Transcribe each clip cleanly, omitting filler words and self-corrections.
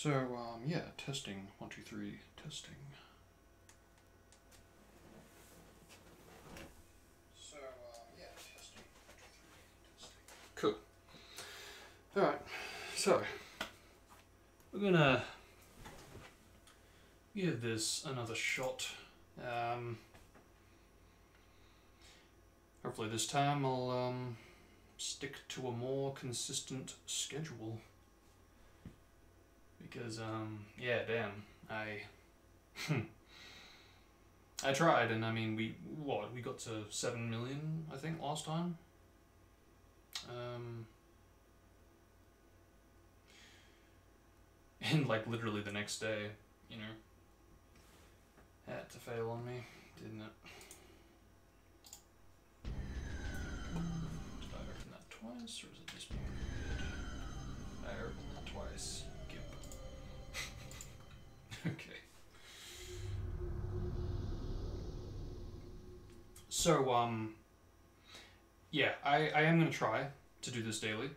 So, yeah, testing, 1, 2, 3, testing. So, yeah, testing, 1, 2, 3, testing. Cool. Alright, so, we're gonna give this another shot. Hopefully this time I'll, stick to a more consistent schedule. Because, yeah, damn, I tried, and I mean, we got to 7 million, I think, last time. And, like, literally the next day, you know, had to fail on me, didn't it? Did I open that twice, or is it just being weird? I opened that twice. Okay. So, yeah, I am going to try to do this daily.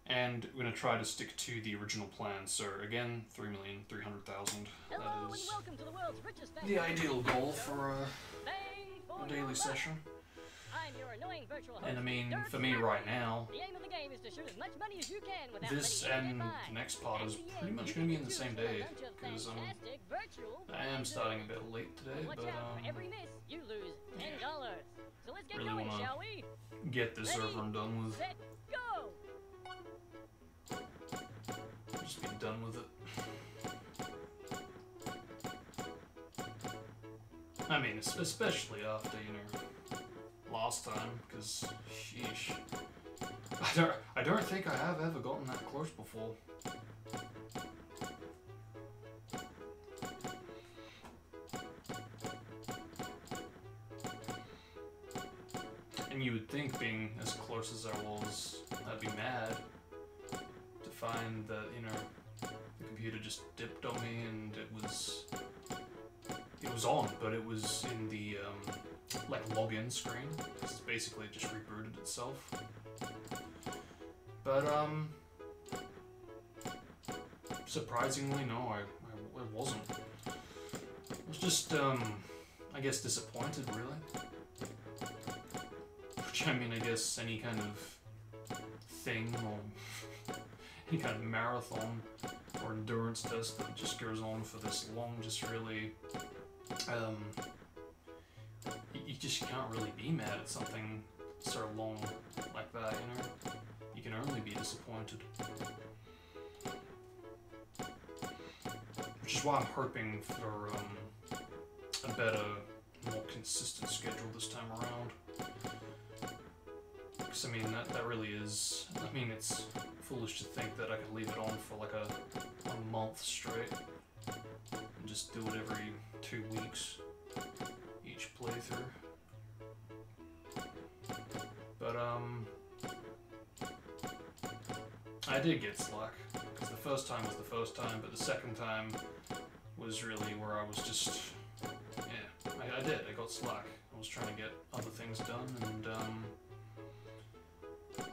And we're going to try to stick to the original plan. So, again, 3,300,000. That is the ideal goal for a daily session. And I mean, for me right now, this and the next part is pretty much going to be in the same day, because I am starting a bit late today, but really want to get this over and done with. Just be done with it. I mean, especially after, you know, last time, because sheesh, I don't think I have ever gotten that close before. And you would think, being as close as I was, I'd be mad to find that, you know, the computer just dipped on me and it was on, but it was in the like login screen. It's basically just rebooted itself. But surprisingly, no, I wasn't. I was just I guess disappointed, really. Which, I mean, I guess any kind of thing or any kind of marathon or endurance test that just goes on for this long just really you just can't really be mad at something so long like that, you know? You can only be disappointed. Which is why I'm hoping for a better, more consistent schedule this time around. Because, I mean, that really is... I mean, it's foolish to think that I could leave it on for like a month straight and just do it every 2 weeks, each playthrough. But, I did get slack, because the first time was the first time, but the second time was really where I was just, yeah, I got slack. I was trying to get other things done, and, I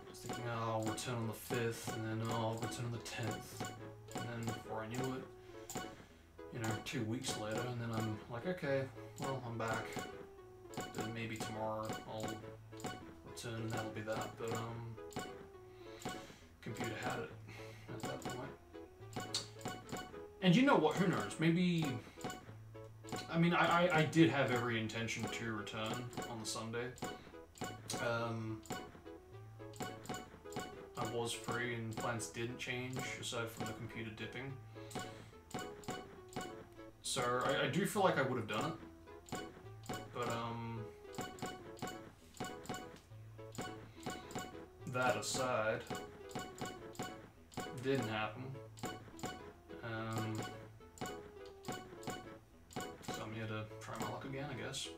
was thinking, oh, I'll return on the 5th, and then, oh, I'll return on the 10th, and then before I knew it, you know, 2 weeks later, and then I'm like, okay, well, I'm back, then maybe tomorrow I'll return, and that'll be that, but, computer had it at that point. And you know what, who knows, maybe, I mean, I did have every intention to return on the Sunday. I was free and plans didn't change, aside from the computer dipping. So, I do feel like I would have done it, but, that aside, didn't happen. So I'm here to try my luck again, I guess.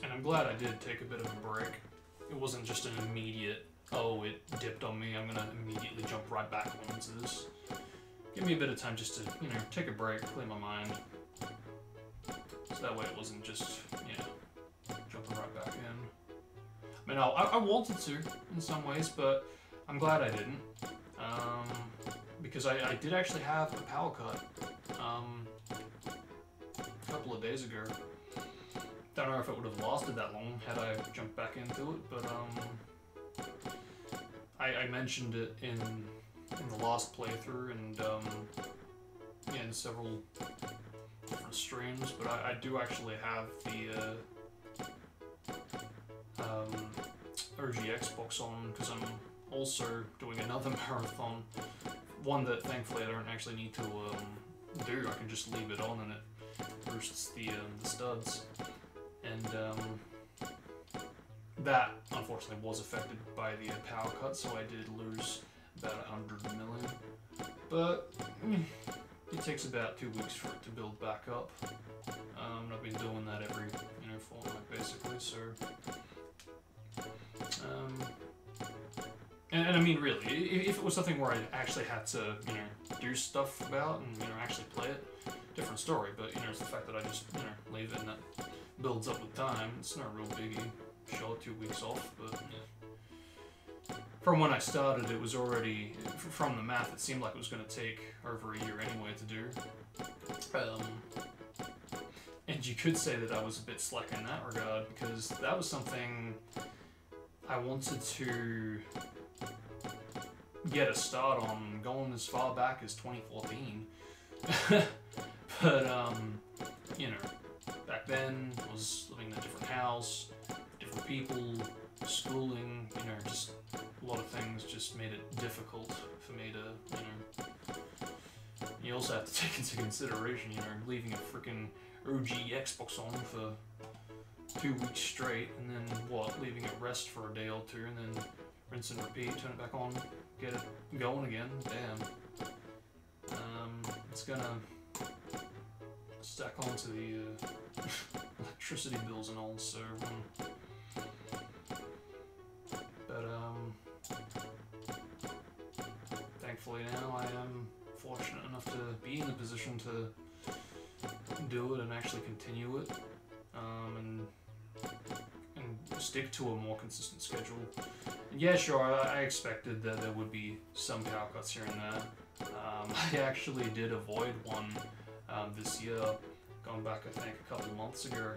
And I'm glad I did take a bit of a break. It wasn't just an immediate oh, it dipped on me, I'm gonna immediately jump right back onto this. Give me a bit of time just to, you know, take a break, clear my mind. So that way it wasn't just, yeah, jumping right back in. I mean, I wanted to in some ways, but I'm glad I didn't. Because I did actually have a power cut a couple of days ago. Don't know if it would have lasted that long had I jumped back into it, but I mentioned it in the last playthrough and yeah, in several different streams, but I do actually have the OG Xbox on because I'm also doing another marathon, one that thankfully I don't actually need to do. I can just leave it on and it boosts the studs, and that unfortunately was affected by the power cut, so I did lose about 100 million, but it takes about 2 weeks for it to build back up. I've been doing that every, you know, fortnight basically, so and I mean, really, if it was something where I actually had to, you know, do stuff about and, you know, actually play it, different story. But, you know, it's the fact that I just, you know, leave it and that builds up with time. It's no real biggie. Sure, 2 weeks off, but yeah. From when I started, it was already, from the math, it seemed like it was going to take over a year anyway to do. And you could say that I was a bit slack in that regard, because that was something I wanted to get a start on going as far back as 2014. But, you know, back then I was living in a different house, different people, schooling, you know, just a lot of things just made it difficult for me to, you know. You also have to take into consideration, you know, leaving a freaking OG Xbox on for 2 weeks straight, and then what, leaving it rest for a day or two, and then rinse and repeat, turn it back on, get it going again. Damn. It's gonna stack onto the electricity bills and all, so but thankfully now I am fortunate enough to be in the position to do it and actually continue it, and stick to a more consistent schedule. And yeah, sure, I expected that there would be some power cuts here and there. I actually did avoid one this year, going back I think a couple of months ago.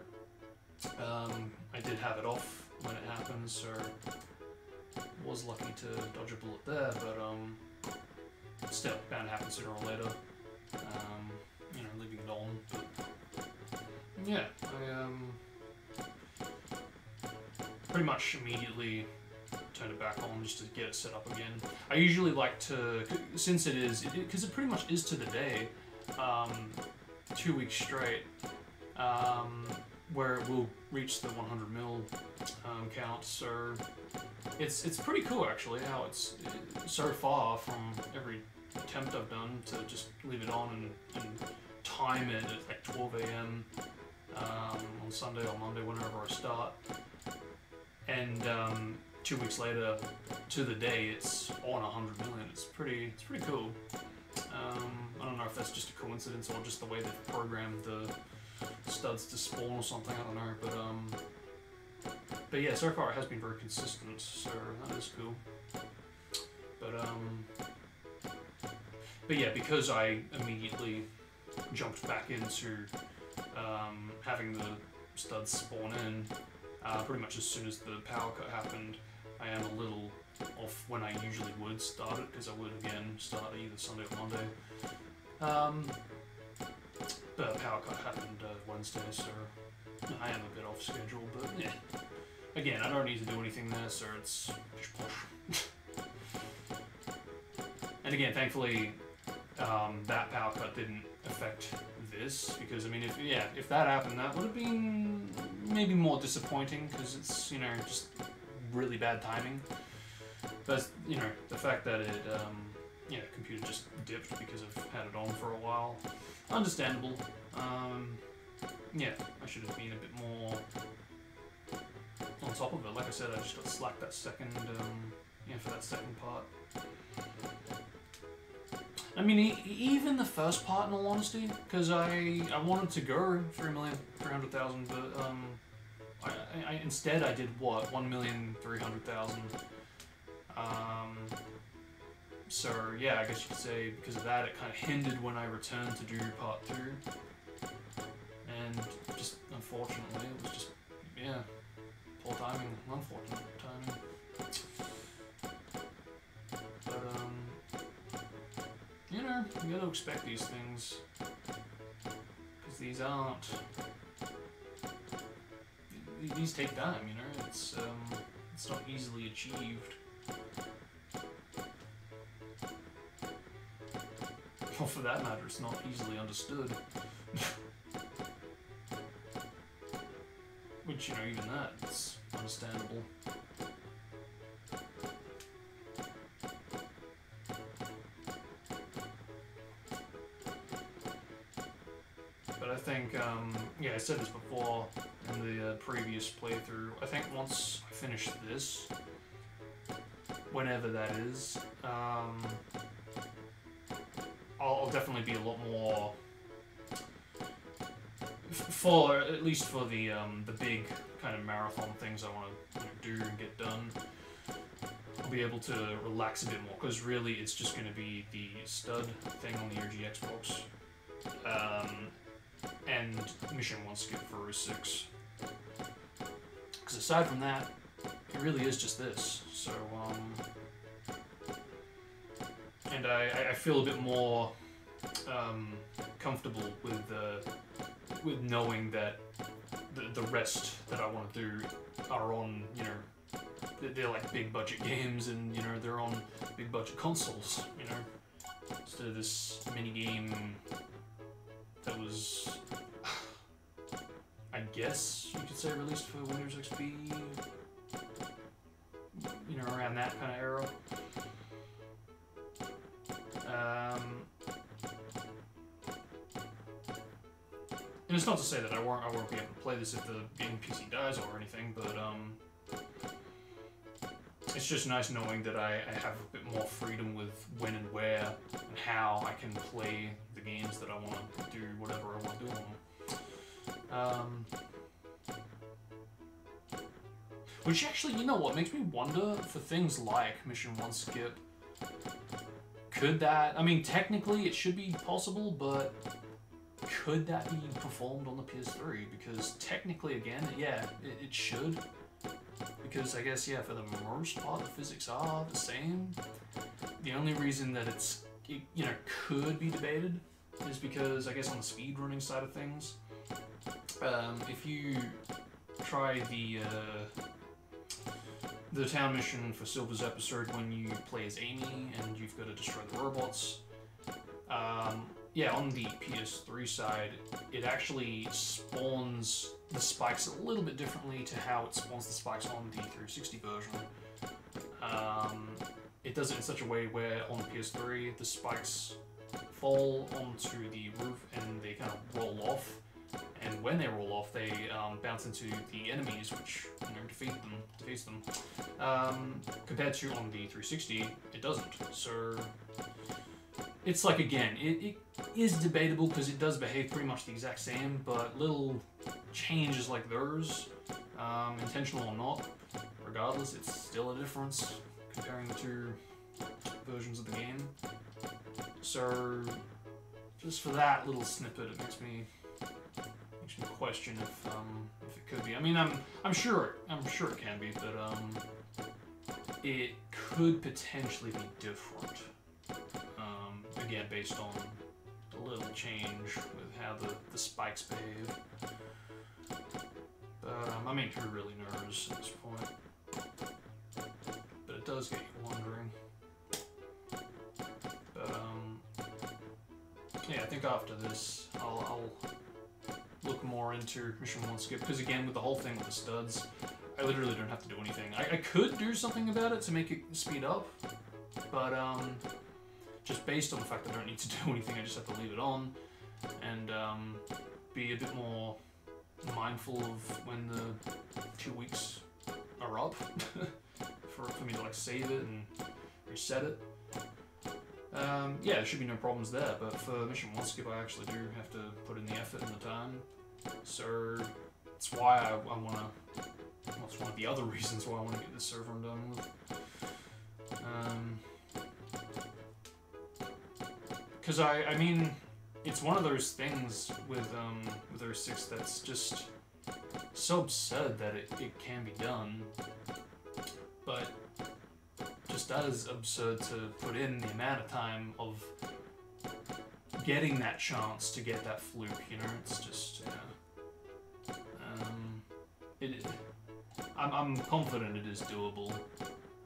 I did have it off when it happened, so was lucky to dodge a bullet there, but still, bound to happen sooner or later. You know, leaving it on, but yeah, I pretty much immediately turned it back on just to get it set up again. I usually like to, since it is, because it pretty much is to the day, 2 weeks straight, where it will reach the 100 mil count, so it's pretty cool actually how it's so far from every attempt I've done to just leave it on and time it at like 12 AM on Sunday or Monday, whenever I start, and 2 weeks later to the day it's on 100 million. It's pretty cool. I don't know if that's just a coincidence or just the way they've programmed the studs to spawn or something, I don't know, but yeah, so far it has been very consistent, so that is cool. But yeah, because I immediately jumped back into having the studs spawn in pretty much as soon as the power cut happened, I am a little off when I usually would start it, because I would again start either Sunday or Monday. The power cut happened Wednesday, so I am a bit off schedule, but yeah. Again, I don't need to do anything there, so it's push. And again, thankfully, that power cut didn't affect this, because I mean, if that happened, that would have been maybe more disappointing, because it's, you know, just really bad timing. But you know, the fact that it, yeah, computer just dipped because I've had it on for a while, understandable. Yeah, I should have been a bit more on top of it. Like I said, I just got slack that second, yeah, for that second part. I mean, even the first part, in all honesty, because I wanted to go 3,300,000, but instead I did what, 1,300,000. So yeah, I guess you could say because of that, it kind of hindered when I returned to do part 2, and just unfortunately, it was just poor timing, unfortunate timing. You know, you gotta expect these things, because these take time, you know, it's not easily achieved. Or for that matter, it's not easily understood. Which, you know, even that, it's understandable. But I think, yeah, I said this before in the previous playthrough, I think once I finish this, whenever that is, I'll definitely be a lot more, at least for the big kind of marathon things I want to do and get done, I'll be able to relax a bit more, because really it's just going to be the stud thing on the OG Xbox, and Mission 1 skip for 06. Because aside from that, it really is just this, so, and I feel a bit more comfortable with knowing that the rest that I want to do are on, you know, they're like big budget games, and you know, they're on big budget consoles, you know, instead of this mini game that was, I guess you could say, released for Windows XP, you know, around that kind of era. And it's not to say that I won't be able to play this if the game PC dies or anything, but it's just nice knowing that I have a bit more freedom with when and where and how I can play the games that I want to do whatever I want to do on them. Which actually, you know what, makes me wonder for things like Mission 1 skip. Could that, I mean, technically it should be possible, but could that be performed on the PS3? Because technically, again, yeah, it should. Because I guess, yeah, for the most part, the physics are the same. The only reason that it, you know, could be debated is because, I guess, on the speedrunning side of things, if you try the town mission for Silver's episode when you play as Amy and you've got to destroy the robots, yeah, on the PS3 side, it actually spawns the spikes a little bit differently to how it spawns the spikes on the 360 version. It does it in such a way where on the PS3, the spikes fall onto the roof and they kind of roll off. And when they roll off, they bounce into the enemies, which, you know, defeats them. Compared to on the 360, it doesn't. So it's like, again, it is debatable because it does behave pretty much the exact same, but little changes like those, intentional or not, regardless, it's still a difference comparing the two versions of the game. So just for that little snippet, it makes me question if it could be. I mean, I'm sure it can be, but it could potentially be different. Again, based on a little change with how the spikes behave. But I mean, who really knows at this point? But it does get you wondering. But yeah, I think after this, I'll look more into Mission 1 skip, because again, with the whole thing with the studs, I literally don't have to do anything. I could do something about it to make it speed up, but just based on the fact that I don't need to do anything, I just have to leave it on, and be a bit more mindful of when the 2 weeks are up for me to like save it and reset it. Yeah, there should be no problems there, but for mission 1 skip I actually do have to put in the effort and the time. So that's why I want to, well, it's one of the other reasons why I want to get this server done with. Because I mean, it's one of those things with 06 that's just so absurd that it can be done, but just as absurd to put in the amount of time of getting that chance to get that fluke, you know, it's just, I'm confident it is doable,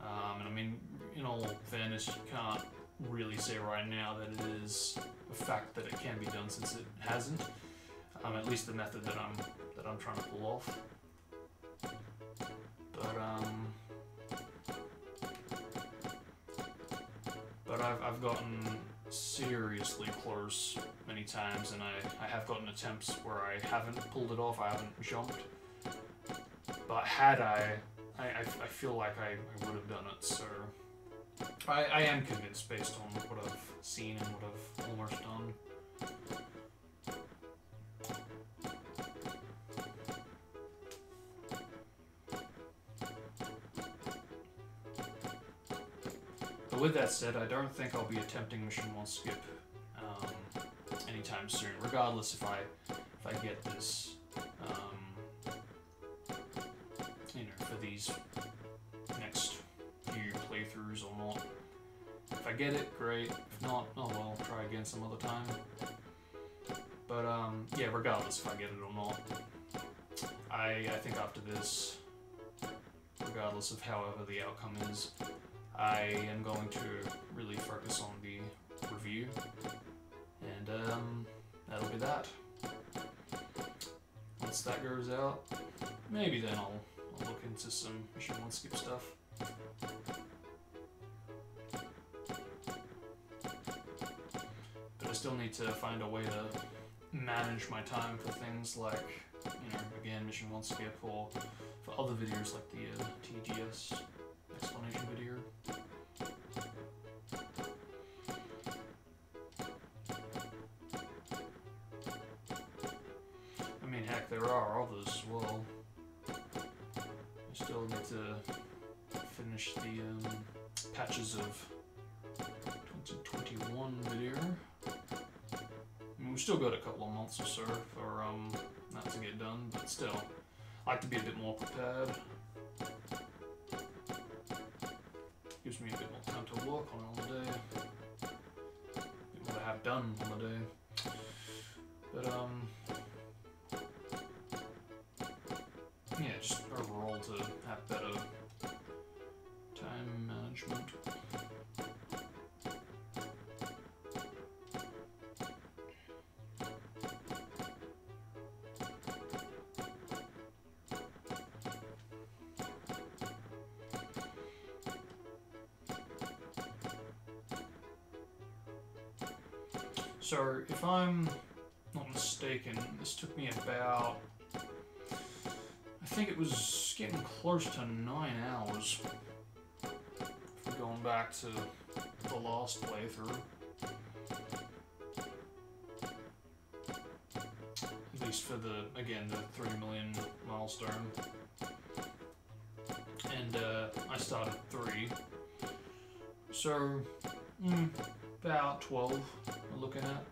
and I mean, in all fairness, you can't really say right now that it is a fact that it can be done since it hasn't, at least the method that I'm trying to pull off, but I've gotten seriously close many times, and I have gotten attempts where I haven't pulled it off, I haven't jumped, but had I feel like I would have done it, so I am convinced based on what I've seen and what I've almost done. But with that said, I don't think I'll be attempting mission 1 skip anytime soon, regardless if I get this, you know, for these next few playthroughs or not. If I get it, great. If not, oh well, try again some other time. But yeah, regardless if I get it or not, I think after this, regardless of however the outcome is, I am going to really focus on the review, and that'll be that. Once that goes out, maybe then I'll look into some mission 1 skip stuff. But I still need to find a way to manage my time for things like, you know, again, mission 1 skip, or for other videos like the TGS explanation video. I mean, heck, there are others as well. I still need to finish the patches of 2021 video. I mean, we've still got a couple of months or so for that to get done, but still, I like to be a bit more prepared. Gives me a bit more time to work on the day, a bit more to have done on the day. But yeah, just overall to have better time management. So, if I'm not mistaken, this took me about, I think it was getting close to 9 hours, if we're going back to the last playthrough. At least for the, again, the 3 million milestone. And I started 3. So, about 12 we're looking at.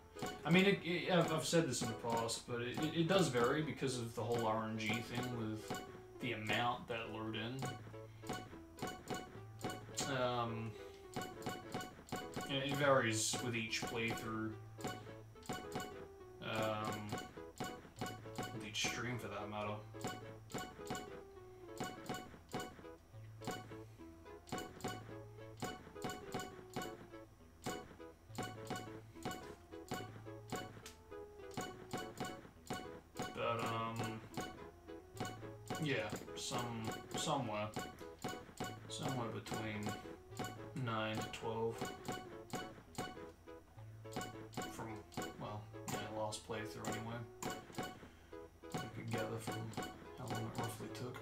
I mean, I've said this in the past, but it does vary because of the whole RNG thing with the amount that load in. It varies with each playthrough, with each stream for that matter. Yeah, somewhere between 9 to 12 from, well, yeah, last playthrough anyway. I could gather from how long it roughly took.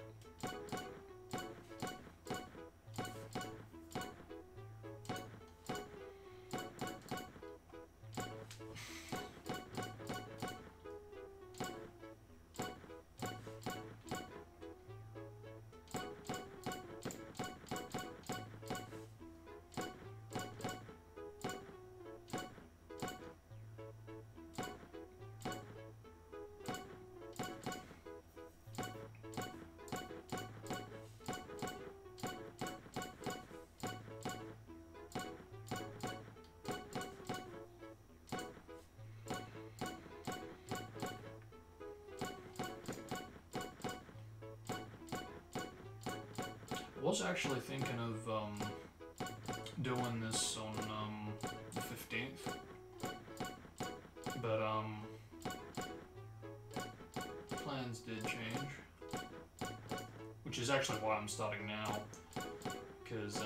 was actually thinking of doing this on the 15th, but plans did change, which is actually why I'm starting now, because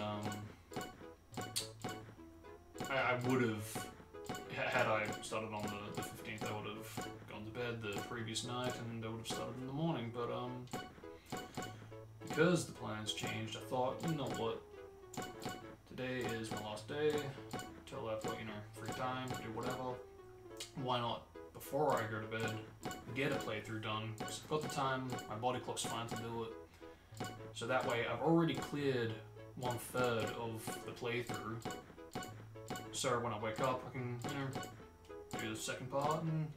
I would have, had I started on the 15th, I would have gone to bed the previous night and I would have started in the morning, but because the plans changed, I thought, you know what, today is my last day, till I've got, you know, free time to do whatever, why not, before I go to bed, get a playthrough done, because I've got the time, my body clock's fine to do it, so that way I've already cleared 1/3 of the playthrough, so when I wake up I can, you know, do the second part, and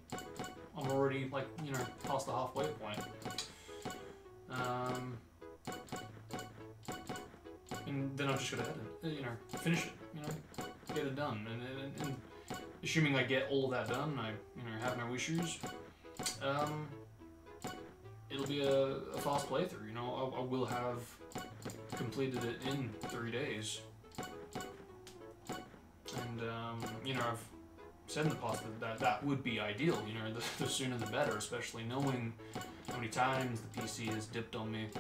I'm already, like, you know, past the halfway point. And then I've just got to edit, you know, finish it, you know, get it done, and assuming I get all of that done, I, you know, have no issues, it'll be a fast playthrough, you know, I will have completed it in 3 days, and, you know, I've said in the past that would be ideal, you know, the sooner the better, especially knowing how many times the PC has dipped on me.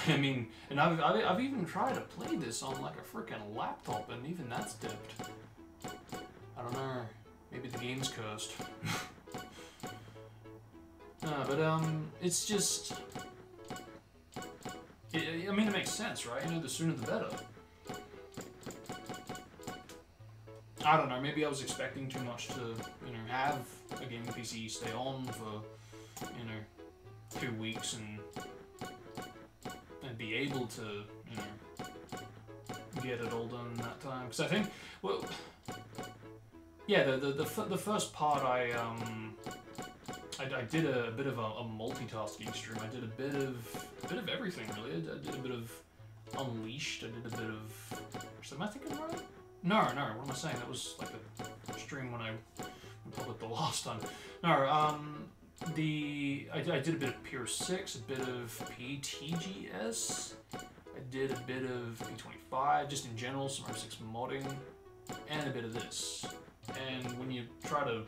I mean, and I've even tried to play this on like a freaking laptop, and even that's dipped. I don't know. Maybe the game's cursed. No, but it's just. I mean, it makes sense, right? You know, the sooner the better. I don't know. Maybe I was expecting too much to, you know, have a gaming PC stay on for, you know, 2 weeks and be able to, you know, get it all done in that time. Because I think, well, yeah, the first part I did a bit of a multitasking stream. I did a bit of everything really. I did a bit of Unleashed. I did a bit of. Am I thinking right? No. What am I saying? That was like the stream when I published the last time. No. I did a bit of Pier 6, a bit of PTGS, I did a bit of P25, just in general, some R6 modding, and a bit of this. And when you try to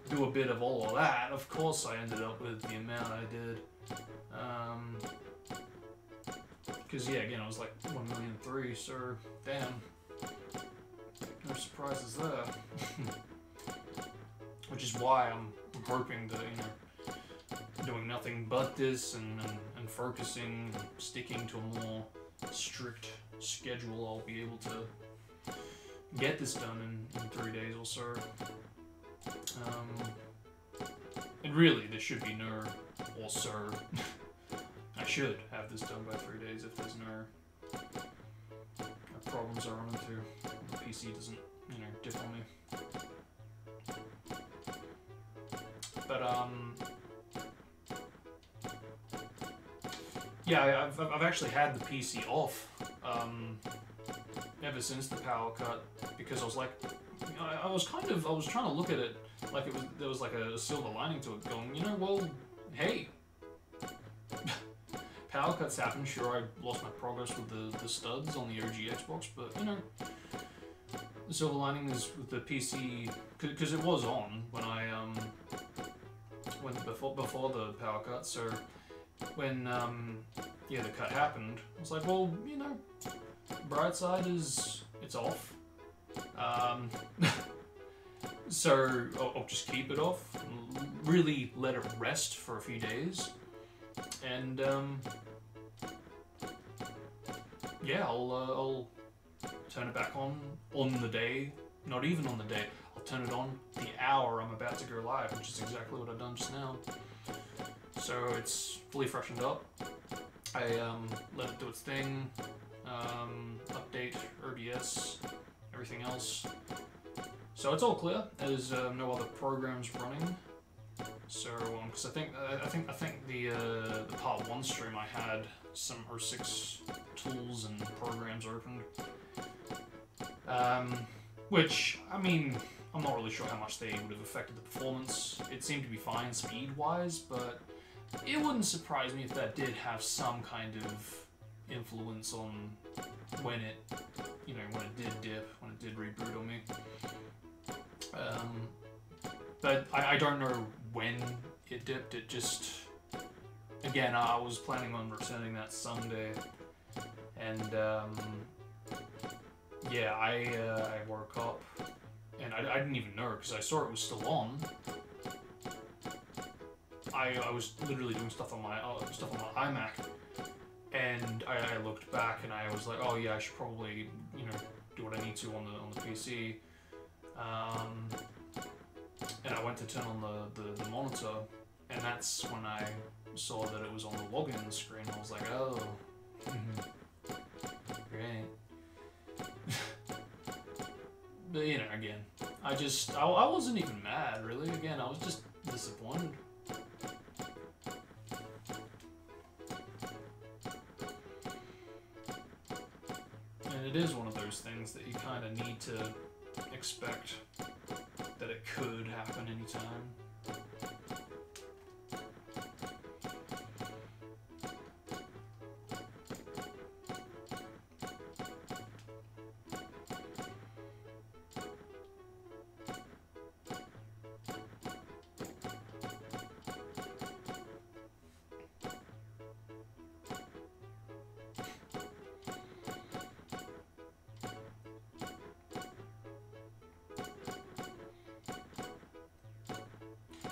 do a bit of all of that, of course I ended up with the amount I did. Because, yeah, again, I was like 1,000,003, so damn, no surprises there. Which is why I'm hoping that, you know, doing nothing but this and focusing, sticking to a more strict schedule, I'll be able to get this done in 3 days or so. And really, there should be no or so. I should have this done by 3 days if there's no problems I run into. The PC doesn't, you know, dip on me. But yeah, I've actually had the PC off ever since the power cut, because I was like, I was trying to look at it like there was like a silver lining to it, going, you know, well, hey, power cuts happen. Sure, I lost my progress with the studs on the OG Xbox, but you know, the silver lining is with the PC, because it was on when before the power cut. So when yeah, the cut happened, I was like, well, you know, bright side is it's off. So I'll just keep it off, really let it rest for a few days, and yeah, I'll turn it back on the day, not even on the day, I'll turn it on the hour I'm about to go live, which is exactly what I've done just now. So it's fully freshened up. I let it do its thing, update OBS, everything else. So it's all clear. There's no other programs running. So because I think the part 1 stream I had some R6 tools and programs opened. Which, I mean, I'm not really sure how much they would have affected the performance. It seemed to be fine speed-wise, but it wouldn't surprise me if that did have some kind of influence on when it, you know, when it did dip, when it did reboot on me. But I don't know when it dipped. It just, again, I was planning on returning that Sunday, and yeah, I woke up, and I didn't even know because I saw it was still on. I was literally doing stuff on my iMac, and I looked back and I was like, oh yeah, I should probably, you know, do what I need to on the PC. And I went to turn on the monitor, and that's when I saw that it was on the login screen. I was like, oh, great. But you know, again, I wasn't even mad, really. Again, I was just disappointed. And it is one of those things that you kind of need to expect that it could happen anytime.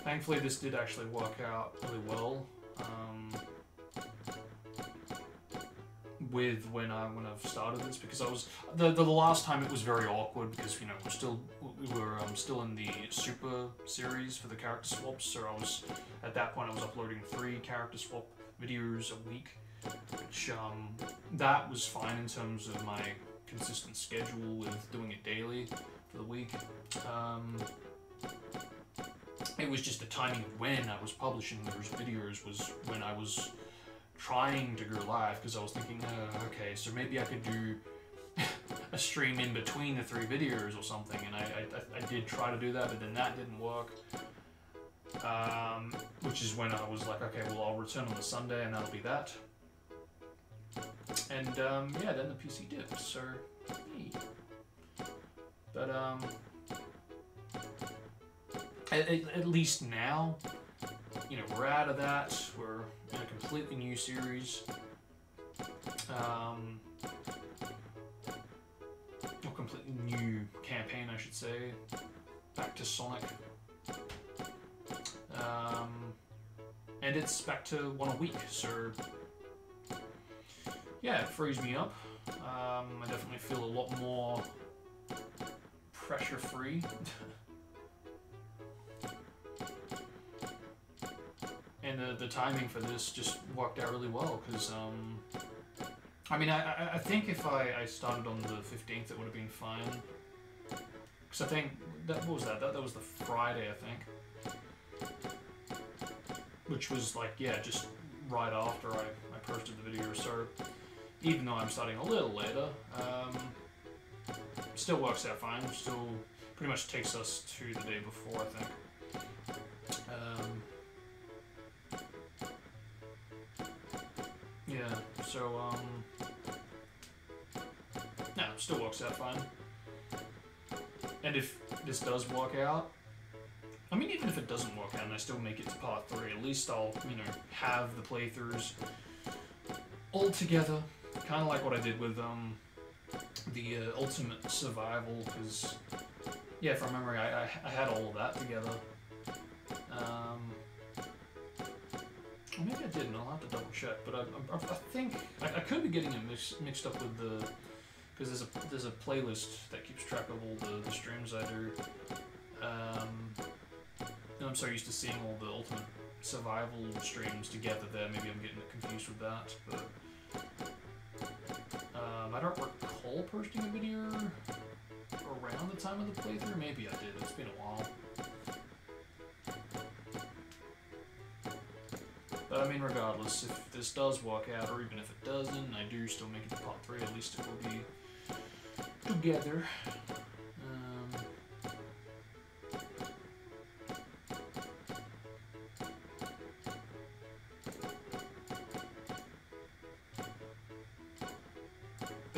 Thankfully, this did actually work out really well. With when I've started this, because I was the last time it was very awkward because, you know, we were still in the Super series for the character swaps, so I was at that point I was uploading 3 character swap videos a week, which that was fine in terms of my consistent schedule with doing it daily for the week. It was just the timing of when I was publishing those videos was when I was trying to go live, because I was thinking, okay, so maybe I could do a stream in between the 3 videos or something, and I did try to do that, but then that didn't work. Which is when I was like, okay, well, I'll return on the Sunday, and that'll be that. And yeah, then the PC dipped, so hey. But at least now, you know, we're out of that. We're in a completely new series. Or completely new campaign, I should say. Back to Sonic. And it's back to 1 a week, so yeah, it frees me up. I definitely feel a lot more pressure-free. And the timing for this just worked out really well, because, I mean, I think if I started on the 15th, it would have been fine. Because I think, what was that? That was the Friday, I think. Which was, like, yeah, just right after I posted the video, so even though I'm starting a little later, still works out fine. Still pretty much takes us to the day before, I think. Yeah, so, no, still works out fine. And if this does work out, I mean, even if it doesn't work out and I still make it to part 3, at least I'll, you know, have the playthroughs all together. Kind of like what I did with, the Ultimate Survival, because, yeah, from memory, I had all of that together. Maybe I didn't, I'll have to double check, but I think, I could be getting it mixed up with the, because there's a playlist that keeps track of all the streams I do. I'm so used to seeing all the Ultimate Survival streams together there, maybe I'm getting it confused with that, but I don't recall posting a video around the time of the playthrough. Maybe I did, it's been a while. But I mean, regardless, if this does work out, or even if it doesn't, and I do still make it to part 3, at least it will be together.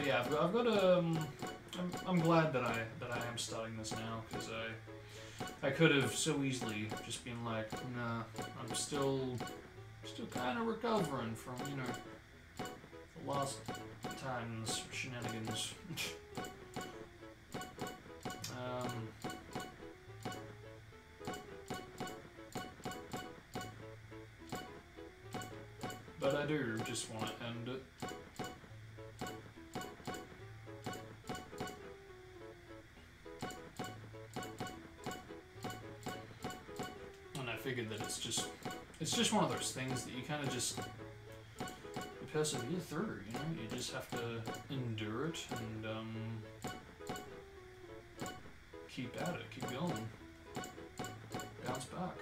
yeah, I've got I'm glad that I am starting this now, because I could have so easily just been like, nah, I'm still kind of recovering from, you know, the last time's shenanigans. But I do just want to end it. And I figured that it's just one of those things that you kind of just persevere through, you know? You just have to endure it and keep at it, keep going, bounce back.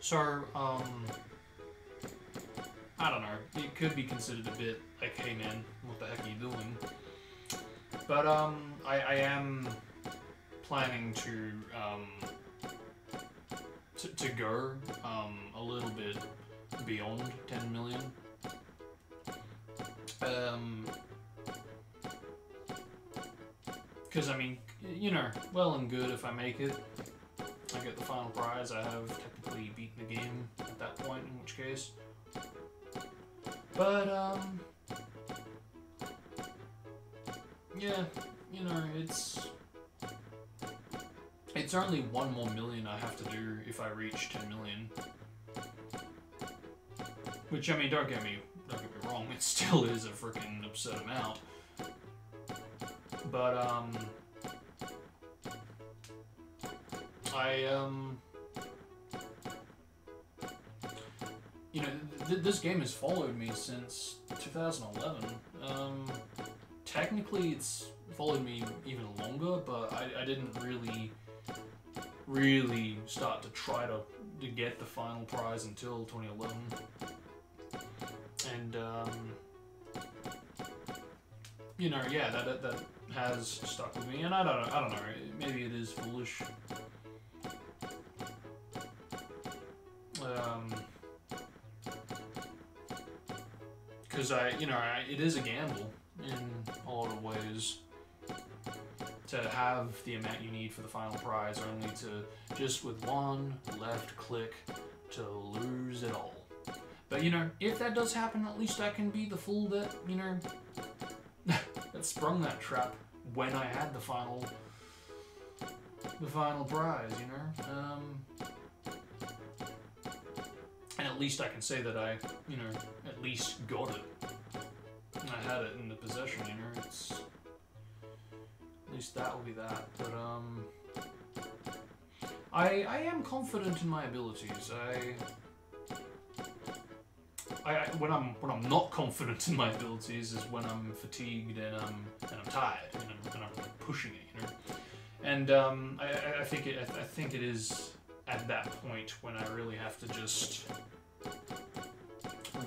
So, I don't know, it could be considered a bit like, hey man, what the heck are you doing? But, I am planning to go, a little bit beyond 10 million. Because, I mean, you know, well and good if I make it. I get the final prize, I have technically beaten the game at that point, in which case. But, yeah, you know, it's only 1 more million I have to do if I reach 10 million. Which, I mean, don't get me wrong, it still is a freaking absurd amount. But, you know, this game has followed me since 2011. Technically, it's followed me even longer, but I didn't really start to try to get the final prize until 2011. And, you know, yeah, that has stuck with me, and I don't know, maybe it is foolish. Because it is a gamble in a lot of ways to have the amount you need for the final prize, only to just with one left click to lose it all. But you know, if that does happen, at least I can be the fool that, you know, that sprung that trap when I had the final prize, you know. And at least I can say that I, you know, at least got it. I had it in the possession, you know, it's... At least that will be that, but, I am confident in my abilities. When I'm not confident in my abilities is when I'm fatigued and I'm tired and I'm pushing it, you know. And I think it is at that point when I really have to just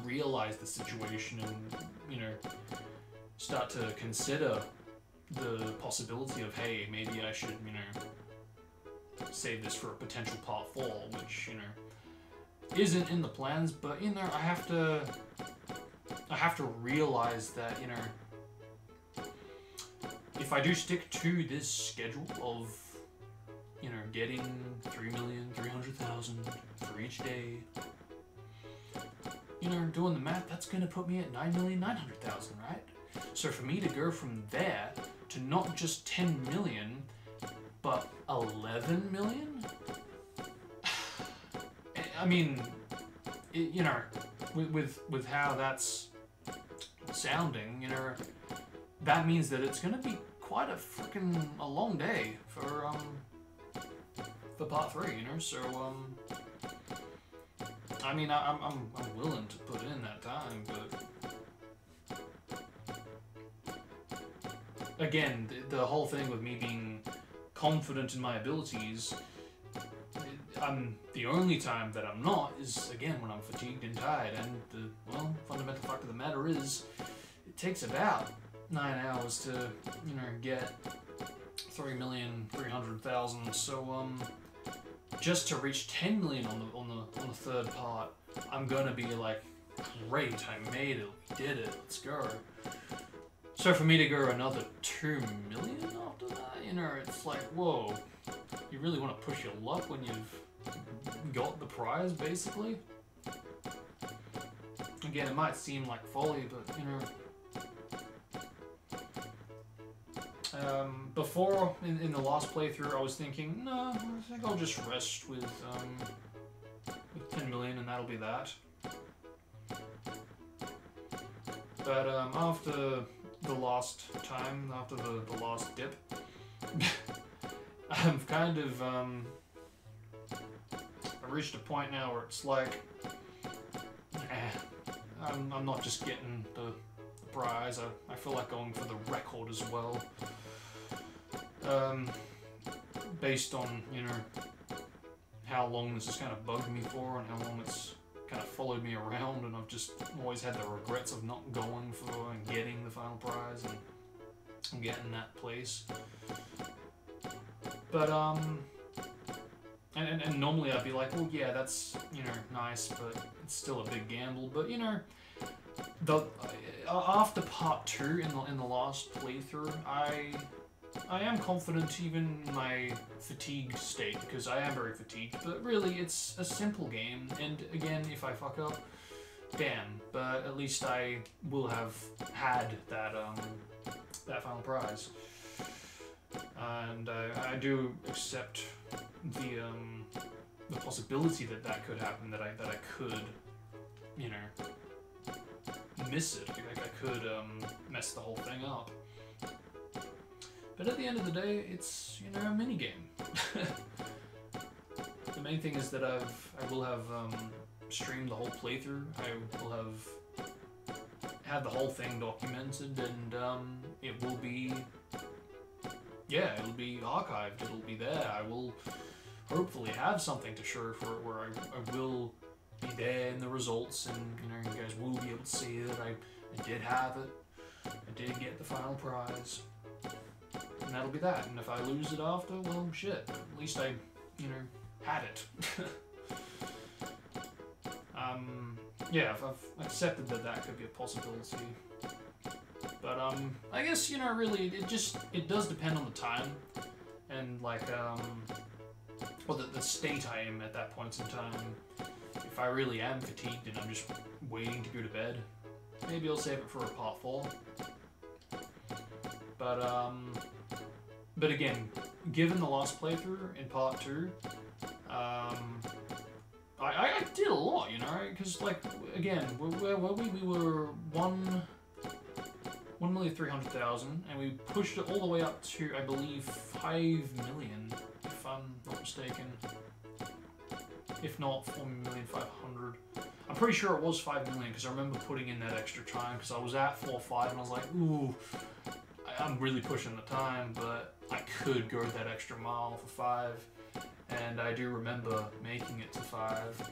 realize the situation and, you know, start to consider the possibility of, hey, maybe I should, you know, save this for a potential part 4, which, you know, isn't in the plans, but, you know, I have to realize that, you know, if I do stick to this schedule of, you know, getting 3,300,000 for each day, you know, doing the math, that's going to put me at 9,900,000, right? So for me to go from there to not just 10 million, but 11 million? I mean, you know, with how that's sounding, you know, that means that it's going to be quite a long day for part 3, you know. So I mean, I'm willing to put in that time, but again, the whole thing with me being confident in my abilities, the only time that I'm not is, again, when I'm fatigued and tired, and the, well, fundamental fact of the matter is, it takes about 9 hours to, you know, get 3,300,000, so, just to reach 10 million on the third part, I'm gonna be like, great, I made it, we did it, let's go. So for me to go another 2 million after that, you know, it's like, whoa, you really want to push your luck when you've got the prize, basically? Again, it might seem like folly, but, you know, before, in the last playthrough, I was thinking, no, I think I'll just rest with 10 million and that'll be that. But after the last time, after the last dip, I've kind of I reached a point now where it's like, I'm not just getting the prize, I feel like going for the record as well. Based on, you know, how long this has kind of bugged me for and how long it's kind of followed me around, and I've just always had the regrets of not going for and getting the final prize and getting that place. But and normally I'd be like, well, yeah, that's, you know, nice, but it's still a big gamble. But, you know, after part 2 in the last playthrough, I am confident even in my fatigue state, because I am very fatigued, but really it's a simple game, and again, if I fuck up, damn, but at least I will have had that that final prize. And I do accept the possibility that could happen, that I could, you know, miss it, like I could mess the whole thing up. But at the end of the day, it's, you know, a mini game. The main thing is that I will have streamed the whole playthrough. I will have had the whole thing documented, and it will be, yeah, it'll be archived. It'll be there. I will hopefully have something to show for it, where I will be there in the results, and, you know, you guys will be able to see that I did have it. I did get the final prize. And that'll be that. And if I lose it after, well, shit. But at least I, you know, had it. Yeah, I've accepted that could be a possibility. But, I guess, you know, really, it does depend on the time. And, like, well, the state I am at that point in time. If I really am fatigued and I'm just waiting to go to bed, maybe I'll save it for a part 4. But again, given the last playthrough in part 2, I did a lot, you know, because, like, again, where were we? We were 1,300,000, and we pushed it all the way up to, I believe, 5 million, if I'm not mistaken. If not, 4,500,000. I'm pretty sure it was 5 million, because I remember putting in that extra time, because I was at 4.5, and I was like, ooh, I'm really pushing the time, but I could go that extra mile for 5, and I do remember making it to 5.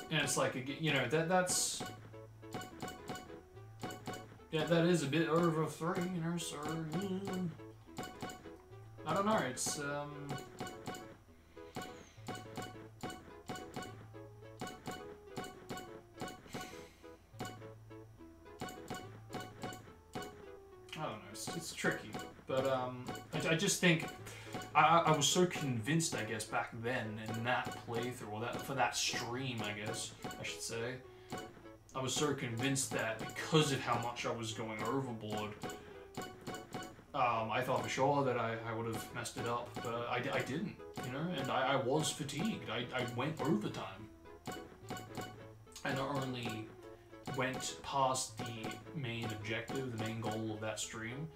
And it's like, you know, that's yeah, that is a bit over 3, you know, so I don't know, it's I don't know, it's tricky, but I just think I was so convinced, I guess, back then in that playthrough, or that for that stream, I guess I should say, I was so convinced that because of how much I was going overboard, I thought for sure that I would have messed it up, but I didn't, you know, and I was fatigued. I went overtime. I not only went past the main objective, the main goal of that stream,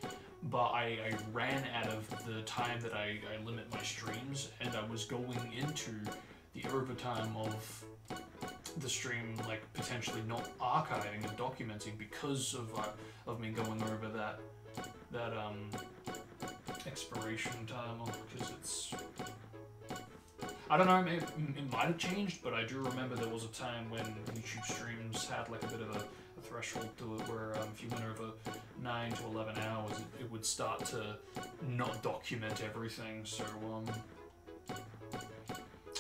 but I ran out of the time that I limit my streams, and I was going into the overtime of the stream, like, potentially not archiving and documenting because of me going over that expiration time, because it's, I don't know, maybe it might have changed, but I do remember there was a time when YouTube streams had like a bit of a threshold to it where if you went over 9 to 11 hours, it would start to not document everything. So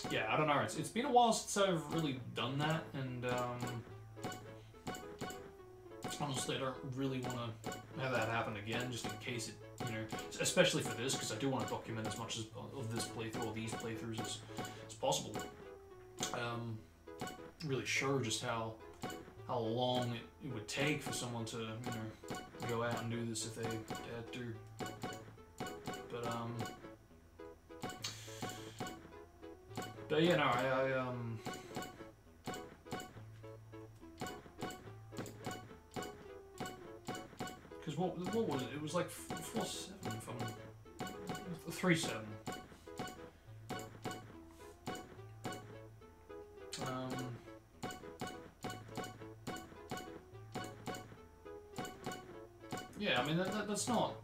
yeah, I don't know. It's been a while since I've really done that, and honestly, I don't really want to have that happen again, just in case it, you know, especially for this, because I do want to document as much of this playthrough or these playthroughs as possible. Really sure just how long it would take for someone to, you know, go out and do this if they had to. But yeah, no, because what was it? It was like 4-7 from 3-7. Yeah, I mean that's not.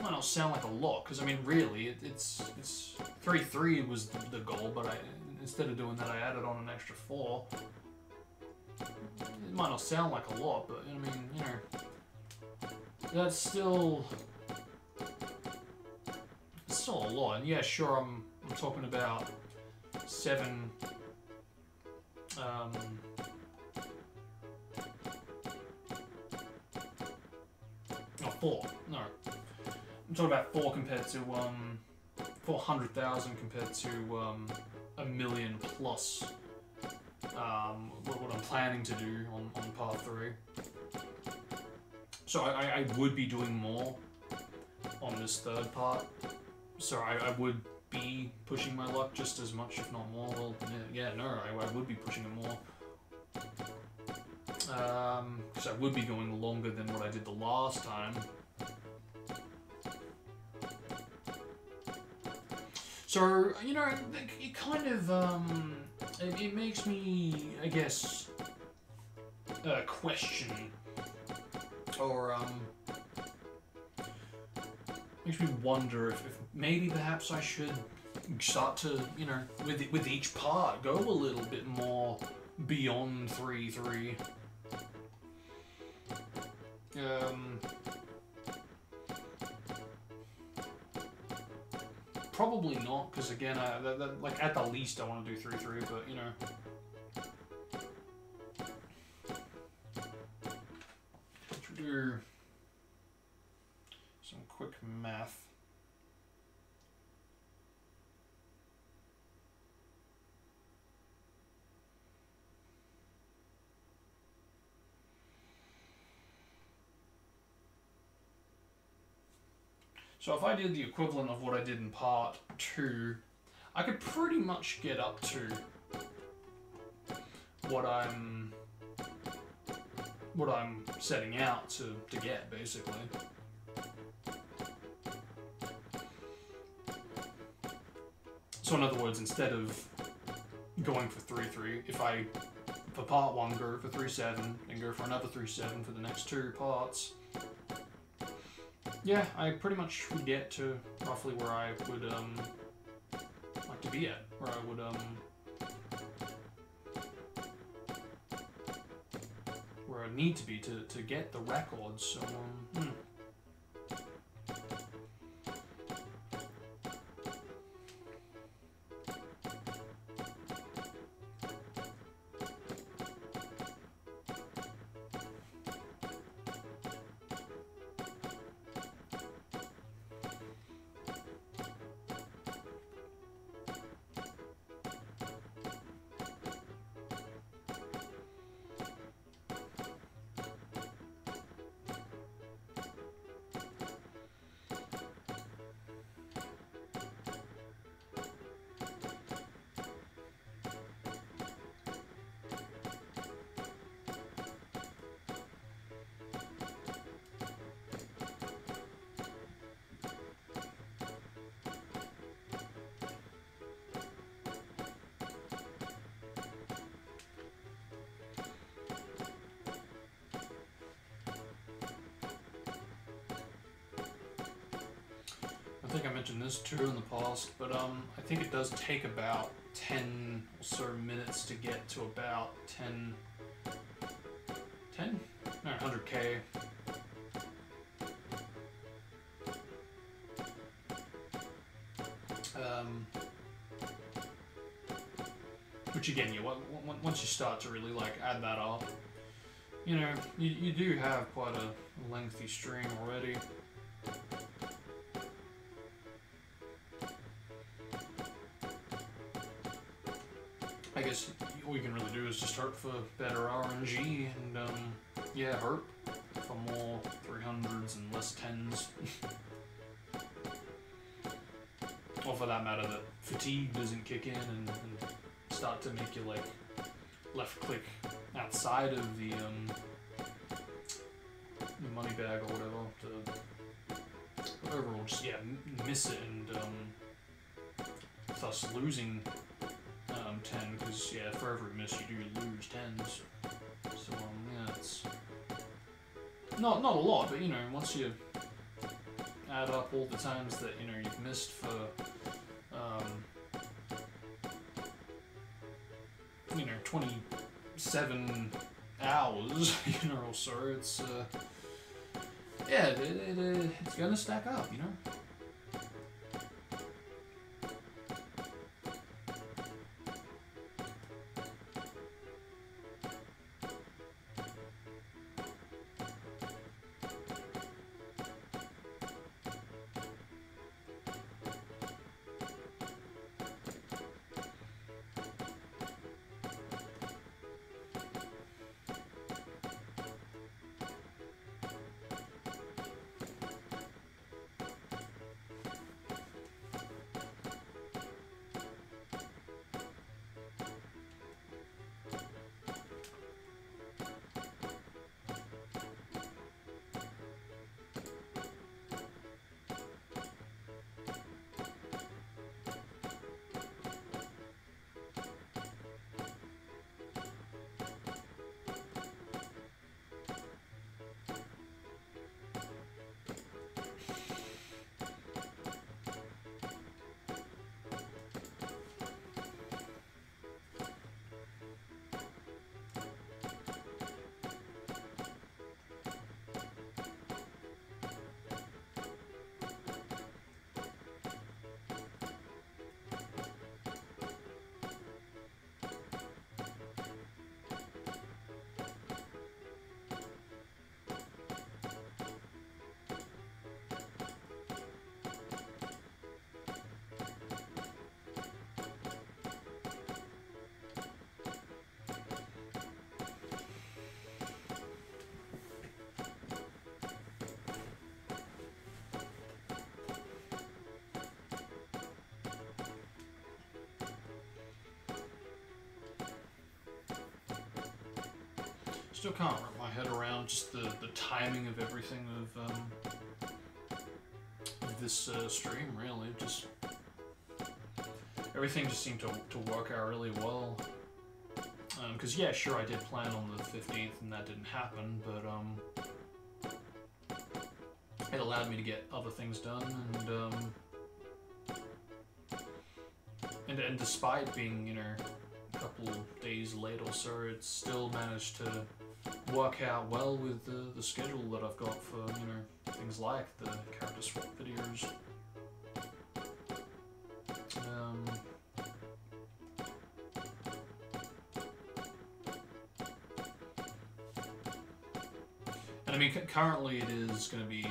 Might not sound like a lot, because I mean really it's 3-3 was the goal, but instead of doing that I added on an extra 4. It might not sound like a lot, but I mean, you know, that's still a lot. And yeah, sure, I'm talking about 7. No, 4. No, I'm talking about 4 compared to 400,000 compared to 1 million plus. What I'm planning to do on part 3. So I would be doing more on this third part. So I would be pushing my luck just as much, if not more. Well, yeah, no, I would be pushing it more. Because I would be going longer than what I did the last time. So, you know, it kind of, it makes me, I guess, question, or, makes me wonder if maybe perhaps I should start to, you know, with each part, go a little bit more beyond 3-3. Probably not, because again, like at the least I want to do 3-3, but you know. Let's do some quick math. So if I did the equivalent of what I did in part 2, I could pretty much get up to what I'm setting out to get, basically. So in other words, instead of going for 3-3, if I, for part 1, go for 3-7, and go for another 3-7 for the next 2 parts, yeah, I pretty much would get to roughly where I would like to be at, where I would where I need to be to get the records. So think I mentioned this too in the past, but I think it does take about 10 or so minutes to get to about 100k. Which again, yeah, once you start to really like add that up, you know, you do have quite a lengthy stream already. I guess all you can really do is just hope for better RNG and yeah, hope for more 300s and less 10s. Or for that matter, that fatigue doesn't kick in and start to make you like left click outside of the money bag or whatever to overall just yeah miss it and thus losing 10, because yeah, for every miss you do lose 10s. So yeah, it's not a lot, but you know, once you add up all the times that you know you've missed for you know 27 hours, you know, or so, it's yeah, it's gonna stack up, you know. Still can't wrap my head around just the timing of everything of this stream, really. Just everything just seemed to work out really well. Because yeah, sure, I did plan on the 15th and that didn't happen, but it allowed me to get other things done, and despite being, you know, a couple days late or so, it still managed to work out well with the schedule that I've got for, you know, things like the character swap videos. And I mean, currently it is going to be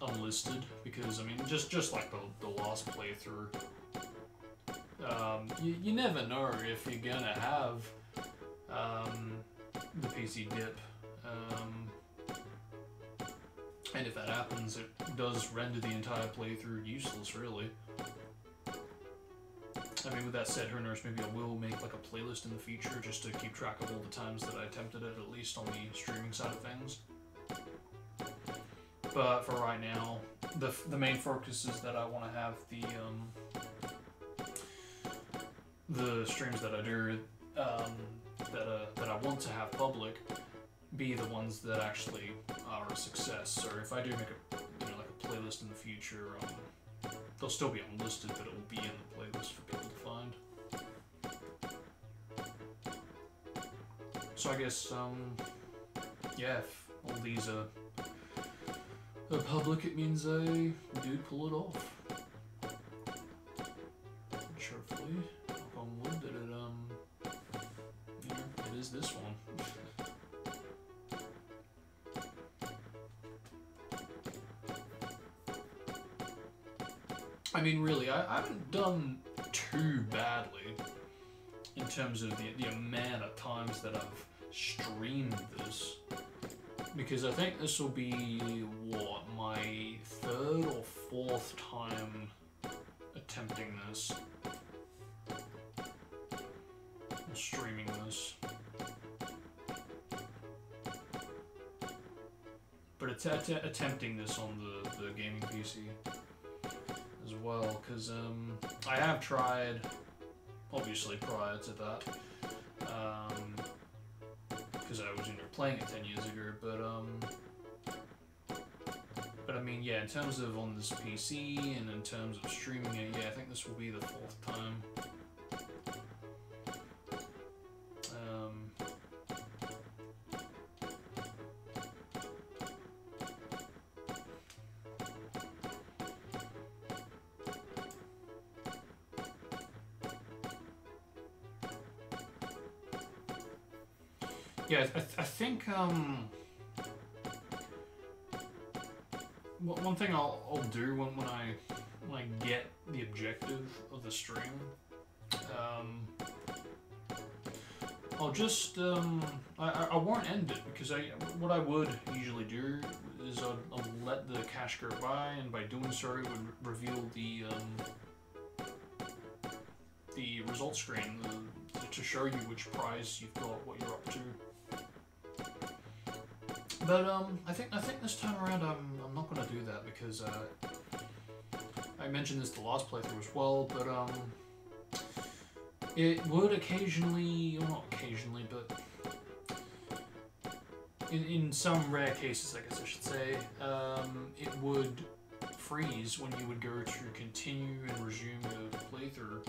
unlisted because, I mean, just like the last playthrough, you never know if you're going to have the PC dip, and if that happens, it does render the entire playthrough useless, really. I mean, with that said, who knows, maybe I will make like a playlist in the future just to keep track of all the times that I attempted it, at least on the streaming side of things. But for right now, the main focus is that I want to have the streams that I do that I want to have public be the ones that actually are a success. So if I do make a like a playlist in the future, they'll still be unlisted, but it will be in the playlist for people to find. So I guess, yeah, if all these are public, it means I do pull it off. Which hopefully, knock on wood, that it, you know, it is this one. I mean, really, I haven't done too badly in terms of the amount of times that I've streamed this. Because I think this will be, what, my 3rd or 4th time attempting this. Or streaming this. But attempting this on the gaming PC as well, because I have tried, obviously prior to that, because I was playing it 10 years ago, but I mean, yeah, in terms of on this PC and in terms of streaming it, yeah, I think this will be the 4th time. Yeah, I think, one thing I'll do when I get the objective of the stream, I'll just, I won't end it, because what I would usually do is I'll let the cache go by, and by doing so it would reveal the results screen to show you which prize you've got, what you're up to. But I think this time around I'm not gonna do that, because I mentioned this the last playthrough as well, but it would occasionally, or not occasionally, but in some rare cases, I guess I should say, it would freeze when you would go to continue and resume your playthrough.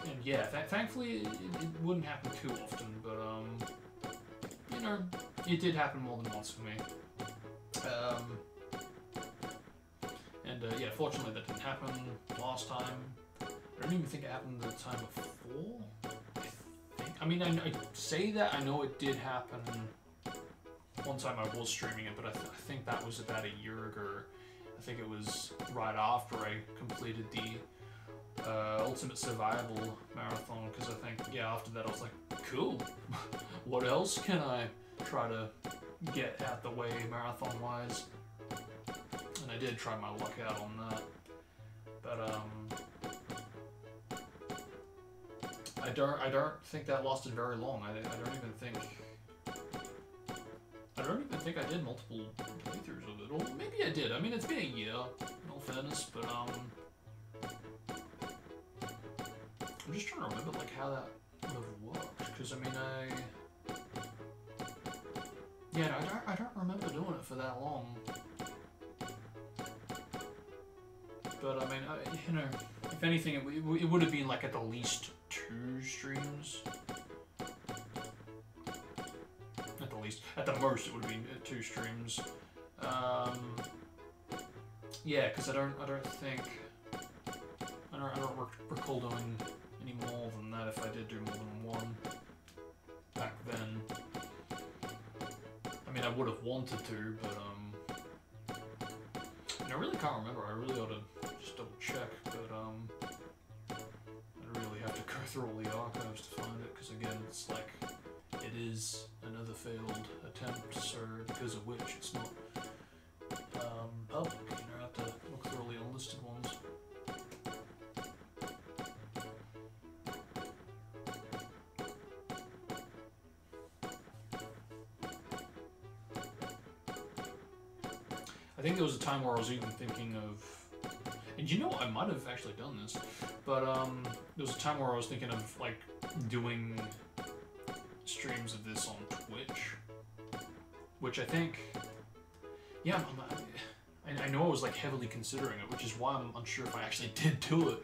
And yeah, thankfully it wouldn't happen too often, but you know, it did happen more than once for me. Yeah, fortunately that didn't happen last time. I don't even think it happened the time before. I mean, I say that, I know it did happen one time I was streaming it, but I think that was about a year ago. I think it was right after I completed the Ultimate Survival Marathon, because I think, yeah, after that I was like, cool, what else can I try to get out the way marathon-wise? And I did try my luck out on that, but I don't think that lasted very long. I don't even think I did multiple playthroughs of it, or maybe I did. I mean, it's been a year, in all fairness, but I'm just trying to remember like how that would have worked, because I mean, I don't remember doing it for that long. But I mean, you know, if anything, it would have been like at the least 2 streams. At the least, at the most, it would have been 2 streams. Yeah, because I don't recall doing any more than that. If I did do more than 1 back then, I mean, I would have wanted to, but I really can't remember. I really ought to just double check, but I really have to go through all the archives to find it, because again, it's like, it is another failed attempt, so because of which it's not public. You know, I have to look through all the unlisted ones. I think there was a time where I was even thinking of, and you know, I might have actually done this, but there was a time where I was thinking of like doing streams of this on Twitch, which I think, yeah, I I know I was like heavily considering it, which is why I'm unsure if I actually did do it.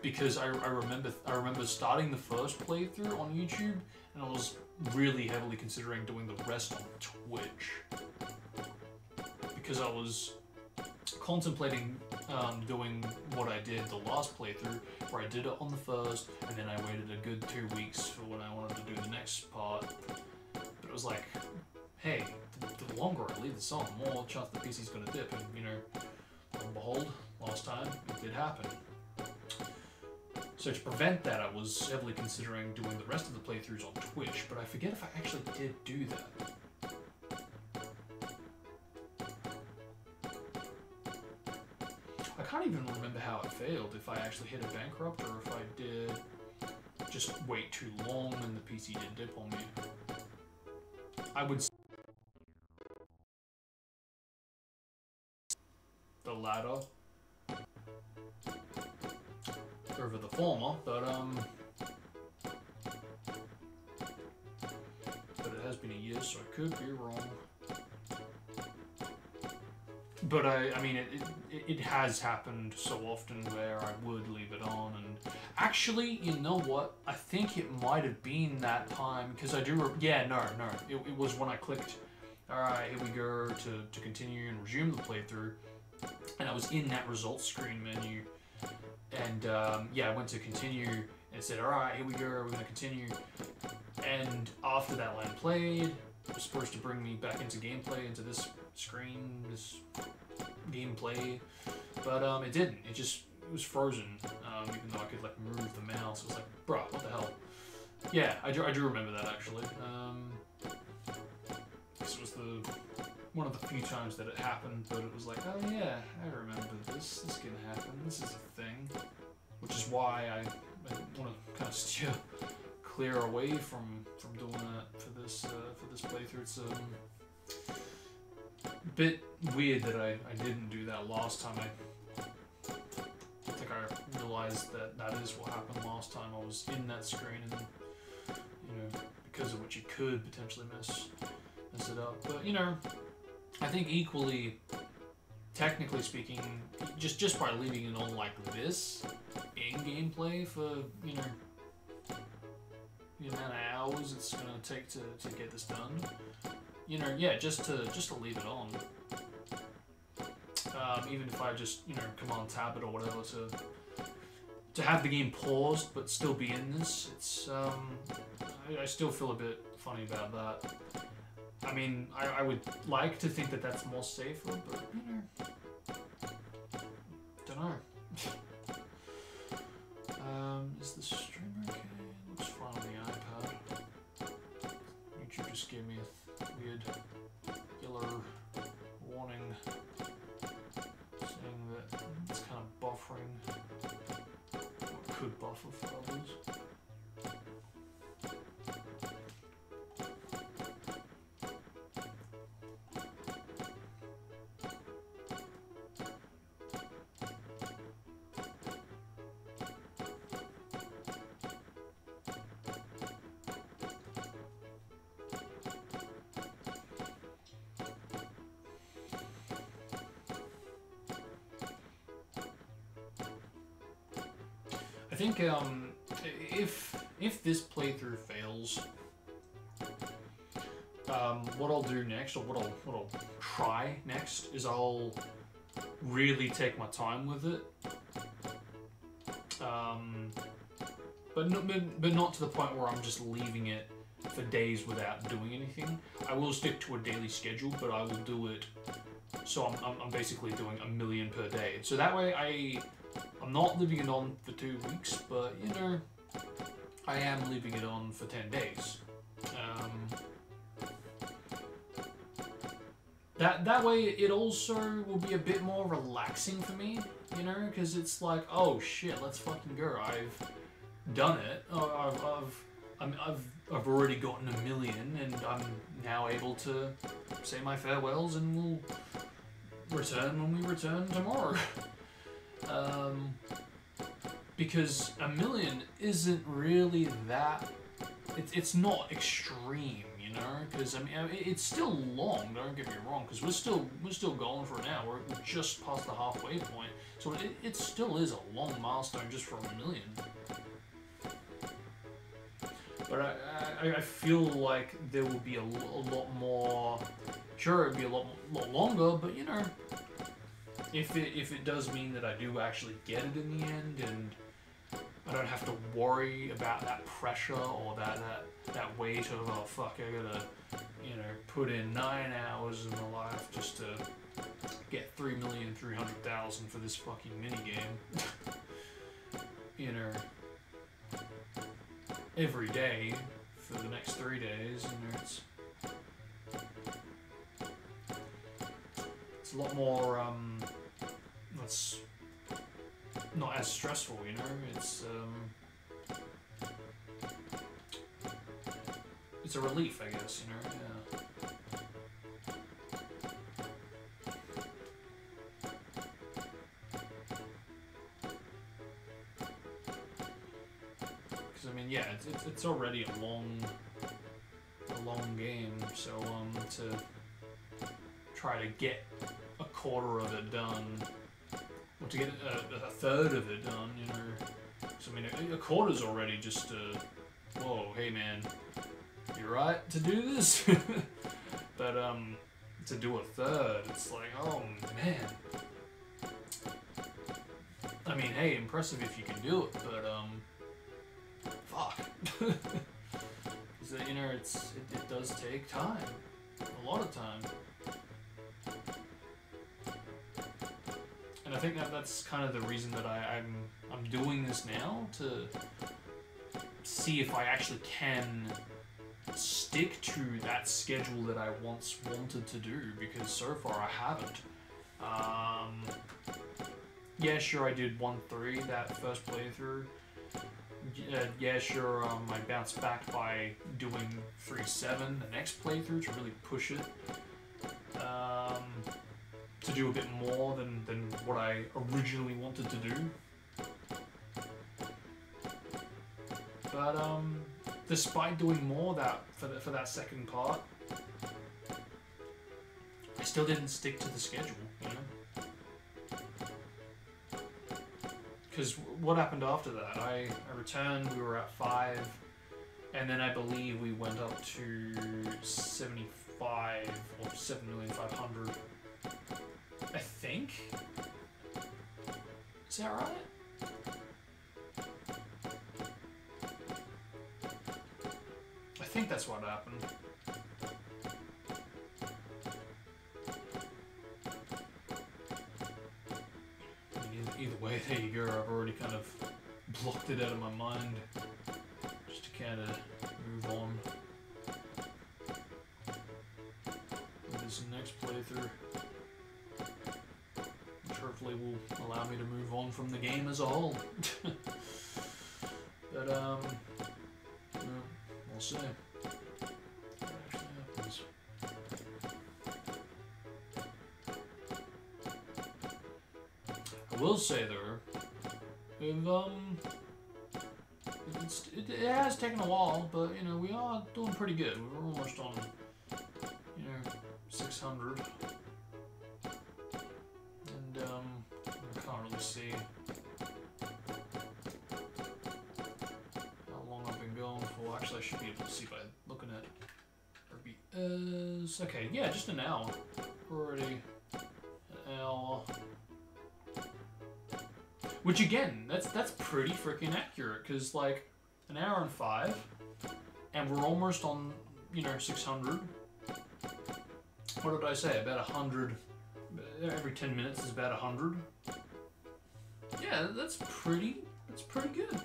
Because I remember starting the first playthrough on YouTube, and I was really heavily considering doing the rest on Twitch. Because I was contemplating doing what I did the last playthrough, where I did it on the first, and then I waited a good 2 weeks for when I wanted to do the next part. But it was like, hey, the longer I leave this on, the more chance the PC's gonna dip, and you know, lo and behold, last time it did happen. So to prevent that, I was heavily considering doing the rest of the playthroughs on Twitch, but I forget if I actually did do that. I can't even remember how it failed, if I actually hit a bankrupt, or if I did just wait too long and the PC did dip on me. I would say the latter over the former, but it has been a year, so I could be wrong. But I mean, it has happened so often where I would leave it on, and actually, you know what? I think it might have been that time, because I do, yeah, no, it was when I clicked, alright, here we go, to continue and resume the playthrough, and I was in that results screen menu, and yeah, I went to continue, and it said, alright, here we go, we're going to continue, and after that line played, it was supposed to bring me back into gameplay, into this screen, this gameplay, but it didn't. It was frozen, even though I could like move the mouse. It was like, bruh, what the hell? Yeah, I do remember that actually. This was one of the few times that it happened, but it was like, oh yeah, I remember this. This can happen. This is a thing, which is why I want to kind of steer clear away from doing that for this playthrough. It's a bit weird that I didn't do that last time. I think I realized that is what happened last time. I was in that screen, and you know, because of which you could potentially mess it up. But you know, I think equally, technically speaking, just by leaving it on like this in gameplay for you know the amount of hours it's gonna take to get this done. You know, yeah, just to leave it on. Even if I just, you know, command tab it or whatever to have the game paused but still be in this, it's I still feel a bit funny about that. I mean, I would like to think that that's more safer, but you know, don't know. Is the stream okay? It looks fine on the iPad. YouTube just gave me a weird yellow warning saying that it's kind of buffering, or could buffer for others. I think if this playthrough fails, what I'll do next, or what I'll try next, is I'll really take my time with it, but not to the point where I'm just leaving it for days without doing anything. I will stick to a daily schedule, but I will do it. So I'm basically doing 1 million per day. So that way I'm not leaving it on for 2 weeks, but you know, I am leaving it on for 10 days. That way it also will be a bit more relaxing for me, you know, because it's like, oh shit, let's fucking go. I've done it. I've already gotten 1 million, and I'm now able to say my farewells, and we'll return when we return tomorrow. Because 1 million isn't really that. It's not extreme, you you know, because I mean it's still long. Don't get me wrong, because we're still going for an hour. We're just past the halfway point, so it still is a long milestone just for a million. But I feel like there will be a lot more. Sure, it'd be a lot longer, but you know, if it does mean that I do actually get it in the end, and I don't have to worry about that pressure or that weight of, oh fuck, I gotta, you know, put in 9 hours in my life just to get 3,300,000 for this fucking minigame. You know, every day for the next 3 days, you know, it's a lot more, it's not as stressful, you know, it's a relief, I guess, you know, yeah. Because, I mean, yeah, it's already a long game, so, to try to get a quarter of it done, or to get a third of it done, you know. So I mean, a quarter's already just whoa, hey man, you right to do this? But to do a third, it's like, oh man. I mean, hey, impressive if you can do it, but fuck. Because you know, it does take time, a lot of time. And I think that's kind of the reason that I'm doing this now, to see if I actually can stick to that schedule that I once wanted to do, because so far I haven't. Yeah, sure, I did 1-3 that first playthrough. Yeah, sure, I bounced back by doing 3-7 the next playthrough to really push it. To do a bit more than what I originally wanted to do. But despite doing more for that second part, I still didn't stick to the schedule, you know? Because what happened after that? I returned, we were at 5, and then I believe we went up to 75 or 7,500,000. I think? Is that right? I think that's what happened. I mean, either way, there you go. I've already kind of blocked it out of my mind, just to kind of move on with this next playthrough. Hopefully will allow me to move on from the game as a whole. But we'll see. What actually happens. I will say though, it has taken a while, but you know, we are doing pretty good. We're almost on, you know, 600. I can't really see how long I've been going for. Actually, I should be able to see by looking at RBS. Okay, yeah, just an hour. We're already an hour. Which again, that's pretty freaking accurate, because like an hour and 5, and we're almost on, you know, 600. What did I say? About 100. Every 10 minutes is about 100. Yeah, that's pretty good.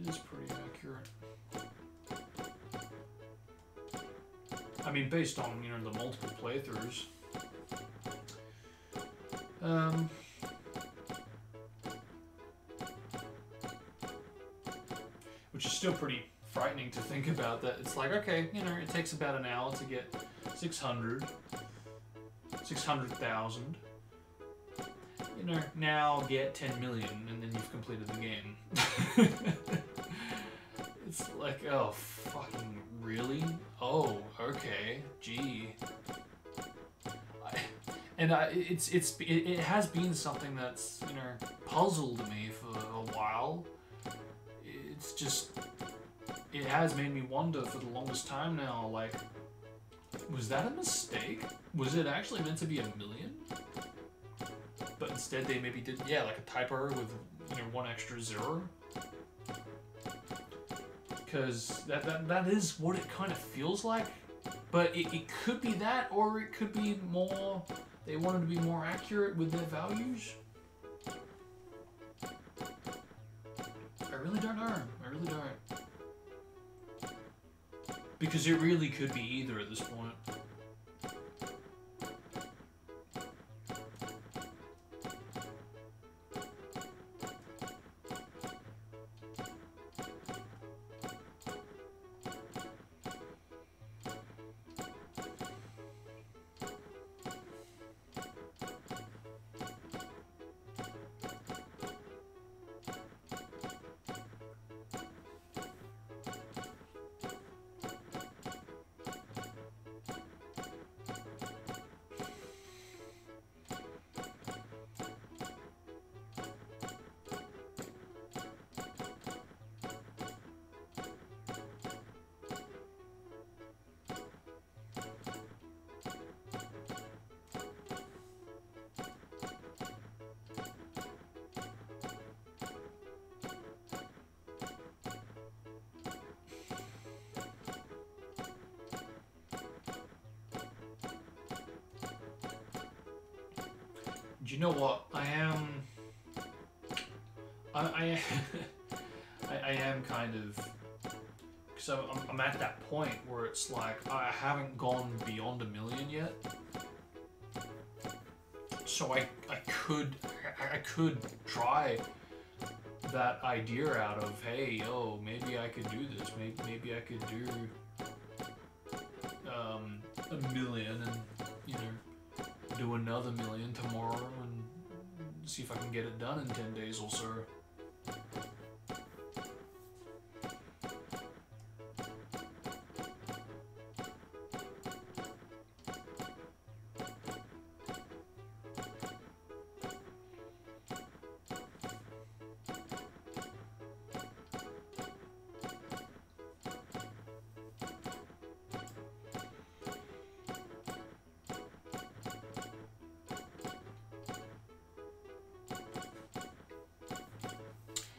It is pretty accurate. I mean, based on, you know, the multiple playthroughs. Which is still pretty frightening to think about, that it's like, okay, you know, it takes about an hour to get 600,000, you know, now get 10 million and then you've completed the game. It's like, oh, fucking really? Oh, okay, gee. It has been something that's, you know, puzzled me for a while. It's just, it has made me wonder for the longest time now, like, was that a mistake? Was it actually meant to be 1 million? But instead they maybe did, yeah, like a typo with, you know, 1 extra 0. Because that is what it kind of feels like. But it could be that, or it could be more, they wanted to be more accurate with their values. I really don't know. I really don't. Because it really could be either at this point. Do you know what? I am kind of, because I'm at that point where it's like I haven't gone beyond 1 million yet, so I could try that idea out of, hey, yo, maybe I could do this, maybe I could do 1 million and, you know, do another 1 million tomorrow and see if I can get it done in 10 days or so.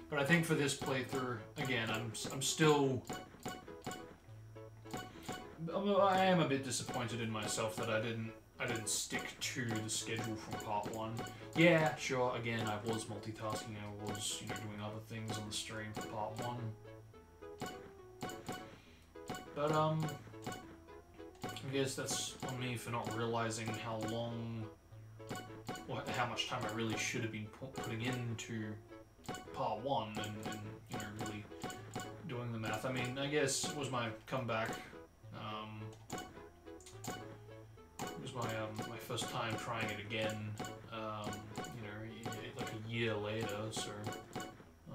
But I think for this playthrough, again, I'm still, I am a bit disappointed in myself that I didn't stick to the schedule from part 1. Yeah, sure. Again, I was multitasking. I was, you know, doing other things on the stream for part 1. But I guess that's on me for not realizing how long, or how much time I really should have been putting into part 1 and you know, really doing the math. I mean, I guess it was my comeback. It was my first time trying it again. You know, like a year later, so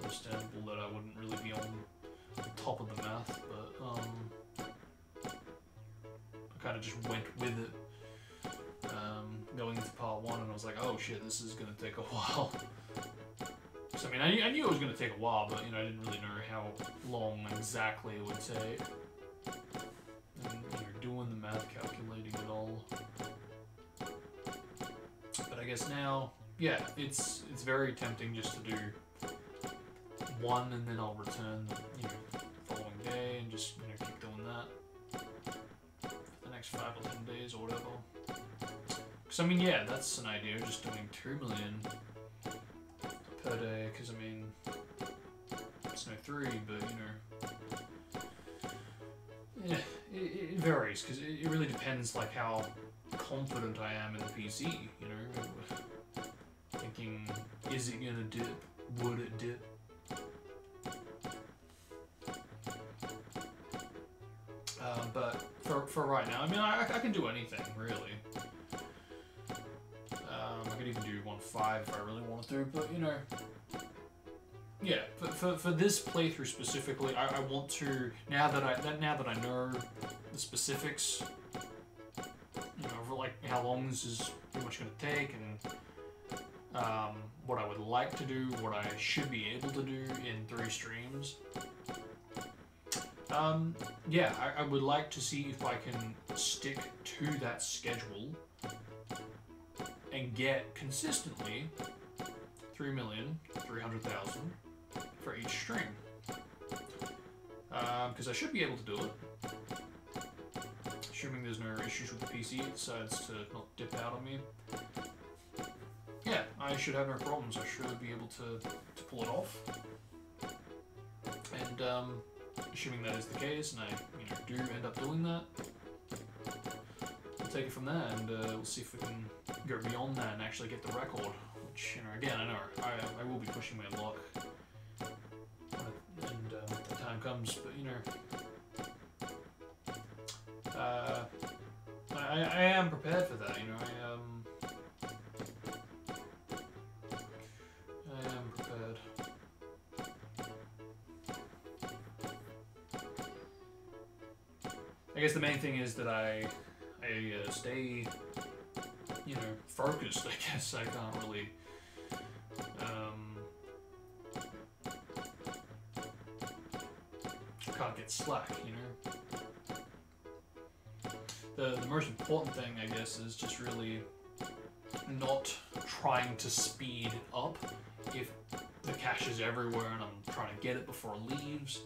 understandable that I wouldn't really be on top of the math, but I kind of just went with it. Going into part 1, and I was like, oh shit, this is gonna take a while. So, I mean, I knew it was going to take a while, but, you know, I didn't really know how long exactly it would take. And you're doing the math, calculating it all. But I guess now, yeah, it's very tempting just to do 1 and then I'll return the, you know, following day and just, you know, keep doing that for the next 5 or 10 days or whatever. Because, I mean, yeah, that's an idea, just doing 2 million per day, because I mean, it's no 3, but you know, yeah, it varies, because it really depends, like, how confident I am in the PC, you know, thinking, is it gonna dip, would it dip? But for right now, I mean, I can do anything, really. I could even do 1.5 if I really wanted to, but you know, yeah. For this playthrough specifically, I want to now that I know the specifics, you know, for like how long this is pretty much going to take, and what I would like to do, what I should be able to do in 3 streams. Yeah, I would like to see if I can stick to that schedule and get consistently 3,300,000 for each stream. Because I should be able to do it. Assuming there's no issues with the PC, it decides to not dip out on me. Yeah, I should have no problems. I should be able to pull it off. And, assuming that is the case, and I, you know, do end up doing that, we'll take it from there, and we'll see if we can go beyond that and actually get the record. Which, you know, again, I know I will be pushing my luck, and the time comes. But you know, I am prepared for that. You know, I am prepared. I guess the main thing is that I stay, you know, focused. I guess I can't really, can't get slack, you know. The most important thing, I guess, is just really not trying to speed up if the cache is everywhere and I'm trying to get it before it leaves.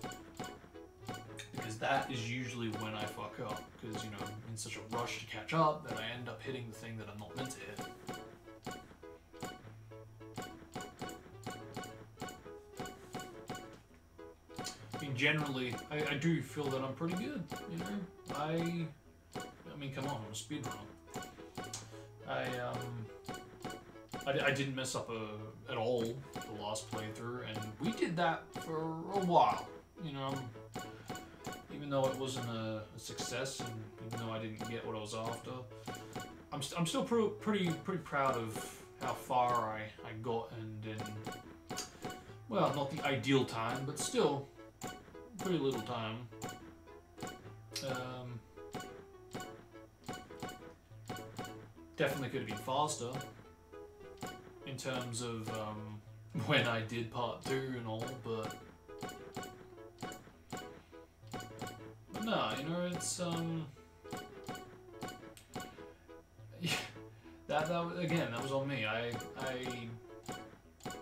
Because that is usually when I fuck up, because, you know, I'm in such a rush to catch up that I end up hitting the thing that I'm not meant to hit. I mean, generally, I do feel that I'm pretty good, you know? I mean, come on, I'm a speedrunner. I didn't mess up at all the last playthrough, and we did that for a while, you know? Even though it wasn't a success, and even though I didn't get what I was after, I'm still pretty proud of how far I got, and in, well, not the ideal time, but still pretty little time. Definitely could have been faster in terms of when I did part 2 and all, but no, you know, it's yeah, that again, that was on me. I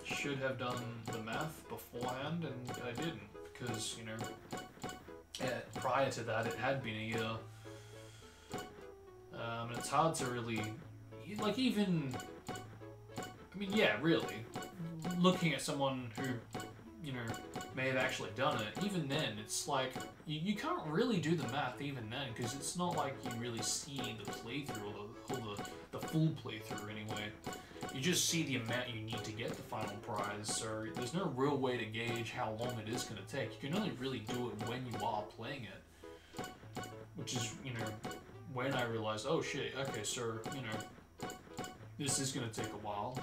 should have done the math beforehand, and I didn't, because, you know, prior to that it had been a year, and it's hard to really, like, even, I mean, yeah, really, looking at someone who, you know, may have actually done it, even then, it's like, you can't really do the math even then, because it's not like you really see the playthrough, or the full playthrough anyway. You just see the amount you need to get the final prize, so there's no real way to gauge how long it is going to take. You can only really do it when you are playing it, which is, you know, when I realized, oh shit, okay, so, you know, this is going to take a while.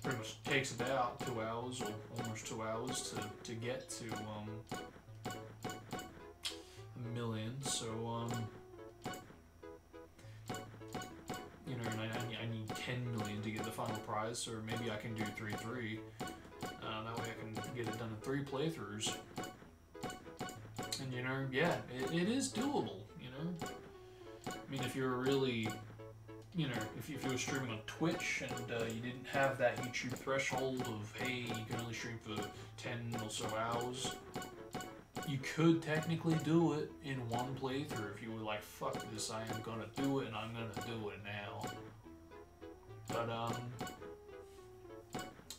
Pretty much takes about 2 hours, or almost 2 hours to get to 1 million, so you know, and I need 10 million to get the final prize, so maybe I can do 3-3, that way I can get it done in 3 playthroughs, and you know, yeah, it is doable, you know. I mean, if you're really, you know, if you were streaming on Twitch and you didn't have that YouTube threshold of, hey, you can only stream for 10 or so hours, you could technically do it in 1 playthrough if you were like, fuck this, I am gonna do it and I'm gonna do it now.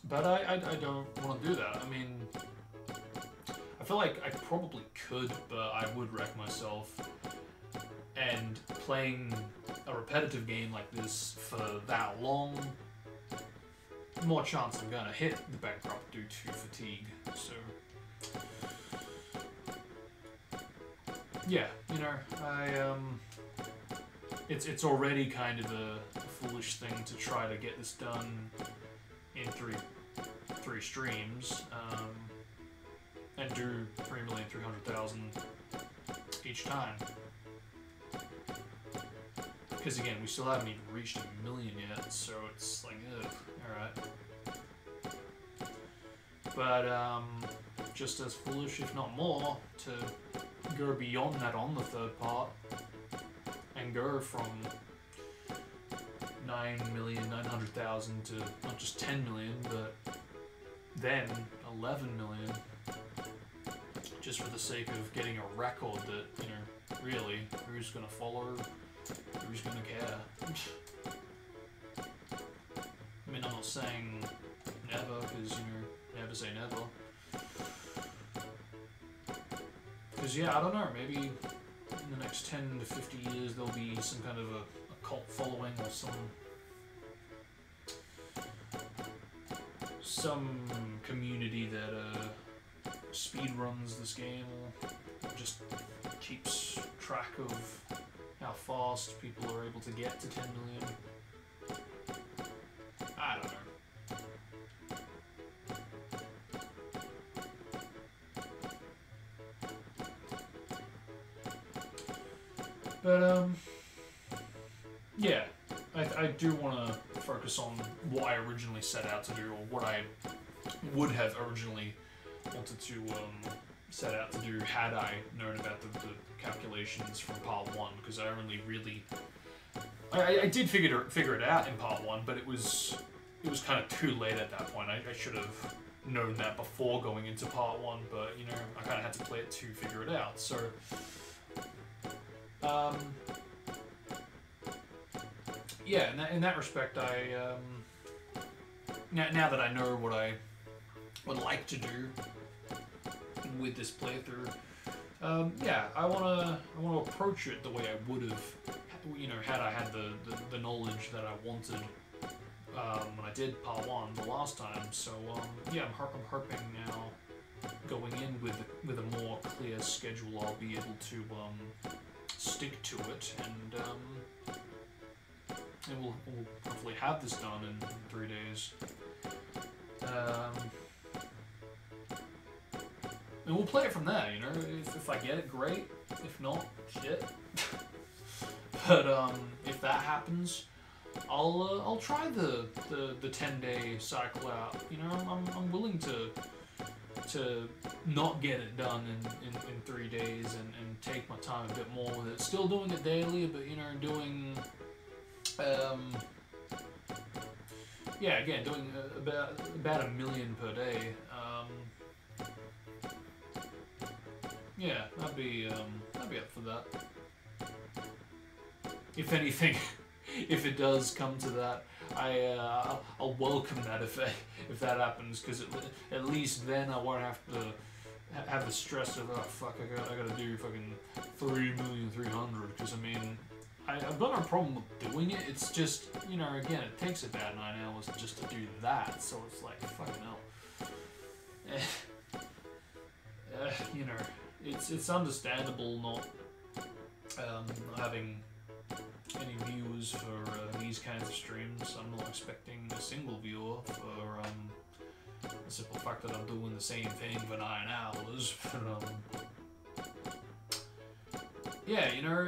But I don't want to do that. I mean, I feel like I probably could, but I would wreck myself. And playing a repetitive game like this for that long, more chance I'm gonna hit the bankrupt due to fatigue. So yeah, you know, it's already kind of a foolish thing to try to get this done in three streams, and do 3,300,000 each time. Because again, we still haven't even reached 1 million yet, so it's like, ugh, alright. But just as foolish, if not more, to go beyond that on the third part and go from 9,900,000 to not just 10 million, but then 11 million, just for the sake of getting a record that, you know, really, who's gonna follow, who's gonna care? I mean, I'm not saying never, because, you know, never say never. Because, yeah, I don't know, maybe in the next 10 to 50 years there'll be some kind of a cult following or some community that speedruns this game or just keeps track of how fast people are able to get to 10 million. I don't know. But, yeah, I do want to focus on what I originally set out to do, or what I would have originally wanted to set out to do had I known about the calculations from part 1, because I only really... I did figure it out in part 1, but it was kind of too late at that point. I should have known that before going into part 1, but, you know, I kind of had to play it to figure it out, so... yeah, in that respect, now that I know what I would like to do with this playthrough, yeah, I wanna approach it the way I would have, you know, had I had the knowledge that I wanted when I did part 1 the last time. So yeah, I'm hoping now, going in with a more clear schedule, I'll be able to stick to it, and we'll hopefully have this done in 3 days. And we'll play it from there, you know. If I get it, great. If not, shit. But if that happens, I'll try the 10-day cycle out. You know, I'm willing to not get it done in 3 days and take my time a bit more with it. Still doing it daily, but, you know, doing yeah, again, doing about 1 million per day. Yeah, I'd be up for that. If anything, if it does come to that, I'll welcome that if that happens, because at least then I won't have to have the stress of, oh fuck, I gotta do fucking 3,300,000, because I mean, I've got no problem with doing it. It's just, you know, again, it takes about 9 hours just to do that, so it's like, fucking hell. You know, it's understandable not having any viewers for these kinds of streams. I'm not expecting a single viewer for the simple fact that I'm doing the same thing for 9 hours. But, yeah, you know,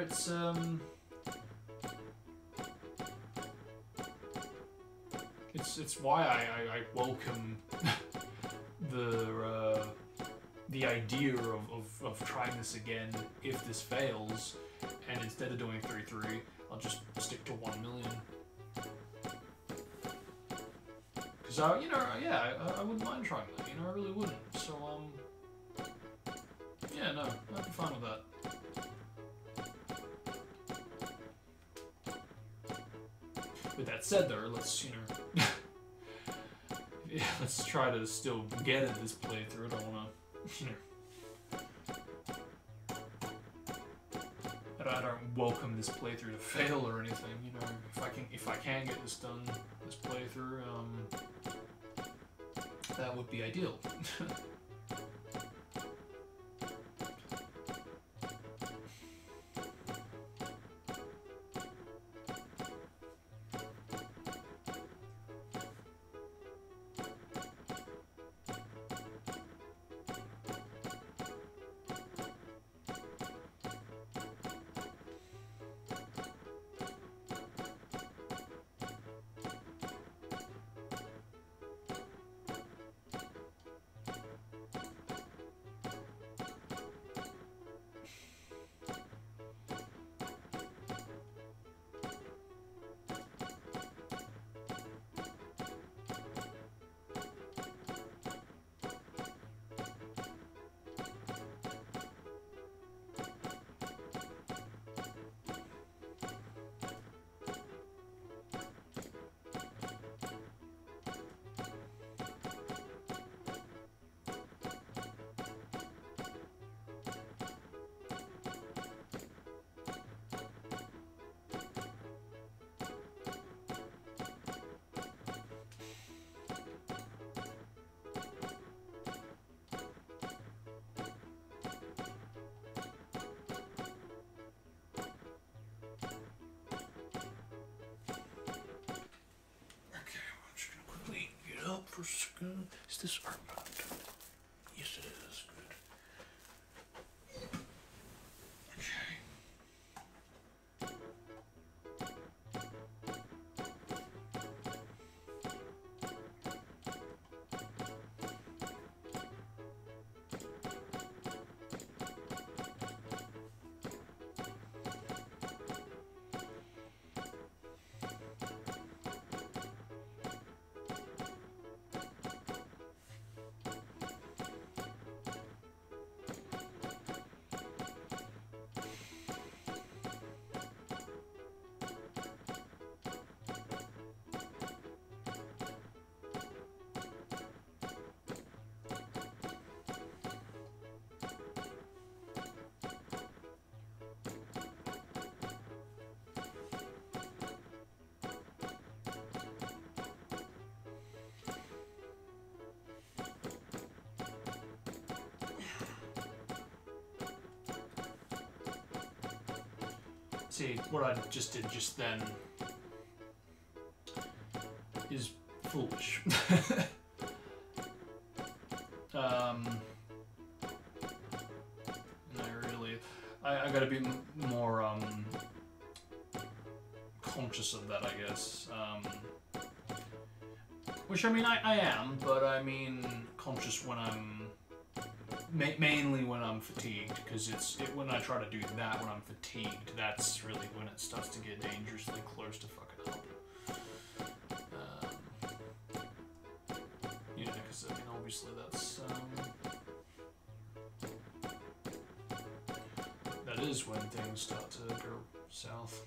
it's why I welcome the idea of trying this again if this fails, and instead of doing 3-3, I'll just stick to 1 million. Because you know, yeah, I wouldn't mind trying that. You know, I really wouldn't. So yeah, no, I'd be fine with that. With that said, though, let's, you know, yeah, let's try to still get at this playthrough. I don't want to, you know, I don't welcome this playthrough to fail or anything. You know, if I can get this done, this playthrough, that would be ideal. for a second. Is this art mode? Yes, it is. Good. Okay. See, what I just did just then is foolish. I gotta be more conscious of that, I guess. Which I mean, I am, but I mean conscious when I'm mainly when I'm fatigued, because when I try to do that when I'm fatigued, that's really when it starts to get dangerously close to fucking up. Yeah, because I mean, obviously that's that is when things start to go south.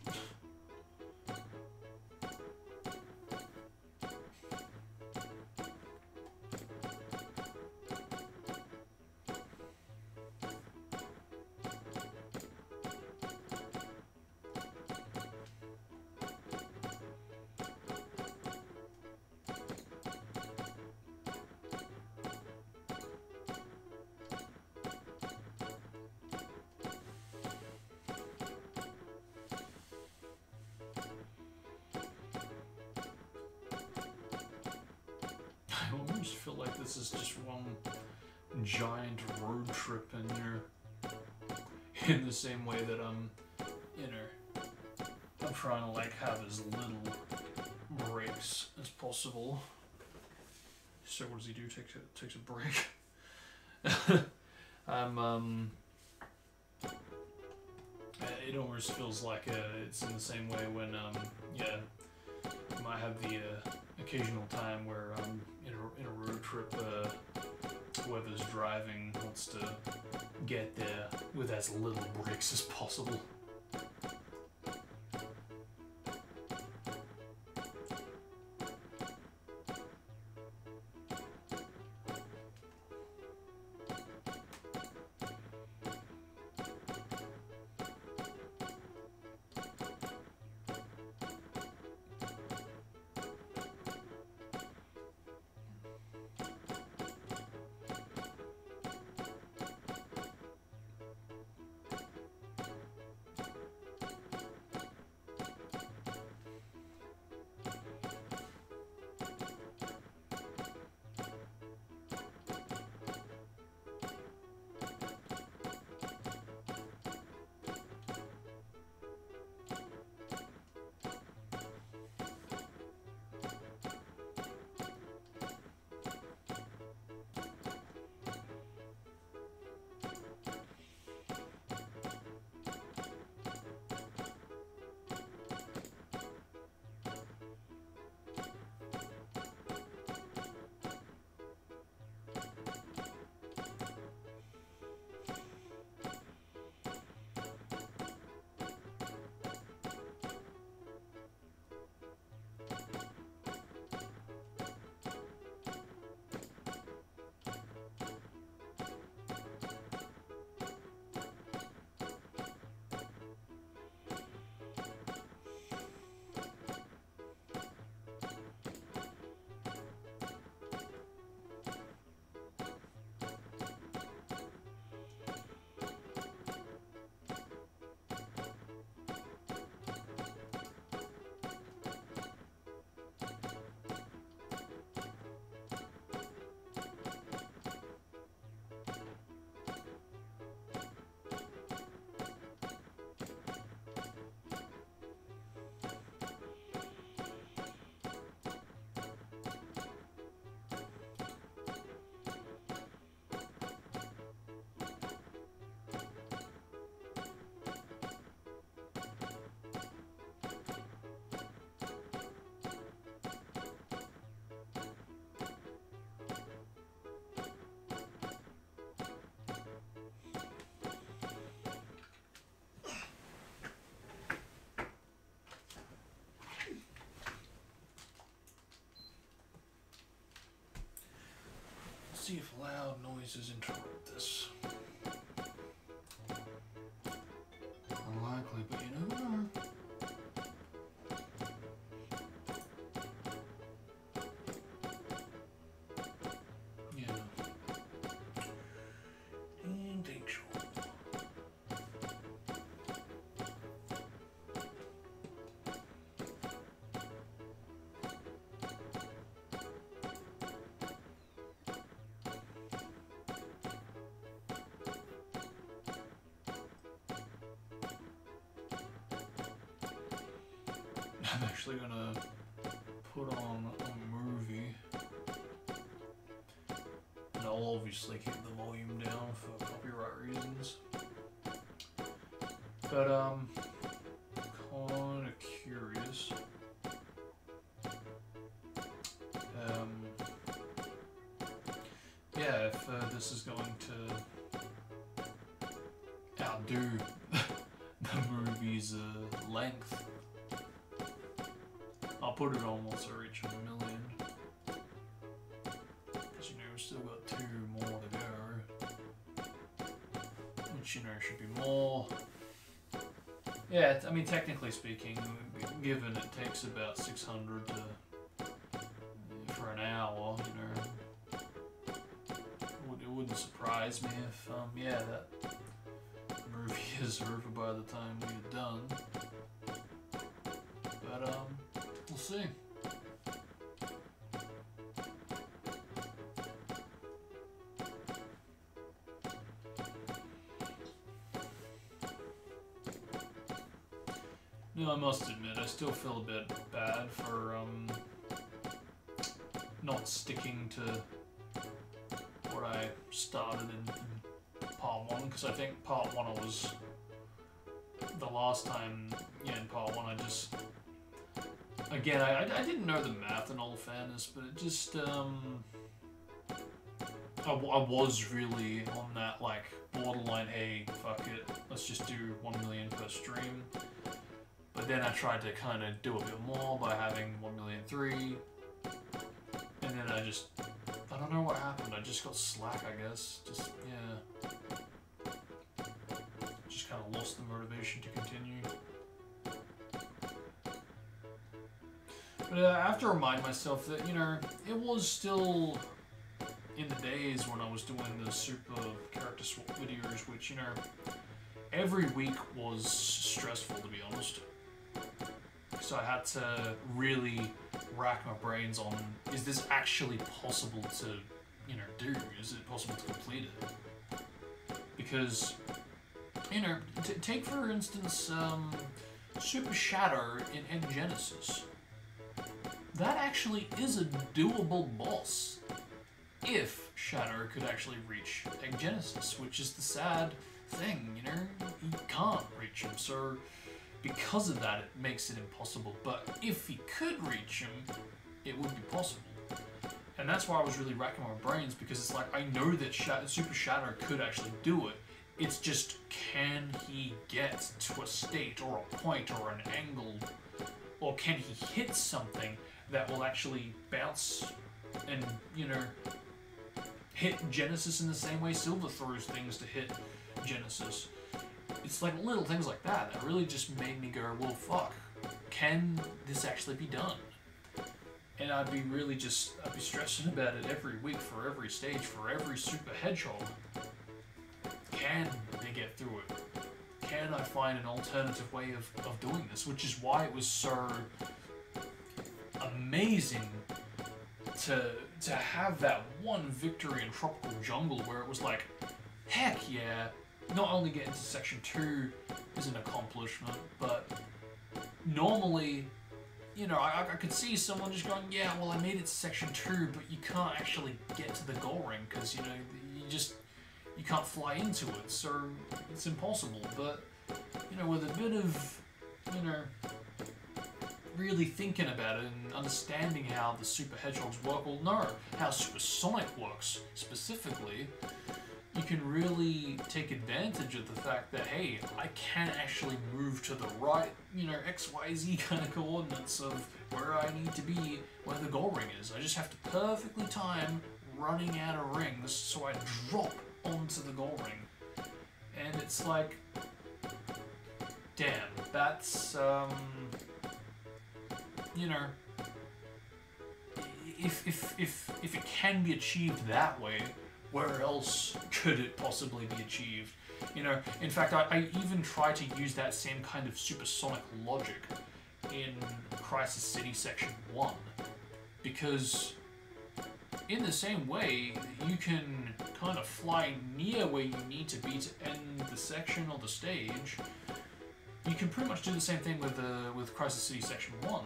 I almost feel like this is just one giant road trip, and you're in the same way that I'm trying to like have as little breaks as possible. So what does he do? Takes a break. It almost feels like it's in the same way when yeah, you might have the occasional time where in a road trip, whoever's driving wants to get there with as little breaks as possible. see if loud noises interrupt this. Unlikely, but you never know. I'm actually gonna put on a movie, and I'll obviously keep the volume down for copyright reasons. But kinda curious. Yeah, if this is going to outdo the movie's length. I'll put it on once I reach 1 million. Because, you know, we've still got 2 more to go. Which, you know, should be more. Yeah, I mean, technically speaking, given it takes about 600 for an hour, you know, it wouldn't surprise me if, yeah, that movie is over by the time we're done. But, we'll see. No, I must admit, I still feel a bit bad for not sticking to what I started in part 1, because I think part 1 I was the last time, yeah, in part 1 I just, again, I didn't know the math in all fairness, but it just, I was really on that, like, borderline, hey, fuck it, let's just do 1 million per stream. But then I tried to kind of do a bit more by having 1,000,003, and then I don't know what happened, I just got slack, I guess, just, yeah. Just kind of lost the motivation to continue. But I have to remind myself that, you know, it was still in the days when I was doing the super character swap videos, which, you know, every week was stressful, to be honest. So I had to really rack my brains on, is this actually possible to, you know, do? Is it possible to complete it? Because, you know, take for instance, Super Shadow in Egg Genesis. That actually is a doable boss if Shadow could actually reach Egg Genesis, which is the sad thing, you know? He can't reach him, so because of that, it makes it impossible. But if he could reach him, it would be possible. And that's why I was really racking my brains, because it's like, I know that Super Shadow could actually do it. It's just, can he get to a state or a point or an angle, or can he hit something that will actually bounce and, you know, hit Genesis in the same way Silver throws things to hit Genesis. It's like little things like that that really just made me go, well, fuck, can this actually be done? And I'd be stressing about it every week for every stage, for every Super Hedgehog. Can they get through it? Can I find an alternative way of doing this? Which is why it was so amazing to have that one victory in Tropical Jungle where it was like, heck yeah, not only getting to Section 2 is an accomplishment, but normally, you know, I could see someone just going, yeah, well, I made it to Section 2, but you can't actually get to the goal ring because, you know, you can't fly into it, so it's impossible. But, you know, with a bit of, you know, really thinking about it and understanding how the Super Hedgehogs work, well, no, how Supersonic works specifically, you can really take advantage of the fact that, hey, I can actually move to the right, you know, X, Y, Z kind of coordinates of where I need to be, where the goal ring is. I just have to perfectly time running out of rings, so I drop onto the goal ring. And it's like, damn, that's, you know, if it can be achieved that way, where else could it possibly be achieved? You know, in fact, I even try to use that same kind of supersonic logic in Crisis City Section 1, because in the same way, you can kind of fly near where you need to be to end the section or the stage. You can pretty much do the same thing with Crisis City Section 1.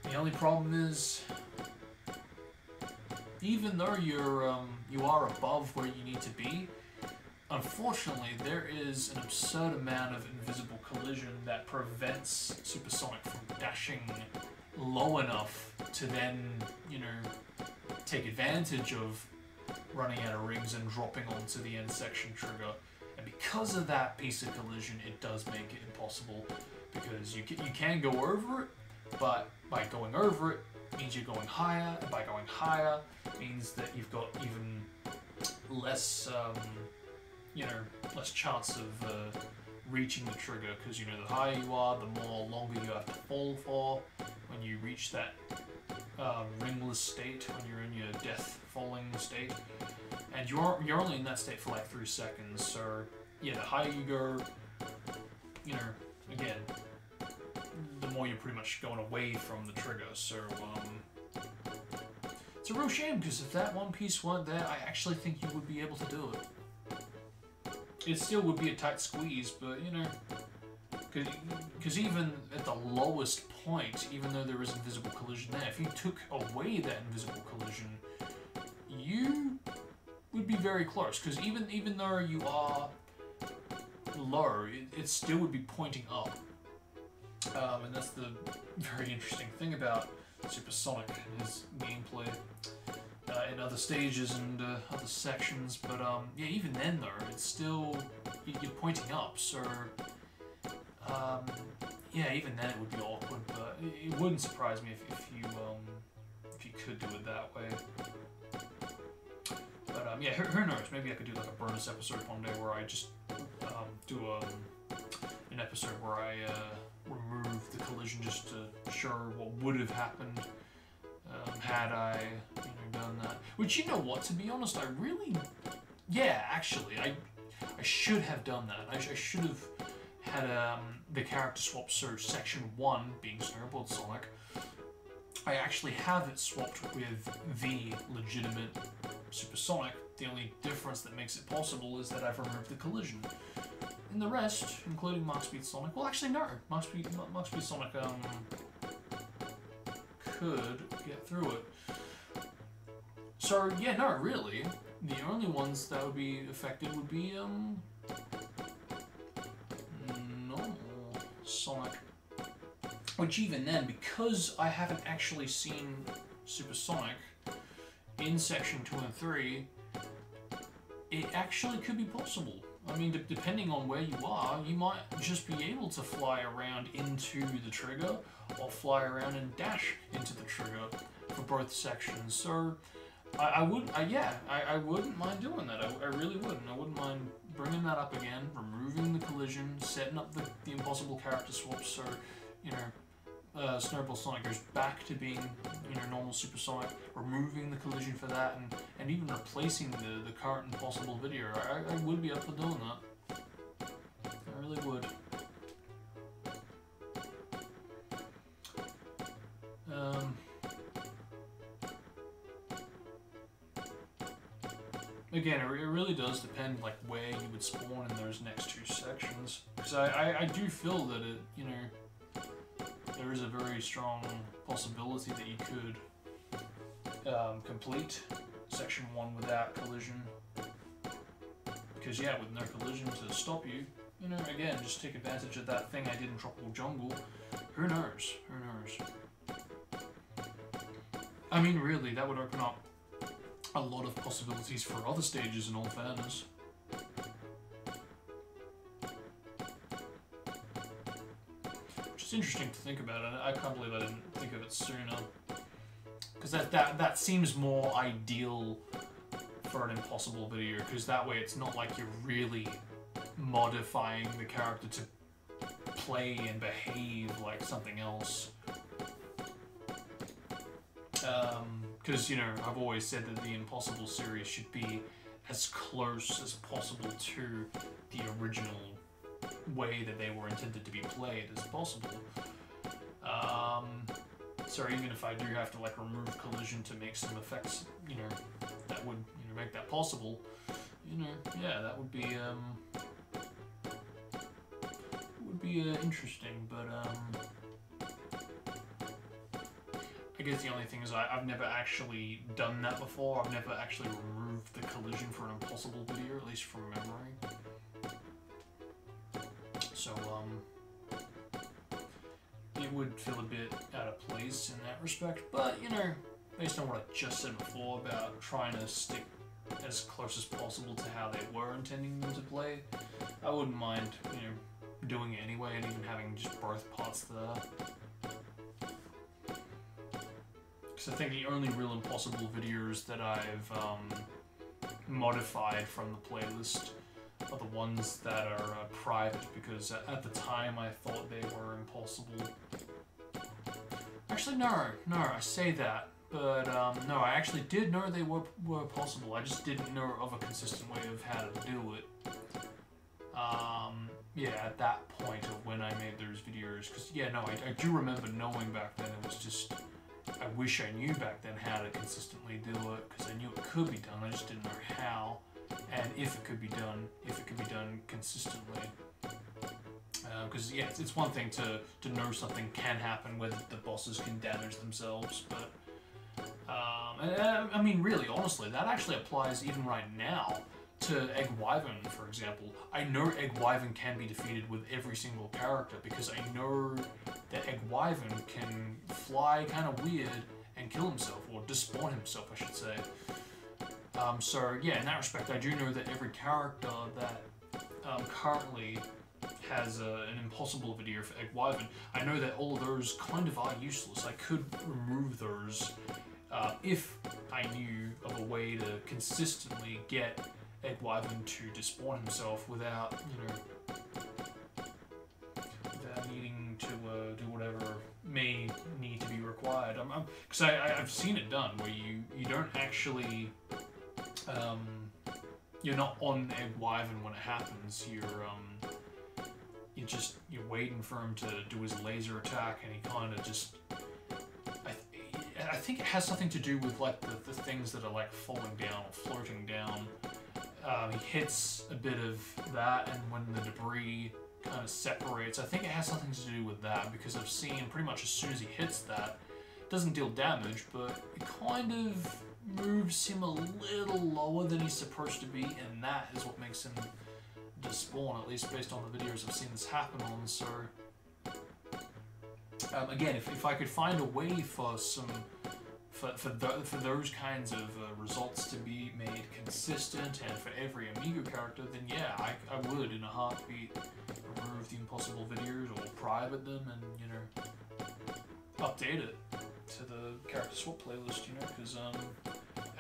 The only problem is, even though you are above where you need to be, unfortunately there is an absurd amount of invisible collision that prevents Supersonic from dashing low enough to then, you know, take advantage of running out of rings and dropping onto the end section trigger. And because of that piece of collision, it does make it impossible, because you can go over it, but by going over it means you're going higher, and by going higher means that you've got even less, you know, less chance of reaching the trigger, because, you know, the higher you are, the more longer you have to fall for when you reach that ringless state, when you're in your death falling state. And you're only in that state for like 3 seconds, so yeah, the higher you go, you know, again, the more you're pretty much going away from the trigger. So it's a real shame, because if that one piece weren't there, I actually think you would be able to do it. It still would be a tight squeeze, but, you know, because even at the lowest point, even though there is invisible collision there, if you took away that invisible collision, you would be very close, because even though you are low, it still would be pointing up. And that's the very interesting thing about Supersonic and his gameplay in other stages and other sections. But yeah, even then though, it's still, you're pointing up, so yeah, even then it would be awkward. But it wouldn't surprise me if you could do it that way. But yeah, who knows? Maybe I could do like a bonus episode one day where I just do an episode where I remove the collision just to show what would have happened had I, you know, done that. Which, you know what? To be honest, I really, yeah, actually, I should have done that. I should have had the character swap. So Section 1 being Snowboard Sonic, I actually have it swapped with the legitimate Supersonic. The only difference that makes it possible is that I've removed the collision. And the rest, including Mach Speed Sonic, well, actually no, Mach Speed Sonic could get through it. So yeah, no, really, the only ones that would be affected would be normal Sonic. Which even then, because I haven't actually seen Supersonic in Section 2 and 3, it actually could be possible. I mean, depending on where you are, you might just be able to fly around into the trigger, or fly around and dash into the trigger for both sections. So, I wouldn't mind doing that. I really wouldn't. I wouldn't mind bringing that up again, removing the collision, setting up the impossible character swap, so, you know, Snowball Sonic goes back to being, you know, normal Supersonic, removing the collision for that, and even replacing the current impossible video. I would be up for doing that. I really would. Again, it really does depend, like, where you would spawn in those next 2 sections. Because I do feel that it, you know, there is a very strong possibility that you could complete Section 1 without collision. Because yeah, with no collision to stop you, you know, again, just take advantage of that thing I did in Tropical Jungle. Who knows? Who knows? I mean, really, that would open up a lot of possibilities for other stages, in all fairness. Which is interesting to think about, and I can't believe I didn't think of it sooner. Because that seems more ideal for an impossible video, because that way it's not like you're really modifying the character to play and behave like something else. Because, you know, I've always said that the Impossible series should be as close as possible to the original way that they were intended to be played as possible. So even if I do have to like remove collision to make some effects, you know, that would, you know, make that possible, you know, yeah, that would be interesting. But I guess the only thing is I've never actually done that before. I've never actually removed the collision for an impossible video, at least from memory. So it would feel a bit out of place in that respect, but you know, based on what I just said before about trying to stick as close as possible to how they were intending them to play, I wouldn't mind, you know, doing it anyway and even having just both parts there. Because I think the only real impossible videos that I've modified from the playlist are the ones that are private, because at the time I thought they were impossible. Actually, no, I say that, but no, I actually did know they were possible. I just didn't know of a consistent way of how to do it. Yeah, at that point of when I made those videos, because yeah, no, I do remember knowing back then. It was just, I wish I knew back then how to consistently do it, because I knew it could be done. I just didn't know how. And if it could be done consistently. Because yeah, it's one thing to know something can happen, whether the bosses can damage themselves, but I mean, really, honestly, that actually applies even right now to Egg Wyvern, for example. I know Egg Wyvern can be defeated with every single character, because I know that Egg Wyvern can fly kind of weird and kill himself, or despawn himself, I should say. So yeah, in that respect, I do know that every character that currently has an impossible video for Egg Wyvern, I know that all of those kind of are useless. I could remove those if I knew of a way to consistently get Egg Wyvern to despawn himself without, you know, without needing to do whatever may need to be required. Because I've seen it done where you don't actually. You're not on Egg Wyvern when it happens. You're waiting for him to do his laser attack, and he kind of just. I think it has something to do with like the things that are like falling down or floating down. He hits a bit of that, and when the debris kind of separates, I think it has something to do with that, because I've seen pretty much as soon as he hits that, it doesn't deal damage, but it kind of moves him a little lower than he's supposed to be, and that is what makes him despawn, at least based on the videos I've seen this happen on. So again, if I could find a way for some for those kinds of results to be made consistent and for every Amigo character, then yeah, I would in a heartbeat remove the impossible videos or private them and, you know, update it to the character swap playlist, you know, because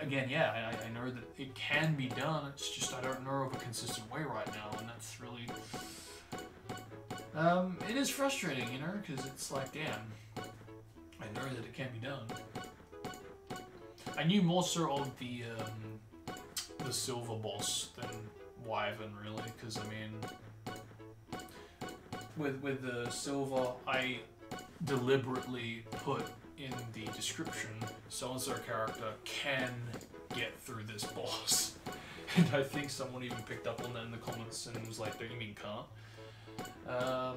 again, yeah, I know that it can be done, it's just I don't know of a consistent way right now, and that's really it is frustrating, you know, because it's like, damn, I know that it can be done. I knew more so of the silver boss than Wyvern, really, because I mean, with the silver, I deliberately put in the description, so-and-so character can get through this boss. And I think someone even picked up on that in the comments and was like, don't you mean can't? I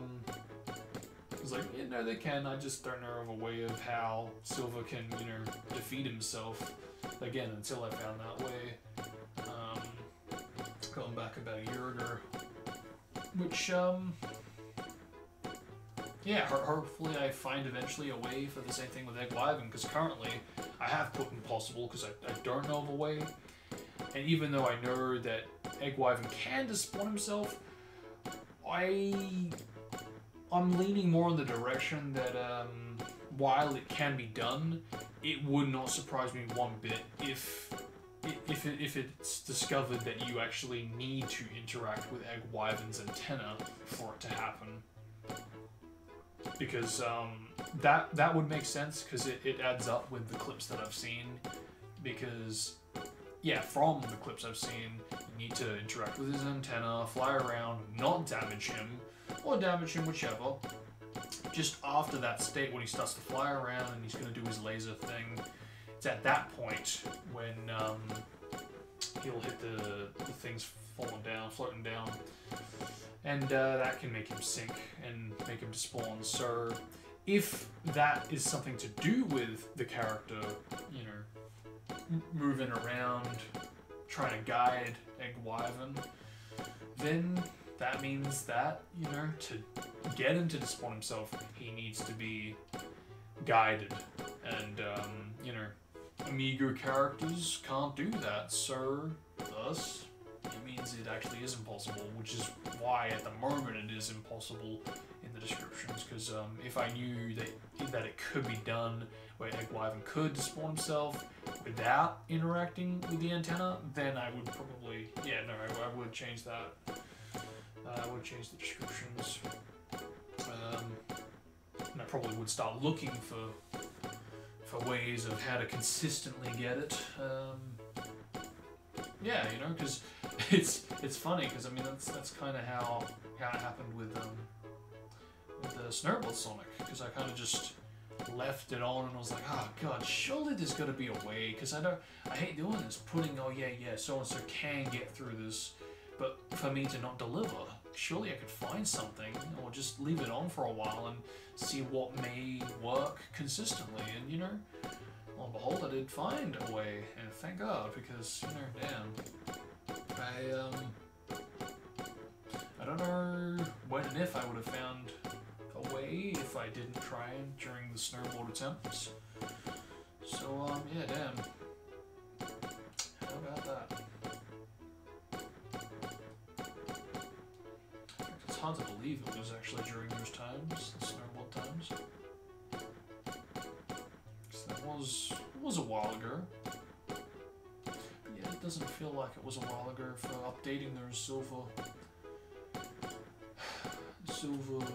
was like, yeah, no, they can, I just don't know of a way of how Silver can, you know, defeat himself, again, until I found that way, going back about a year ago, which, yeah, hopefully I find eventually a way for the same thing with Egg Wyvern, because currently I have put impossible because I don't know of a way, and even though I know that Egg Wyvern can despawn himself, I'm leaning more in the direction that while it can be done, it would not surprise me one bit if it's discovered that you actually need to interact with Egg Wyvern's antenna for it to happen. Because that would make sense, because it adds up with the clips that I've seen. Because, yeah, from the clips I've seen, you need to interact with his antenna, fly around, not damage him, or damage him, whichever. Just after that state, when he starts to fly around and he's going to do his laser thing, it's at that point when he'll hit the things falling down, floating down, and that can make him sink and make him despawn. So if that is something to do with the character, you know, moving around, trying to guide Egg Wyvern, then that means that, you know, to get him to despawn himself, he needs to be guided. And, you know, Amigo characters can't do that, so thus it means it actually is impossible, which is why at the moment it is impossible in the descriptions, because if I knew that it could be done where Egg Wyvern could despawn himself without interacting with the antenna, then I would probably, yeah, no, I would change that. I would change the descriptions. And I probably would start looking for ways of how to consistently get it. Yeah, you know, because it's funny, because I mean that's kind of how it happened with the Snowball Sonic, because I kind of just left it on and I was like, oh god, surely there's got to be a way, because I hate doing this, putting, oh yeah, so and so can get through this, but for me to not deliver, surely I could find something, or just leave it on for a while and see what may work consistently. And, you know, lo and behold, I did find a way, and thank God, because, you know, damn, I don't know when and if I would have found a way if I didn't try it during the snowboard attempts. So, yeah, damn. How about that? It's hard to believe it was actually during those times, the snowboard times. Because that was a while ago. But yeah, it doesn't feel like it was a while ago for updating those silver layers.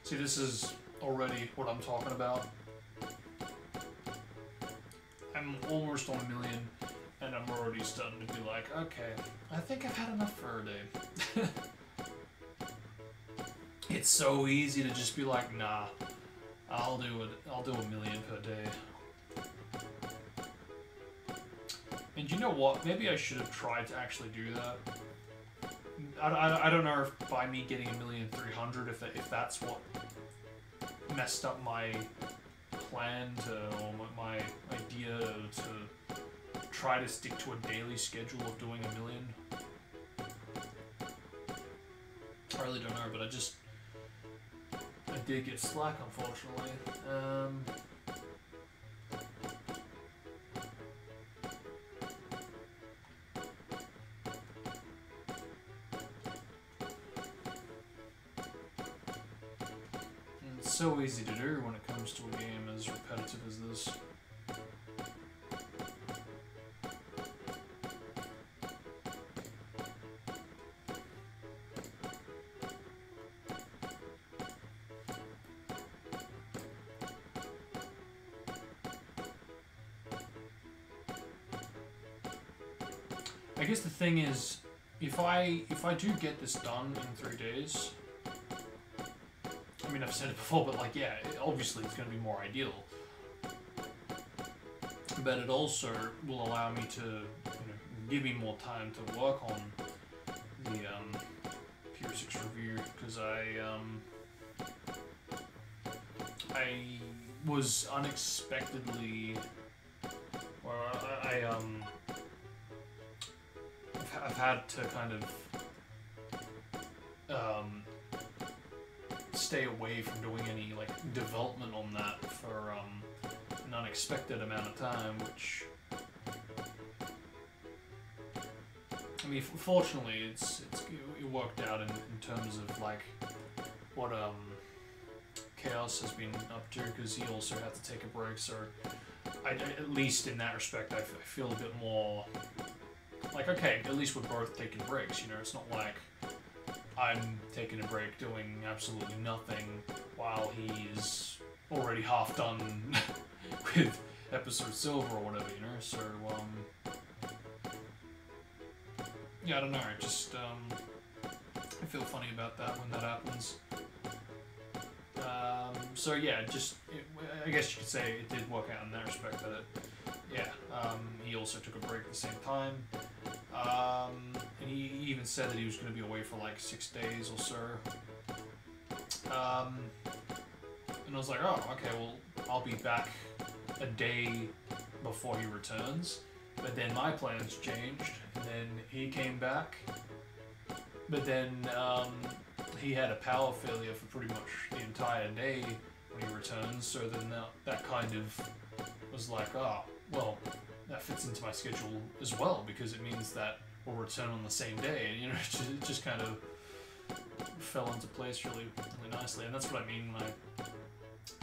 See, this is already what I'm talking about. I'm almost on 1 million, and I'm already starting to be like, okay, I think I've had enough for a day. It's so easy to just be like, nah, I'll do 1 million per day. And you know what? Maybe I should have tried to actually do that. I don't know if by me getting 1,300,000, if that's what messed up my plan or my idea to try to stick to a daily schedule of doing 1 million. I really don't know, but I did get slack, unfortunately. It's so easy to do when it comes to a game as repetitive as this. I guess the thing is, if I do get this done in 3 days, I mean, I've said it before, but like, yeah, obviously it's going to be more ideal. But it also will allow me to, give me more time to work on the Pure 6 review, because I I was unexpectedly, or I've had to kind of stay away from doing any like development on that for an unexpected amount of time, which I mean, fortunately, it worked out in terms of like what Chaos has been up to, because he also had to take a break. So, at least in that respect, I feel a bit more like, okay, at least we're both taking breaks. You know, it's not like I'm taking a break doing absolutely nothing while he's already half done with episode Silver or whatever. You know, so yeah, I don't know. Just I feel funny about that when that happens. So yeah, I guess you could say it did work out in that respect. That he also took a break at the same time, and he even said that he was going to be away for like 6 days or so. And I was like, oh, okay, well, I'll be back a day before he returns. But then my plans changed, and then he came back. But then he had a power failure for pretty much the entire day when he returned, so then that kind of was like, oh, well, that fits into my schedule as well, because it means that we'll return on the same day, and you know, it just kind of fell into place really, really nicely. And that's what I mean when I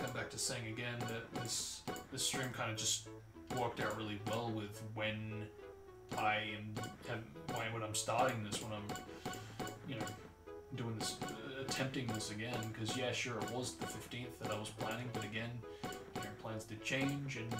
come back to saying again that this stream kind of just worked out really well with when when I'm starting this, when I'm, you know, doing this, attempting this again, because yeah, sure, it was the 15th that I was planning, but again, you know, plans did change, and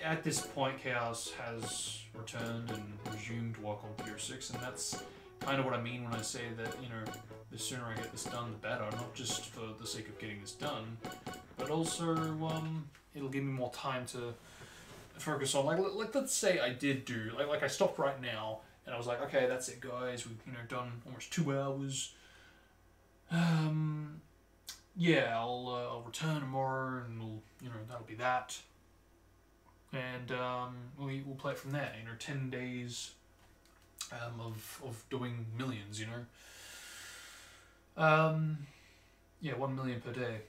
at this point, Chaos has returned and resumed work on Pier 6, and that's kind of what I mean when I say that, you know, the sooner I get this done, the better, not just for the sake of getting this done, but also, it'll give me more time to focus on, like let's say I did do, like I stopped right now, and I was like, okay, that's it, guys. We've, you know, done almost 2 hours. Yeah, I'll return tomorrow, and we'll, you know, that'll be that. And we'll play it from there. You know, 10 days of doing millions. You know. Yeah, 1 million per day.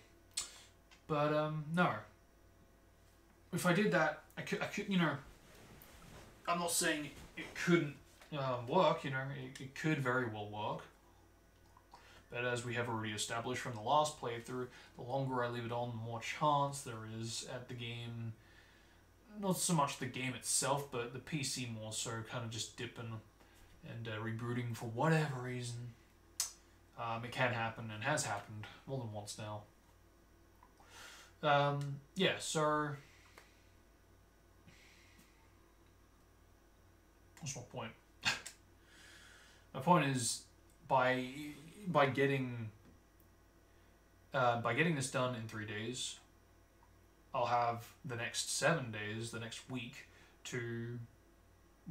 But no. If I did that, I could, you know. I'm not saying it couldn't work, you know, it could very well work. But as we have already established from the last playthrough, the longer I leave it on, the more chance there is at the game, not so much the game itself, but the PC more so, kind of just dipping and rebooting for whatever reason. It can happen, and has happened more than once now. Yeah, so what's my point? My point is, by getting this done in 3 days, I'll have the next 7 days, the next week, to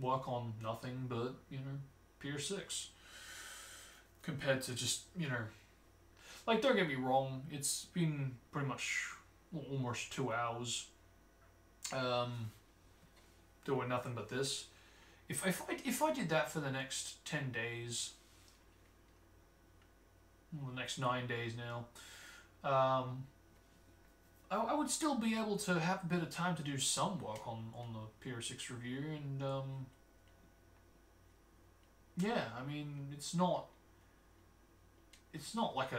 work on nothing but, you know, Pier 6. Compared to just, you know, like, don't get me wrong, it's been pretty much almost 2 hours doing nothing but this. If I did that for the next 10 days, well, the next 9 days now, I would still be able to have a bit of time to do some work on the Pier 6 review, and yeah, I mean, it's not like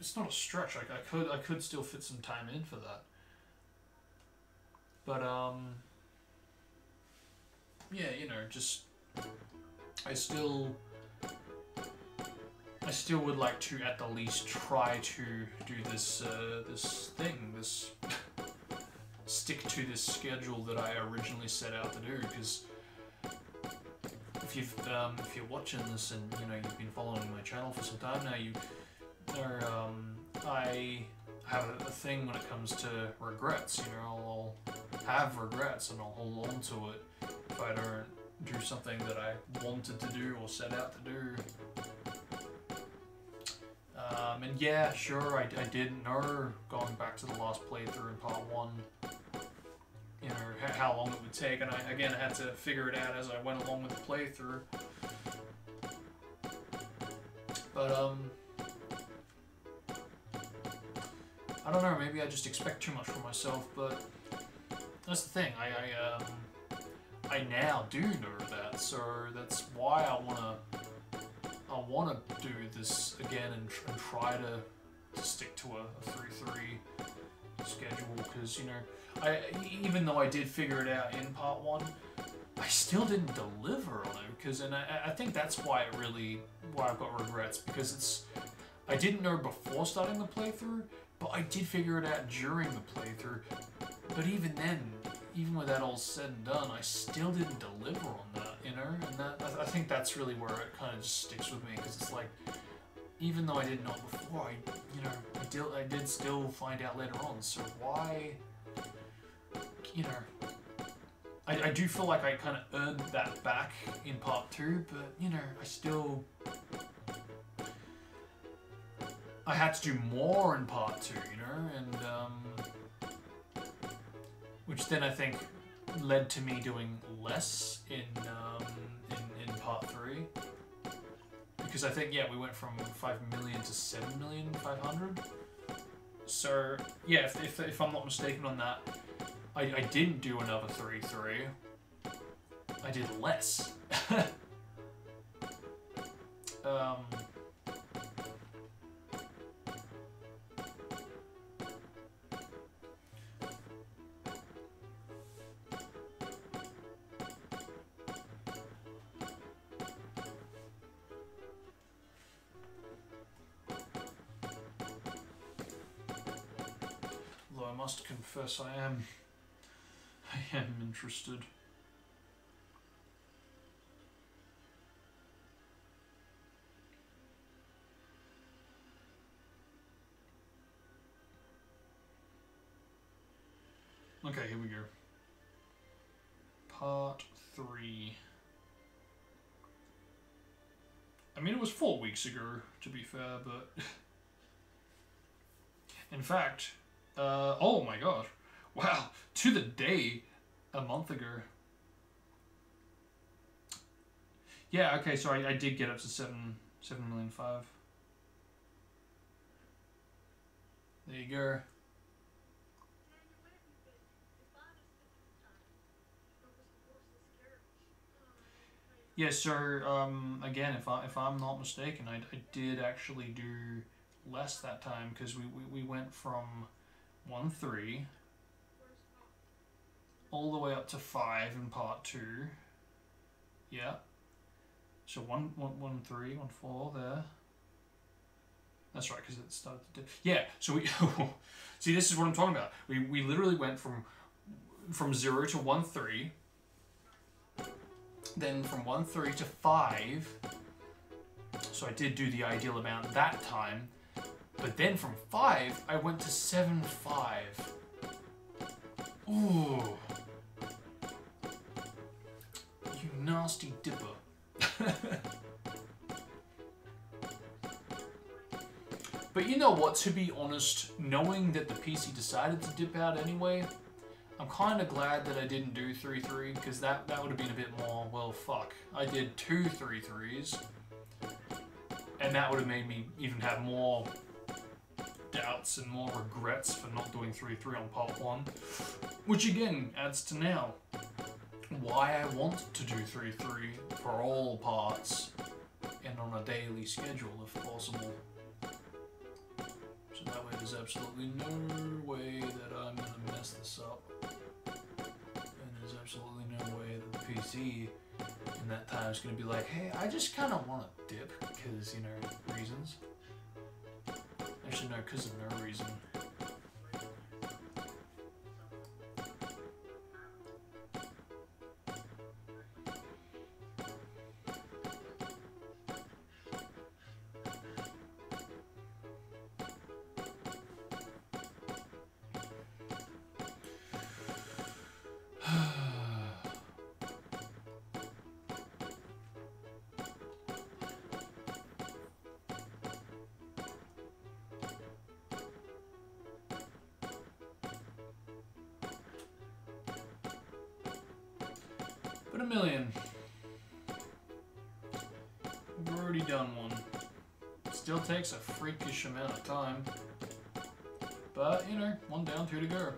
it's not a stretch. Like, I could still fit some time in for that, but yeah, you know, just I still would like to at the least try to do this stick to this schedule that I originally set out to do, because if you're watching this and, you know, you've been following my channel for some time now, you know, I have a thing when it comes to regrets. You know, I'll have regrets and I'll hold on to it if I don't do something that I wanted to do or set out to do. And yeah, sure, I did know, going back to the last playthrough in part 1, you know, how long it would take, and I had to figure it out as I went along with the playthrough. But, I don't know, maybe I just expect too much from myself, but that's the thing, I now do know that, so that's why I wanna do this again and try to stick to a 3-3 schedule, because, you know, even though I did figure it out in part 1, I still didn't deliver on it, and I think that's why I've got regrets, because I didn't know before starting the playthrough, but I did figure it out during the playthrough. But even then, even with that all said and done, I still didn't deliver on that, you know? And I think that's really where it kind of just sticks with me, because it's like, even though I didn't know it before, I did still find out later on. So why, you know, I do feel like I kind of earned that back in part 2, but, you know, I had to do more in part 2, you know, and, which then I think led to me doing less in part 3. Because I think, yeah, we went from 5 million to 7,500,000. So, yeah, if I'm not mistaken on that, I didn't do another 3-3. I did less. Though I must confess I am interested. Okay, here we go. Part 3. I mean, it was 4 weeks ago, to be fair, but... In fact, oh my god. Wow, to the day, a month ago. Yeah, okay, so I did get up to 7,500,000. There you go. Yeah, so again, if I'm not mistaken, I did actually do less that time, because we went from 1-3 all the way up to 5 in part 2. Yeah. So 1-3, 1-4 there. That's right, because it started to do. Yeah. So we see. This is what I'm talking about. We literally went from 0 to 1-3. Then from 1-3 to 5. So I did do the ideal amount that time. But then from 5, I went to 7-5. Ooh. You nasty dipper. But you know what, to be honest, knowing that the PC decided to dip out anyway, I'm kind of glad that I didn't do 3-3, because that would have been a bit more, well, fuck. I did 2 3-3s, and that would have made me even have more doubts and more regrets for not doing 3-3 on part 1, which again adds to now why I want to do 3-3 for all parts and on a daily schedule if possible. So that way there's absolutely no way that I'm going to mess this up, and there's absolutely no way that the PC in that time is going to be like, hey, I just kind of want to dip because, you know, reasons. Actually, no, because of no reason. But 1,000,000. We've already done one. Still takes a freakish amount of time. But, you know, 1 down, 2 to go.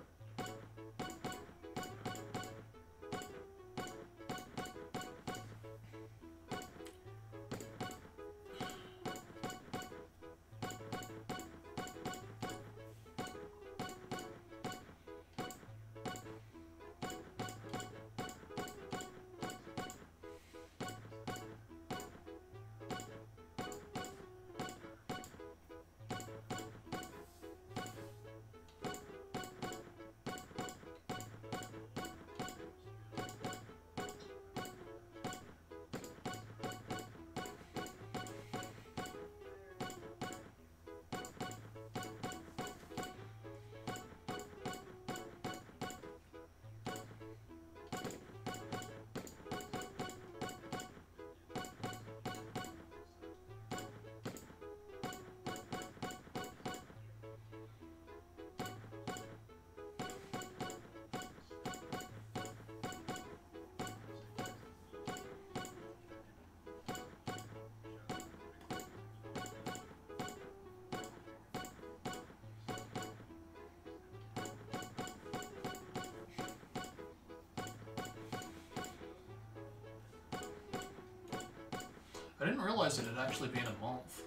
I didn't realize it had actually been a month.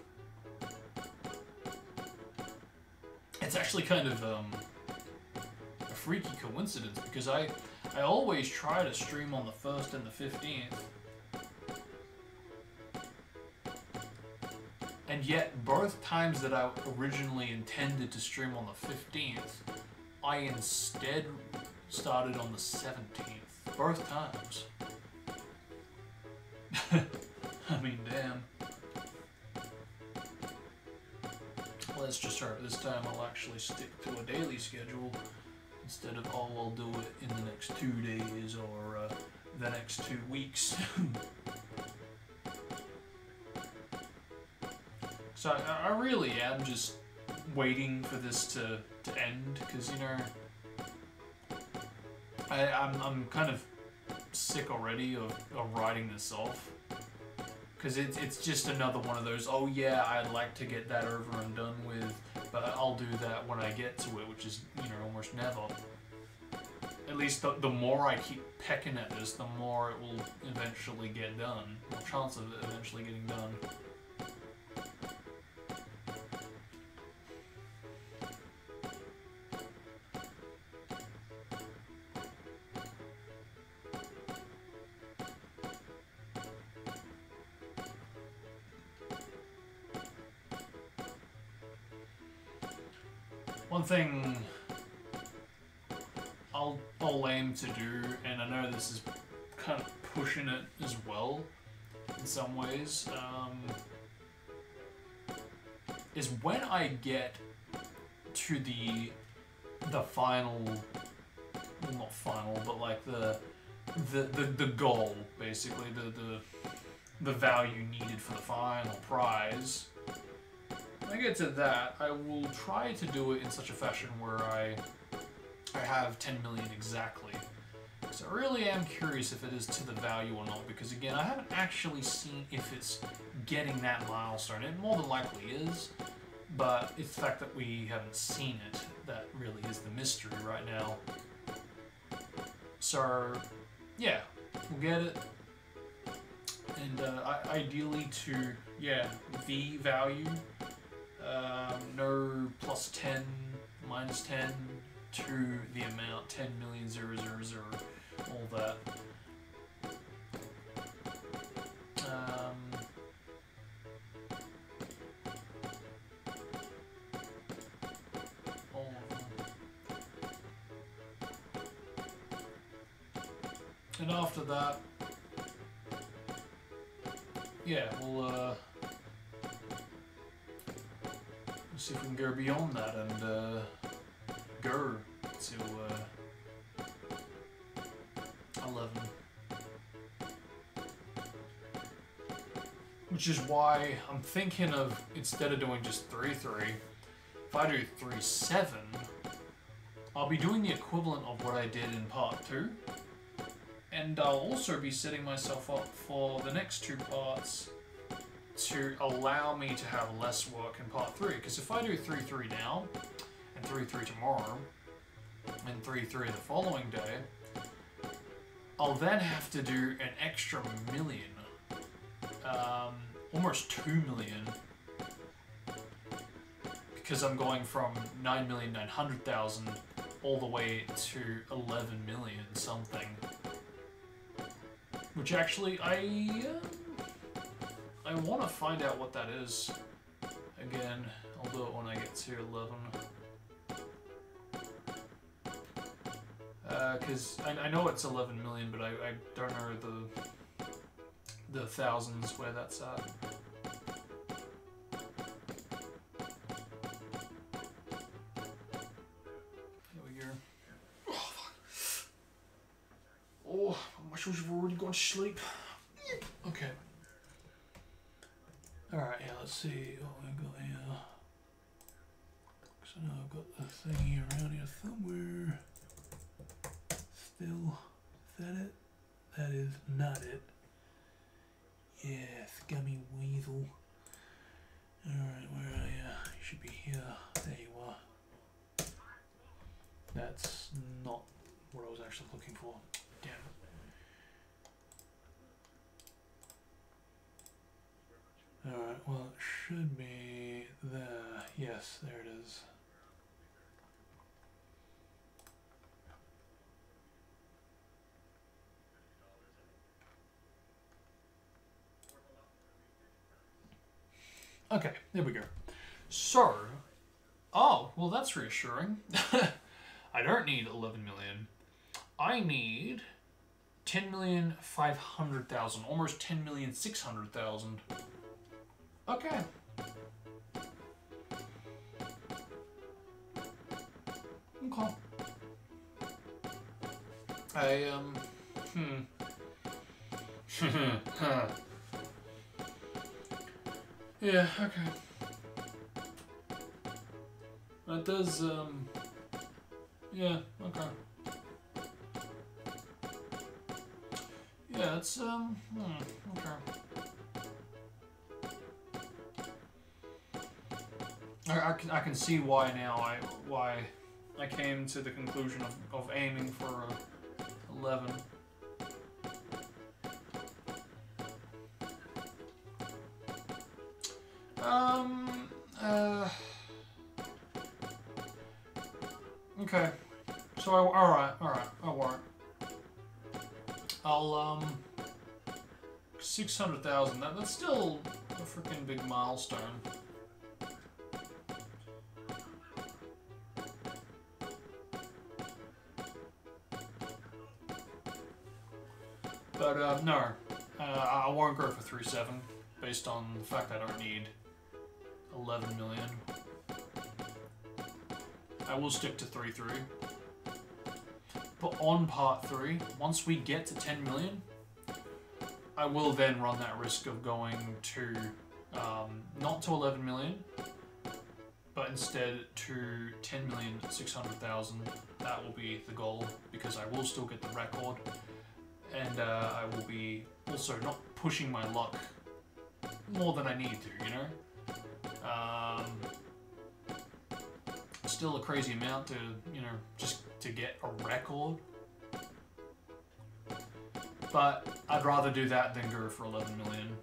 It's actually kind of a freaky coincidence because I always try to stream on the 1st and the 15th. And yet, both times that I originally intended to stream on the 15th, I instead started on the 17th. Both times. I mean, damn. Let's just hope this time I'll actually stick to a daily schedule instead of, oh, I'll do it in the next 2 days or the next 2 weeks. So I really am just waiting for this to end because, you know, I'm kind of sick already of writing this off. Because it's just another one of those, oh yeah, I'd like to get that over and done with, but I'll do that when I get to it, which is, you know, almost never. At least the more I keep pecking at this, the more it will eventually get done. More chance of it eventually getting done. One thing I'll aim to do, and I know this is kind of pushing it as well in some ways, is when I get to the final, well, not final, but like the goal, basically, the value needed for the final prize. When I get to that, I will try to do it in such a fashion where I have 10 million exactly. So I really am curious if it is to the value or not, because again, I haven't actually seen if it's getting that milestone. It more than likely is, but it's the fact that we haven't seen it that really is the mystery right now. So, yeah, we'll get it. And ideally to, yeah, V value. No plus 10, minus 10 to the amount 10,000,000, all that. All of them. And after that, yeah, we'll see if we can go beyond that and go to 11. Which is why I'm thinking of, instead of doing just 3-3, if I do 3-7, I'll be doing the equivalent of what I did in part 2. And I'll also be setting myself up for the next two parts to allow me to have less work in part 3. Because if I do 3-3 now, and 3-3 tomorrow, and 3-3 the following day, I'll then have to do an extra million. Almost 2 million. Because I'm going from 9,900,000 all the way to 11 million something. Which actually, I want to find out what that is. Again, I'll do it when I get to 11. Because I know it's 11 million, but I don't know the thousands where that's at. There we go. Oh, fuck. Oh, my muscles have already gone to sleep. Okay. Alright, yeah, let's see what we got here. So now I've got the thing here around here somewhere. Still, is that it? That is not it. Yeah, scummy weasel. Alright, where are you? You should be here. There you are. That's not what I was actually looking for. Damn it. Alright, well, it should be there. Yes, there it is. Okay, there we go. So, oh, well that's reassuring. I don't need 11 million. I need 10,500,000, almost 10,600,000. Okay. Okay. Yeah, okay. That does, yeah, okay. Yeah, it's, okay. I can see why now, why I came to the conclusion of aiming for 11. Okay. So, alright, I won't. I'll, 600,000, that's still a freaking big milestone. But, no. I won't go for 3.7, based on the fact I don't need 11 million. I will stick to 3-3. But on part 3, once we get to 10 million, I will then run that risk of going to, not to 11 million, but instead to 10,600,000. That will be the goal, because I will still get the record, and I will be also not pushing my luck more than I need to, you know? Still a crazy amount to, you know, just to get a record. But I'd rather do that than go for 11 million.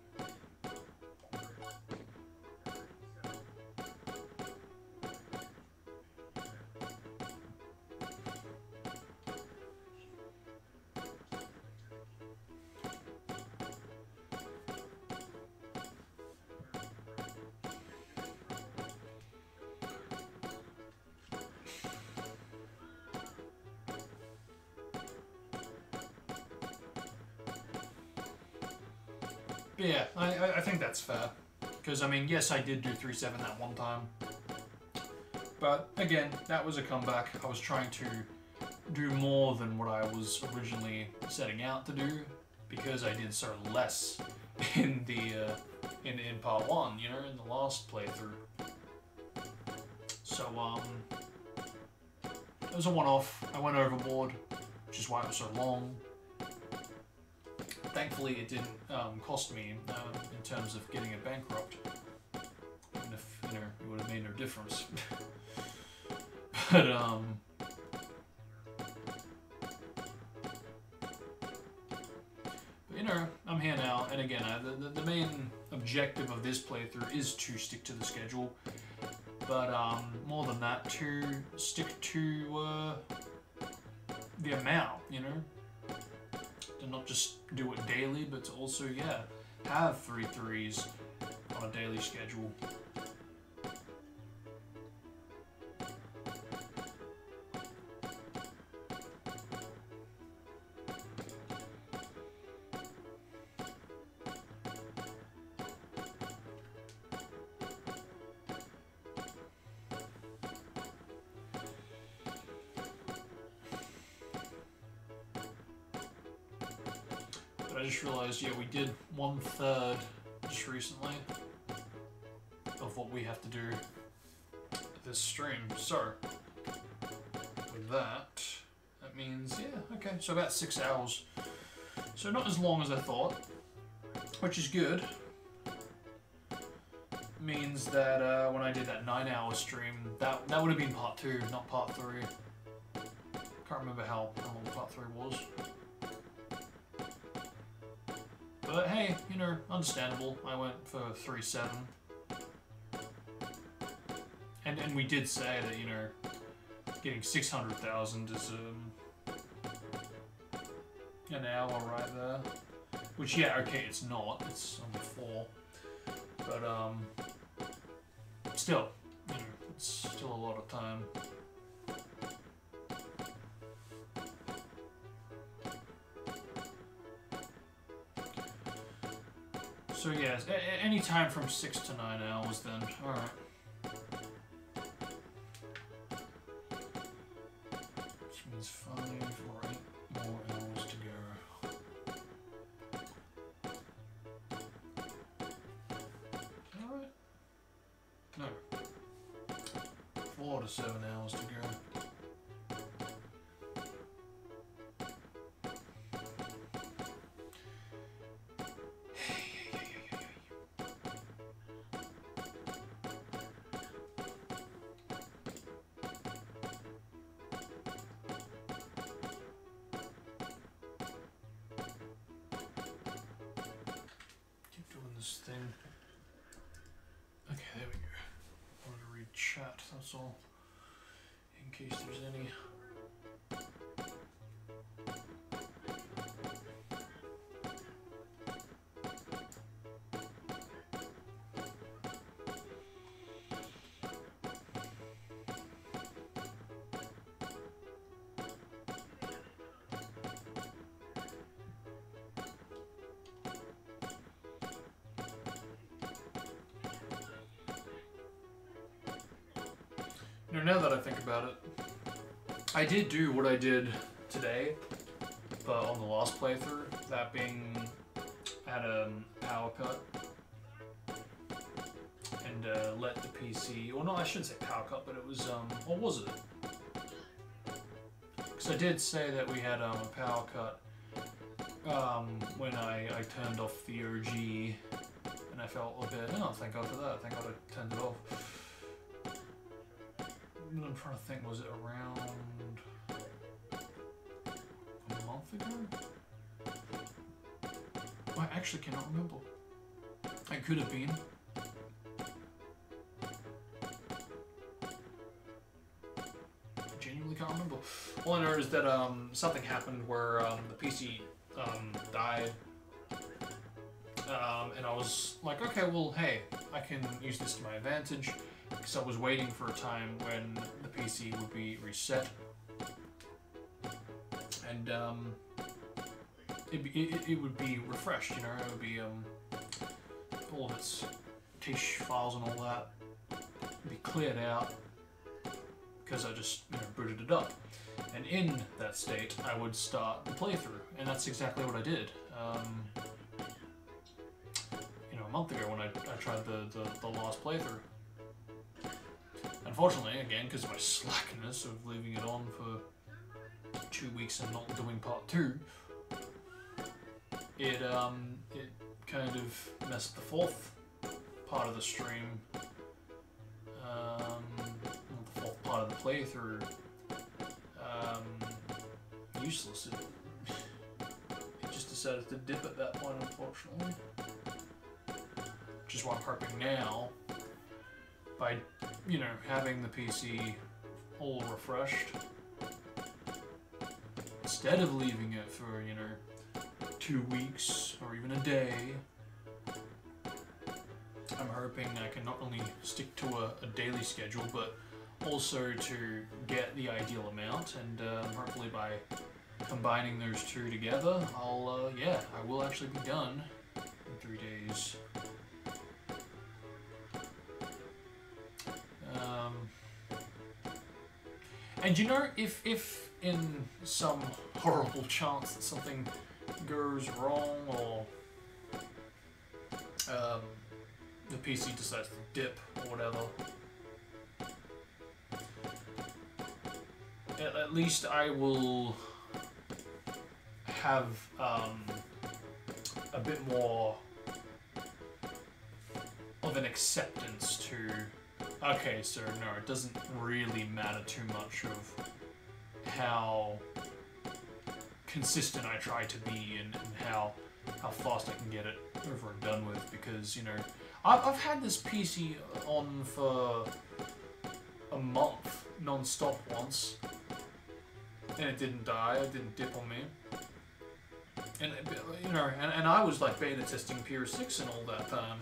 Yeah, I think that's fair. Because, I mean, yes, I did do 3.7 that one time. But, again, that was a comeback. I was trying to do more than what I was originally setting out to do, because I did so less in the, in part 1, you know, in the last playthrough. So, it was a one-off. I went overboard, which is why it was so long. thankfully it didn't cost me in terms of getting it bankrupt. Even if, you know, it would have made no difference. But, you know, I'm here now, and again, the main objective of this playthrough is to stick to the schedule, but more than that, to stick to the amount, you know, to not just do it daily, but to also, yeah, have 3 threes on a daily schedule. I just realized, yeah, we did 1/3 just recently of what we have to do this stream. So, with that means, yeah, okay, so about 6 hours. So not as long as I thought, which is good. Means that when I did that 9-hour stream, that would have been part 2, not part 3. Can't remember how long part 3 was. But hey, you know, understandable. I went for 3-7. And we did say that, you know, getting 600,000 is an hour right there. Which, yeah, okay, it's not. It's only 4. But, still, you know, it's still a lot of time. So yeah, any time from 6 to 9 hours then. Alright. Which means 5 or 8 more hours to go. Alright. No. 4 to 7 hours to go. Thing. Okay, there we go. I want to read chat, that's all. In case there's any. You know, now that I think about it, I did do what I did today, but on the last playthrough, that being at a power cut, and let the PC, well no, I shouldn't say power cut, but it was, what was it? Because I did say that we had a power cut when I turned off the OG, and I felt a bit, oh, thank God for that, thank God I turned it off. I'm trying to think, was it around a month ago? I actually cannot remember. It could have been. I genuinely can't remember. All I know is that something happened where the PC died. And I was like, okay, well, hey, I can use this to my advantage. Because I was waiting for a time when the PC would be reset. And it would be refreshed, you know, it would be all of its cache files and all that would be cleared out because I just, you know, booted it up. And in that state, I would start the playthrough, and that's exactly what I did. You know, a month ago when I tried the last playthrough. Unfortunately, again, because of my slackness of leaving it on for 2 weeks and not doing part 2, it kind of messed the fourth part of the stream, the fourth part of the playthrough, useless. It just decided to dip at that point, unfortunately. Which is why I'm hoping now, by, you know, having the PC all refreshed, instead of leaving it for, you know, 2 weeks or even a day, I'm hoping I can not only stick to a daily schedule, but also to get the ideal amount, and hopefully by combining those two together, I will actually be done in 3 days. And you know, if in some horrible chance that something goes wrong, or the PC decides to dip or whatever, at least I will have a bit more of an acceptance to, okay, so no, it doesn't really matter too much of how consistent I try to be, and how fast I can get it over and done with, because, you know, I've had this PC on for a month non-stop once, and it didn't die, it didn't dip on me. And, you know, and I was like beta testing Pier 6 and all that time.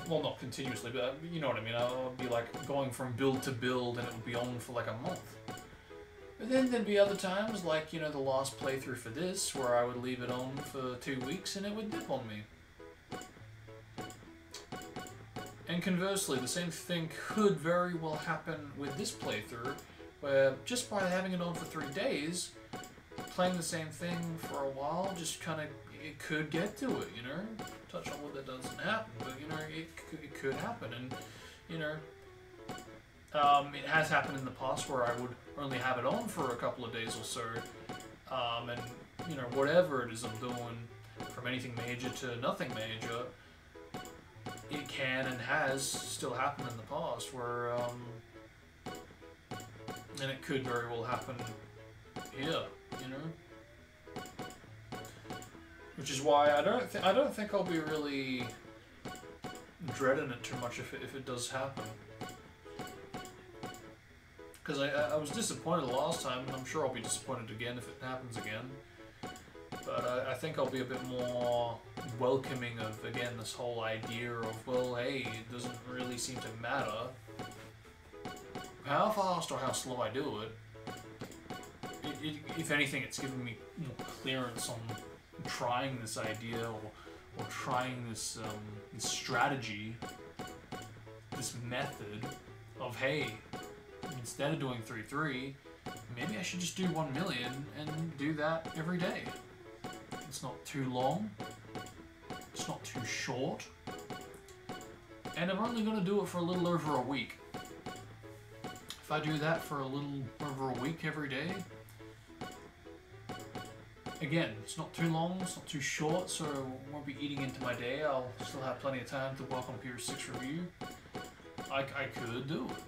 Well, not continuously, but you know what I mean. I'll be like going from build to build, and it would be on for like a month. But then there'd be other times, like, you know, the last playthrough for this, where I would leave it on for 2 weeks and it would dip on me. And conversely, the same thing could very well happen with this playthrough, where just by having it on for 3 days, playing the same thing for a while, just kind of, it could get to it, you know? Touch on wood that doesn't happen, but, you know, it could happen, and, you know, it has happened in the past where I would only have it on for a couple of days or so, and, you know, whatever it is I'm doing, from anything major to nothing major, it can and has still happened in the past, where, and it could very well happen here, you know? Which is why I don't think I'll be really dreading it too much if it does happen. Because I was disappointed the last time, and I'm sure I'll be disappointed again if it happens again. But I think I'll be a bit more welcoming of, again, this whole idea of, well, hey, it doesn't really seem to matter how fast or how slow I do it. If anything, it's given me more clearance on trying this idea, or trying this strategy, this method of, hey, instead of doing 3-3, maybe I should just do 1 million and do that every day. It's not too long, it's not too short, and I'm only going to do it for a little over a week. If I do that for a little over a week every day, again, it's not too long, it's not too short, so I won't be eating into my day. I'll still have plenty of time to work on Pier 6 review. I could do it.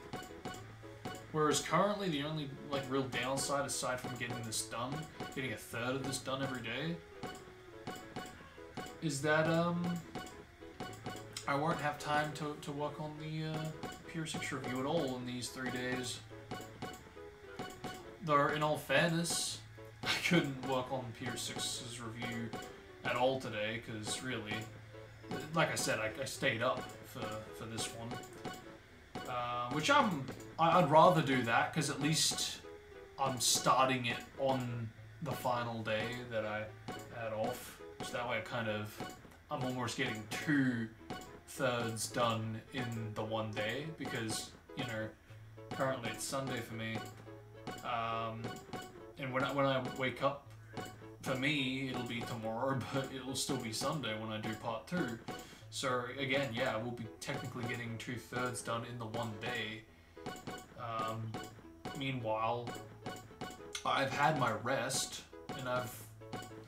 Whereas currently, the only like real downside, aside from getting this done, getting a third of this done every day, is that I won't have time to work on the Pier 6 review at all in these 3 days. Though, in all fairness, I couldn't work on Pier 6's review at all today, because really, like I said, I stayed up for this one. Which I'd rather do that, because at least I'm starting it on the final day that I had off. So that way I'm almost getting 2/3 done in the one day, because, you know, currently it's Sunday for me. And when I wake up, for me, it'll be tomorrow, but it'll still be Sunday when I do part 2. So again, yeah, we'll be technically getting 2/3 done in the one day. Meanwhile, I've had my rest, and I've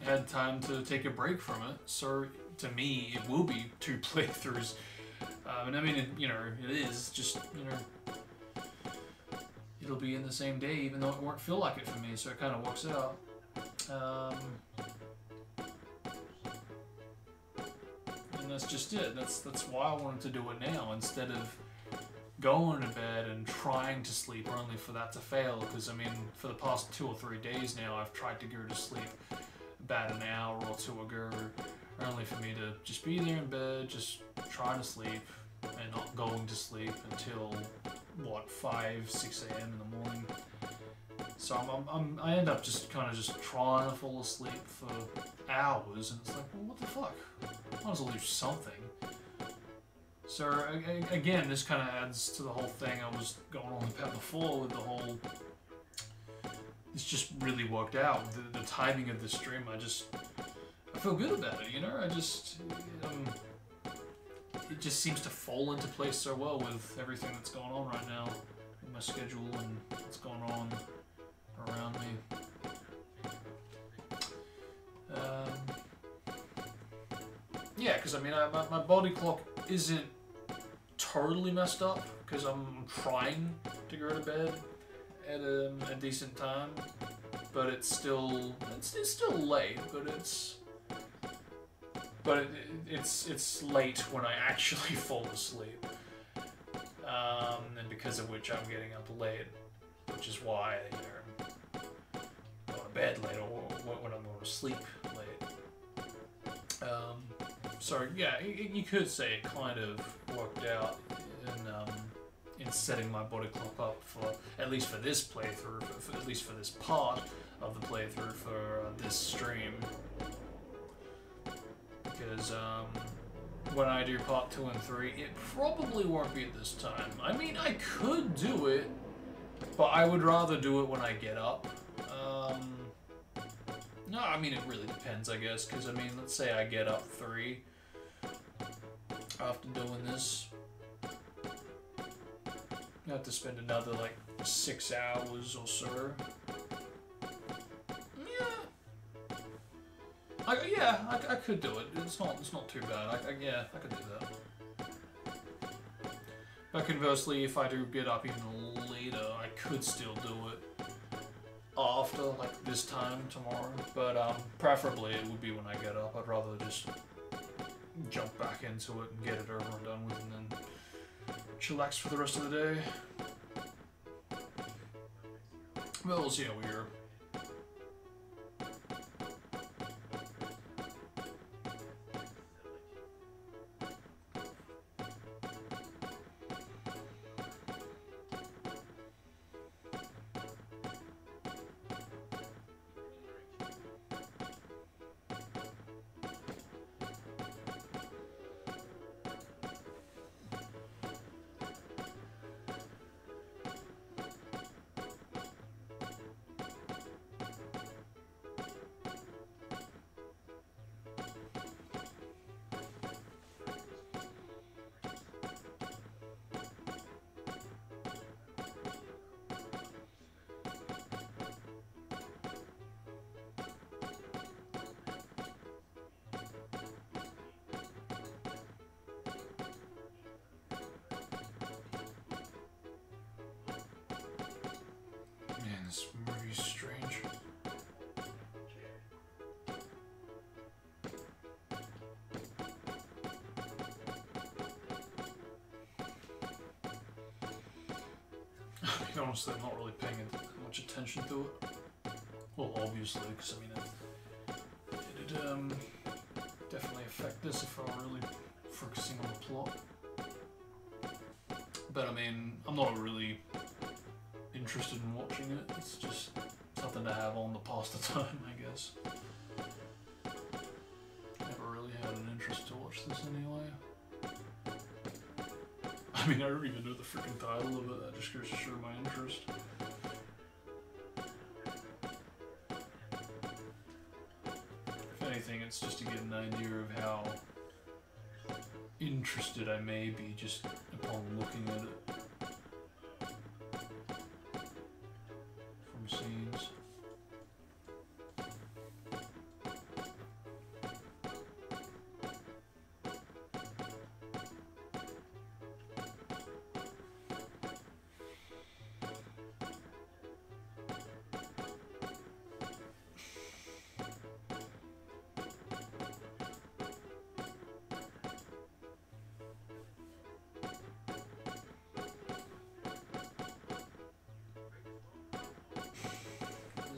had time to take a break from it. So to me, it will be 2 playthroughs. And I mean, it is just, it'll be in the same day, even though it won't feel like it for me. So it kind of works out. And that's just it. That's why I wanted to do it now instead of going to bed and trying to sleep only for that to fail. Because I mean, for the past 2 or 3 days now, I've tried to go to sleep about an hour or two ago, only for me to just be there in bed, just trying to sleep and not going to sleep until what, 5, 6 a.m. in the morning. So I end up just kind of just trying to fall asleep for hours, and it's like, well, what the fuck? Might as well do something. So again, this kind of adds to the whole thing I was going on about before with the whole. This just really worked out. The timing of the stream, I feel good about it. It just seems to fall into place so well with everything that's going on right now, with my schedule and what's going on around me. Yeah, because I mean, my body clock isn't totally messed up because I'm trying to go to bed at a decent time, but it's still late. But it's late when I actually fall asleep, and because of which I'm getting up late, which is why I'm going to bed late or when I'm going to sleep late. So yeah, you could say it kind of worked out in setting my body clock up for at least for this playthrough, at least for this part of the playthrough for this stream. Because when I do part 2 and 3, it probably won't be at this time. I mean, I could do it, but I would rather do it when I get up. No, I mean, it really depends, I guess, because, I mean, let's say I get up 3 after doing this. I have to spend another, like, 6 hours or so. I could do it. It's not too bad. I could do that. But conversely, if I do get up even later, I could still do it after, like, this time tomorrow. But preferably it would be when I get up. I'd rather just jump back into it and get it over and done with, and then chillax for the rest of the day. But we'll see how we are. This movie's strange. Honestly, I'm not really paying much attention to it. Well, obviously, because I mean, it'd definitely affect this if I were really focusing on the plot. But I mean, I'm not really interested in watching it. It's just something to have on to pass the time, I guess. Never really had an interest to watch this anyway. I mean, I don't even know the freaking title of it. That just goes to show my interest. If anything, it's just to get an idea of how interested I may be just upon looking at it. From scenes.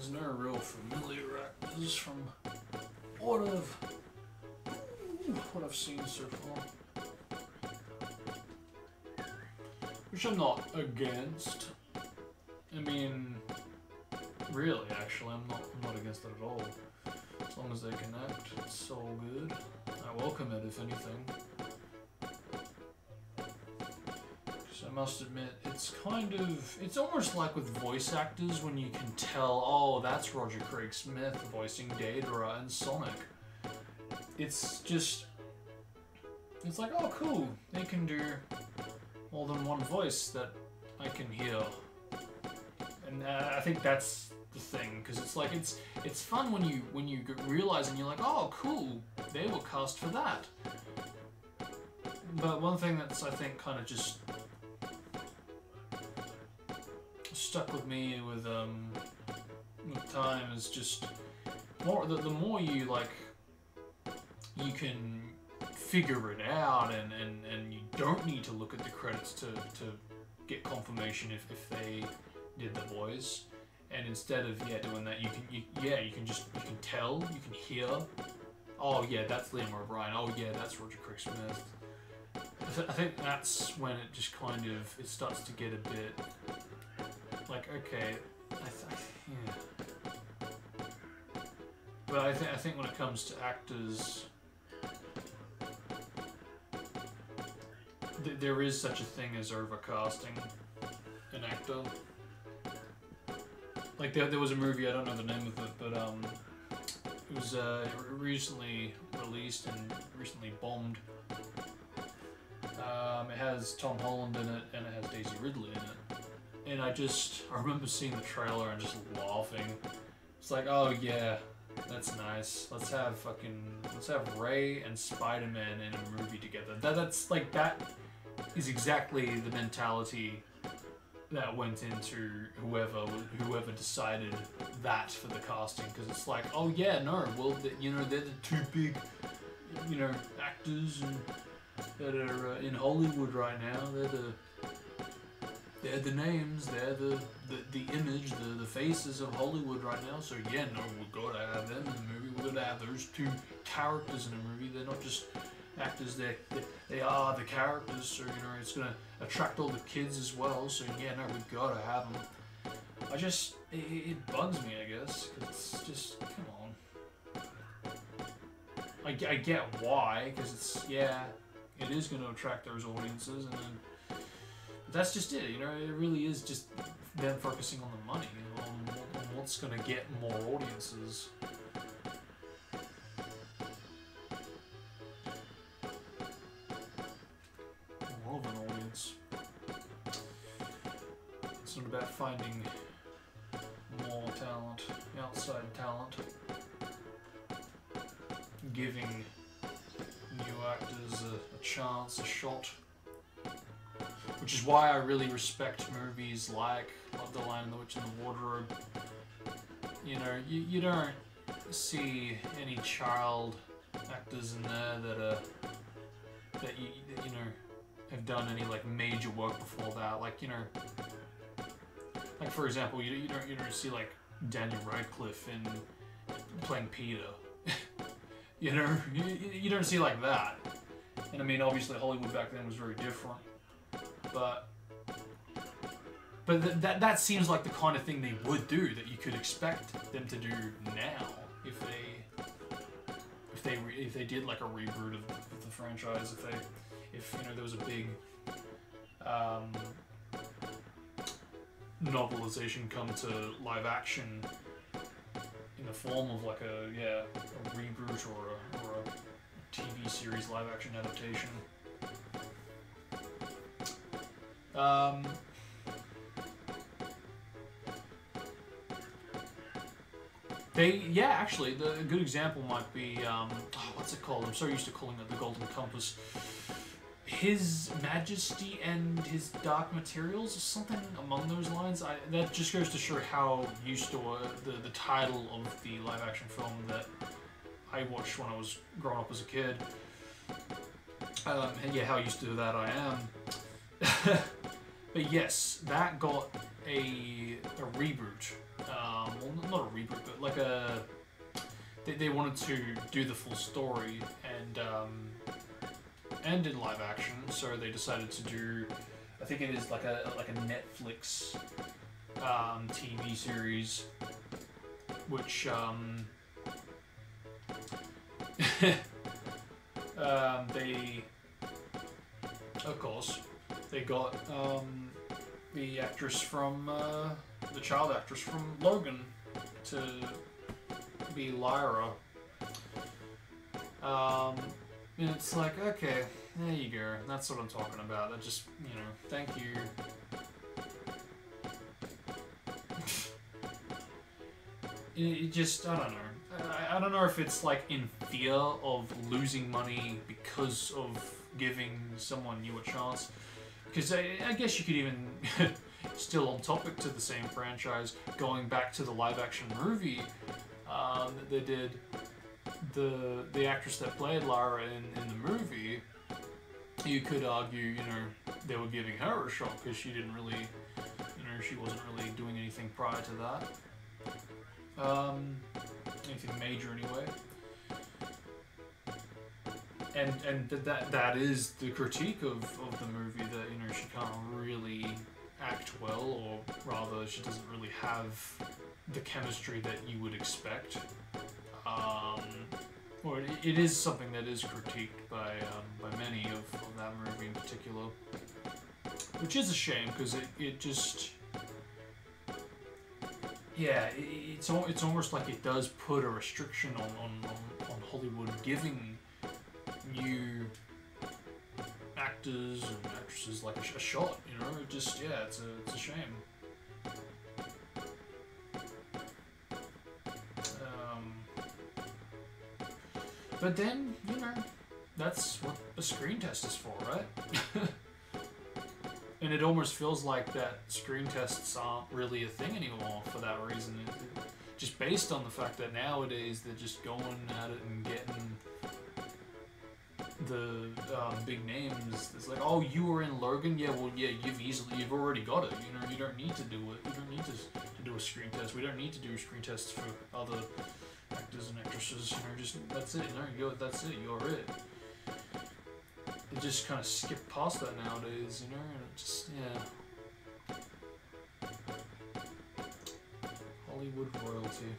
there's no real familiar actors from what I've seen so far. Which I'm not against. I mean, really, actually, I'm not against it at all. As long as they can act, it's all good. I welcome it, if anything. Because I must admit, it's almost like with voice actors when you can tell, oh, that's Roger Craig Smith voicing Daedra and Sonic. It's like, oh, cool, they can do more than one voice that I can hear. And I think that's the thing, because it's like it's fun when you realize and you're like, oh, cool, they were cast for that. But one thing that's, I think, kind of just stuck with me with time is just the more you you can figure it out and you don't need to look at the credits to get confirmation if they did the voice, and instead of doing that, you can tell, you can hear, oh yeah, that's Liam O'Brien, oh yeah, that's Roger Craig Smith. I think that's when it just kind of it starts to get a bit like, okay, yeah. But I think when it comes to actors, there is such a thing as overcasting an actor. Like there was a movie, I don't know the name of it, but it was recently released and recently bombed. It has Tom Holland in it and it has Daisy Ridley in it. And I remember seeing the trailer and just laughing. It's like, oh yeah, that's nice. Let's have Ray and Spider-Man in a movie together. That is exactly the mentality that went into whoever decided that for the casting, because it's like, oh yeah, no, well, they're the two big, actors that are in Hollywood right now. They're the names, they're the image, the faces of Hollywood right now. So yeah, no, we've got to have them in the movie. We've got to have those two characters in a movie. They're not just actors, they are the characters, so it's gonna attract all the kids as well, so yeah, no, we've gotta have them. It bugs me, I guess, because it's just, come on. I get why, because it is gonna attract those audiences, and then, but that's just it, it really is just them focusing on the money, on what's gonna get more audiences. It's not about finding more talent, outside talent, giving new actors a chance, a shot. Which is why I really respect movies like The Lion, the Witch, and the Wardrobe. You don't see any child actors in there that have done any major work before that. Like for example, you don't see Daniel Radcliffe in playing Peter. You don't see like that. And I mean, obviously Hollywood back then was very different, but that seems like the kind of thing they would do, that you could expect them to do now if they did like a reboot of the franchise, if there was a big novelization come to live action in the form of like a reboot or a TV series live action adaptation. Actually, the good example might be what's it called? I'm so used to calling it the Golden Compass. His Majesty and His Dark Materials, or something among those lines. That just goes to show how used to the title of the live-action film that I watched when I was growing up as a kid. And how used to that I am. But yes, that got a reboot well, not a reboot, but like a. They wanted to do the full story and in live action, so they decided to do. I think it is like a Netflix TV series, which they, of course, they got the actress from the child actress from Logan to be Lyra. And it's like, okay, there you go. That's what I'm talking about. That just, you know, thank you. It just, I don't know. I don't know if it's like in fear of losing money because of giving someone new a chance. Because I guess you could even, still on topic to the same franchise, going back to the live action movie that they did, the actress that played Lara in the movie, you could argue, you know, they were giving her a shot because she didn't really, you know, she wasn't really doing anything prior to that. Anything major anyway. And that is the critique of the movie, that, you know, she can't really act well, or rather she doesn't really have the chemistry that you would expect. Or it is something that is critiqued by many of that movie in particular, which is a shame, because it just, yeah, it's almost like it does put a restriction on Hollywood giving new actors and actresses like a shot, you know. It just, yeah, it's a shame. But then, you know, that's what a screen test is for, right? And it almost feels like that screen tests aren't really a thing anymore for that reason. Just based on the fact that nowadays they're just going at it and getting the big names. It's like, oh, you were in Logan? Yeah, well, yeah, you've already got it. You know, you don't need to do it. You don't need to do a screen test. We don't need to do screen tests for other actors and actresses. You know, just, that's it. You know, that's it. You're it. They just kind of skip past that nowadays, you know, and it just, yeah. Hollywood royalty.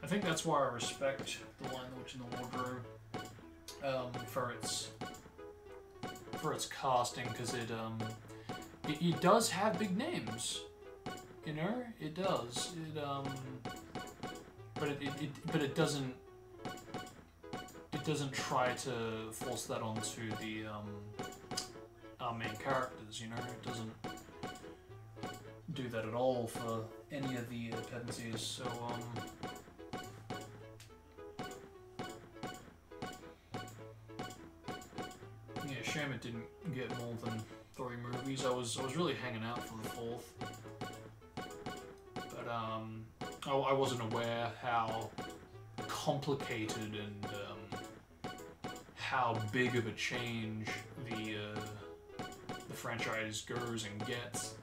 I think that's why I respect The Lion, the Witch, and the Wardrobe for its casting, because it does have big names, you know, it does. But it doesn't try to force that onto the main characters, you know. It doesn't do that at all for any of the dependencies. So shame it didn't get more than 3 movies. I was really hanging out for the 4th, but I wasn't aware how complicated and how big of a change the franchise goes and gets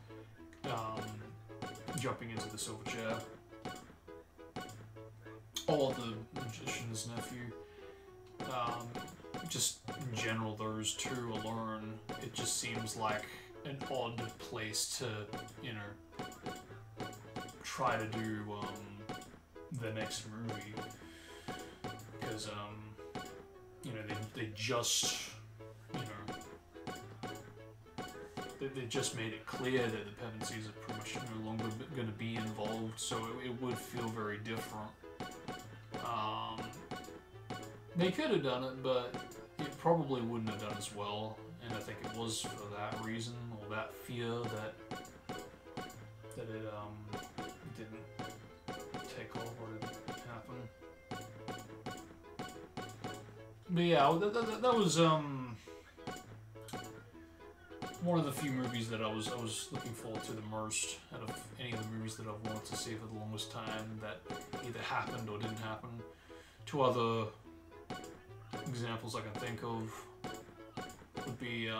jumping into the Silver Chair, or the Magician's Nephew. Just in general, those two alone, it just seems like an odd place to, you know, try to do the next movie, because you know, they just, you know, they just made it clear that the dependencies are pretty much no longer going to be involved, so it would feel very different. They could have done it, but it probably wouldn't have done as well, and I think it was for that reason, or that fear, that it didn't take off or didn't happen. But yeah, that was one of the few movies that I was looking forward to the most out of any of the movies that I've wanted to see for the longest time that either happened or didn't happen. Two other examples I can think of would be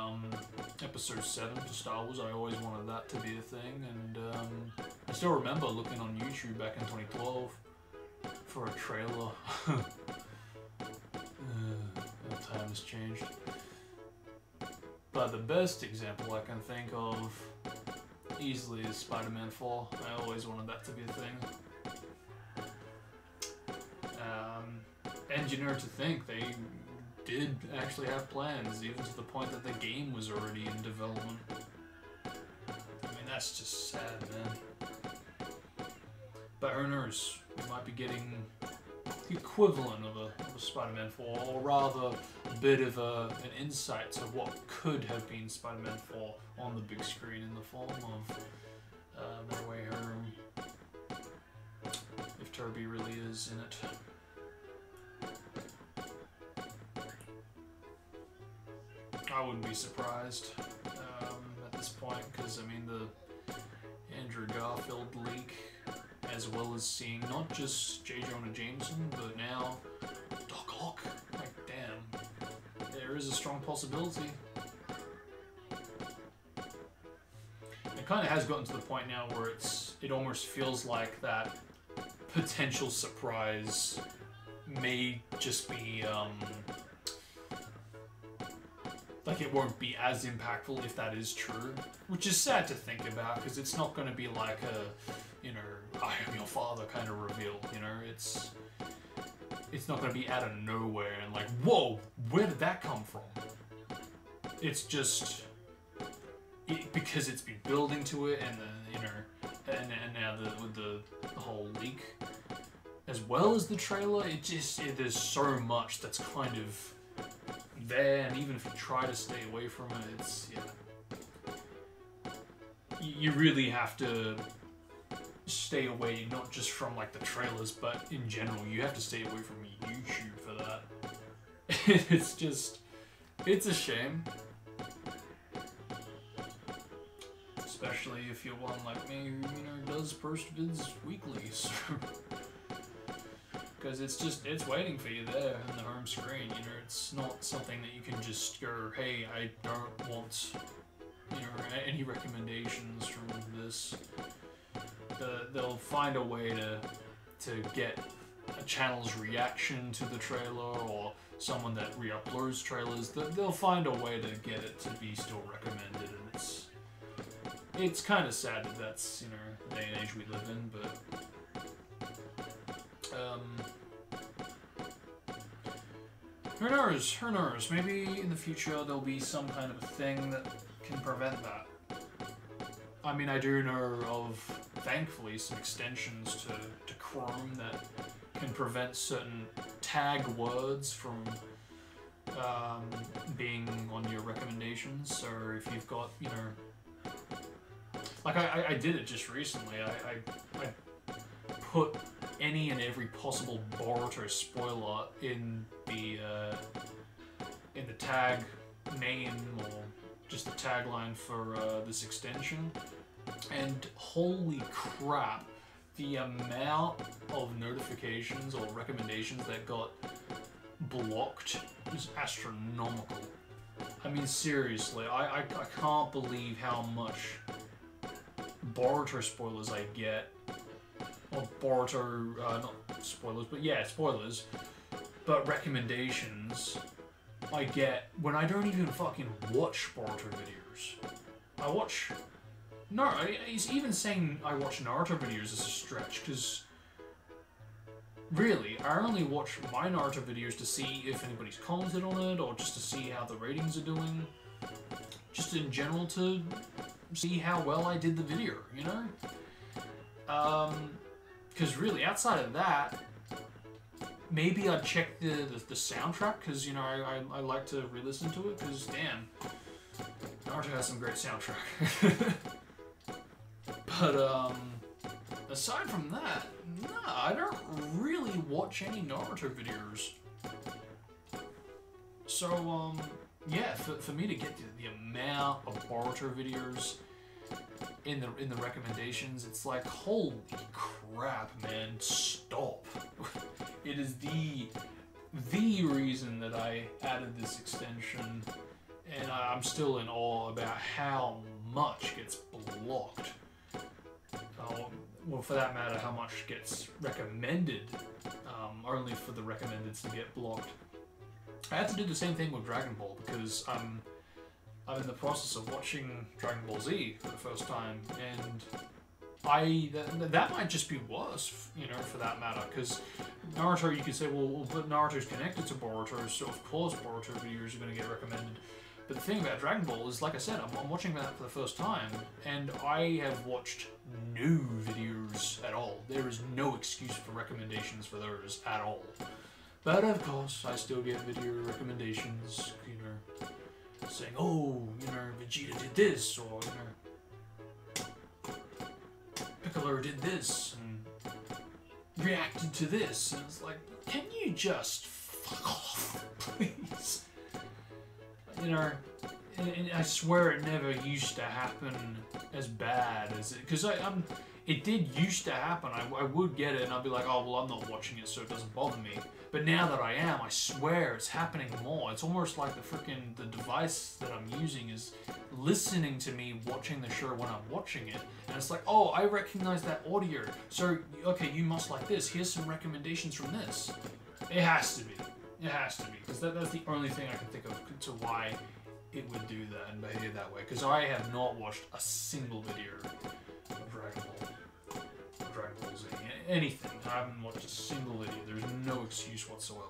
Episode 7 to Star Wars. I always wanted that to be a thing, and I still remember looking on YouTube back in 2012 for a trailer. That time has changed. But the best example I can think of easily is Spider-Man 4. I always wanted that to be a thing. And you know, to think they did actually have plans, even to the point that the game was already in development. I mean, that's just sad, man. But who knows? We might be getting the equivalent of a Spider-Man 4, or rather a bit of an insight to what could have been Spider-Man 4 on the big screen in the form of No Way Home, if Tobey really is in it. I wouldn't be surprised at this point, because I mean the Andrew Garfield leak, as well as seeing not just J. Jonah Jameson, but now Doc Ock. Like, damn, there is a strong possibility. It kind of has gotten to the point now where it almost feels like that potential surprise may just be like it won't be as impactful if that is true, which is sad to think about, because it's not going to be like a, you know, I am your father kind of reveal, you know, it's not going to be out of nowhere and like, whoa, where did that come from? It's just, because it's been building to it, and the, you know, and now with the whole leak, as well as the trailer, there's so much that's kind of there, and even if you try to stay away from it, it's, yeah. You really have to stay away, not just from like the trailers, but in general, you have to stay away from YouTube for that. It's just, it's a shame. Especially if you're one like me who, you know, does post vids weekly, so. Because it's waiting for you there on the home screen, you know, it's not something that you can just go, hey, I don't want, you know, any recommendations from this. They'll find a way to get a channel's reaction to the trailer, or someone that re-uploads trailers. They'll find a way to get it to be still recommended, and it's kind of sad that that's, you know, the day and age we live in, but who knows? Who knows? Maybe in the future there'll be some kind of a thing that can prevent that. I mean, I do know of, thankfully, some extensions to Chrome that can prevent certain tag words from being on your recommendations. So if you've got, you know, like I did it just recently. I put any and every possible Boruto spoiler in the tag name, or just the tagline for this extension, and holy crap, the amount of notifications or recommendations that got blocked is astronomical. I mean, seriously, I can't believe how much Boruto spoilers I get. Or Boruto, not spoilers, but yeah, spoilers, but recommendations I get when I don't even fucking watch Boruto videos. I watch... No, even saying I watch Naruto videos is a stretch, because really, I only watch my Naruto videos to see if anybody's commented on it, or just to see how the ratings are doing. Just in general to see how well I did the video, you know? Because really, outside of that, maybe I'd check the soundtrack, because, you know, I like to re-listen to it, because, damn, Naruto has some great soundtrack. But, aside from that, nah, I don't really watch any Naruto videos. So, yeah, for me to get the amount of Boruto videos in the recommendations, it's like, holy crap, man, stop. It is the reason that I added this extension, and I'm still in awe about how much gets blocked. Well, for that matter, how much gets recommended, only for the recommendeds to get blocked. I had to do the same thing with Dragon Ball, because I'm in the process of watching Dragon Ball Z for the first time, and that might just be worse, you know, for that matter, because Naruto, you could say, well, but Naruto's connected to Boruto, so of course Boruto videos are going to get recommended. But the thing about Dragon Ball is, like I said, I'm watching that for the first time, and I have watched no videos at all. There is no excuse for recommendations for those at all. But of course, I still get video recommendations, you know, saying, oh, you know, Vegeta did this, or, you know, Piccolo did this, and reacted to this, and it's like, can you just fuck off, please? You know, and I swear it never used to happen as bad as it, because it did used to happen. I would get it and I'd be like, oh, well, I'm not watching it, so it doesn't bother me. But now that I am, I swear it's happening more. It's almost like the device that I'm using is listening to me watching the show when I'm watching it. And it's like, oh, I recognize that audio. So, okay, you must like this. Here's some recommendations from this. It has to be. It has to be, because that's the only thing I can think of to why it would do that and behave that way. Because I have not watched a single video of Dragon Ball Z, anything. I haven't watched a single video. There's no excuse whatsoever.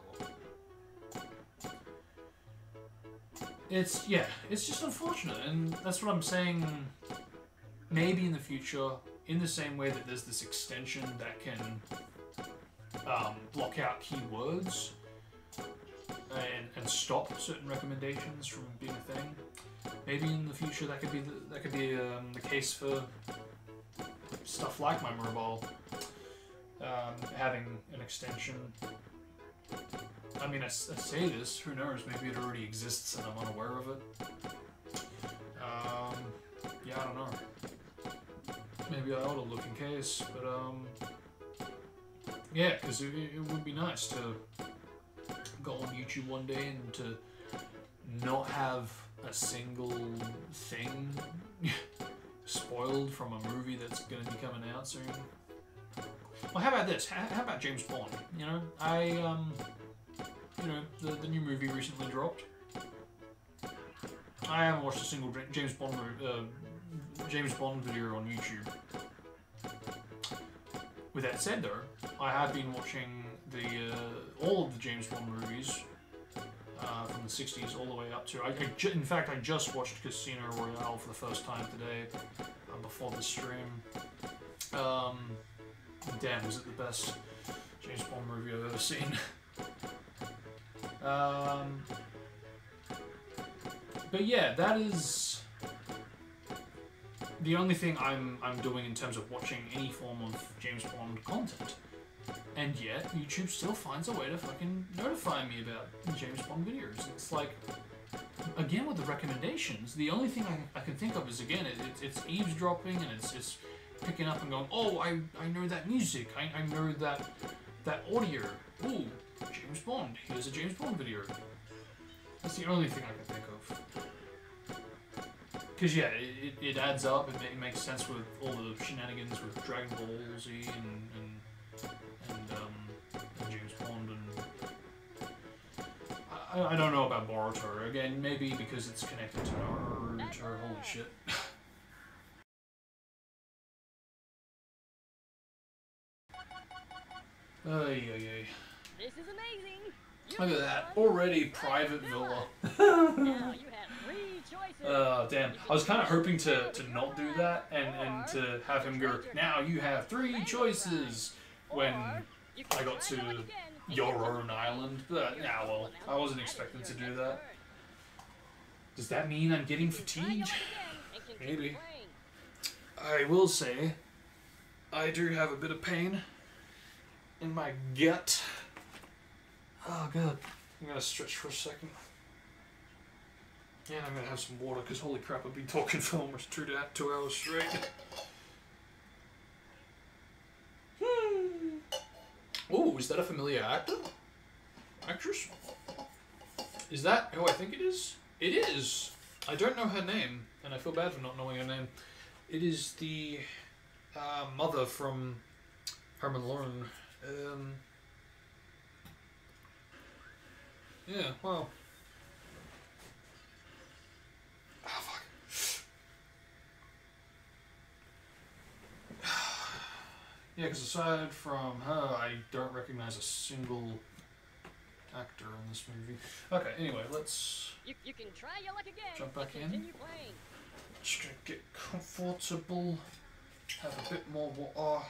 It's just unfortunate, and that's what I'm saying. Maybe in the future, in the same way that there's this extension that can block out keywords and stop certain recommendations from being a thing. Maybe in the future that could be the case for stuff like my mobile having an extension. I mean, I say this, who knows? Maybe it already exists and I'm unaware of it. Yeah, I don't know. Maybe I ought to look in case, but yeah, because it would be nice to go on YouTube one day and to not have a single thing spoiled from a movie that's going to be coming out soon. Well, how about this? How about James Bond? You know, you know, the new movie recently dropped. I haven't watched a single James Bond video on YouTube. With that said, though, I have been watching all of the James Bond movies from the 60s all the way up to... in fact, I just watched Casino Royale for the first time today, before the stream. Damn, was it the best James Bond movie I've ever seen. But yeah, that is the only thing I'm doing in terms of watching any form of James Bond content. And yet, YouTube still finds a way to fucking notify me about James Bond videos. It's like, again with the recommendations, the only thing I can think of is, again, it's eavesdropping and it's picking up and going, oh, I know that music, I know that audio. Ooh, James Bond, here's a James Bond video. That's the only thing I can think of. Because yeah, it adds up, it makes sense with all the shenanigans with Dragon Ball Z and James Bond, and I don't know about Boruto. Again, maybe because it's connected to Naruto. Holy shit. Ay. This is amazing. Look at that. Already private villa. Now you have 3 choices. Damn. I was kind of hoping to not do that and to have him go, now you have 3 choices, when I got to your own island. But, yeah, well, I wasn't expecting to do that. Does that mean I'm getting fatigued? Maybe. I will say, I do have a bit of pain in my gut. Oh, God. I'm gonna stretch for a second. And I'm gonna have some water because holy crap, I've been talking for almost 2 hours straight. Oh, is that a familiar actor? Actress? Is that who I think it is? It is! I don't know her name, and I feel bad for not knowing her name. It is the mother from Home Alone. Yeah, well. Oh, fuck. Yeah, because aside from her, I don't recognize a single actor in this movie. Okay, anyway, let's You can try your luck again. jump back in. Continue playing. Just gonna get comfortable, have a bit more water.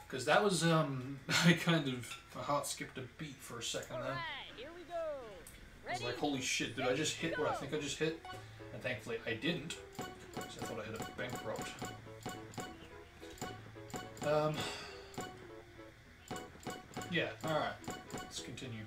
Because that was, I kind of, my heart skipped a beat for a second there. Alright, here we go. I was Ready? like, holy shit, did I just hit what I think I just hit? And thankfully I didn't, because I thought I hit a bankrupt. Yeah, alright, let's continue.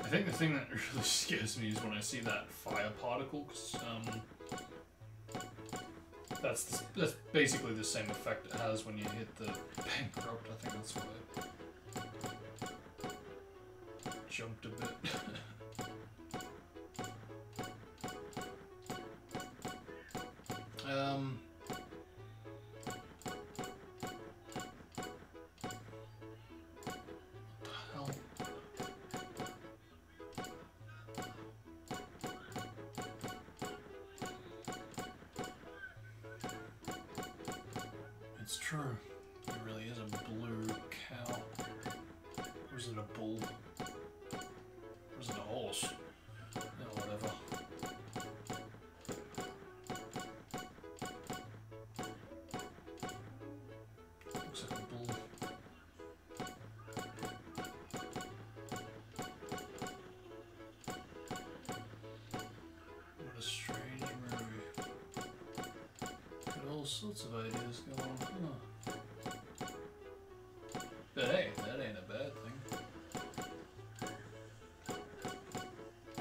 I think the thing that really scares me is when I see that fire particle, because that's basically the same effect it has when you hit the bankrupt. I think that's why I jumped a bit. It's true. It really is a blue cow. Or is it a bull? Or is it a horse? No, whatever. Looks like a bull. What a strange movie. Got all sorts of ideas going on. But hey, that ain't a bad thing.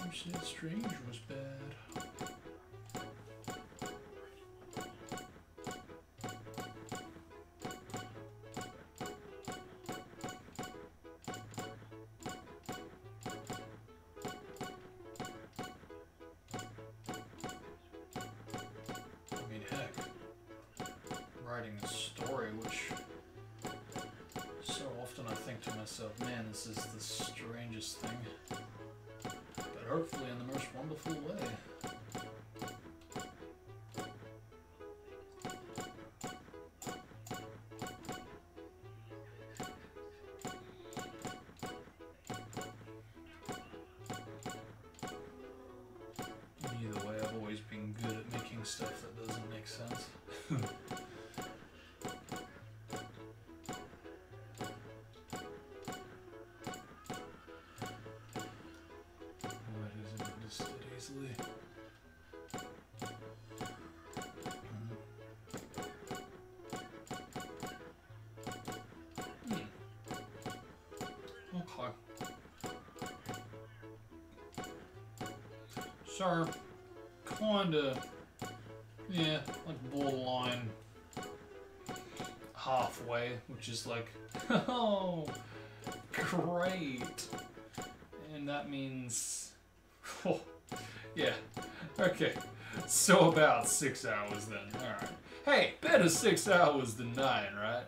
You said strange was bad. I mean, heck, writing a story which so often I think to myself, man, this is the strangest thing, but hopefully in the most wonderful way. Either way, I've always been good at making stuff that doesn't make sense. Easily. Okay. So, kinda, yeah, like borderline halfway, which is like, oh, great. And that means, oh, yeah, okay, so about 6 hours then, alright. Hey, better 6 hours than 9, right?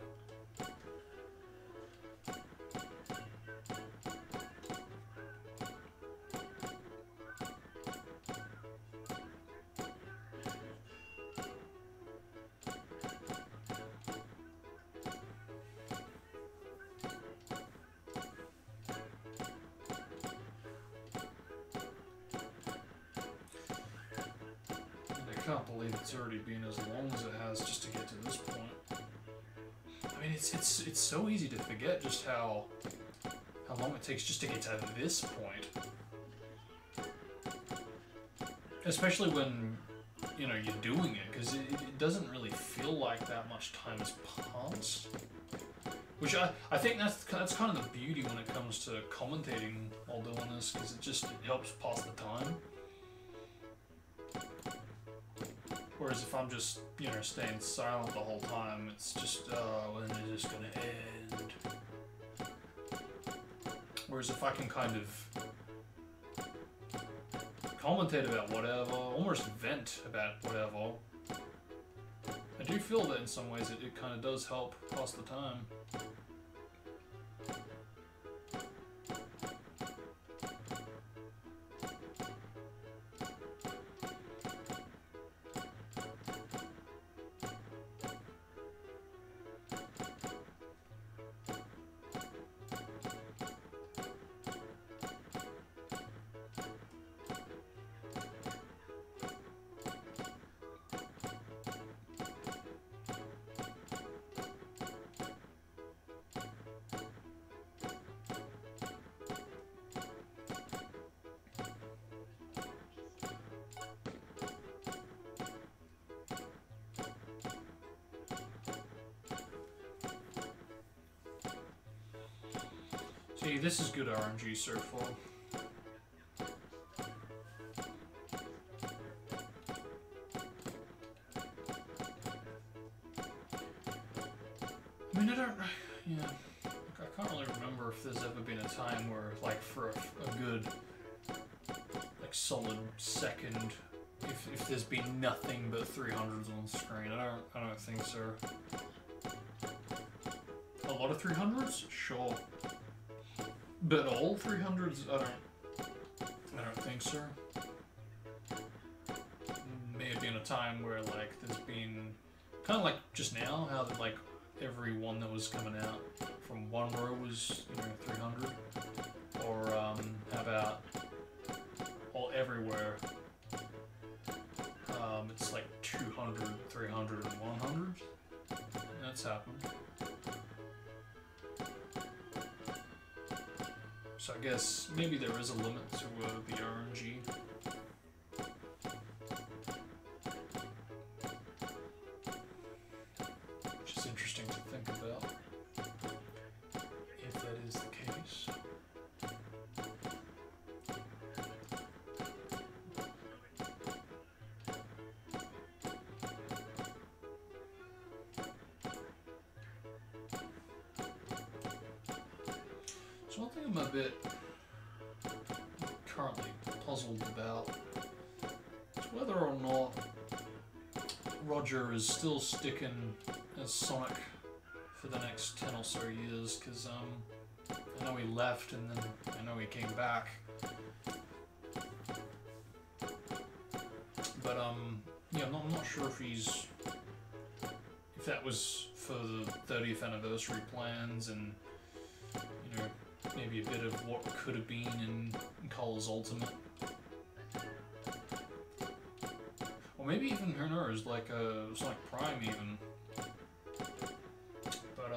I can't believe it's already been as long as it has just to get to this point. I mean, it's so easy to forget just how long it takes just to get to this point. Especially when, you know, you're doing it, because it doesn't really feel like that much time has passed. Which I think that's kind of the beauty when it comes to commentating while doing this, because it helps pass the time. Whereas if I'm just, you know, staying silent the whole time, it's just, when is this gonna end? Whereas if I can kind of commentate about whatever, almost vent about whatever, I do feel that in some ways it kind of does help pass the time. See, this is good RNG so far. I mean, yeah, I can't really remember if there's ever been a time where, like, for a good, like, solid second, if there's been nothing but 300s on screen. I don't think so. A lot of 300s? Sure. But all 300s? I don't think so. May have been a time where, like, there's been kind of like just now, how like every one that was coming out from one row was, you know, 300, or how about all everywhere? It's like 200, 300, and 100. That's happened. So I guess maybe there is a limit to the RNG. Which is interesting to think about, if that is the case. So one thing I'm a bit currently puzzled about is whether or not Roger is still sticking as Sonic for the next 10 or so years, because I know he left and then I know he came back. But yeah, I'm not sure if that was for the 30th anniversary plans and, you know, maybe a bit of what could have been in Cole's Ultimate. Or maybe even, who knows, like Sonic Prime even. But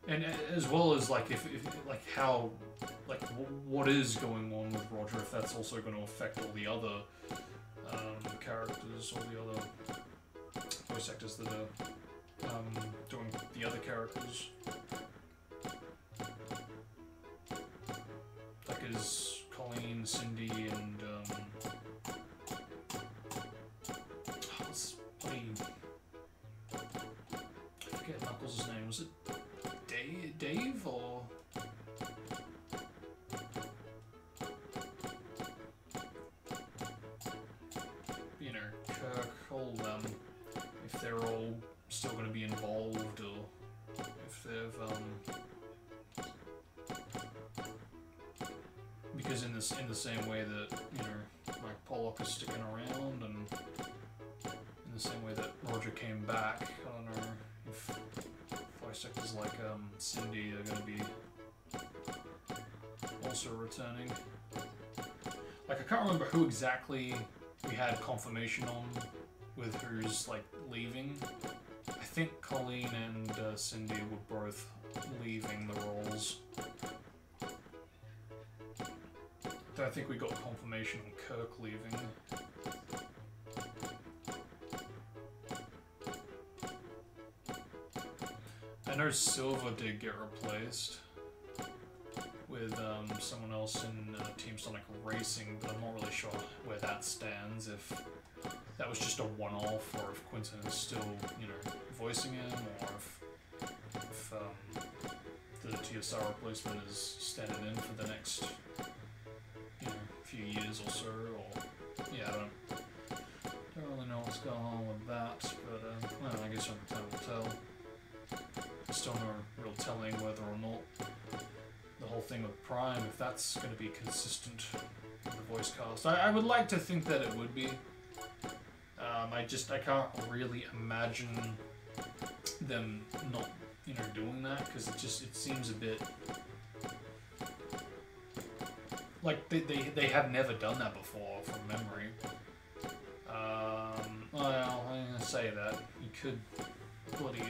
and as well as like if like how like what is going on with Roger, if that's also going to affect all the other characters, all the other voice actors that are doing the other characters. Like is Colleen, Cindy, and what's bloody, I forget Knuckles' name. Was it Dave or? You know, Kirk, all if they're all still going to be involved, or if they've because in the same way that, you know, like Pollock is sticking around, and in the same way that Roger came back, I don't know if voice actors like Cindy are going to be also returning. Like I can't remember who exactly we had confirmation on with who's like leaving. I think Colleen and Cindy were both leaving the roles. Though I think we got confirmation on Kirk leaving. I know Silver did get replaced with someone else in Team Sonic Racing, but I'm not really sure where that stands, if that was just a one-off, or if Quentin is still, you know, voicing him, or if the TSR replacement is standing in for the next, you know, few years or so, or, yeah, I don't really know what's going on with that, but, well, I guess only time will tell. Still no real telling whether or not the whole thing with Prime, if that's going to be consistent with the voice cast. I would like to think that it would be. I can't really imagine them not, you know, doing that, because it seems a bit like they have never done that before from memory. Well, I'm gonna say that you could bloody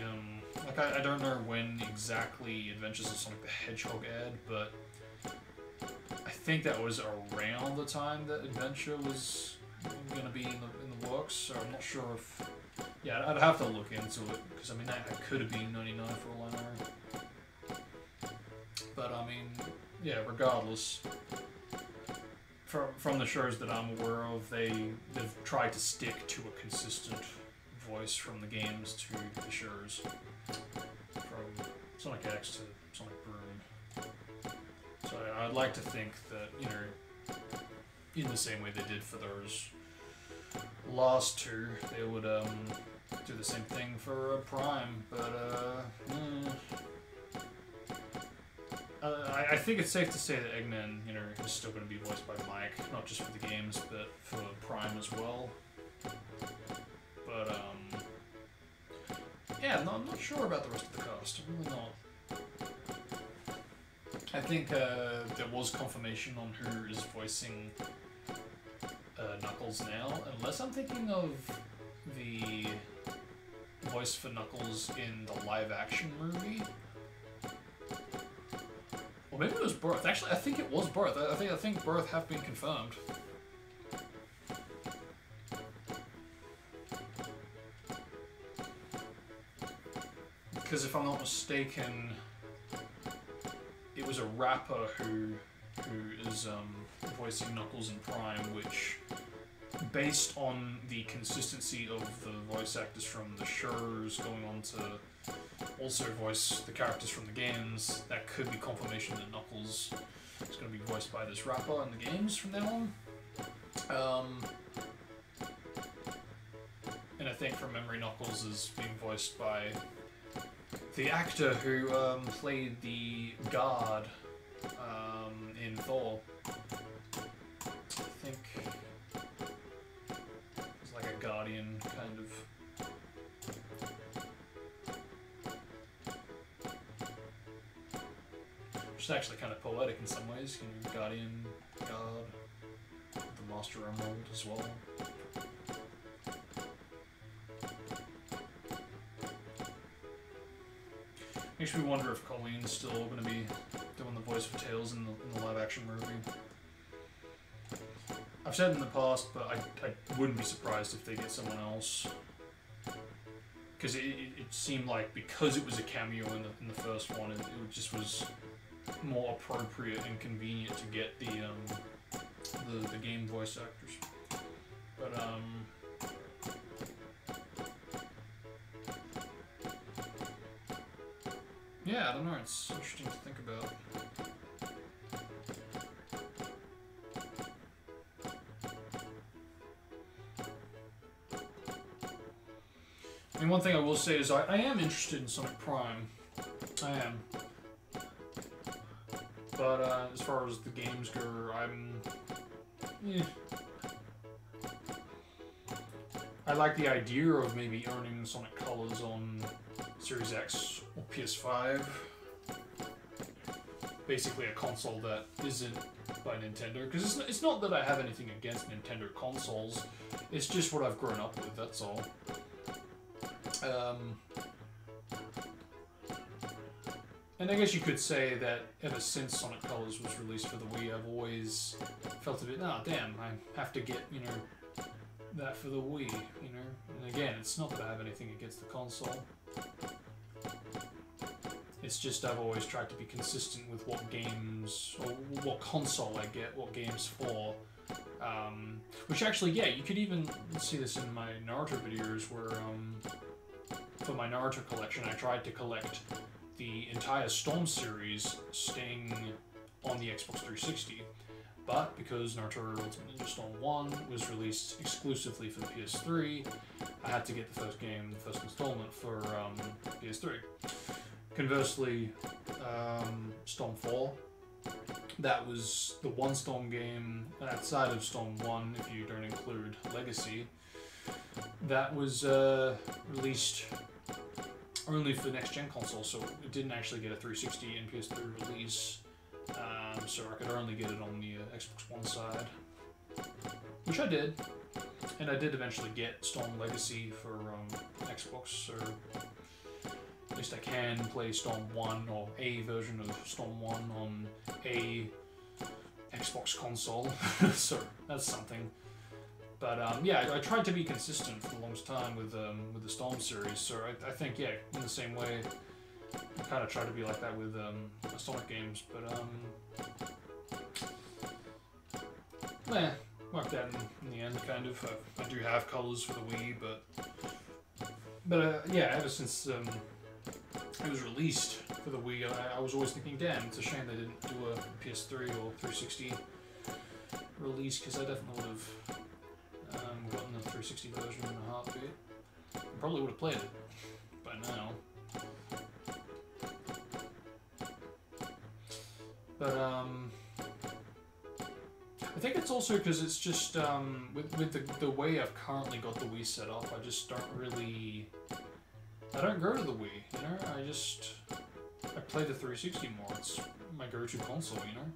like I don't know when exactly Adventures of Sonic the Hedgehog aired, but I think that was around the time that Adventure was going to be in the works, so I'm not sure if... Yeah, I'd have to look into it, because I mean that could have been 99 for all I know. But I mean, yeah, regardless, from the shows that I'm aware of, they've tried to stick to a consistent voice from the games to the shows, from Sonic X to Sonic Boom. So I'd like to think that, you know, in the same way they did for those last two, they would do the same thing for Prime, but I think it's safe to say that Eggman, you know, is still going to be voiced by Mike, not just for the games, but for Prime as well. But yeah, I'm not sure about the rest of the cast. I'm really not. I think there was confirmation on who is voicing Knuckles now, unless I'm thinking of the voice for Knuckles in the live-action movie. Or maybe it was both. Actually, I think it was both. I think both have been confirmed. Because if I'm not mistaken, it was a rapper who is voicing Knuckles in Prime, which, based on the consistency of the voice actors from the shows going on to also voice the characters from the games, that could be confirmation that Knuckles is going to be voiced by this rapper in the games from now on. and I think from memory, Knuckles is being voiced by the actor who played the guard in Thor. I think he's like a guardian kind of. Which is actually kind of poetic in some ways, you know, guardian, guard, the Master Emerald as well. Makes me wonder if Colleen's still going to be doing the voice for Tails in the live-action movie. I've said in the past, but I wouldn't be surprised if they get someone else. Because it seemed like, because it was a cameo in the first one, it just was more appropriate and convenient to get the game voice actors. But yeah, I don't know, it's interesting to think about. I mean, one thing I will say is I am interested in Sonic Prime. I am. But as far as the games go, I'm... I like the idea of maybe earning Sonic Colors on Series X or PS5. Basically a console that isn't by Nintendo. Because it's not that I have anything against Nintendo consoles. It's just what I've grown up with, that's all. And I guess you could say that ever since Sonic Colors was released for the Wii, I've always felt a bit, oh damn, I have to get, you know, that for the Wii, you know? And again, it's not that I have anything against the console. It's just I've always tried to be consistent with what games, or what console I get, what games for. Which actually, yeah, you could even see this in my Naruto videos where, for my Naruto collection, I tried to collect the entire Storm series staying on the Xbox 360, but because Naruto Ultimate Ninja Storm 1 was released exclusively for the PS3, I had to get the first game, the first installment for PS3. Conversely, Storm 4, that was the one Storm game outside of Storm 1, if you don't include Legacy, that was released only for next-gen console, so it didn't actually get a 360 and PS3 release, so I could only get it on the Xbox One side, which I did, and I did eventually get Storm Legacy for Xbox, so at least I can play Storm 1, or a version of Storm 1 on a Xbox console, so that's something. But yeah, I tried to be consistent for the longest time with the Storm series, so I think, yeah, in the same way, I kind of try to be like that with Sonic games, but worked out in the end, kind of. I do have colors for the Wii, but yeah, ever since it was released for the Wii, I was always thinking, damn, it's a shame they didn't do a PS3 or 360 release, because I definitely would have gotten the 360 version in a heartbeat. I probably would have played it by now. But I think it's also because it's just with the way I've currently got the Wii set up, I just don't really, I don't go to the Wii, you know. I play the 360 more. It's my go-to console, you know.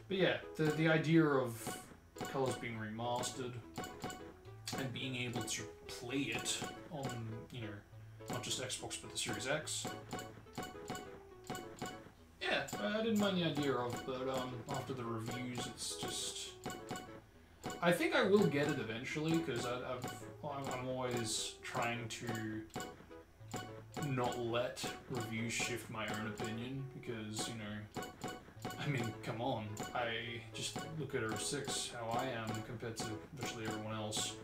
But yeah, the idea of Colors being remastered and being able to play it on, you know, not just Xbox but the Series X. Yeah, I didn't mind the idea of, but after the reviews, it's just, I think I will get it eventually, because I'm always trying to not let reviews shift my own opinion, because, you know, I mean, come on, I just look at 06, how I am compared to virtually everyone else.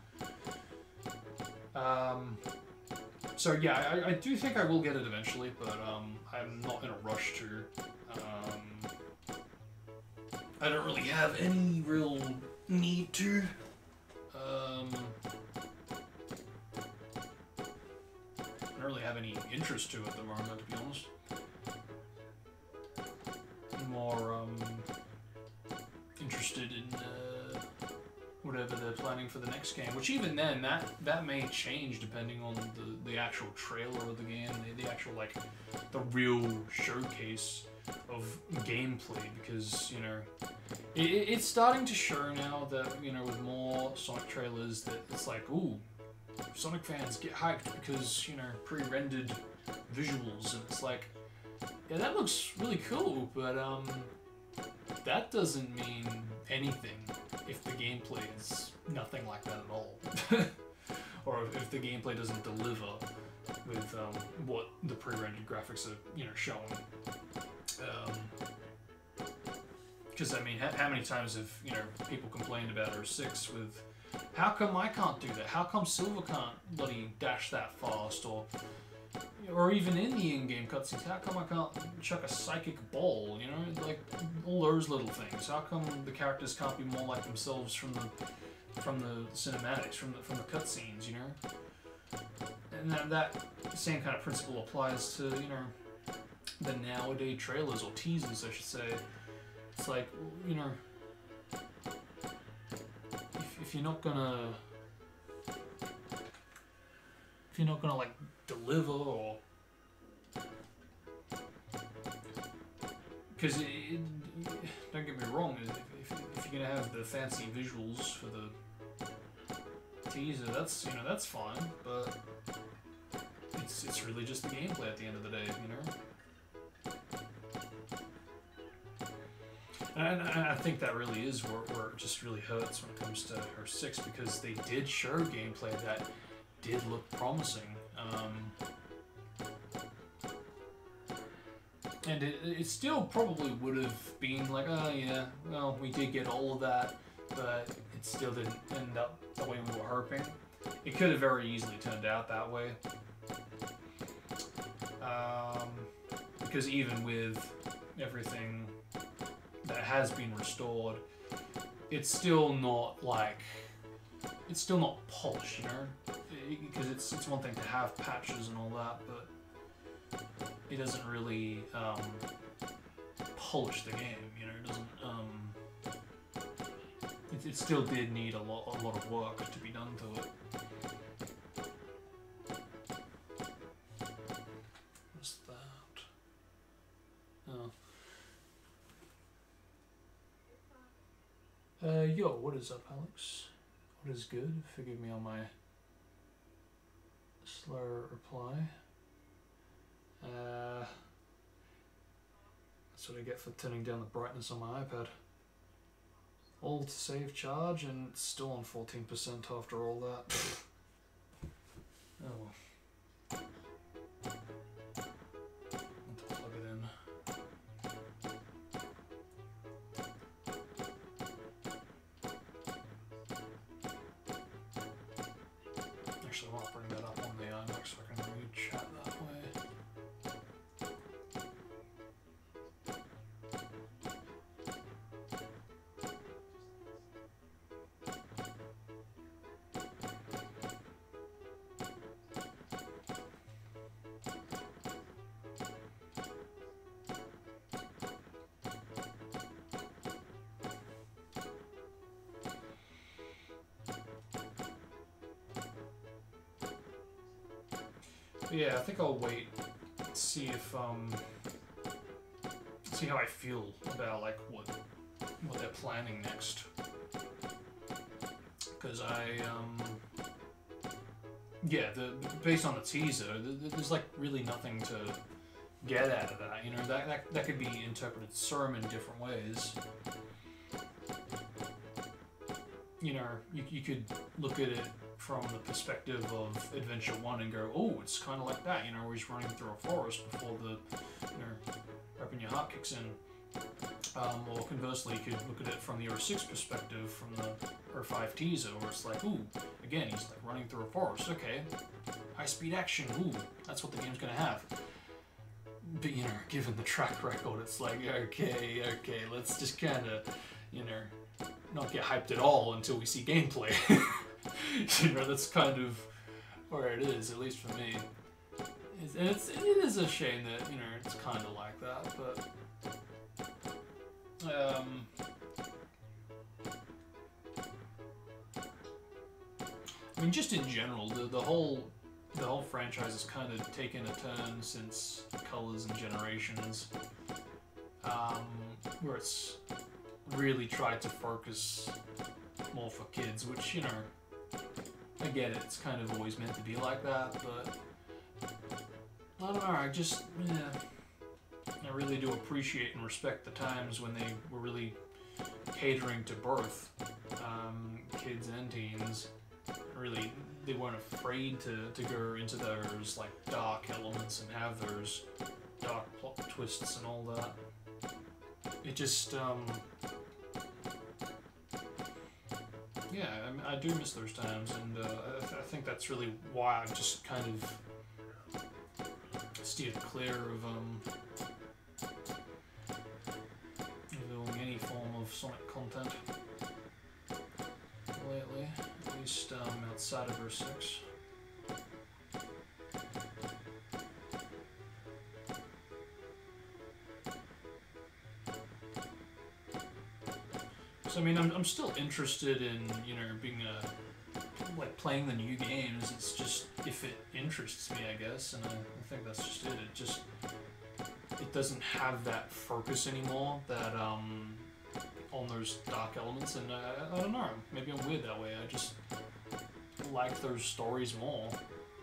So yeah, I do think I will get it eventually, but I'm not in a rush to. I don't really have any real need to. I don't really have any interest to at the moment, to be honest. More interested in whatever they're planning for the next game, which even then, that may change depending on the actual trailer of the game, the actual, like, the real showcase of gameplay, because, you know, it's starting to show now that, you know, with more Sonic trailers, that it's like, ooh, Sonic fans get hyped because, you know, pre-rendered visuals, and it's like, yeah, that looks really cool, but that doesn't mean anything if the gameplay is nothing like that at all. Or if the gameplay doesn't deliver with what the pre-rendered graphics are, you know, showing. Because, I mean, how many times have, you know, people complained about R6 with, how come I can't do that? How come Silver can't bloody dash that fast? Or even in the in-game cutscenes, how come I can't chuck a psychic ball, you know? Like, all those little things. How come the characters can't be more like themselves from the cinematics, from the cutscenes, you know? And that same kind of principle applies to, you know, the nowadays trailers, or teasers, I should say. It's like, you know, if you're not gonna like deliver, or because don't get me wrong, if you're gonna have the fancy visuals for the teaser, that's, you know, that's fine, but it's really just the gameplay at the end of the day, you know. And I think that really is where it just really hurts when it comes to her 6, because they did show gameplay that did look promising. And it still probably would have been like, oh yeah, well, we did get all of that, but it still didn't end up the way we were hoping. It could have very easily turned out that way. Because even with everything that has been restored, it's still not polished, you know? Because it's one thing to have patches and all that, but it doesn't really polish the game, you know? It doesn't. It still did need a lot of work to be done to it. What's that? Oh. Yo, what is up, Alex? What is good? Forgive me on my slur reply. That's what I get for turning down the brightness on my iPad. All to save charge, and it's still on 14% after all that. Oh well. Plug it in. Actually, I want to bring that up on the iMac so I can read chat that way. Yeah, I think I'll wait, see if see how I feel about like what they're planning next. Because yeah, based on the teaser, there's like really nothing to get out of that. You know, that could be interpreted so many different ways. You know, you could look at it from the perspective of Adventure 1 and go, oh, it's kind of like that, you know, where he's running through a forest before the, you know, Open Your Heart kicks in. Or conversely, you could look at it from the R6 perspective, from the R5 teaser, where it's like, ooh, again, he's like running through a forest. Okay, high-speed action. Ooh, that's what the game's gonna have. But, you know, given the track record, it's like, okay, let's just kind of, you know, not get hyped at all until we see gameplay. You know, that's kind of where it is, at least for me. And it is a shame that, you know, it's kind of like that, but... I mean, just in general, the whole franchise has kind of taken a turn since Colors and Generations, where it's really tried to focus more for kids, which, you know, I get it, it's kind of always meant to be like that, but I don't know, I really do appreciate and respect the times when they were really catering to both kids and teens. Really, they weren't afraid to go into those like dark elements and have those dark plot twists and all that. It just, yeah, I do miss those times, and I think that's really why I've just kind of steered clear of doing any form of Sonic content lately, at least outside of Verse 6. So I mean, I'm still interested in, you know, being like playing the new games. It's just if it interests me, I guess, and I think that's just it. It doesn't have that focus anymore, that on those dark elements, and I don't know, maybe I'm weird that way. I just like those stories more.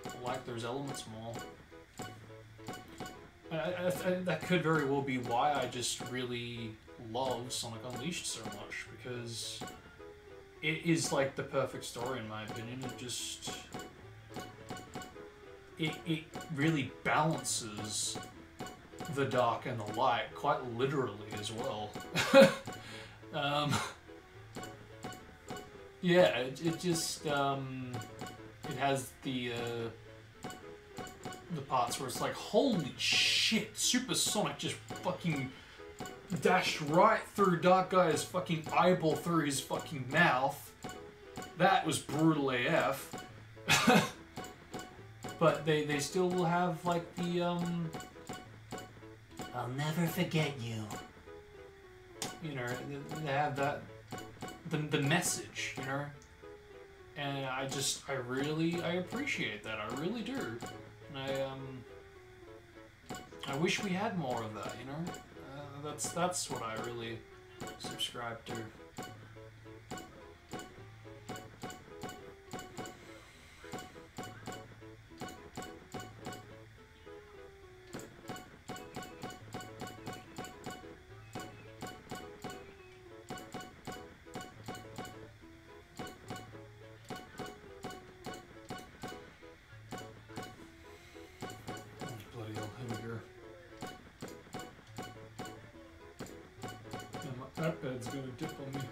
I like those elements more. That could very well be why I just really love Sonic Unleashed so much, because it is like the perfect story in my opinion. It just... It really balances the dark and the light, quite literally as well. Yeah, it just, it has the parts where it's like, holy shit, Super Sonic just fucking dashed right through Dark Guy's fucking eyeball through his fucking mouth. That was brutal AF. But they still will have like the, I'll never forget you. You know, they have that, the message, you know? And I appreciate that, I really do. And I wish we had more of that, you know? That's what I really subscribe to. That bed's gonna dip on me.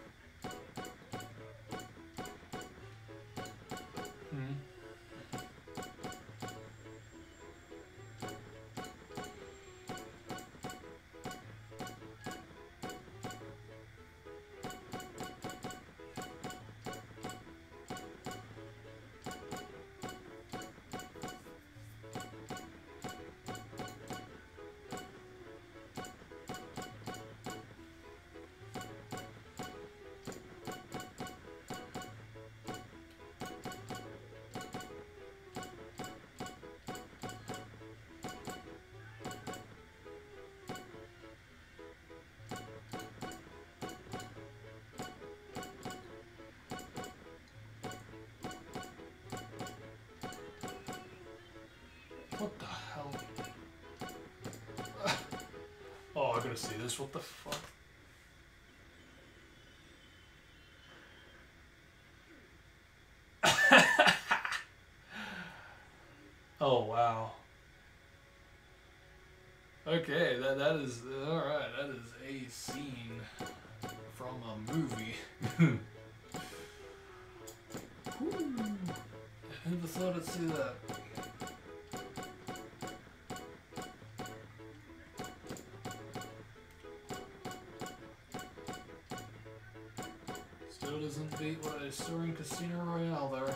What the hell? Oh, I gotta see this. What the fuck? Oh, wow. Okay, that is... Alright, that is a scene from a movie. Whew. I never thought I'd see that. still doesn't beat what I saw in Casino Royale there.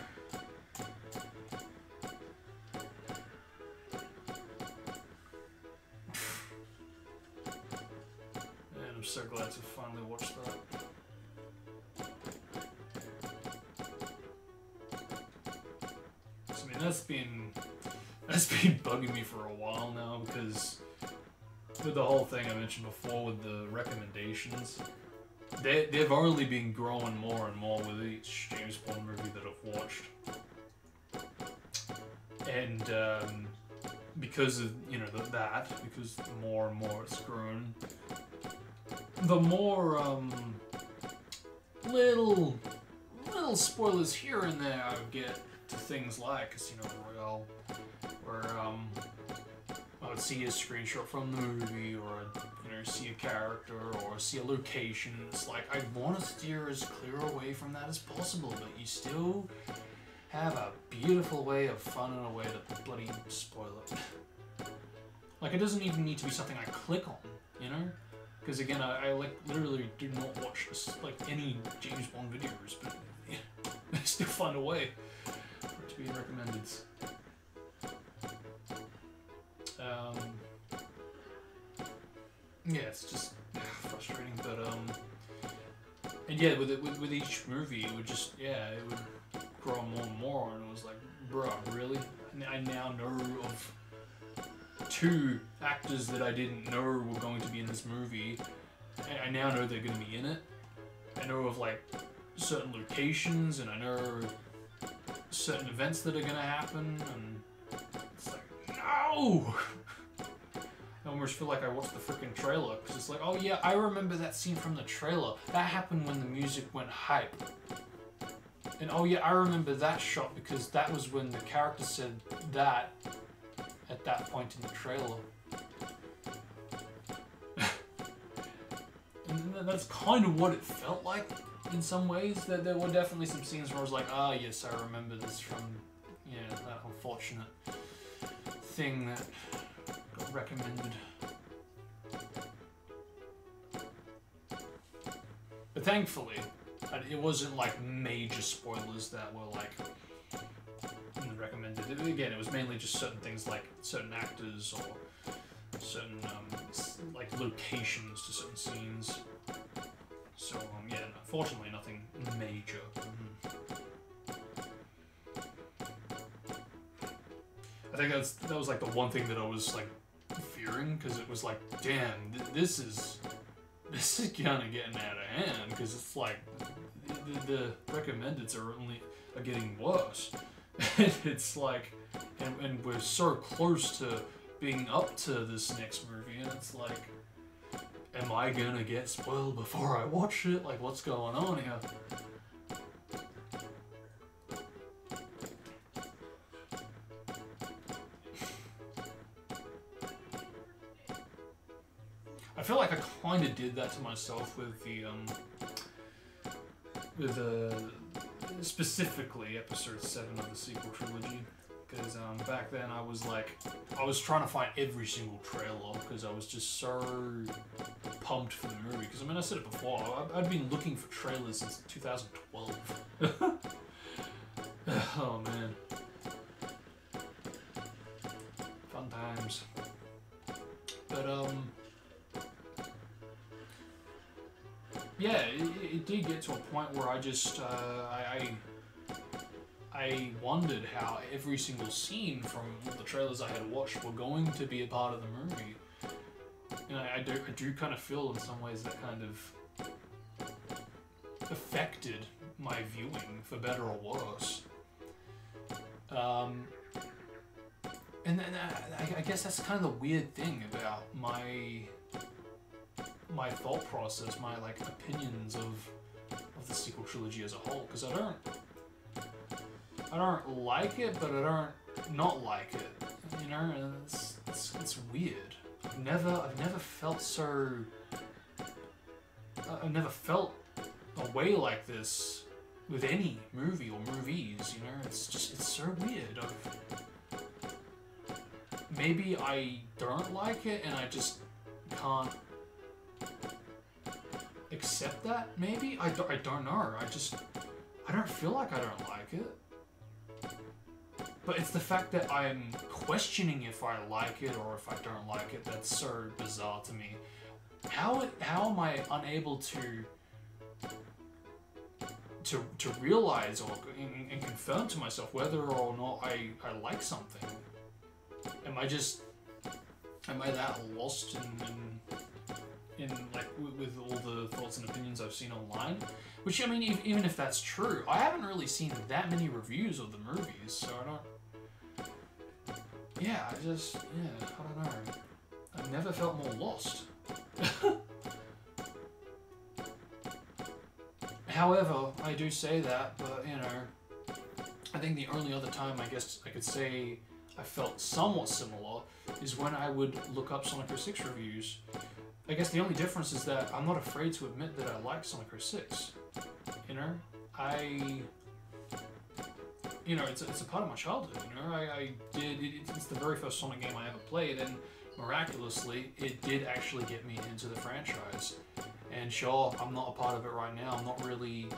And I'm so glad to finally watch that. So, I mean, that's been bugging me for a while now, because with the whole thing I mentioned before with the recommendations, they've only been growing more and more with each James Bond movie that I've watched. And because of, you know, because the more and more it's grown, the more little spoilers here and there I get to things like Casino Royale, where I would see a screenshot from the movie, or I'd, you know, see a character or see a location. It's like, I want to steer as clear away from that as possible, but you still have a beautiful way of finding a way to bloody spoil it. Like, it doesn't even need to be something I click on, you know? Because again, I like literally do not watch this, like, any James Bond videos, but yeah, I still find a way for it to be recommended. Yeah, it's just frustrating, but and yeah, with each movie, it would just, yeah, it would grow more and more, and it was like, bro, really? I now know of 2 actors that I didn't know were going to be in this movie. I now know they're going to be in it. I know of, like, certain locations, and I know certain events that are going to happen, and it's like, no! I almost feel like I watched the freaking trailer, because it's like, oh yeah, I remember that scene from the trailer. That happened when the music went hype. And oh yeah, I remember that shot because that was when the character said that at that point in the trailer. And that's kind of what it felt like in some ways. That there were definitely some scenes where I was like, ah yes, I remember this from, yeah, that unfortunate thing that got recommended. But thankfully, it wasn't like major spoilers that were like recommended. Again, it was mainly just certain things like certain actors or certain like locations to certain scenes. So yeah, unfortunately nothing major. I think that was like the one thing that I was like fearing, because it was like, damn, this is kind of getting out of hand, because it's like the recommendeds are getting worse. It's like, and we're so close to being up to this next movie, and it's like, am I gonna get spoiled before I watch it? Like, what's going on here? I feel like I kind of did that to myself with specifically episode 7 of the sequel trilogy, because back then I was trying to find every single trailer, because I was just so pumped for the movie. Because I mean, I said it before, I'd been looking for trailers since 2012. Oh man, fun times. But yeah, it did get to a point where I just, I wondered how every single scene from the trailers I had watched were going to be a part of the movie. And I do kind of feel in some ways that kind of affected my viewing, for better or worse. And then I guess that's kind of the weird thing about my thought process, my like opinions of the sequel trilogy as a whole, because I don't like it, but I don't not like it, you know. And it's weird. I've never felt so. I've never felt a way like this with any movie or movies, you know. It's so weird. Maybe I don't like it, and I just can't accept that, maybe? I don't know. I don't feel like I don't like it. But it's the fact that I'm questioning if I like it or if I don't like it that's so bizarre to me. How am I unable to realize or and confirm to myself whether or not I like something? Am I that lost in like with all the thoughts and opinions I've seen online? Which, I mean, even if that's true, I haven't really seen that many reviews of the movies, so I don't. Yeah, I don't know. I've never felt more lost. However, I do say that, but you know, I think the only other time I guess I could say I felt somewhat similar is when I would look up Sonic 06 reviews. I guess the only difference is that I'm not afraid to admit that I like Sonic 06. You know, it's a part of my childhood. You know, it's the very first Sonic game I ever played, and miraculously, it did actually get me into the franchise. And sure, I'm not a part of it right now. I'm not really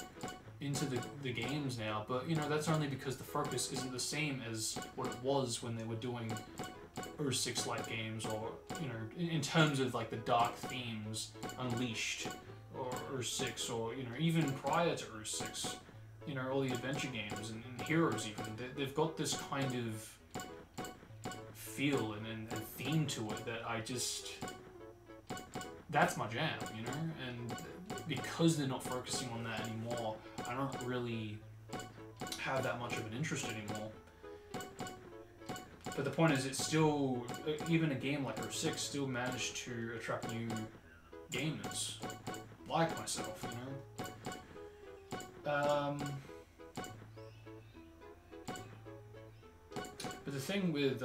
into the games now, but you know, that's only because the focus isn't the same as what it was when they were doing 06-like games, or you know, in terms of like the dark themes, Unleashed, or 06, or you know, even prior to 06, you know, all the adventure games and Heroes even, they've got this kind of feel and theme to it that that's my jam, you know, and because they're not focusing on that anymore, I don't really have that much of an interest anymore. But the point is, it's still, even a game like 06 still managed to attract new gamers, like myself, you know. But the thing with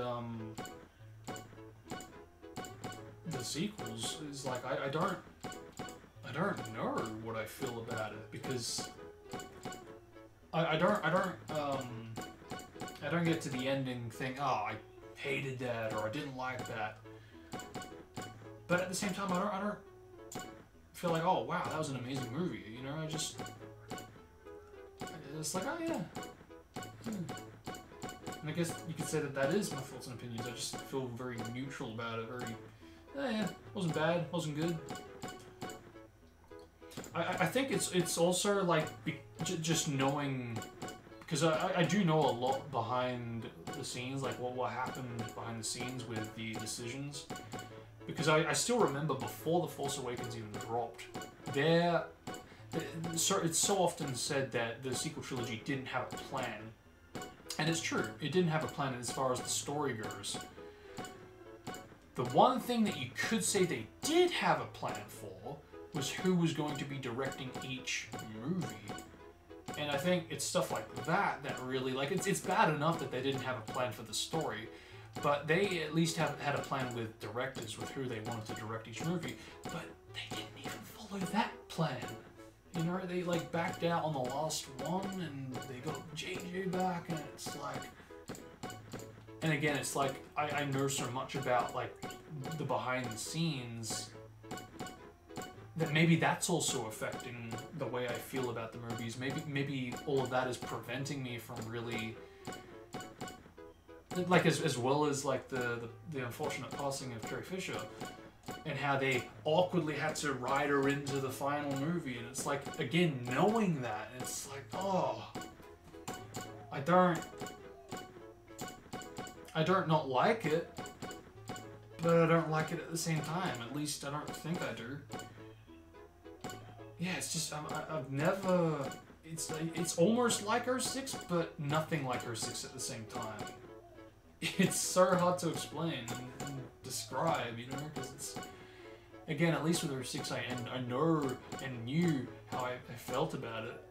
the sequels is like I don't know what I feel about it, because I don't get to the ending think, oh, I hated that or I didn't like that. But at the same time, I don't feel like, oh wow, that was an amazing movie. You know, it's like, oh yeah. And I guess you could say that is my thoughts and opinions. I just feel very neutral about it. Very, oh yeah, wasn't bad, wasn't good. I think it's also like just knowing, because I do know a lot behind the scenes, like what happened behind the scenes with the decisions. Because I still remember before The Force Awakens even dropped, it's so often said that the sequel trilogy didn't have a plan. And it's true, it didn't have a plan as far as the story goes. The one thing that you could say they did have a plan for was who was going to be directing each movie. And I think it's stuff like that that really, like, it's bad enough that they didn't have a plan for the story, but they at least had a plan with directors, with who they wanted to direct each movie, but they didn't even follow that plan. You know, they like backed out on the last one, and they got JJ back, and it's like, and again, it's like, I know so much about like the behind the scenes that maybe that's also affecting the way I feel about the movies. Maybe all of that is preventing me from really, like, as well as like the unfortunate passing of Carrie Fisher, and how they awkwardly had to write her into the final movie, and it's like, again, knowing that, it's like, oh, I don't not like it, but I don't like it at the same time. At least I don't think I do. Yeah, it's just, I've never, it's almost like 06, but nothing like 06 at the same time. It's so hard to explain and describe, you know, because it's, again, at least with 06, I know and knew how I felt about it.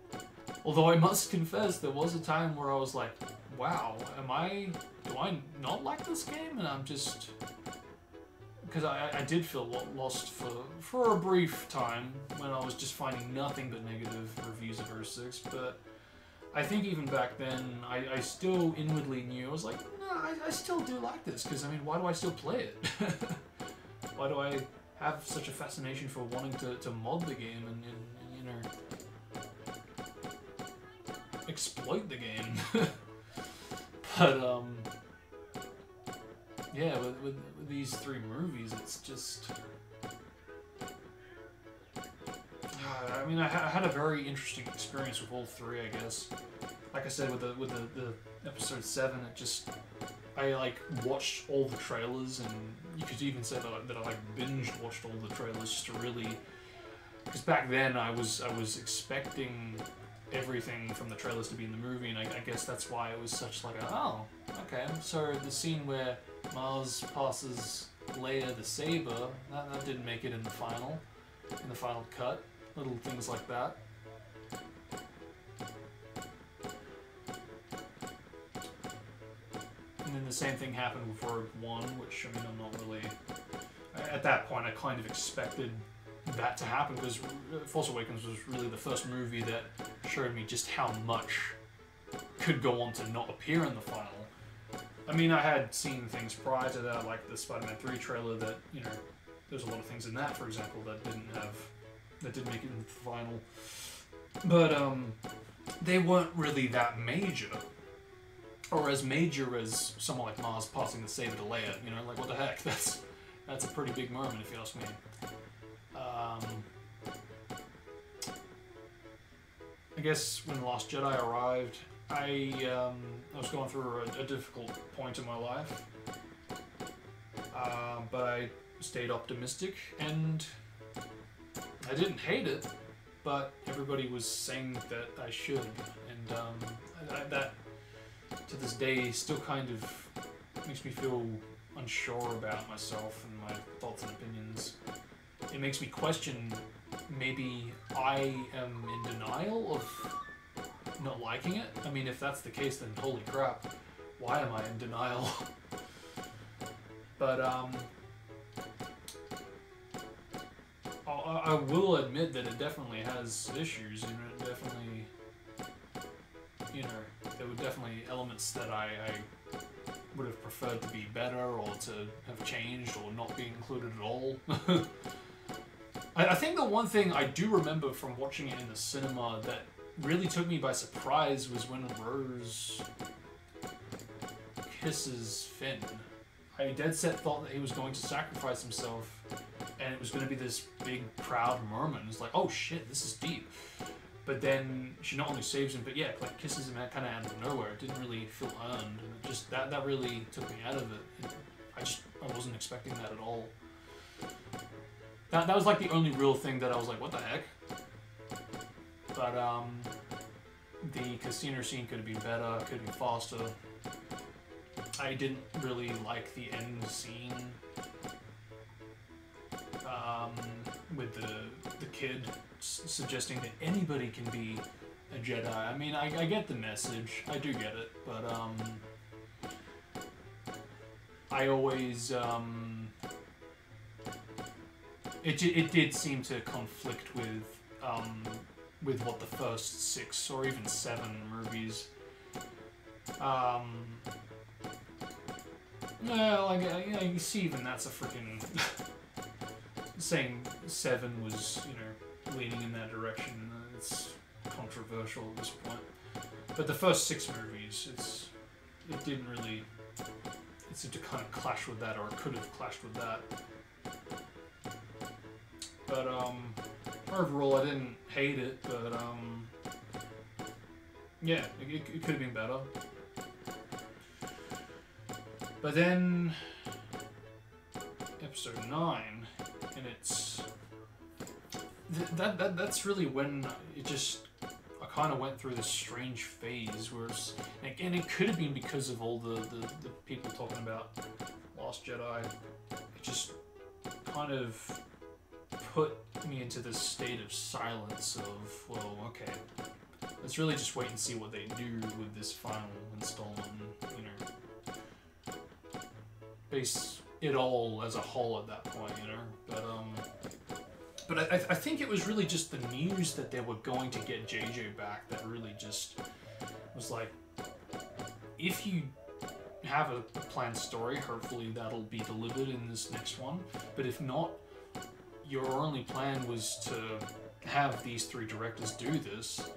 Although I must confess, there was a time where I was like, wow, do I not like this game? And I'm just, because I did feel lost for a brief time when I was just finding nothing but negative reviews of 06, but I think even back then, I still inwardly knew, I was like, no, I still do like this, because I mean, why do I still play it? Why do I have such a fascination for wanting to mod the game and you know, exploit the game. But yeah, with these 3 movies, it's just. I mean, I had a very interesting experience with all 3, I guess. Like I said, with the episode 7, it just. I like watched all the trailers, and you could even say that I like binge watched all the trailers just to really, because back then I was expecting everything from the trailers to be in the movie, and I guess that's why it was such like a, oh, okay. So the scene where Mars passes Leia the saber, that didn't make it in the final cut. Little things like that. And then the same thing happened with Rogue One, which, I mean, I'm not really... At that point, I kind of expected that to happen, because Force Awakens was really the first movie that showed me just how much could go on to not appear in the final. I mean, I had seen things prior to that, like the Spider-Man 3 trailer that, you know, there's a lot of things in that, for example, that didn't make it into the final. But, they weren't really that major. Or as major as someone like Mars passing the saber to Leia, you know, like what the heck, that's a pretty big moment if you ask me. I guess when The Last Jedi arrived, I was going through a difficult point in my life, but I stayed optimistic, and I didn't hate it, but everybody was saying that I should, and that to this day still kind of makes me feel unsure about myself and my thoughts and opinions. It makes me question, maybe I am in denial of not liking it. I mean, if that's the case, then holy crap, why am I in denial? But I will admit that it definitely has issues, and it definitely, you know, there were definitely elements that I would have preferred to be better, or to have changed, or not be included at all. I think the one thing I do remember from watching it in the cinema that really took me by surprise was when Rose kisses Finn. I dead set thought that he was going to sacrifice himself, and it was going to be this big, proud moment. It's like, oh shit, this is deep. But then she not only saves him, but yeah, like kisses him kind of out of nowhere. It didn't really feel earned, and it just that really took me out of it. I wasn't expecting that at all. That was like the only real thing that I was like, what the heck? But the casino scene could have been better, could have been faster. I didn't really like the end scene with the kid suggesting that anybody can be a Jedi. I mean, I get the message, I do get it, but I always it did seem to conflict with what the first 6 or even 7 movies. Yeah, like you see, even that's a freaking saying 7 was, you know, leaning in that direction. It's controversial at this point. But the first 6 movies, it didn't really. It seemed to kind of clash with that, or it could have clashed with that. But overall, I didn't hate it. But yeah, it could have been better. But then episode 9, and it's that's really when it just, I kind of went through this strange phase where it's, and it could have been because of all the people talking about Last Jedi. It just kind of put me into this state of silence of, well, okay, let's really just wait and see what they do with this final installment, you know, base it all as a whole at that point, you know. But I think it was really just the news that they were going to get JJ back that really just was like, if you have a planned story, hopefully that'll be delivered in this next one. But if not, your only plan was to have these 3 directors do this,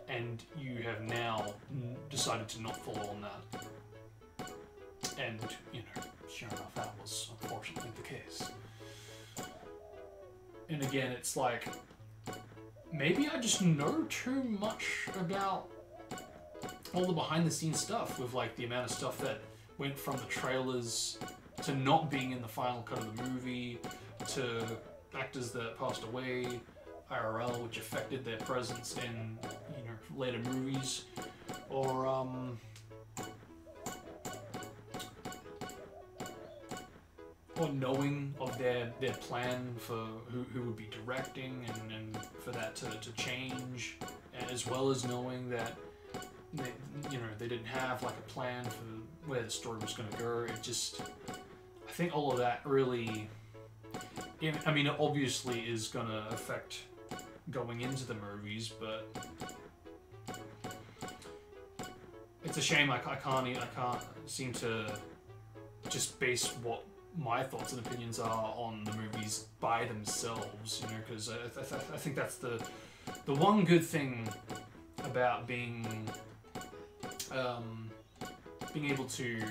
and you have now decided to not follow on that. And, you know, sure enough, that was unfortunately the case. And again, it's like, maybe I just know too much about all the behind-the-scenes stuff, with like the amount of stuff that went from the trailers to not being in the final cut of the movie, to actors that passed away IRL, which affected their presence in, you know, later movies, or knowing of their plan for who would be directing, and for that to change, as well as knowing that they didn't have like a plan for where the story was going to go. It just, I think all of that really, I mean, it obviously is going to affect going into the movies, but it's a shame I can't seem to just base what my thoughts and opinions are on the movies by themselves, you know, because I think that's the one good thing about being able to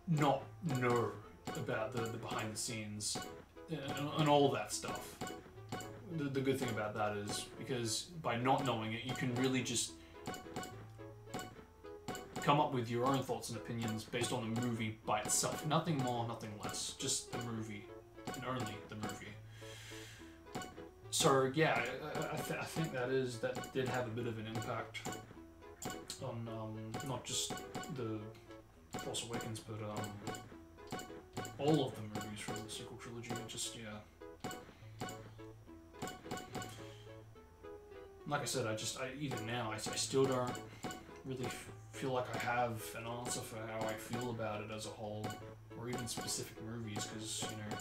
not know about the behind the scenes and all that stuff. The good thing about that is, because by not knowing it, you can really just come up with your own thoughts and opinions based on the movie by itself. Nothing more, nothing less. Just the movie, and only the movie. So yeah, I think that did have a bit of an impact on not just the Force Awakens, but all of the movies from the sequel trilogy. Just, yeah. Like I said, even now, I still don't really feel like I have an answer for how I feel about it as a whole, or even specific movies, because, you know,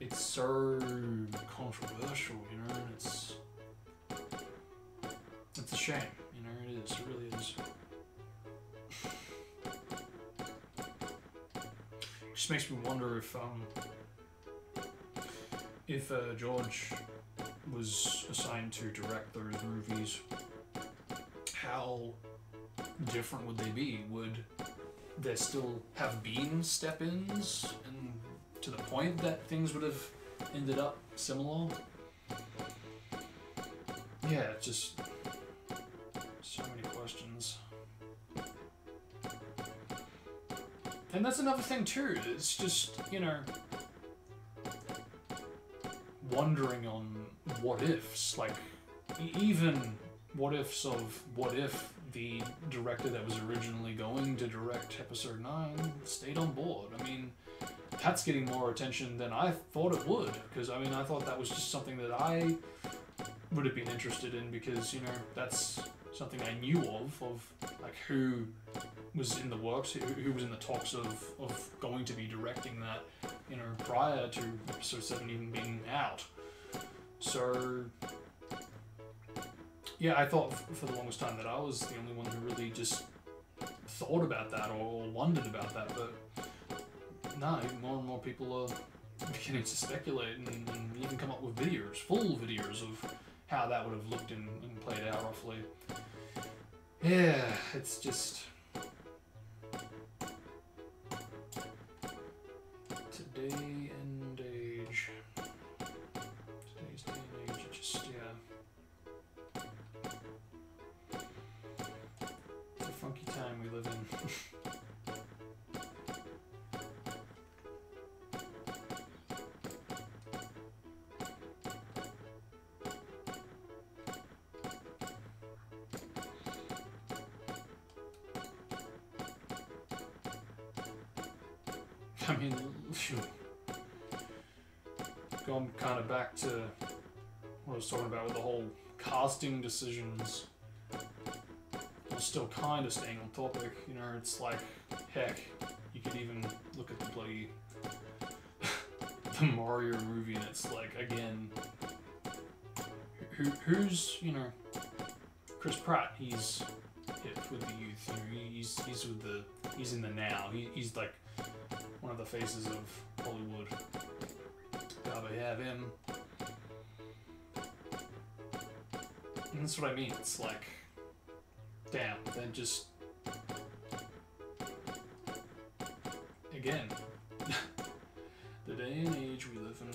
it's so controversial, you know, and it's a shame, you know, it is, it really is. It just makes me wonder if George was assigned to direct those movies, how different would they be? Would there still have been step-ins, and to the point that things would have ended up similar? Yeah, just so many questions. And that's another thing too, it's just, you know, wondering on what ifs, like even what ifs of what if the director that was originally going to direct episode 9 stayed on board. I mean, that's getting more attention than I thought it would, because I mean, I thought that was just something that I would have been interested in, because, you know, that's something I knew of like who was in the works, who was in the talks of going to be directing that, you know, prior to episode 7 even being out. So yeah, I thought for the longest time that I was the only one who really just thought about that or wondered about that, but no, more and more people are beginning to speculate and even come up with videos, full videos of how that would have looked and played out roughly. Yeah, it's just... Today and age. Today's day and age, it just, yeah. It's a funky time we live in. I mean, going kind of back to what I was talking about with the whole casting decisions, I'm still kind of staying on topic, you know, it's like, heck, you could even look at the bloody the Mario movie, and it's like, again, who's, you know, Chris Pratt, he's hip with the youth, you know, he's in the now, he's like one of the faces of Hollywood. gotta have him. And that's what I mean. It's like, damn, then just again, the day and age we live in.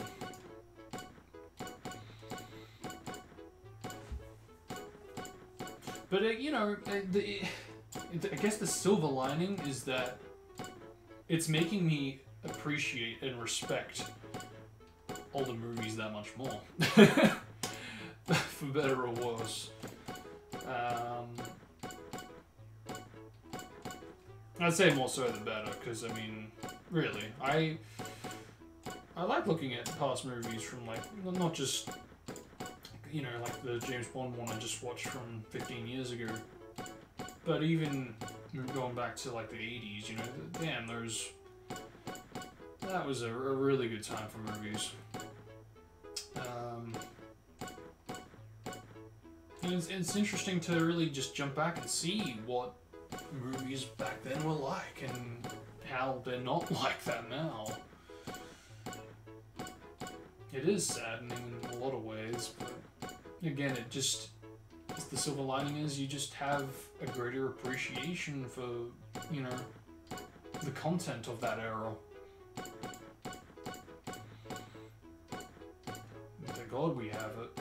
But you know, I guess the silver lining is that it's making me appreciate and respect all the movies that much more, for better or worse. I'd say more so the better, because I mean, really, I like looking at past movies from like not just, you know, like the James Bond one I just watched from 15 years ago, but even going back to like the 80s, you know, damn, that was a really good time for movies. And it's interesting to really just jump back and see what movies back then were like and how they're not like that now. It is saddening in a lot of ways, but again, it's the silver lining is you just have a greater appreciation for, you know, the content of that era. Thank God we have it.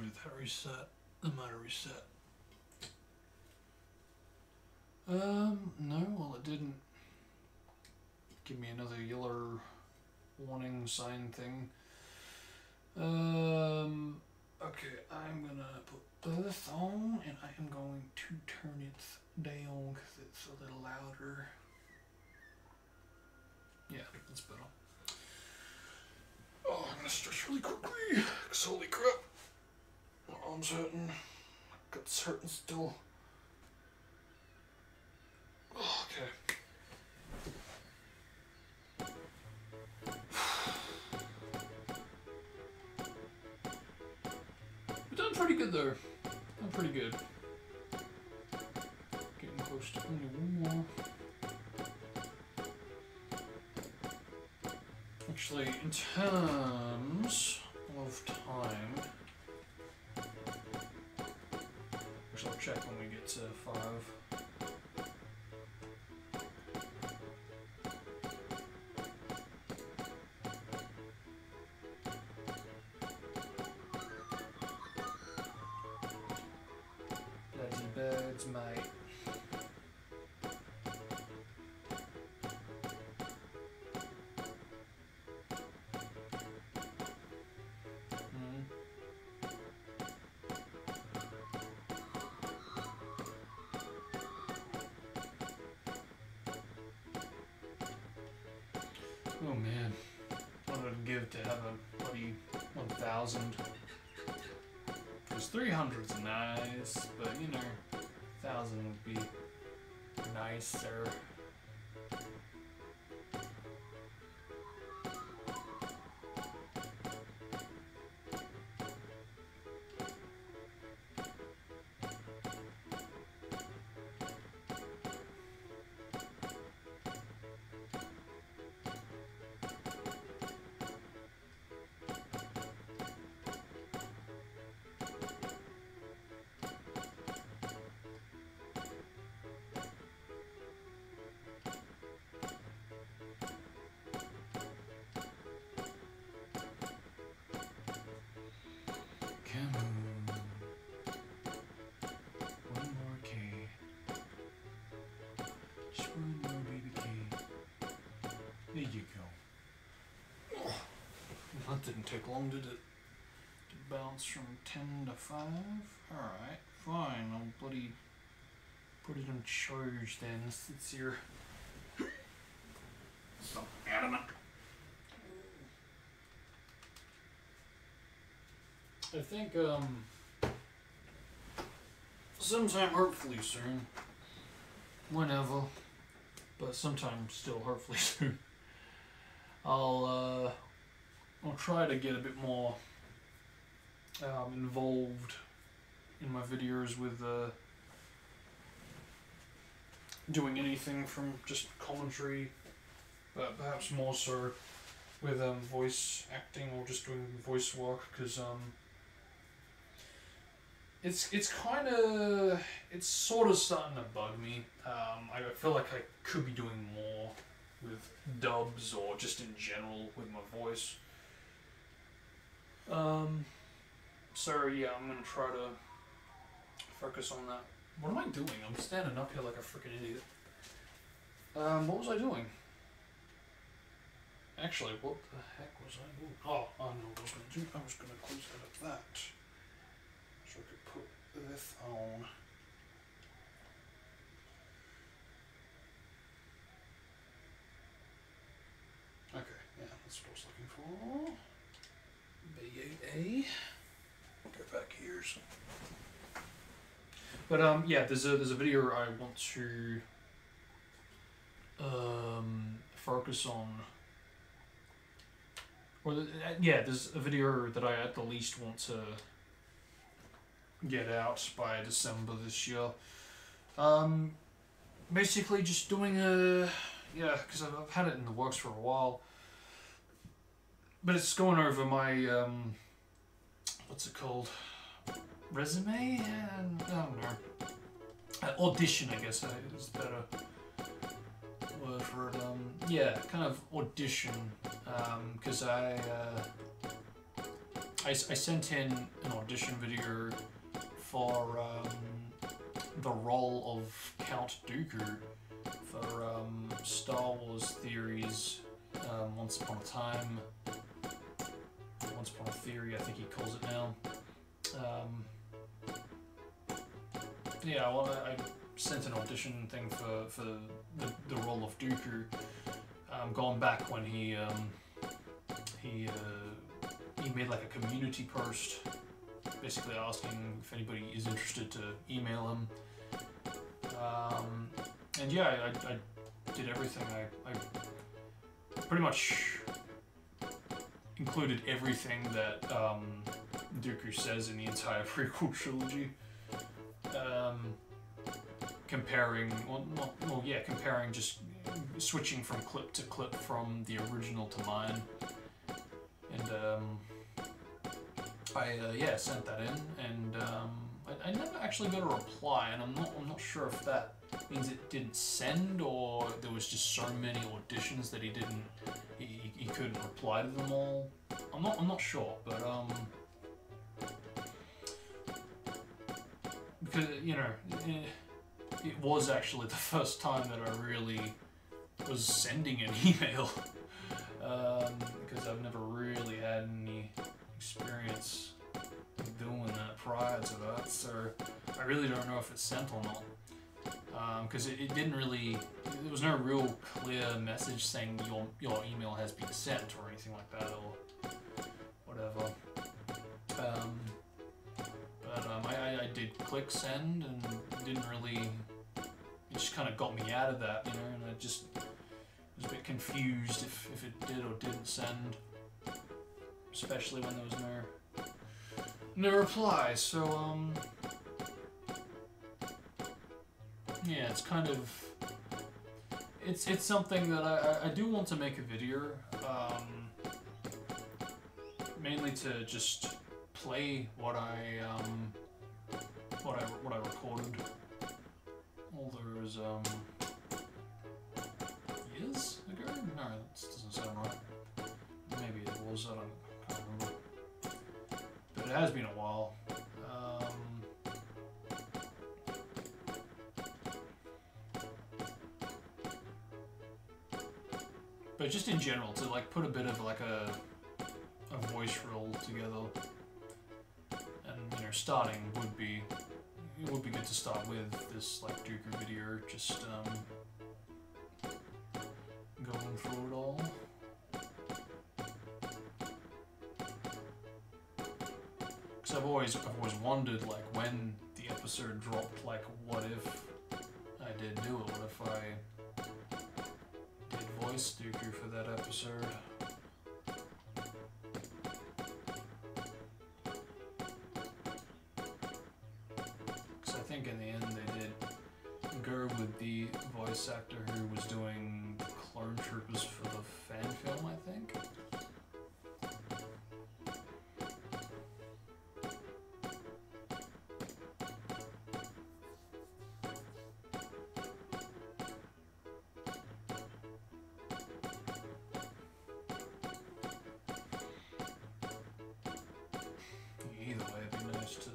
Did that reset? That might have reset. No, well it didn't give me another yellow warning sign thing. Okay, I'm gonna put this on and I am going to turn it down because it's a little louder. Yeah, that's better. Oh, I'm gonna stretch really quickly because holy crap. My arm's hurting, my gut's hurting still. Oh, okay. We've done pretty good though. Done pretty good. Getting close to only one more. Actually, in terms of time, I'll check when we get to 5. Bloody birds, mate. Oh man, what would it give to have a bloody 1,000? Because 300's nice, but you know, 1,000 would be nicer. Screw my baby key. There you go. That didn't take long, did it? To bounce from 10 to 5? Alright, fine. I'll bloody put it on charge then. It's your... Stop adamant. I think, sometime hopefully soon, whenever, but sometime still hopefully soon, I'll try to get a bit more involved in my videos with doing anything from just commentary, but perhaps more so with voice acting or just doing voice work, because it's sort of starting to bug me. I feel like I could be doing more with dubs or just in general with my voice. So yeah, I'm gonna try to focus on that. What am I doing? I'm standing up here like a freaking idiot. What was I doing? Actually, what the heck was I doing? Oh, I know what I was gonna do. I was gonna close out of that. So I could put this on. Okay, yeah, that's what I was looking for. B8A. Go back here. So. But yeah, there's a video I want to focus on. Or yeah, there's a video that I at the least want to get out by December this year. Basically just doing yeah, because I've had it in the works for a while. But it's going over my, what's it called? Resume? I don't know. Audition, I guess, is a better word for it. Yeah, kind of audition. Because I sent in an audition video for the role of Count Dooku for Star Wars Theories, Once Upon a Time, Once Upon a Theory, I think he calls it now. Yeah, well, I sent an audition thing for the role of Dooku, going back when he made like a community post, basically asking if anybody is interested to email him. And yeah, I did everything. I pretty much included everything that Dooku says in the entire prequel trilogy. Comparing, comparing, just switching from clip to clip from the original to mine. And I sent that in, and I never actually got a reply, and I'm not sure if that means it didn't send, or there was just so many auditions that he couldn't reply to them all. I'm not sure, but because it was actually the first time that I really was sending an email, because I've never really had any experience doing that prior to that, so I really don't know if it's sent or not. Because it didn't really, there was no real clear message saying your email has been sent or anything like that, or whatever. I did click send, and it didn't really, it just kind of got me out of that, and I just was a bit confused if it did or didn't send, especially when there was no reply. So yeah, it's kind of, it's something that I do want to make a video, mainly to just play what I recorded all those years ago. No, that doesn't sound right. Maybe it was. I can't remember. But it has been a while. But just in general, to like put a bit of like a voice reel together, and you know, starting would be good to start with this like Dooku video, just going through it all. Because I've always wondered, like, when the episode dropped, like, what if I did do it? What if I did voice Dooku for that episode? Because I think in the end they did go with the voice actor who was doing Clone Troopers for the fan film, I think. Either way, it'd be nice to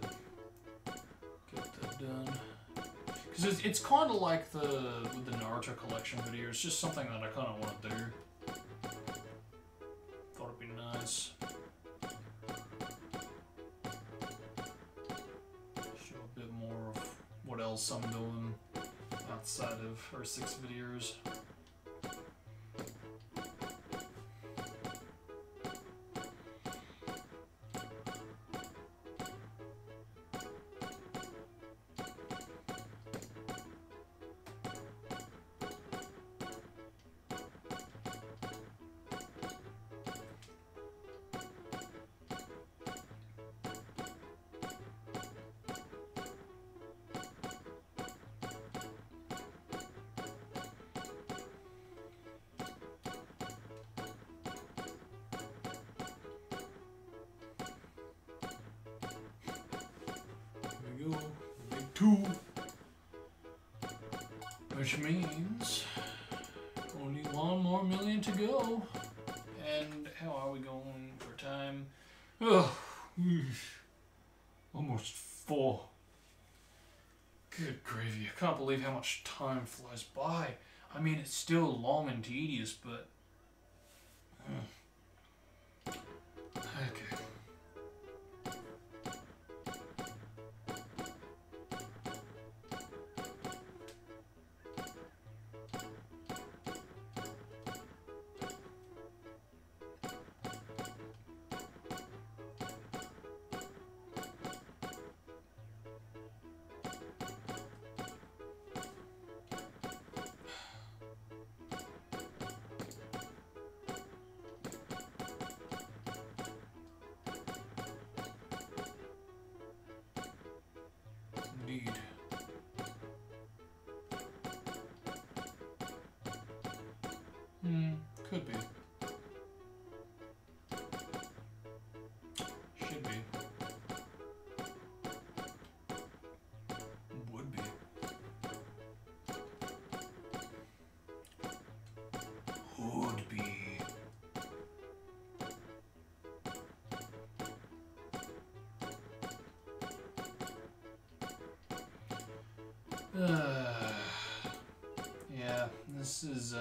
get that done. Because it's kind of like with the Naruto collection video. It's just something that I kind of want to do. Thought it'd be nice. Show a bit more of what else I'm doing outside of our 6 videos. Big 2, which means only 1 more million to go. And how are we going for time? Oh, almost 4. Good gravy! I can't believe how much time flies by. I mean, it's still long and tedious, but okay. Indeed. Could be. Should be. Would be. Would be. Yeah, this is,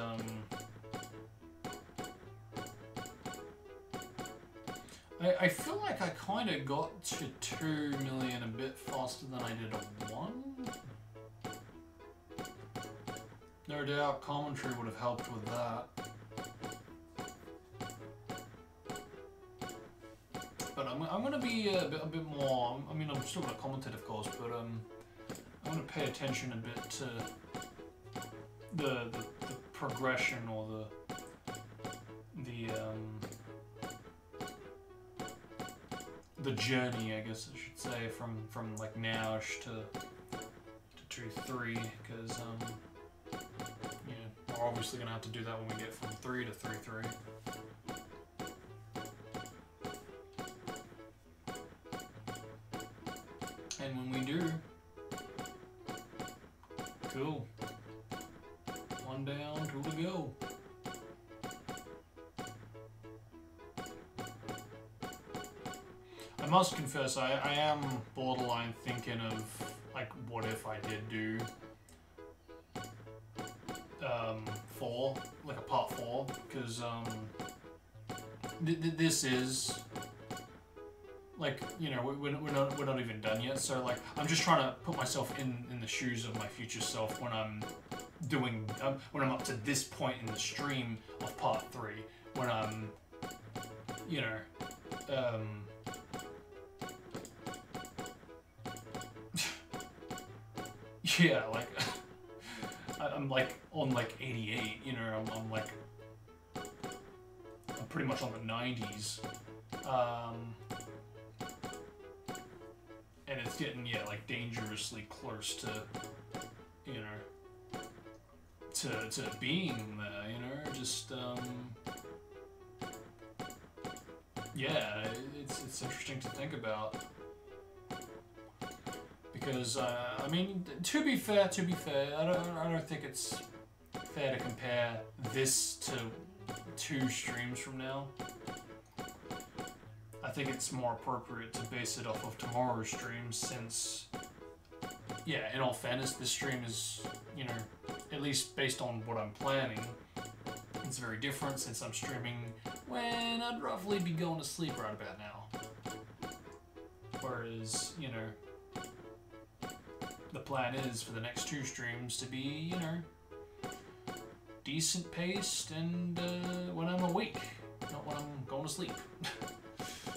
I feel like I kind of got to 2 million a bit faster than I did a 1. No doubt commentary would have helped with that. But I'm going to be a bit more, I mean, I'm still going to commentate, of course, but I'm going to pay attention a bit to the progression or the journey, I guess I should say, from like nowish to 2-3, because yeah, we're obviously gonna have to do that when we get from 3 to 3-3. And when we do, cool. 1 down, 2 to go. I must confess, I am borderline thinking of, like, what if I did do 4, like a part 4, because because this is like, you know, we're not even done yet. So like, I'm just trying to put myself in the shoes of my future self when I'm doing when I'm up to this point in the stream of part 3, when I'm, you know, yeah, like I'm like on like 88, you know, I'm like, I'm pretty much on the 90s, and it's getting, yeah, like dangerously close to, you know, to being there, you know, just yeah, it's interesting to think about. Because I mean, to be fair, I don't think it's fair to compare this to 2 streams from now. I think it's more appropriate to base it off of tomorrow's stream, since, yeah, in all fairness, this stream is, you know, at least based on what I'm planning, it's very different, since I'm streaming when I'd roughly be going to sleep right about now. Whereas, you know, the plan is for the next 2 streams to be, you know, decent paced and when I'm awake, not when I'm going to sleep.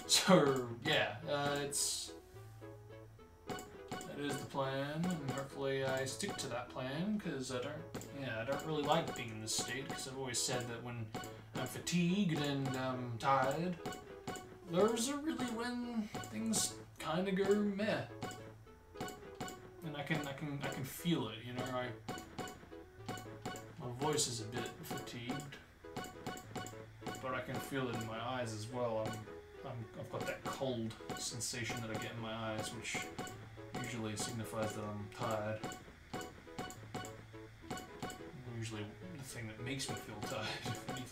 So yeah, that is the plan, and hopefully I stick to that plan, because I don't really like being in this state, because I've always said that when I'm fatigued and I'm tired, those are really when things kind of go meh. And I can feel it, you know. My voice is a bit fatigued, but I can feel it in my eyes as well. I've got that cold sensation that I get in my eyes, which usually signifies that I'm tired. Usually the thing that makes me feel tired, if anything.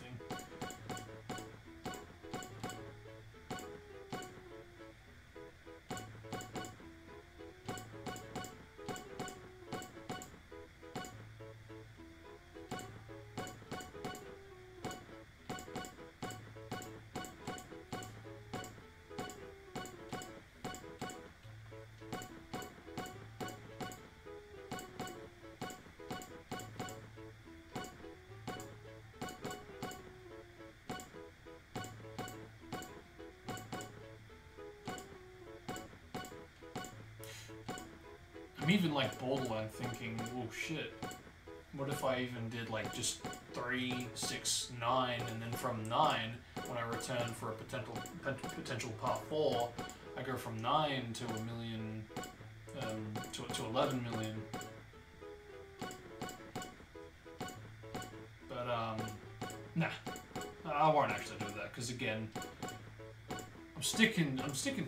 I'm even like borderline thinking, oh shit, what if I even did like just 3, 6, 9, and then from 9, when I return for a potential part 4, I go from 9 to a million, to 11 million. But nah, I won't actually do that, because again, I'm sticking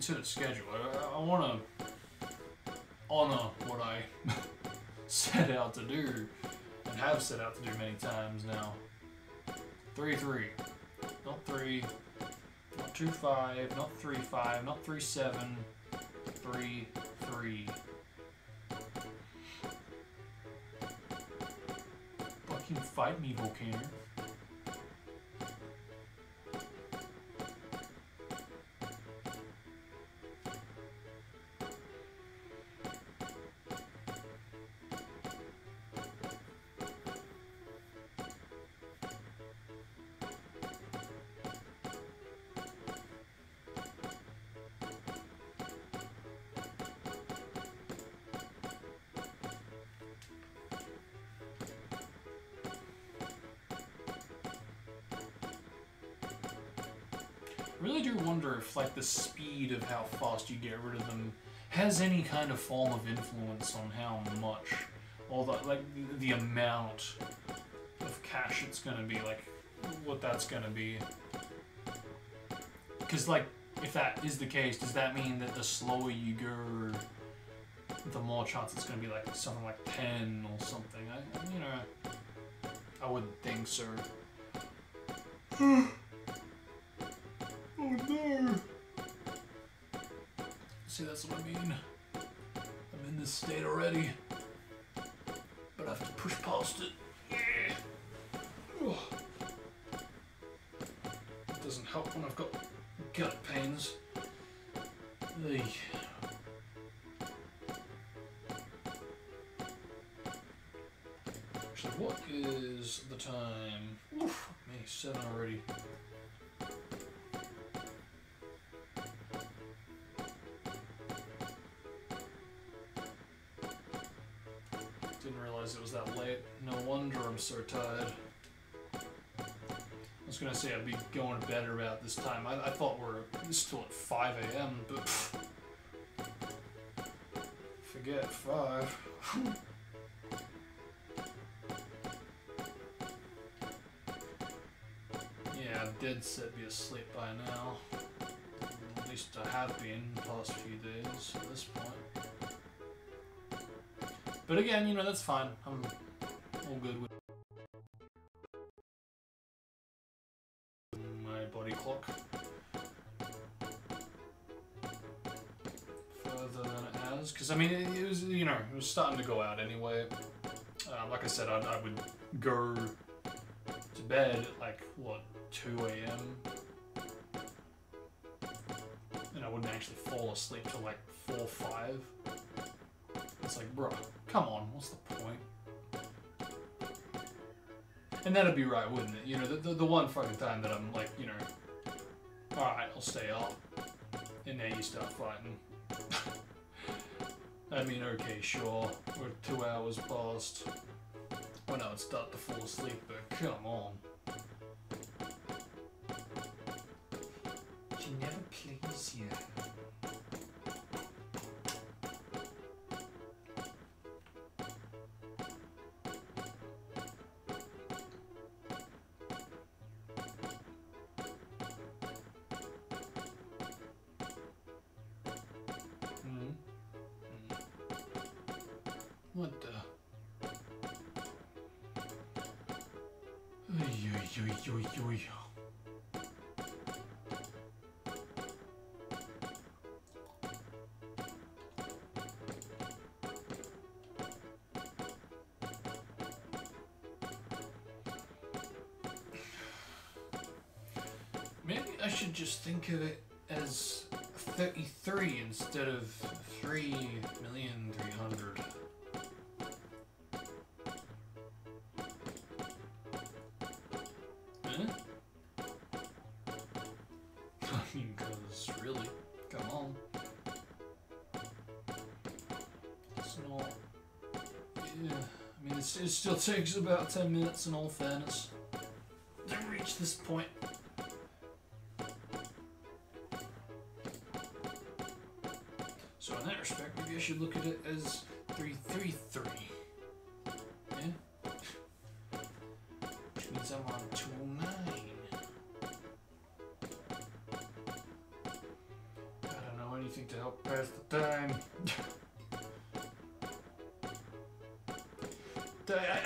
to the schedule. I want to honor what I set out to do, and have set out to do many times now. 3-3, not 3, not 2-5, not 3-5, not 3-7, 3-3. Fucking fight me, Volcano. I really do wonder if, like, the speed of how fast you get rid of them has any kind of form of influence on how much, or the amount of cash it's gonna be, like, what that's gonna be. Because, like, if that is the case, does that mean that the slower you go, the more chance it's gonna be, like, something like 10 or something? I wouldn't think so. Oh no! See, that's what I mean. I'm in this state already, but I have to push past it. Yeah. help when I've got gut pains. Ugh. Actually, what is the time? Oof, fuck me, 7 already. Didn't realize it was that late. No wonder I'm so tired. I was gonna say I'd be going to bed about this time. I thought we're still at 5 AM, but forget 5. Yeah, I'm dead set be asleep by now. At least I have been the past few days at this point. But again, you know, that's fine. I'm all good with my body clock. Further than it has. Because, I mean, it was, you know, it was starting to go out anyway. Like I said, I would go to bed at, like, what, 2 AM? And I wouldn't actually fall asleep till, like, 4 or 5. It's like, bro, come on, what's the point? And that'd be right, wouldn't it? You know, the one fucking time that I'm like, you know, alright, I'll stay up. And now you start fighting. I mean, okay, sure, we're 2 hours past when I would start to fall asleep, but come on. She never please you. What the? Oy, oy, oy, oy, oy. Maybe I should just think of it as 33 instead of 3,300,000. I mean, cause really, come on. It's not. Yeah, I mean, it still takes about 10 minutes in all fairness to reach this point. So in that respect, maybe I should look at it as 333. Yeah? Which means I'm on 209. I don't know anything to help pass the time.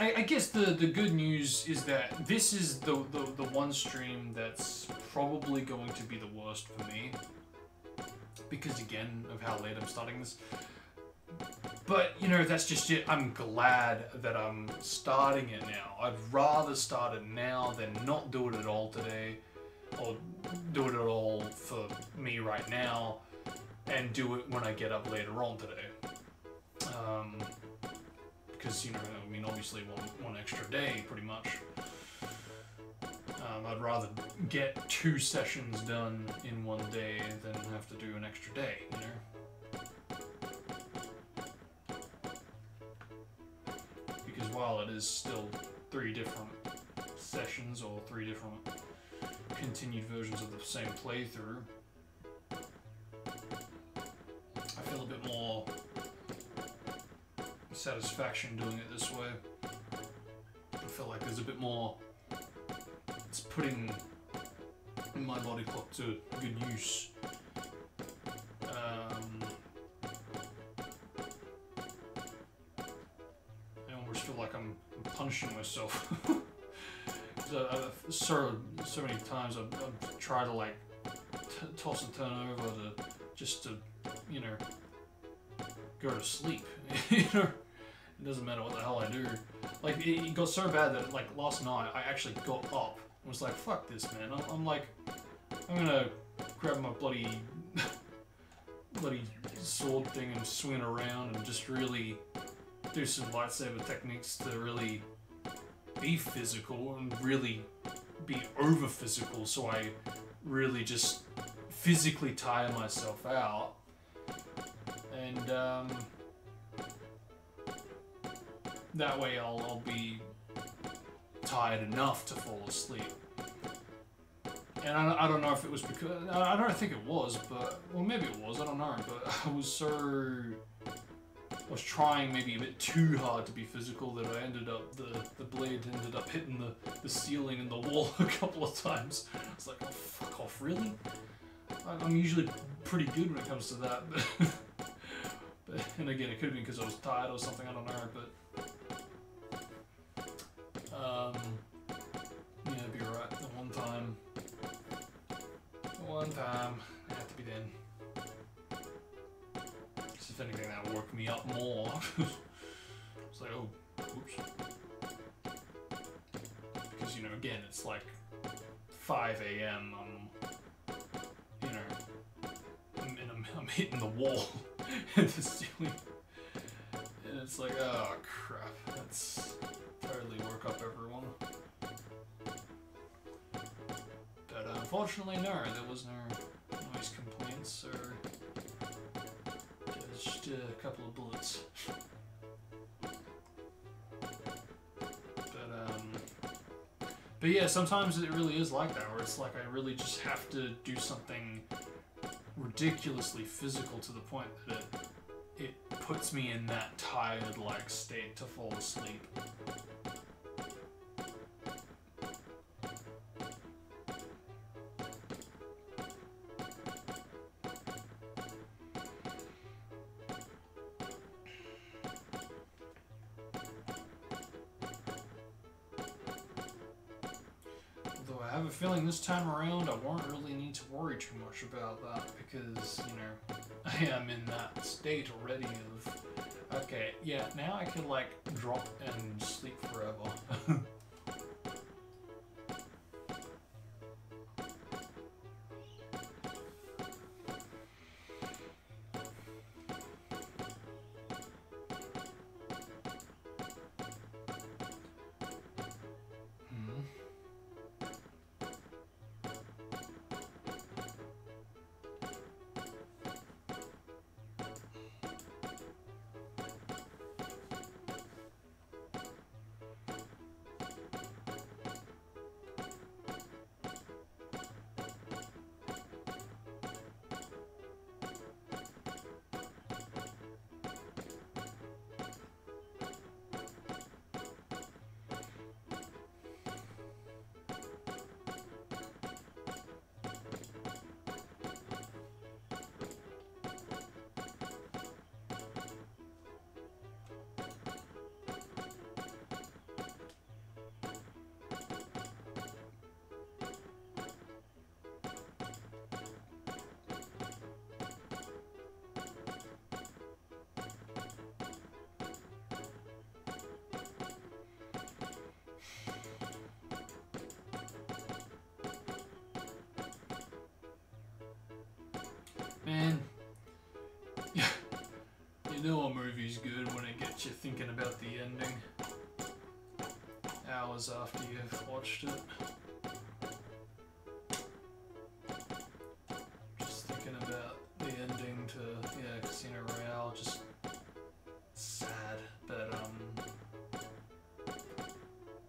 I guess the good news is that this is the one stream that's probably going to be the worst for me. Because again of how late I'm starting this. But you know, that's just it. I'm glad that I'm starting it now. I'd rather start it now than not do it at all today, or do it at all for me right now, and do it when I get up later on today. Because you know, I mean, obviously one extra day, pretty much. I'd rather get 2 sessions done in one day than have to do an extra day, you know? Because while it is still 3 different sessions or 3 different continued versions of the same playthrough, I feel a bit more satisfaction doing it this way. I feel like there's a bit more. It's putting my body clock to good use. I almost feel like I'm punishing myself. So many times I've tried to like toss and turn over just to, you know, go to sleep. You know, it doesn't matter what the hell I do. Like it got so bad that like last night I actually got up. I was like, fuck this, man. I'm like, I'm gonna grab my bloody sword thing and swing it around and just really do some lightsaber techniques to really be physical and really be over physical, so I really just physically tire myself out. And that way I'll be tired enough to fall asleep. And I don't know if it was because... I don't think it was, but... Well, maybe it was, I don't know. But I was trying maybe a bit too hard to be physical that I ended up... The blade ended up hitting the ceiling and the wall a couple of times. I was like, oh, fuck off, really? I'm usually pretty good when it comes to that, but... and again, it could have been because I was tired or something, I don't know, but... yeah, be right. The one time, I had to be then. Just if anything, that woke me up more. It's like, oh, oops. Because, you know, again, it's like 5 a.m. I'm hitting the wall and the ceiling, and it's like, oh crap, that's totally woke up everyone. But unfortunately, no, there was no noise complaints or just a couple of bullets. But yeah, sometimes it really is like that, where it's like I really just have to do something ridiculously physical to the point that it puts me in that tired like state to fall asleep. Although I have a feeling this time around I won't really need to worry too much about that, because, you know, I am in that state already of, okay, yeah, now I can, like, drop and sleep forever. Man, you know a movie's good when it gets you thinking about the ending hours after you've watched it. Just thinking about the ending to, yeah, Casino Royale, just sad,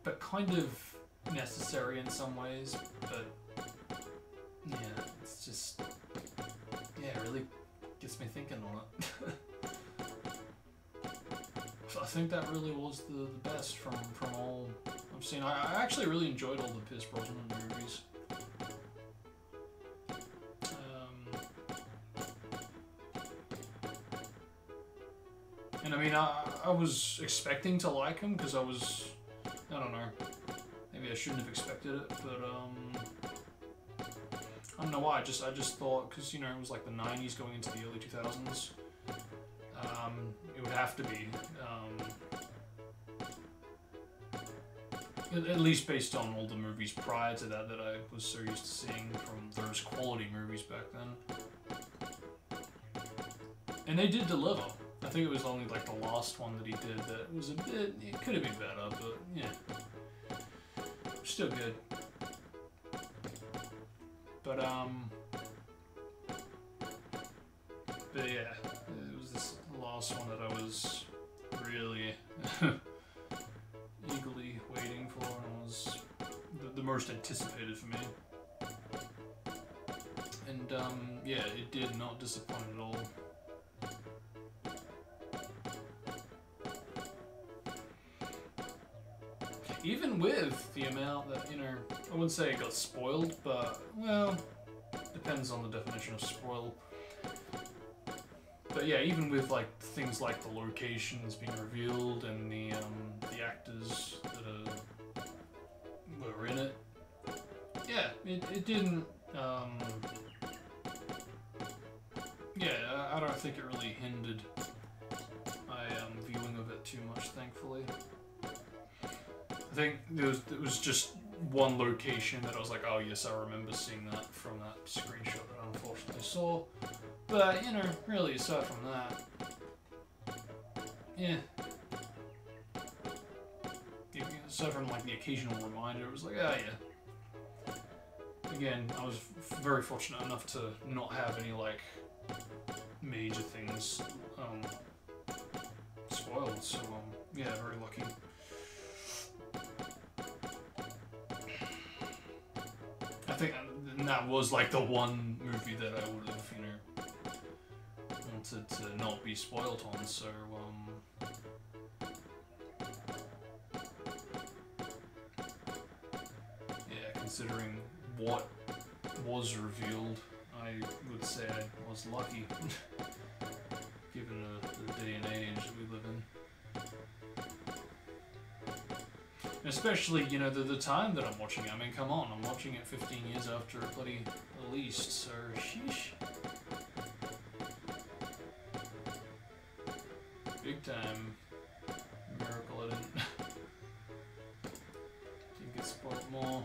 but kind of necessary in some ways, but yeah, it's just... yeah, it really gets me thinking on it. I think that really was the best from all I've seen. I actually really enjoyed all the Pierce Brosnan movies. And I mean, I was expecting to like him because I don't know, maybe I shouldn't have expected it, but I don't know why, I just thought, because, you know, it was like the 90s going into the early 2000s, it would have to be, at least based on all the movies prior to that I was so used to seeing from those quality movies back then. And they did deliver. I think it was only like the last one that he did that was a bit, it could have been better, but yeah. Still good. But yeah, it was this last one that I was really eagerly waiting for, and was the most anticipated for me. And yeah, it did not disappoint at all. Even with the amount that, you know, I wouldn't say it got spoiled, but, well, depends on the definition of spoil. But yeah, even with like things like the locations being revealed and the actors that were in it, yeah, it didn't. Yeah, I don't think it really hindered my viewing of it too much, thankfully. I think it was just one location that I was like, oh yes, I remember seeing that from that screenshot that I unfortunately saw. But, you know, really, aside from that, yeah. Aside from, like, the occasional reminder, it was like, oh, yeah. Again, I was very fortunate enough to not have any, like, major things spoiled, so, yeah, very lucky. I think that was, like, the one movie that I would have, you know, wanted to not be spoiled on, so, yeah, considering what was revealed, I would say I was lucky, given the day and age that we live in. And especially, you know, the time that I'm watching it. I mean, come on, I'm watching it 15 years after it bloody released, so sheesh. Big time miracle I didn't get spoiled more.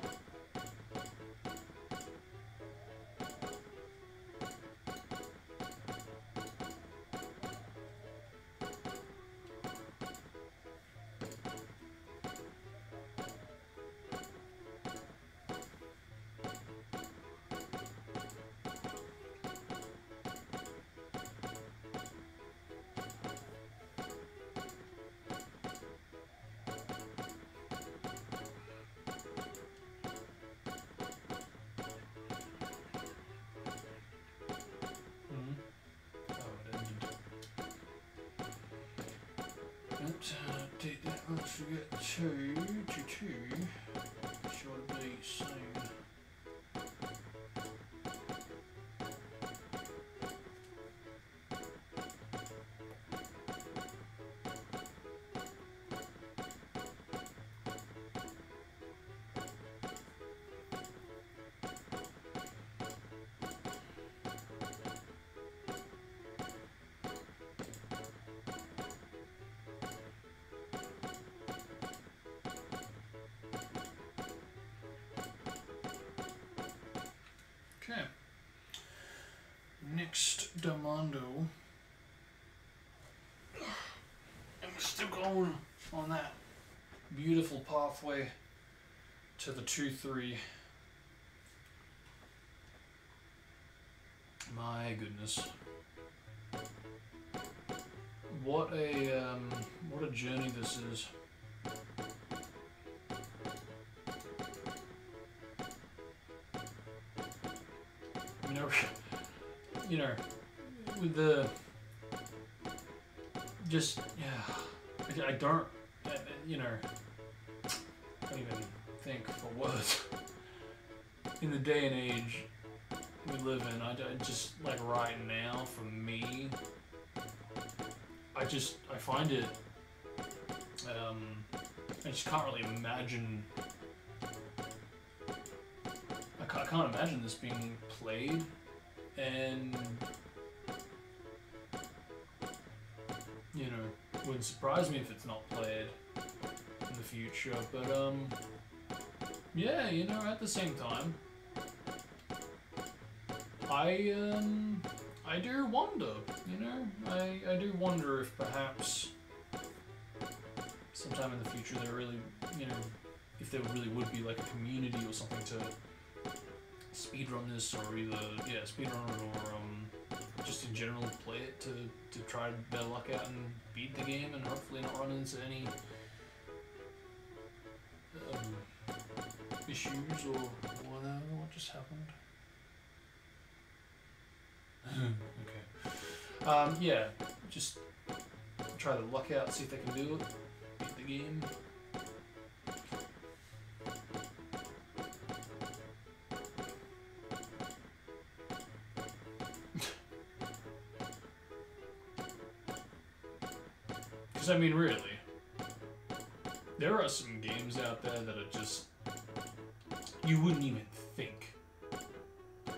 Take that once we get to sure to be soon. Okay. Next Domando. And we're still going on that beautiful pathway to the 2-3. My goodness. What a journey this is. You know, with the just yeah, I don't, you know, I don't even think for words. In the day and age we live in, I just like right now for me, I find it, I just can't really imagine. I can't imagine this being played, and you know, wouldn't surprise me if it's not played in the future. But yeah, you know, at the same time, I do wonder, you know, I do wonder if perhaps sometime in the future there really, you know, if there really would be like a community or something to speedrun this, or either, yeah, speedrun it, or just in general play it to try their luck out and beat the game and hopefully not run into any issues or whatever. What just happened? Okay. Yeah, just try to luck out, see if they can do it, beat the game. Because, I mean, really, there are some games out there that are just, you wouldn't even think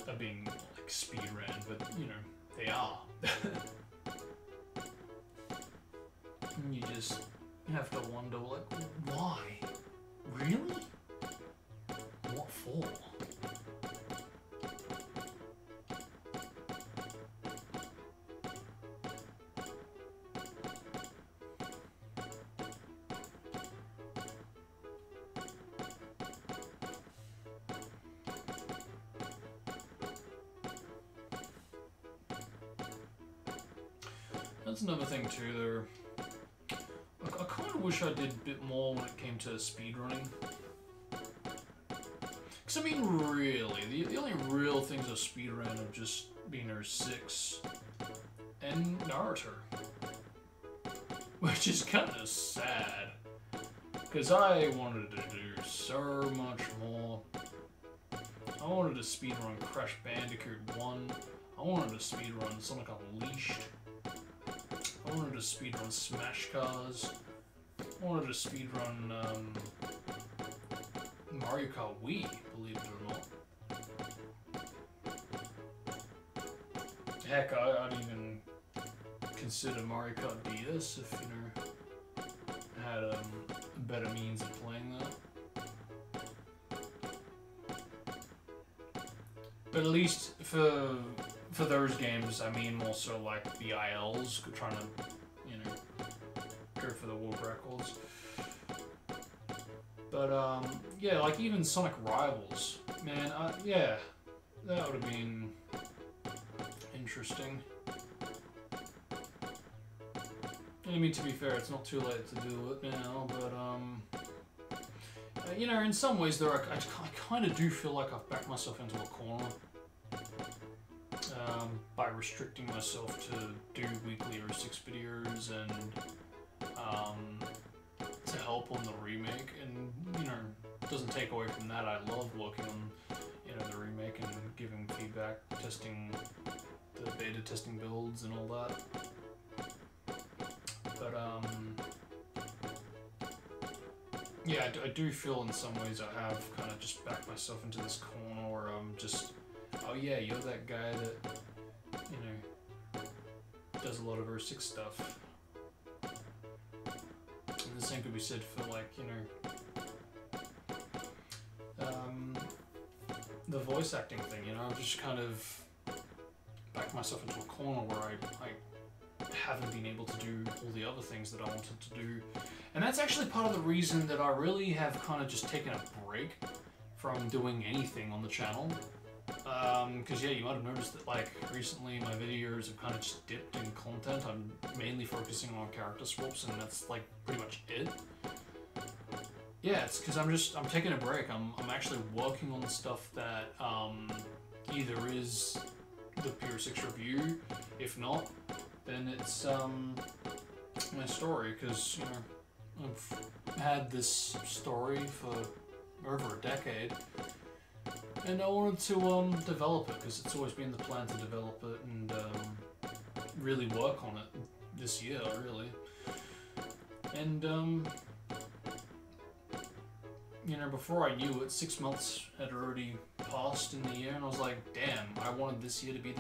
of being, like, speedrun, but, you know, they are. And you just have to wonder, like, why? Really? What for? That's another thing too, though. I kind of wish I did a bit more when it came to speedrunning. Because, I mean, really, the only real things of speedrun have just been Earth 6 and Naruto. Which is kind of sad. Because I wanted to do so much more. I wanted to speedrun Crash Bandicoot 1. I wanted to speedrun Sonic Unleashed. I wanted to speedrun Smash Cars. I wanted to speedrun Mario Kart Wii, believe it or not. Heck, I'd even consider Mario Kart DS if, you know, had a better means of playing that. But at least for those games, I mean more so like the ILs, trying to, you know, go for the world records. But, yeah, like even Sonic Rivals, man, yeah, that would have been interesting. I mean, to be fair, it's not too late to do it now, but, you know, in some ways, there are, I kind of do feel like I've backed myself into a corner. By restricting myself to do weekly or 6 videos and to help on the remake, and, you know, it doesn't take away from that. I love working on, you know, the remake and giving feedback, testing the beta testing builds and all that. But yeah, I do feel in some ways I have kind of just backed myself into this corner where I'm just, oh yeah, you're that guy that, you know, does a lot of Earth 6 stuff. And the same could be said for, like, you know, the voice acting thing, you know. I've just kind of backed myself into a corner where I haven't been able to do all the other things that I wanted to do. And that's actually part of the reason that I really have kind of just taken a break from doing anything on the channel. Because, yeah, you might have noticed that, like, recently my videos have kind of just dipped in content. I'm mainly focusing on character swaps, and that's, like, pretty much it. Yeah, it's because I'm taking a break. I'm actually working on stuff that, either is the Pure 6 review. If not, then it's, my story, because, you know, I've had this story for over a decade. And I wanted to develop it, because it's always been the plan to develop it and really work on it this year, really. And, you know, before I knew it, 6 months had already passed in the year, and I was like, damn, I wanted this year to be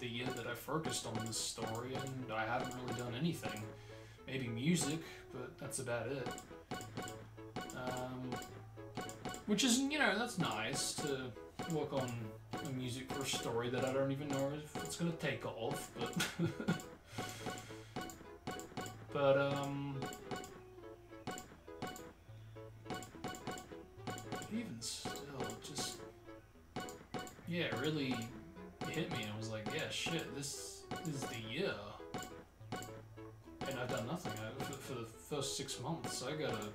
the year that I focused on this story, and I haven't really done anything. Maybe music, but that's about it. Which is, you know, that's nice to work on a music for a story that I don't even know if it's gonna take off, but but even still, it just, yeah, it really hit me. I was like, yeah, shit, this is the year, and I've done nothing for the first 6 months. I gotta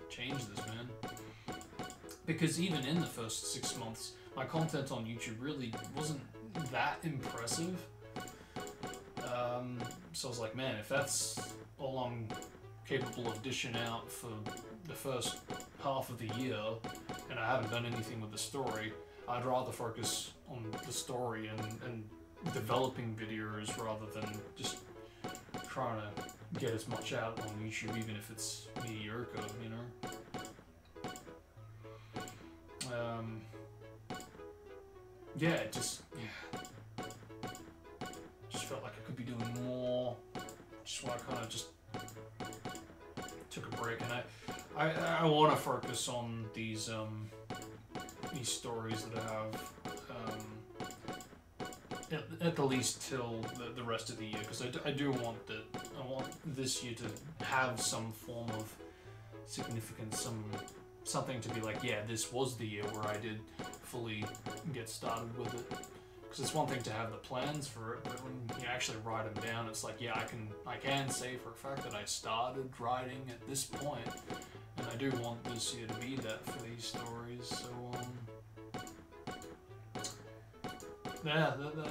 change this, man. Because even in the first 6 months, my content on YouTube really wasn't that impressive. So I was like, man, if that's all I'm capable of dishing out for the first half of the year, and I haven't done anything with the story, I'd rather focus on the story and developing videos rather than just trying to get as much out on YouTube, even if it's mediocre, you know? Yeah, it just felt like I could be doing more. Just want to kind of just took a break, and I want to focus on these stories that I have at the least till the rest of the year, because I do want I want this year to have some form of significance, something to be like, yeah, this was the year where I did fully get started with it. Because it's one thing to have the plans for it, but when you actually write them down, it's like, yeah, I can say for a fact that I started writing at this point, and I do want this year to be that for these stories. So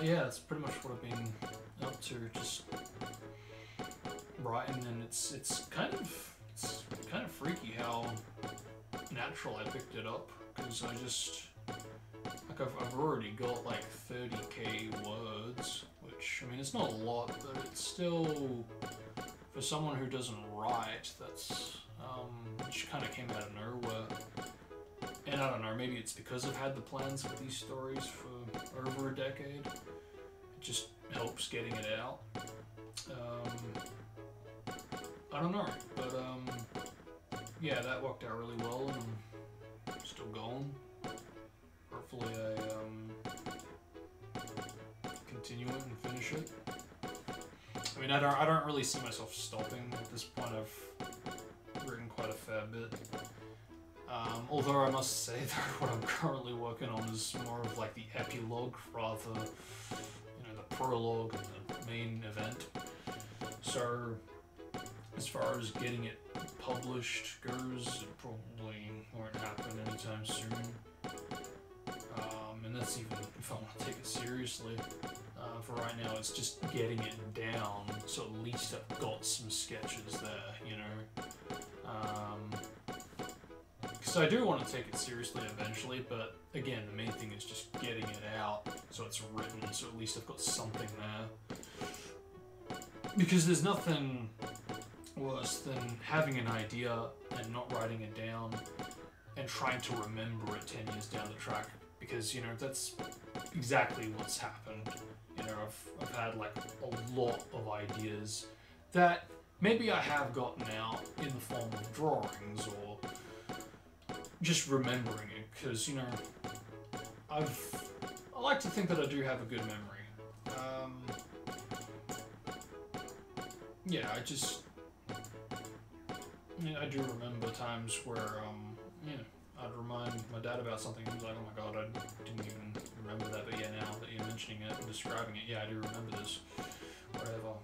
yeah, that's pretty much what I've been up to, just writing, and it's kind of freaky how natural I picked it up, because I just, like, I've already got like 30k words, which, I mean, it's not a lot, but it's still, for someone who doesn't write, that's, it just kind of came out of nowhere. And I don't know, maybe it's because I've had the plans for these stories for over a decade. It just helps getting it out. I don't know, but yeah, that worked out really well, and I'm still going. Hopefully I continue it and finish it. I mean, I don't really see myself stopping at this point. I've written quite a fair bit. Although I must say that what I'm currently working on is more of like the epilogue rather, you know, the prologue and the main event. So as far as getting it published goes, it probably won't happen anytime soon. And that's even if I want to take it seriously. For right now, it's just getting it down, so at least I've got some sketches there, you know. Because I do want to take it seriously eventually, but again, the main thing is just getting it out, so it's written, so at least I've got something there. Because there's nothing worse than having an idea and not writing it down and trying to remember it 10 years down the track, because, you know, that's exactly what's happened. You know, I've had like a lot of ideas that maybe I have gotten out in the form of drawings or just remembering it, because, you know, I like to think that I do have a good memory. Yeah, I do remember times where, you know, I'd remind my dad about something, and he's like, oh my god, I didn't even remember that, but yeah, now that you're mentioning it and describing it, yeah, I do remember this, whatever,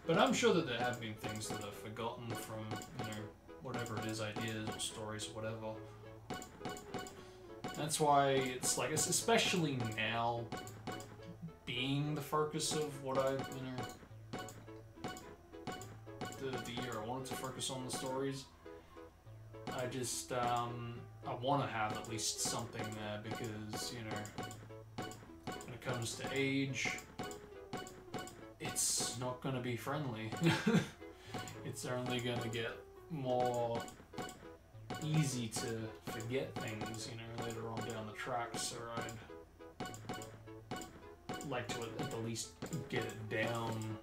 but I'm sure that there have been things that I've forgotten from, you know, whatever it is, ideas or stories or whatever. That's why it's like, it's especially now, being the focus of what I, you know, the year I wanted to focus on the stories. I just, I want to have at least something there, because, you know, when it comes to age, it's not going to be friendly. It's only going to get more easy to forget things, you know, later on down the track, so I'd like to at the least get it down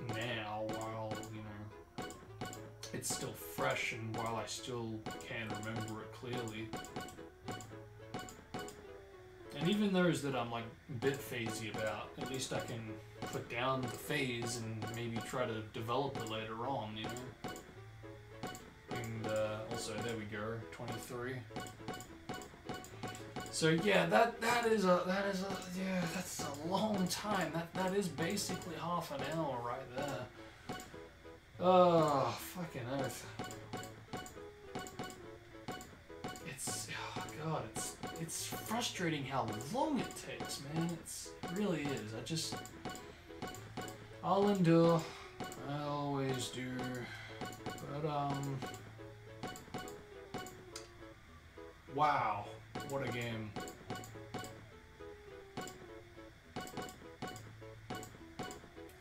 now while, you know, it's still fresh and while I still can remember it clearly. And even those that I'm like a bit phasey about, at least I can put down the phase and maybe try to develop it later on, you know? And also, there we go, 23. So yeah, that's a long time. That is basically half an hour right there. Oh, fucking earth. Oh god, it's frustrating how long it takes, man. It really is. I'll endure. I always do. But wow, what a game.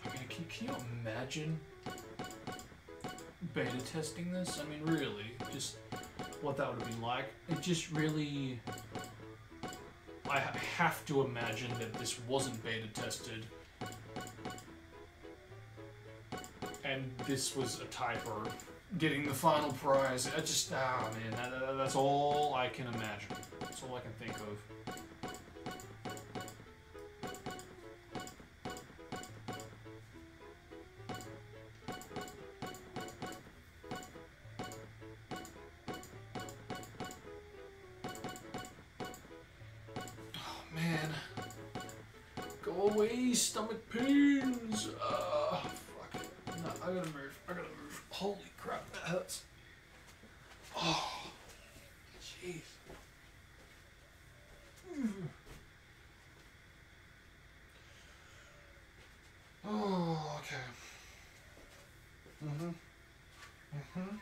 I mean, can you imagine beta testing this? I mean, really, just what that would have been like. It just really... I have to imagine that this wasn't beta tested and this was a typer getting the final prize. Man, that's all I can imagine. That's all I can think of. Go away, stomach pains! Fuck. No, I gotta move. Holy crap, that hurts. Oh, jeez. Oh, okay. God, I can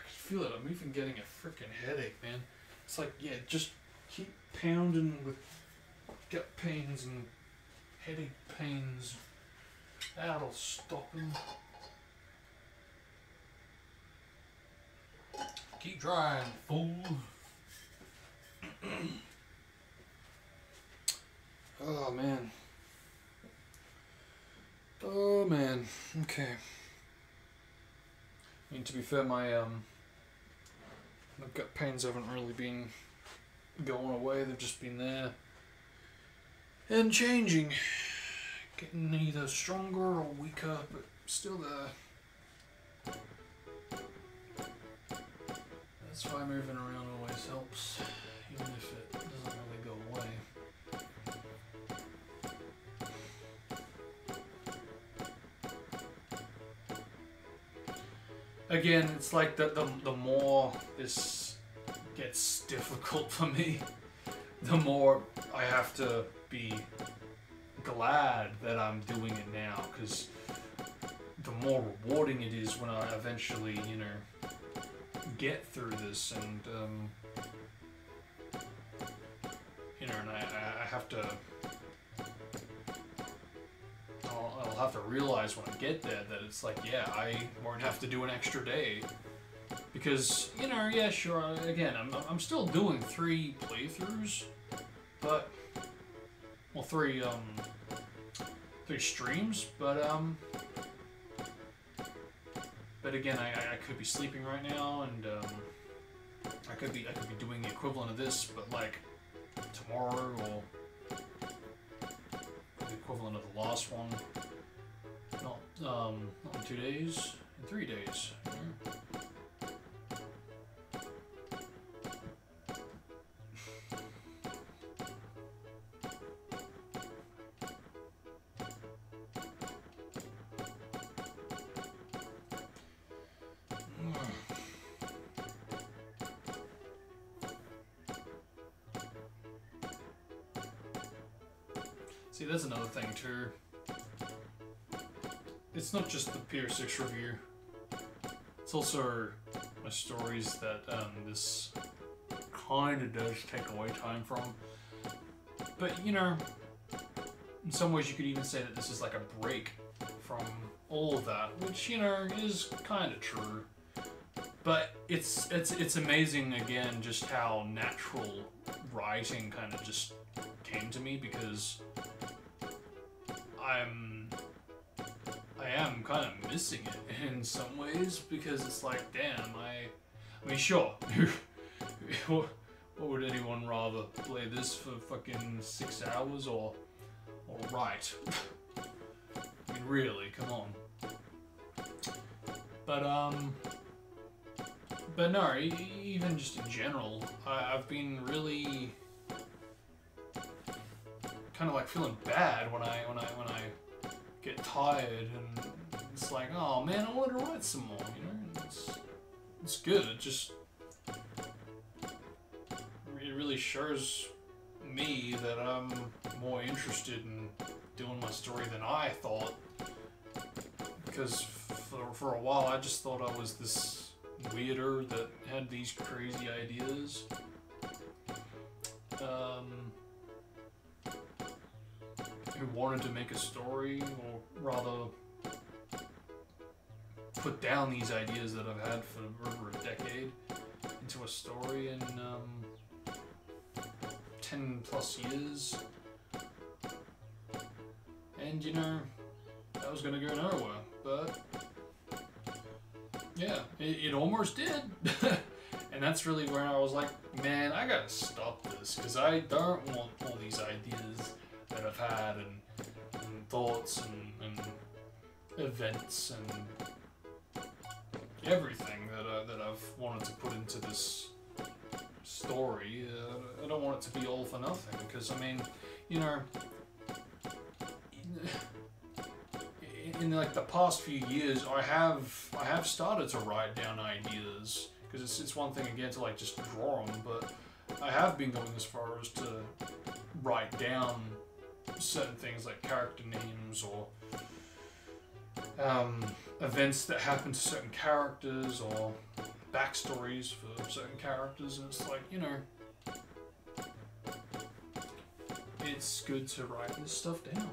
feel it. I'm even getting a freaking headache, man. It's like, yeah, just keep pounding with gut pains and headache pains. That'll stop them. Keep trying, fool. Oh man. Oh man. Okay. I mean, to be fair, my gut pains haven't really been going away. They've just been there and changing, getting either stronger or weaker, but still there. That's why moving around always helps, even if it doesn't really go away. Again, it's like the more this gets difficult for me, the more I have to be glad that I'm doing it now, because the more rewarding it is when I eventually, you know, get through this, and you know, and I have to, I'll have to realize when I get there that it's like, yeah, I won't have to do an extra day. Because, you know, yeah, sure, again, I'm still doing 3 playthroughs, but, well, 3 streams, but again, I could be sleeping right now, and, I could be doing the equivalent of this, but, like, tomorrow, or the equivalent of the last one, not in 2 days, in 3 days, you know? See, that's another thing too. It's not just the PR6 review. It's also my stories that this kind of does take away time from. But, you know, in some ways you could even say that this is like a break from all of that, which, you know, is kind of true. But it's amazing, again, just how natural writing kind of just came to me, because I am kind of missing it in some ways, because it's like, damn, I mean, sure, what would anyone rather, play this for fucking 6 hours or write? I mean, really, come on. But no, even just in general, I've been really kind of like feeling bad when I get tired, and it's like, oh man, I want to write some more, you know? It's good. It really shows me that I'm more interested in doing my story than I thought. Because for a while I just thought I was this weirder that had these crazy ideas. Who wanted to make a story, or rather put down these ideas that I've had for over a decade into a story in 10 plus years. And you know, that was gonna go nowhere, but yeah, it almost did. And that's really where I was like, man, I gotta stop this, because I don't want all these ideas that I've had and thoughts and events and everything that I've wanted to put into this story. I don't want it to be all for nothing, because I mean, you know, in like the past few years, I have started to write down ideas, because it's one thing again to like just draw them, but I have been going as far as to write down certain things like character names or events that happen to certain characters or backstories for certain characters, and it's like, you know, it's good to write this stuff down.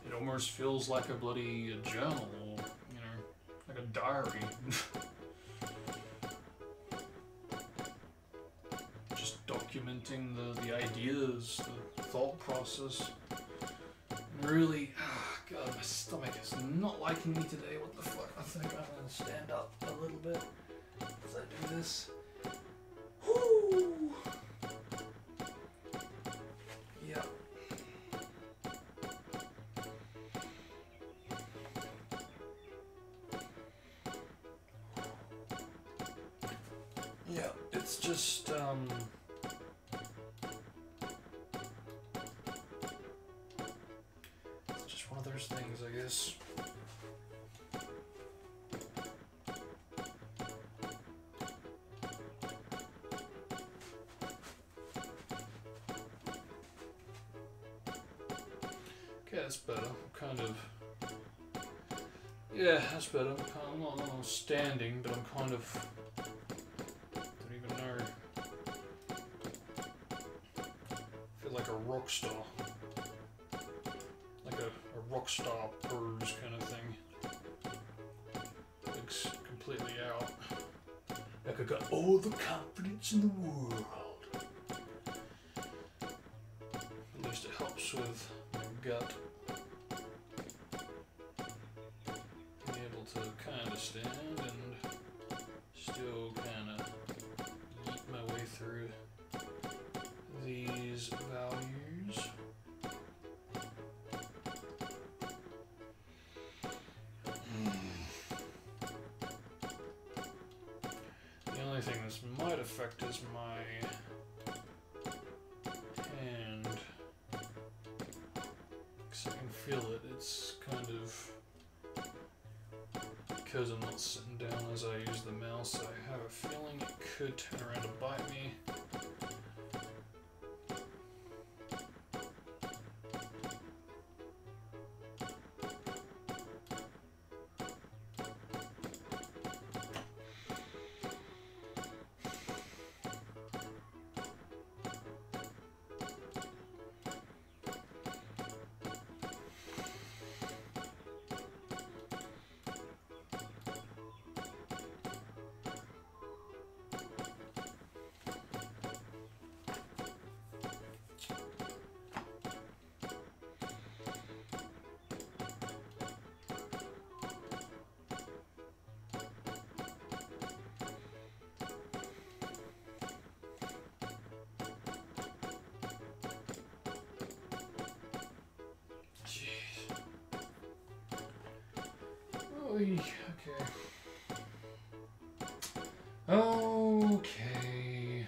It almost feels like a bloody journal, or, you know, like a diary. Just documenting the ideas, the thought process. And really, God, my stomach is not liking me today. What the fuck? I think I'm gonna stand up a little bit as I do this. Whoo! Yeah. Yeah, it's just, it's just one of those things, I guess. Okay, that's better. I'm kind of... Yeah, that's better. I'm not standing, but I'm kind of... don't even know. I feel like a rock star. Like a rock star pose kind of thing. Looks completely out. Like I got all the confidence in the world. At least it helps with my gut. Being able to kind of stand and still kind of yeet my way through these values. The only thing this might affect is my hand, because I can feel it. It's kind of, because I'm not sitting down as I use the mouse, I have a feeling it could turn around and bite me. Oy, okay. Okay.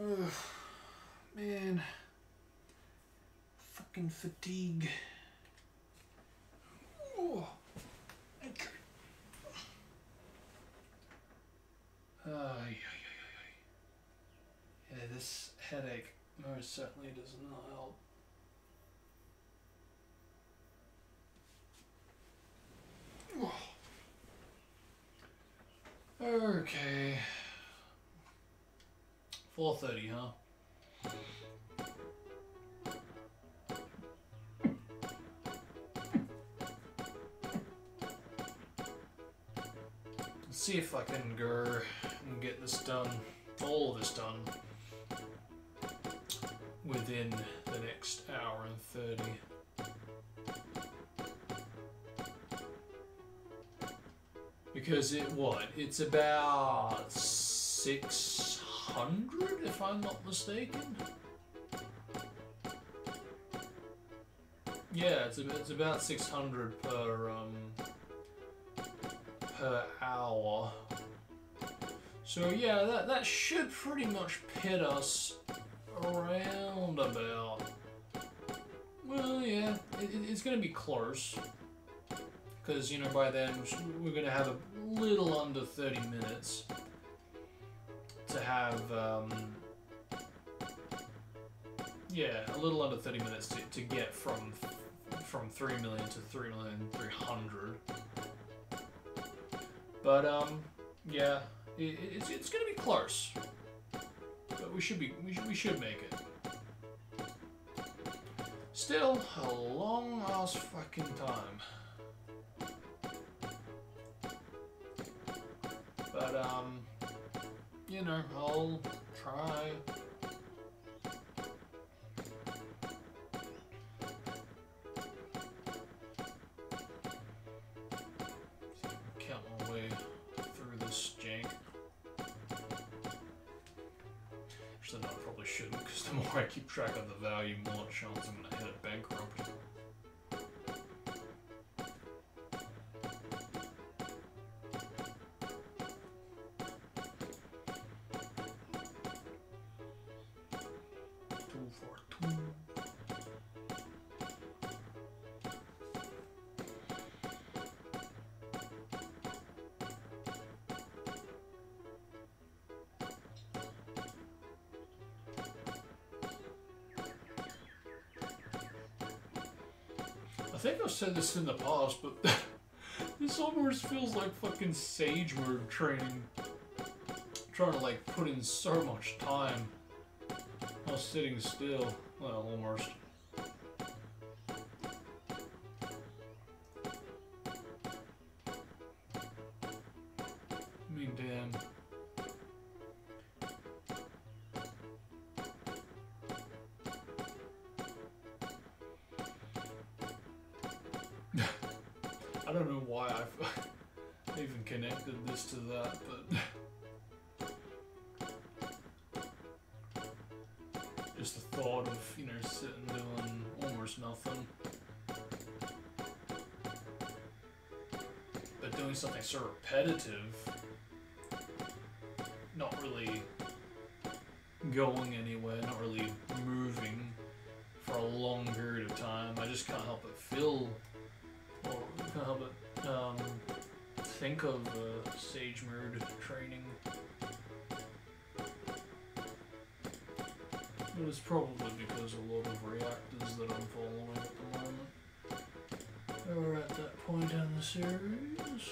Ugh, man, fucking fatigue. Ooh. Okay. Yeah, this headache most certainly does not help. Okay. 4:30, huh? Let's see if I can go and get this done, all of this done, within the next hour and 30. Because it's about 600 if I'm not mistaken. Yeah, it's about 600 per hour. So yeah, that should pretty much pit us around about. Well, yeah, it's gonna be close. Because, you know, by then we're going to have a little under 30 minutes to have, yeah, a little under 30 minutes to get from 3 million to 3,300,000. But, yeah, it's going to be close. But we should make it. Still a long ass fucking time. But, you know, I'll try. Count my way through this jank. Actually, no, I probably shouldn't, because the more I keep track of the value, more chance I'm going to hit a bankrupt. I think I've said this in the past, but this almost feels like fucking sage word training. Trying to like put in so much time while sitting still. Well, almost. I mean, damn. I don't know why I've even connected this to that, but just the thought of, you know, sitting doing almost nothing, but doing something so repetitive, not really going anywhere, not really moving, for a long period of time, I just can't help but feel, or can't help but think of Sage Mode training. But it's probably because a lot of reactors that I'm following at the moment are at that point in the series.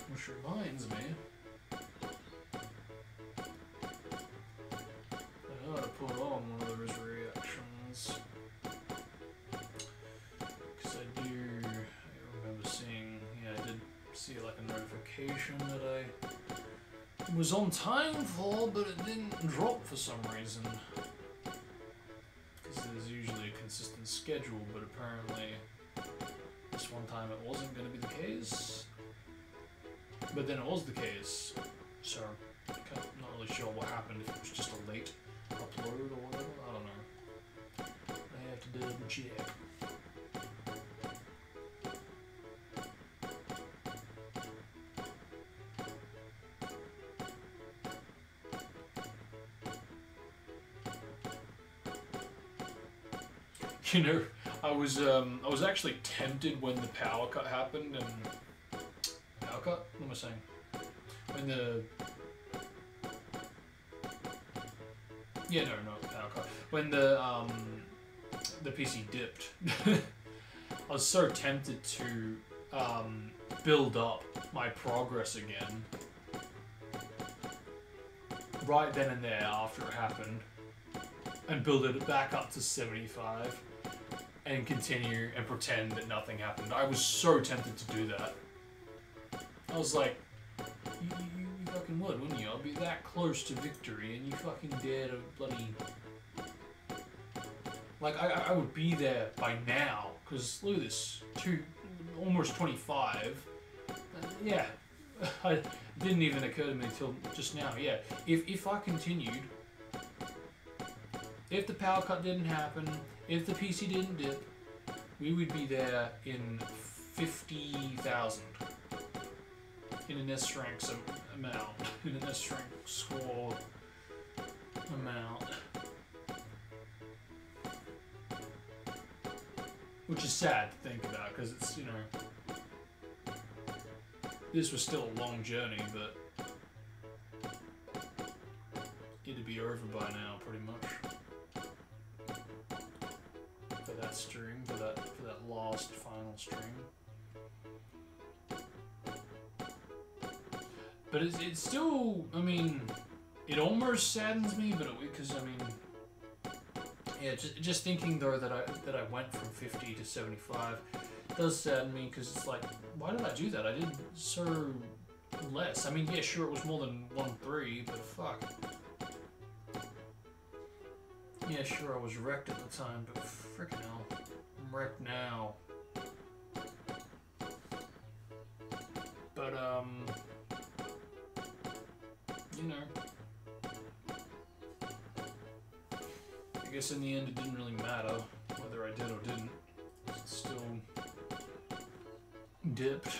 Which reminds me, I ought to put on one of those reactions. Because I remember seeing, yeah, I did see like a notification that I was on time for, but it didn't drop for some reason. Because there's usually a consistent schedule, but apparently this one time it wasn't going to be the case. But then it was the case, so I'm not really sure what happened, if it was just a late upload or whatever, I don't know. I have to double check. You know, I was actually tempted when the power cut happened and power cut? What am I saying? When not power cut. When the PC dipped, I was so tempted to build up my progress again right then and there after it happened, and build it back up to 75. And continue and pretend that nothing happened. I was so tempted to do that. I was like, you fucking would, wouldn't you? I'll be that close to victory and you fucking dare to bloody... Like, I would be there by now. Because, look at this. Almost 25. Yeah. It didn't even occur to me until just now. Yeah. If I continued... If the power cut didn't happen, if the PC didn't dip, we would be there in 50,000 in an S rank amount, in an S rank score amount, which is sad to think about because it's, you know, this was still a long journey, but it'd be over by now pretty much. That stream, for that last final stream. But it's still, I mean, it almost saddens me, but because I mean, yeah, just thinking though that I went from 50 to 75 does sadden me because it's like, why did I do that? I did so less. I mean, yeah, sure, it was more than 1.3, but fuck. Yeah, sure, I was wrecked at the time, but frickin' hell, I'm wrecked now. But, you know, I guess in the end it didn't really matter whether I did or didn't. It still dipped.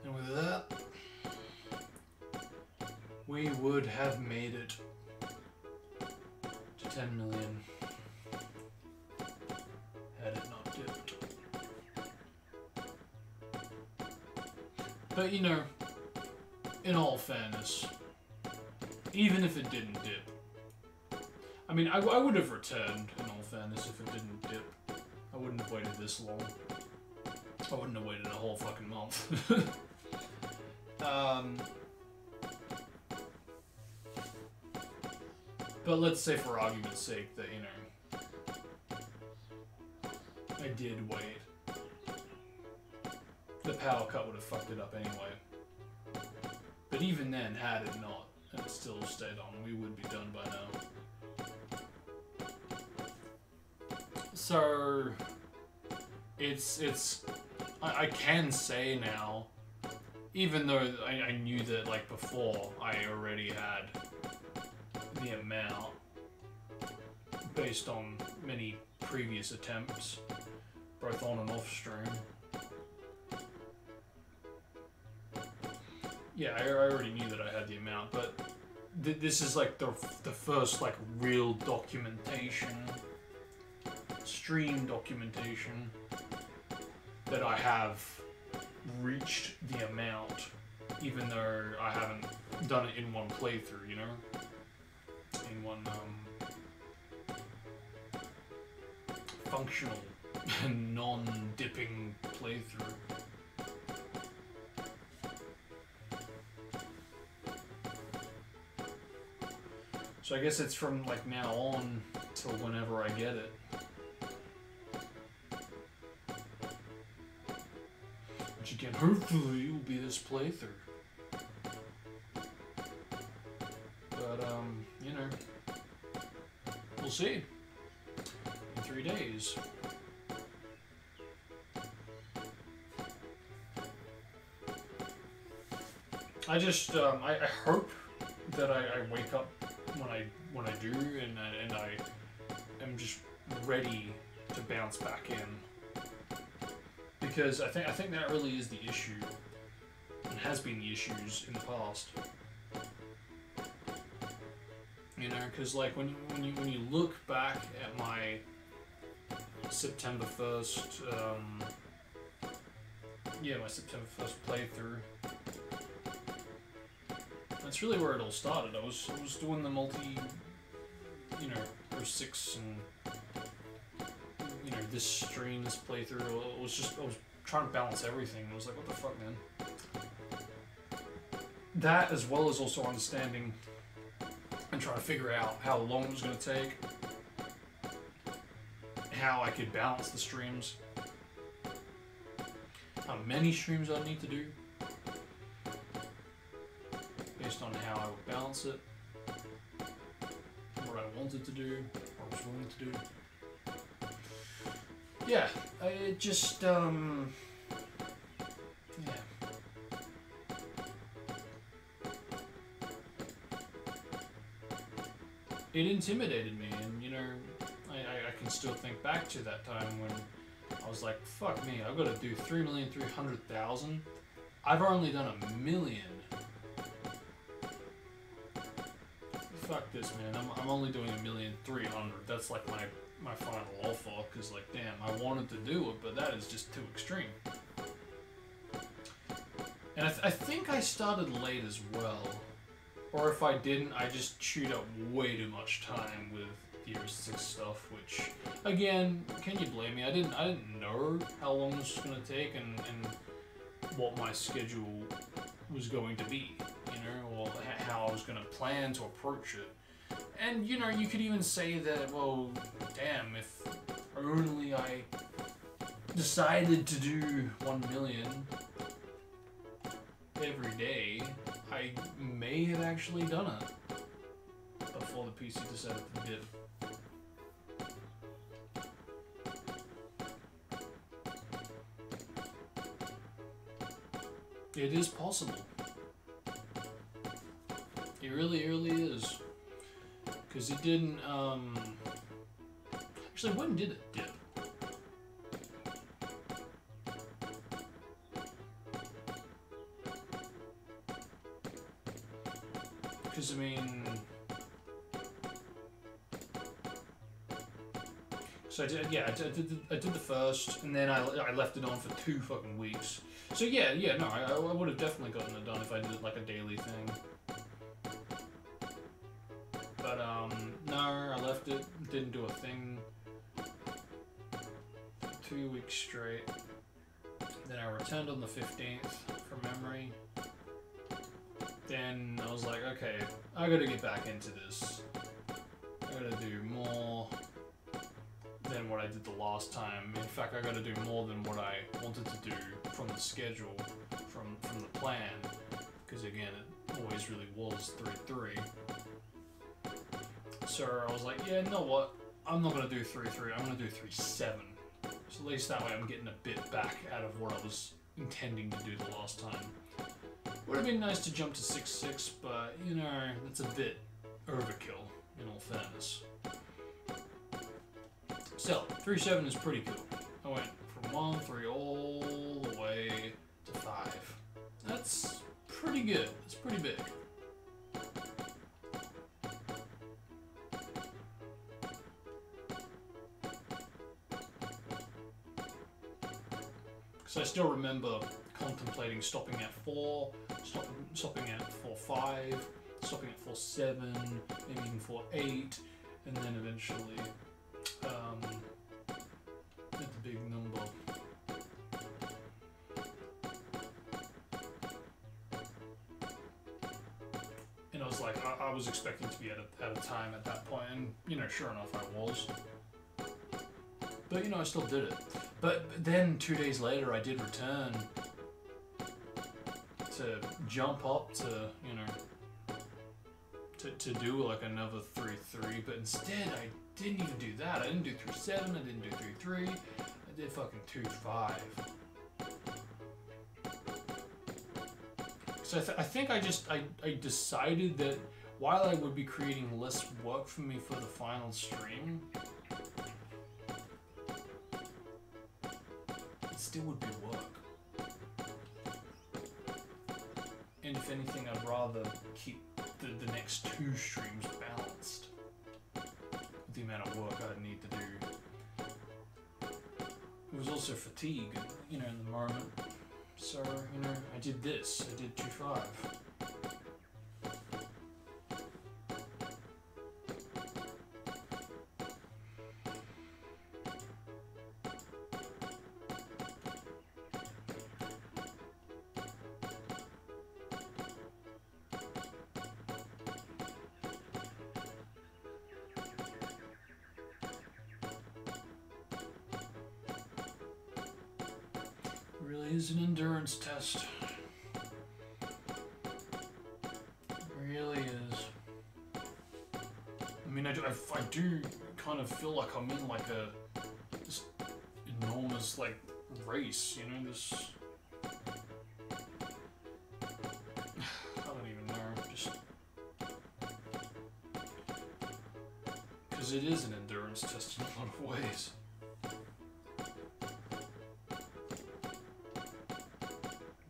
And with that, we would have made it to 10 million had it not dipped. But you know, in all fairness, even if it didn't dip, I mean, I would have returned, in all fairness, if it didn't dip. I wouldn't have waited this long. I wouldn't have waited a whole fucking month. But let's say, for argument's sake, that, you know, I did wait. The power cut would have fucked it up anyway. But even then, had it not, and it still stayed on, we would be done by now. So, I can say now, even though I knew that, like, before, I already had the amount, based on many previous attempts, both on and off stream. Yeah, I already knew that I had the amount, but this is like the first, like, real documentation, stream documentation, that I have reached the amount, even though I haven't done it in one playthrough, you know? In one, functional, non-dipping playthrough. So I guess it's from, like, now on till whenever I get it. Which again, hopefully will be this playthrough. But, you know, we'll see. In 3 days. I just, I hope that I wake up when I do, and I am just ready to bounce back in, because I think that really is the issue, and has been the issues in the past. You know, because like when you look back at my September 1st, my September 1st playthrough. That's really where it all started. I was doing the multi, you know, or 6 and, you know, this stream, this playthrough. I was trying to balance everything. I was like, what the fuck, man? That, as well as also understanding and trying to figure out how long it was going to take, how I could balance the streams, how many streams I'd need to do, based on how I would balance it, what I wanted to do, what I was willing to do. Yeah, it just, yeah. It intimidated me, and, you know, I can still think back to that time when I was like, fuck me, I've got to do 3,300,000. I've only done 1 million. Fuck this, man. I'm only doing 1,300,000. That's like my final offer, because, like, damn, I wanted to do it, but that is just too extreme. And I think I started late as well. Or if I didn't, I just chewed up way too much time with Year 6 stuff, which, again, can you blame me? I didn't know how long this was going to take and what my schedule was going to be, you know, or how I was going to plan to approach it. And, you know, you could even say that, well, damn, if only I decided to do 1 million every day, I may have actually done it before the PC decided to dip. It is possible. It really, really is. Because it didn't, actually, when did it dip? Because I mean, so I did the first, and then I left it on for 2 fucking weeks. So yeah, no, I would have definitely gotten it done if I did it like a daily thing. But no, I left it, didn't do a thing for 2 weeks straight. Then I returned on the 15th from memory. Then I was like, okay, I gotta get back into this. I gotta do more than what I did the last time. In fact, I gotta do more than what I wanted to do from the schedule, from the plan. Because again, it always really was 3-3. So I was like, yeah, you know what? I'm not gonna do 3-3, I'm gonna do 3-7. So at least that way I'm getting a bit back out of what I was intending to do the last time. Would have been nice to jump to 6-6, but you know, that's a bit overkill, in all fairness. Still, 3-7 is pretty cool. I went from 1-3 all the way to 5. That's pretty good. It's pretty big. Because I still remember contemplating stopping at 4, stopping at 4-5, stopping at 4-7, maybe even 4-8, and then eventually at the big number. And I was like, I was expecting to be at a time at that point, and you know, sure enough, I was. But you know, I still did it. But then 2 days later, I did return to jump up to, you know, to do like another 3-3, but instead I didn't even do that. I didn't do 3-7, I didn't do 3-3, I did fucking 2-5. So I think I decided that while I would be creating less work for me for the final stream, it still would be work. And if anything, I'd rather keep the next 2 streams balanced with the amount of work I'd need to do. It was also fatigue, you know, in the moment. So, you know, I did this. I did 2-5. Really is an endurance test. It really is. I mean, I do kind of feel like I'm in like this enormous like race, you know, this. I don't even know, just because it is an endurance test in a lot of ways.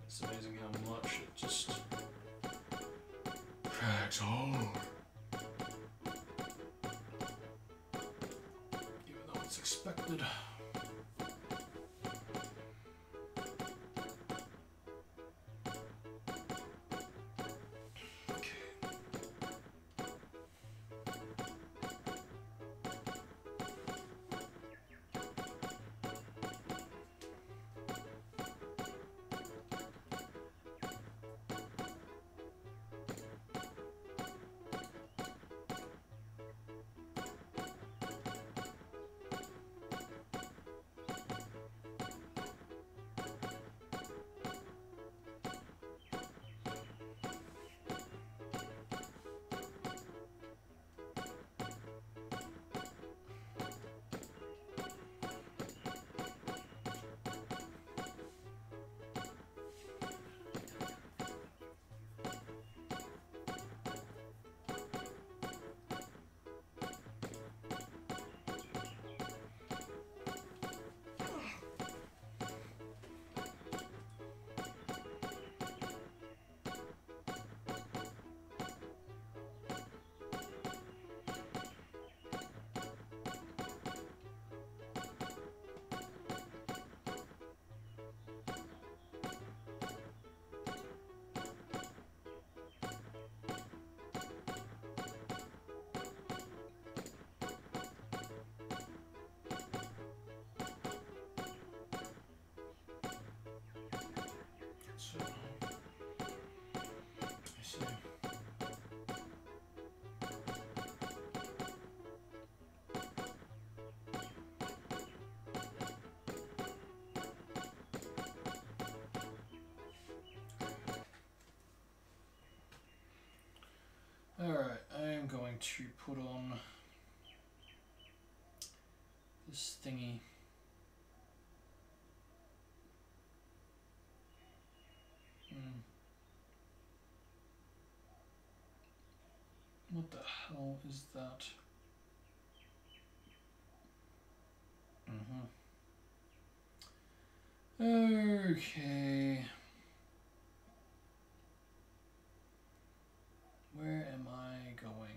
It's amazing how much it just drags on. Even though it's expected. to put on this thingy. What the hell is that? Okay. Where am I going?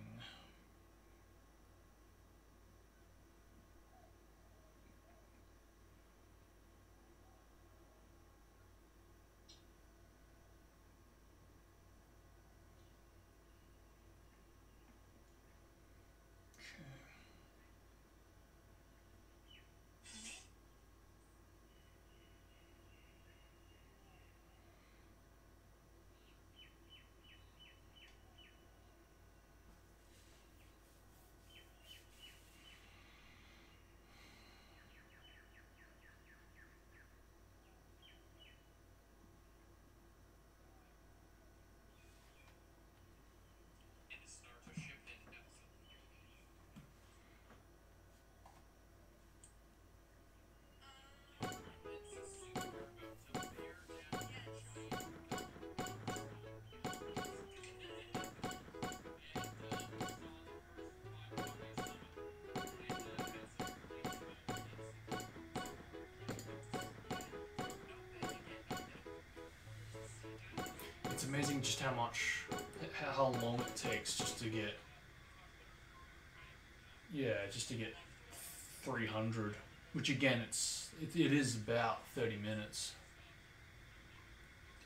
It's amazing just how long it takes just to get, just to get 300, which again, it is about 30 minutes.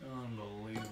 Unbelievable.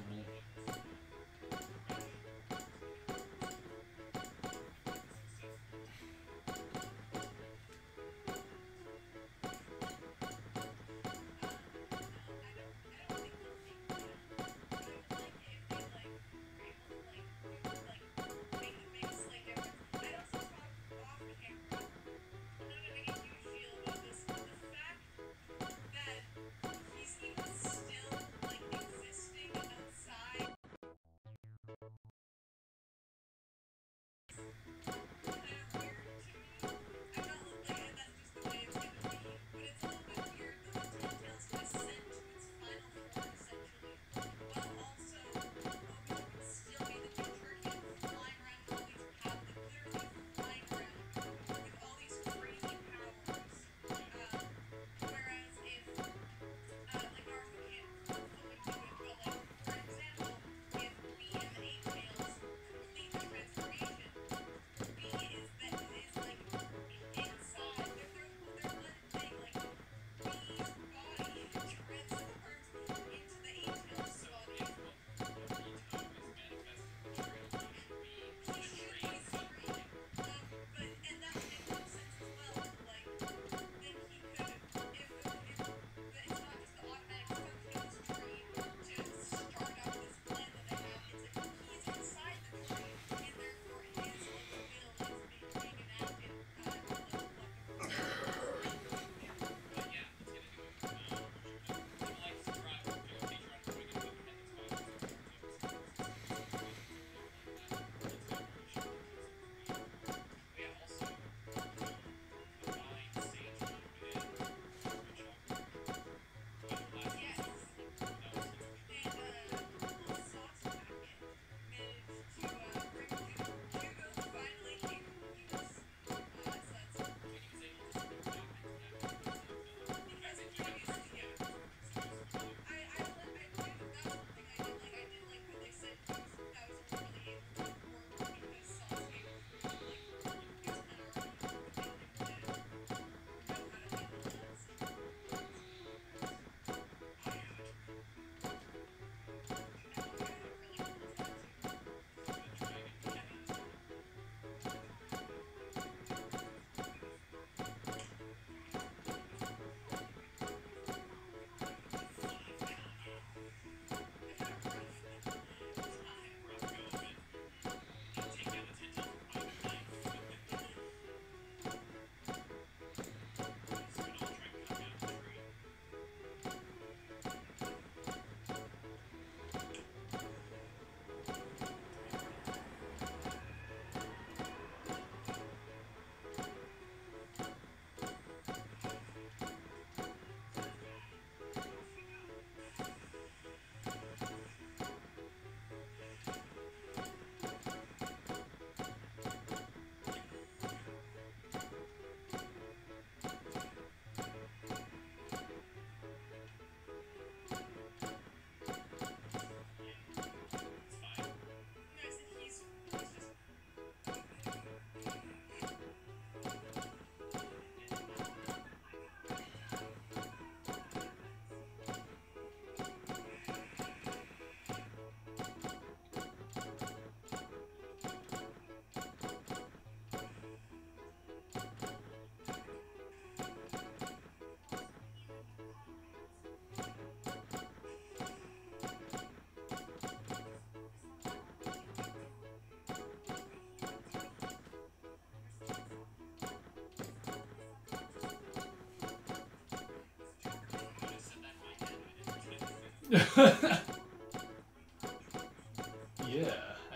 Yeah,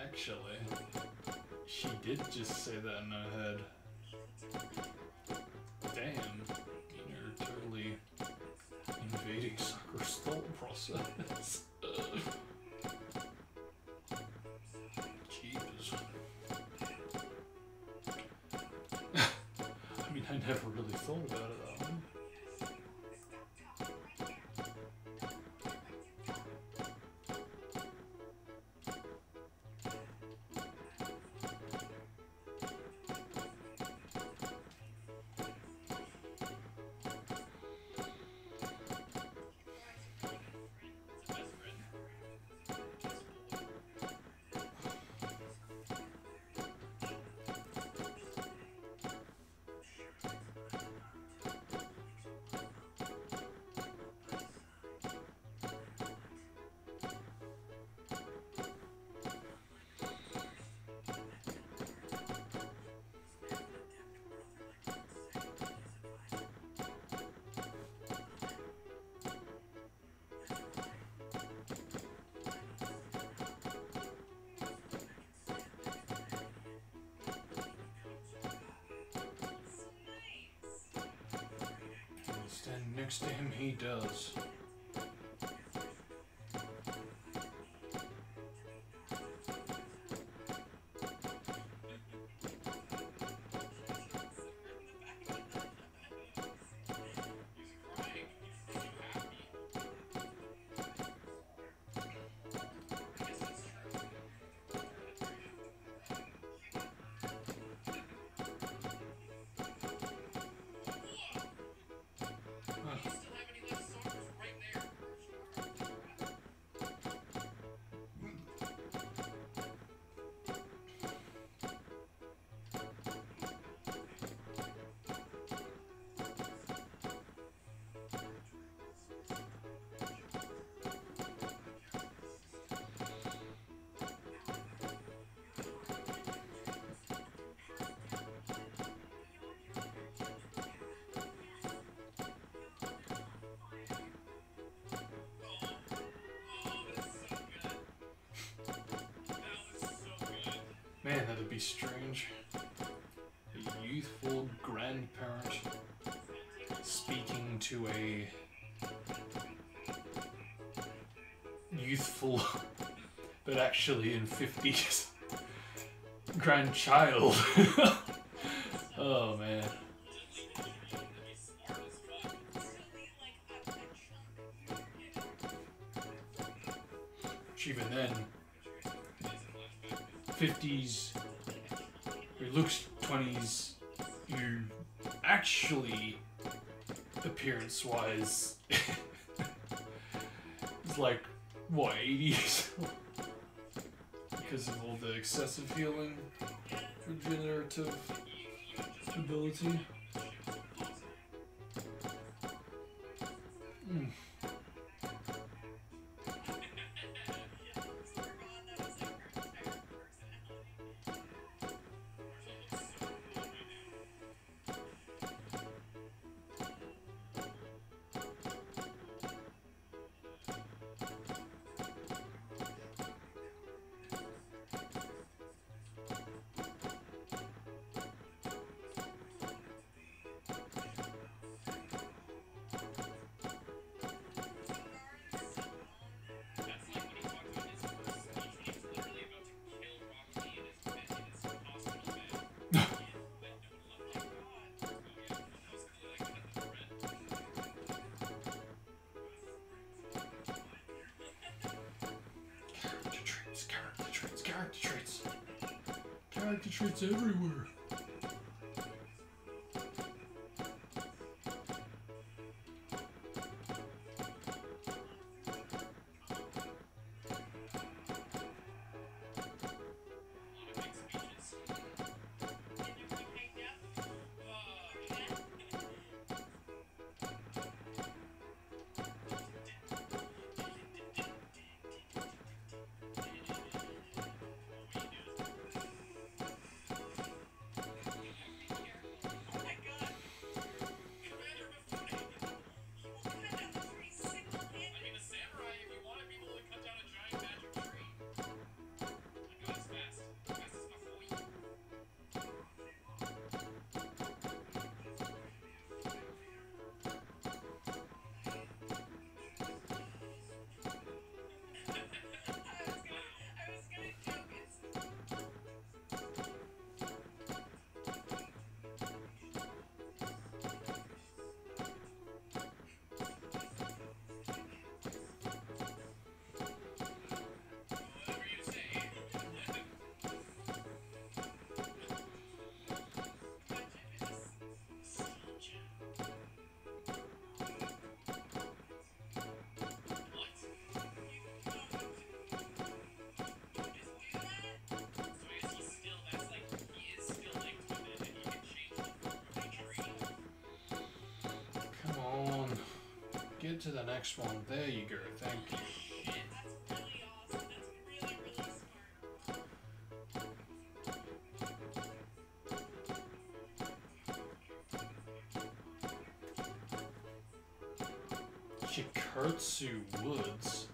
actually. She did just say that in her head. Damn. You're totally invading Sakura's thought process. Jeez. I mean, I never really thought about it that way. Stand next to him, he does. Man, that'd be strange. A youthful grandparent speaking to a youthful, but actually in 50s, grandchild. Oh man. Which even then, 50s, it looks 20s, you actually, appearance-wise, it's like, what, 80s? Because of all the excessive healing, regenerative ability. Character traits everywhere. to the next one. There you go. Thank you. Shikotsu Woods.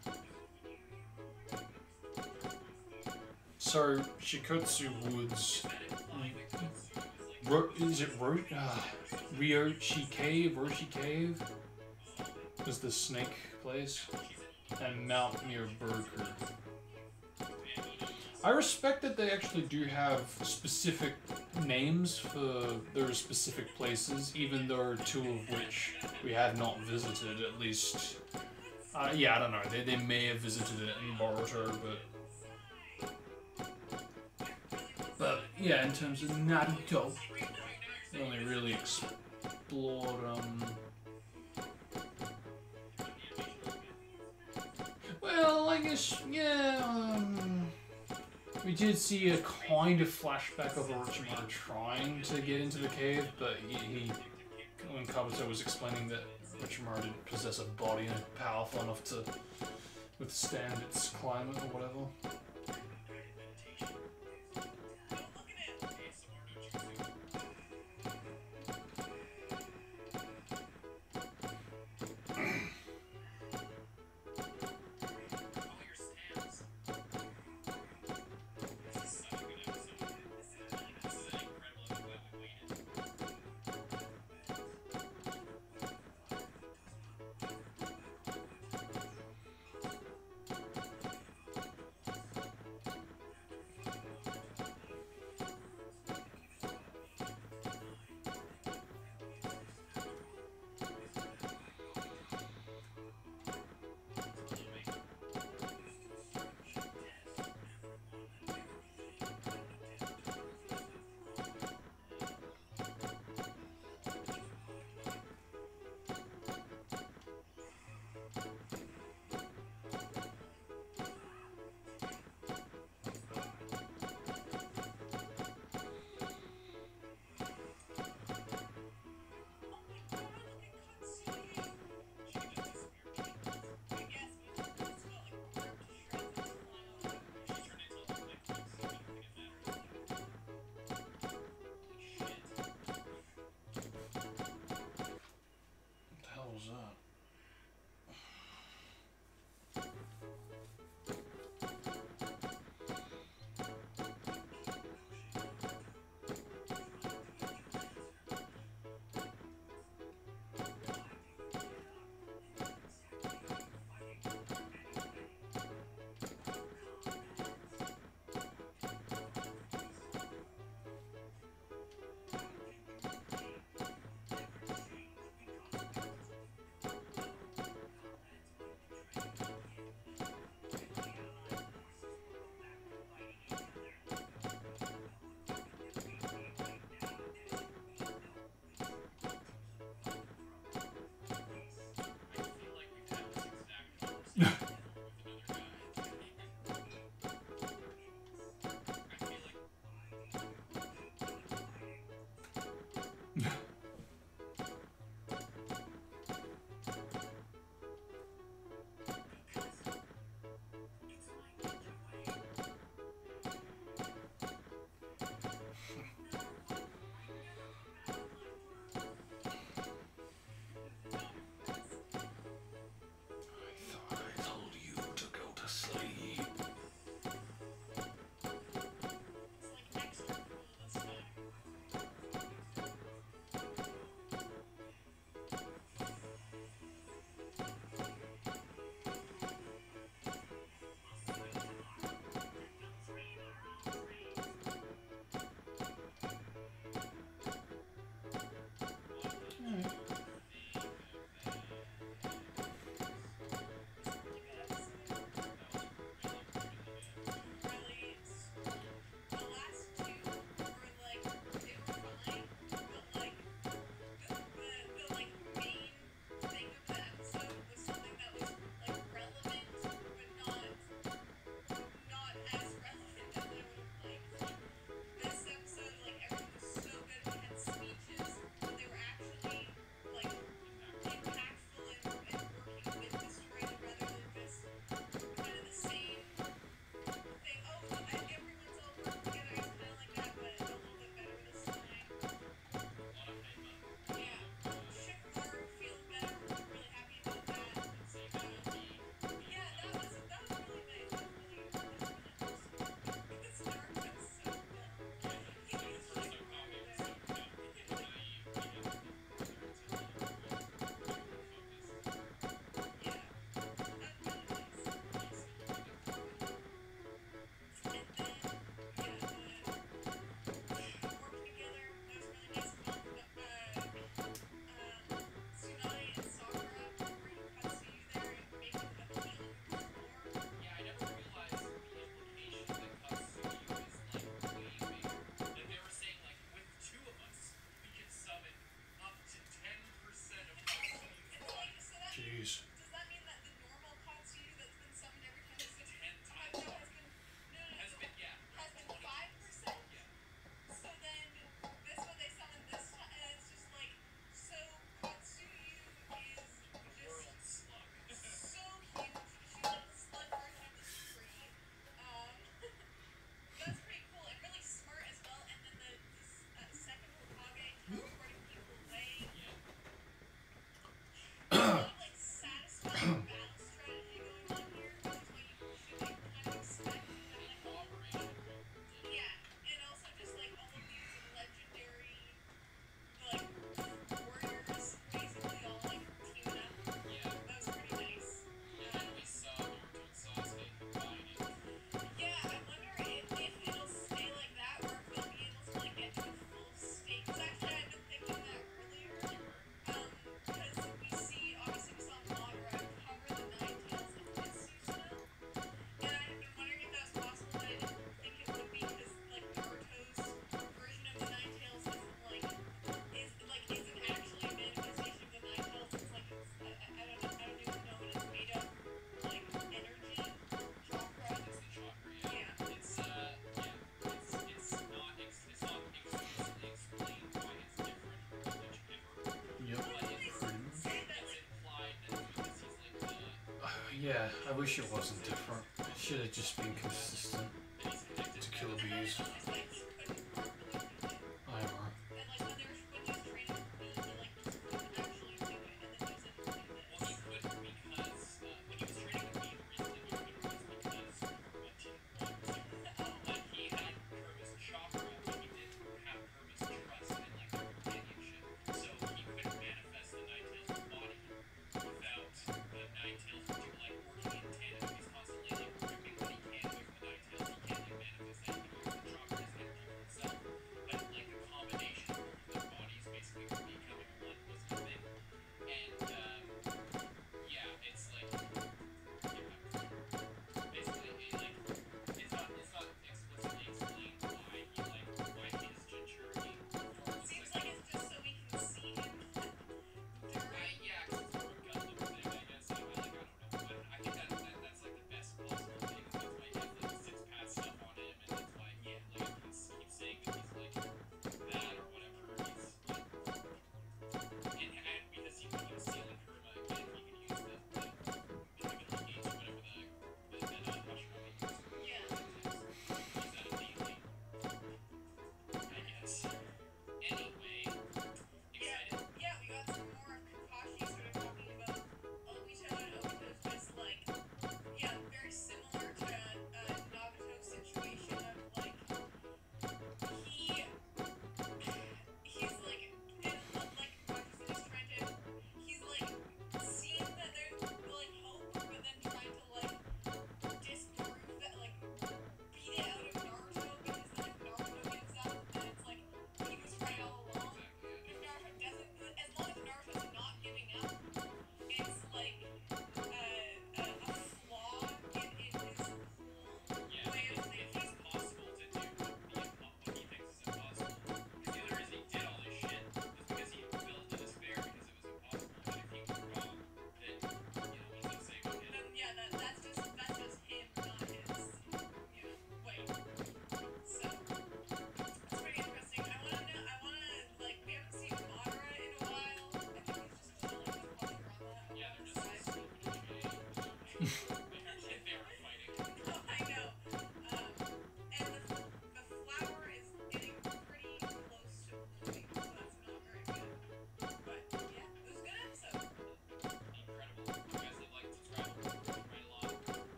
So, Shikotsu Woods. Is it Ryoshi Cave? Roshi Cave? Was the snake place? And Mount Mirburger. I respect that they actually do have specific names for those specific places, even though two of which we have not visited, at least. Yeah, I don't know. They may have visited it in Boruto, but yeah, in terms of Naruto, we only really explored well, I guess yeah. We did see a kind of flashback of Orochimaru trying to get into the cave, but he when Kabuto was explaining that Orochimaru didn't possess a body powerful enough to withstand its climate or whatever. Yeah, I wish it wasn't different. It should have just been consistent to kill bees. I know.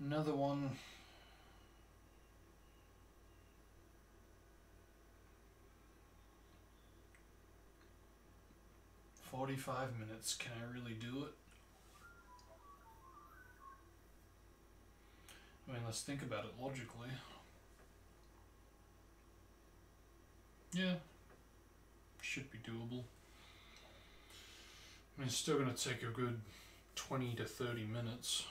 Another one. "45 minutes. Can I really do it?" I mean, let's think about it logically. Yeah, should be doable. I mean, it's still going to take a good 20 to 30 minutes.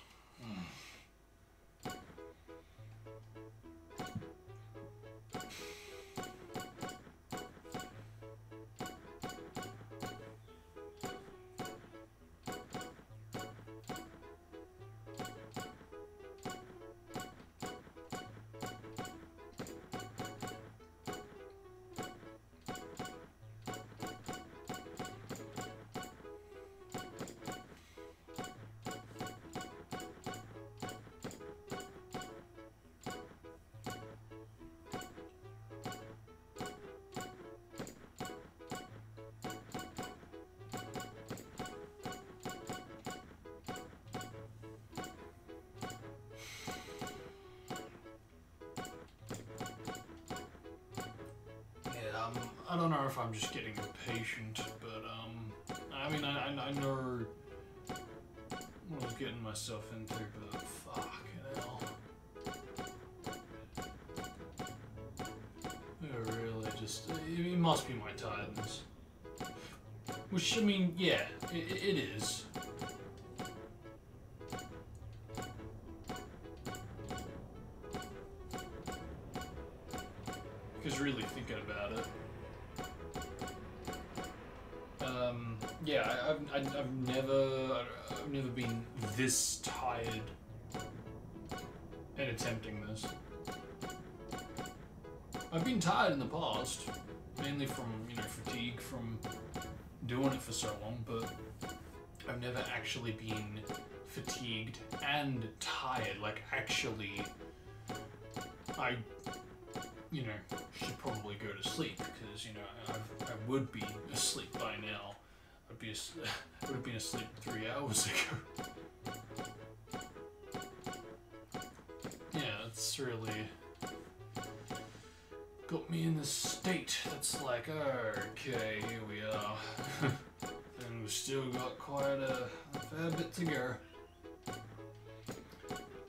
I don't know if I'm just getting impatient, but I mean, I know what I was getting myself into, but fucking hell. It really just, it must be my tiredness. Which, I mean, yeah, it is. Because really thinking about it, yeah, I've never been this tired in attempting this. I've been tired in the past, mainly from, you know, fatigue from doing it for so long, but I've never actually been fatigued and tired, like actually I, you know, should probably go to sleep, because, you know, I would be asleep by now. I would have been asleep 3 hours ago. Yeah, it's really got me in this state that's like, okay, here we are. And we've still got quite a fair bit to go.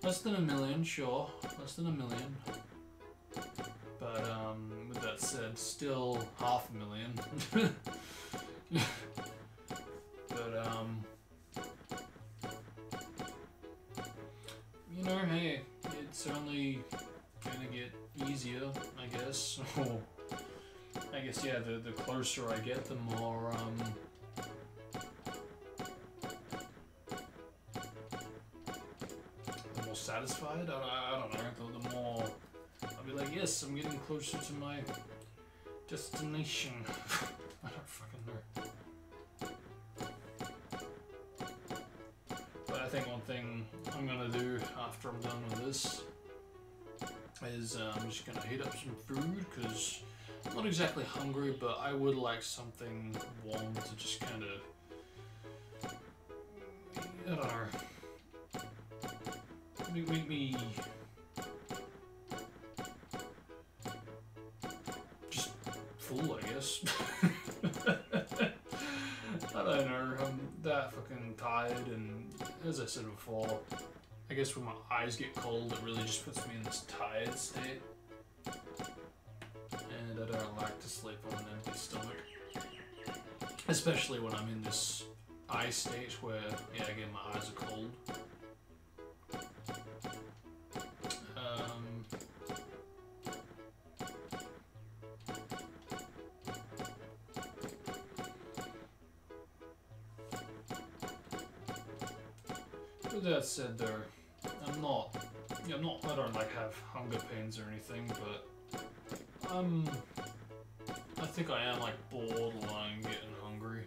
Less than 1 million, sure. Less than 1 million. But, with that said, still 500,000. But, you know, hey, it's only gonna get easier, I guess. Or, I guess, yeah, the closer I get, the more, satisfied? I don't know, the more I'll be like, yes, I'm getting closer to my destination. I don't fucking know. But I think one thing I'm gonna do after I'm done with this is I'm just gonna heat up some food, because I'm not exactly hungry, but I would like something warm to just kind of, I don't know, make me just full, I guess. I don't know, I'm that fucking tired, and as I said before, I guess when my eyes get cold, it really just puts me in this tired state. And I don't like to sleep on an empty stomach. Especially when I'm in this eye state where, yeah, again, my eyes are cold. With that said, though, I don't like have hunger pains or anything, but I think I am like borderline getting hungry.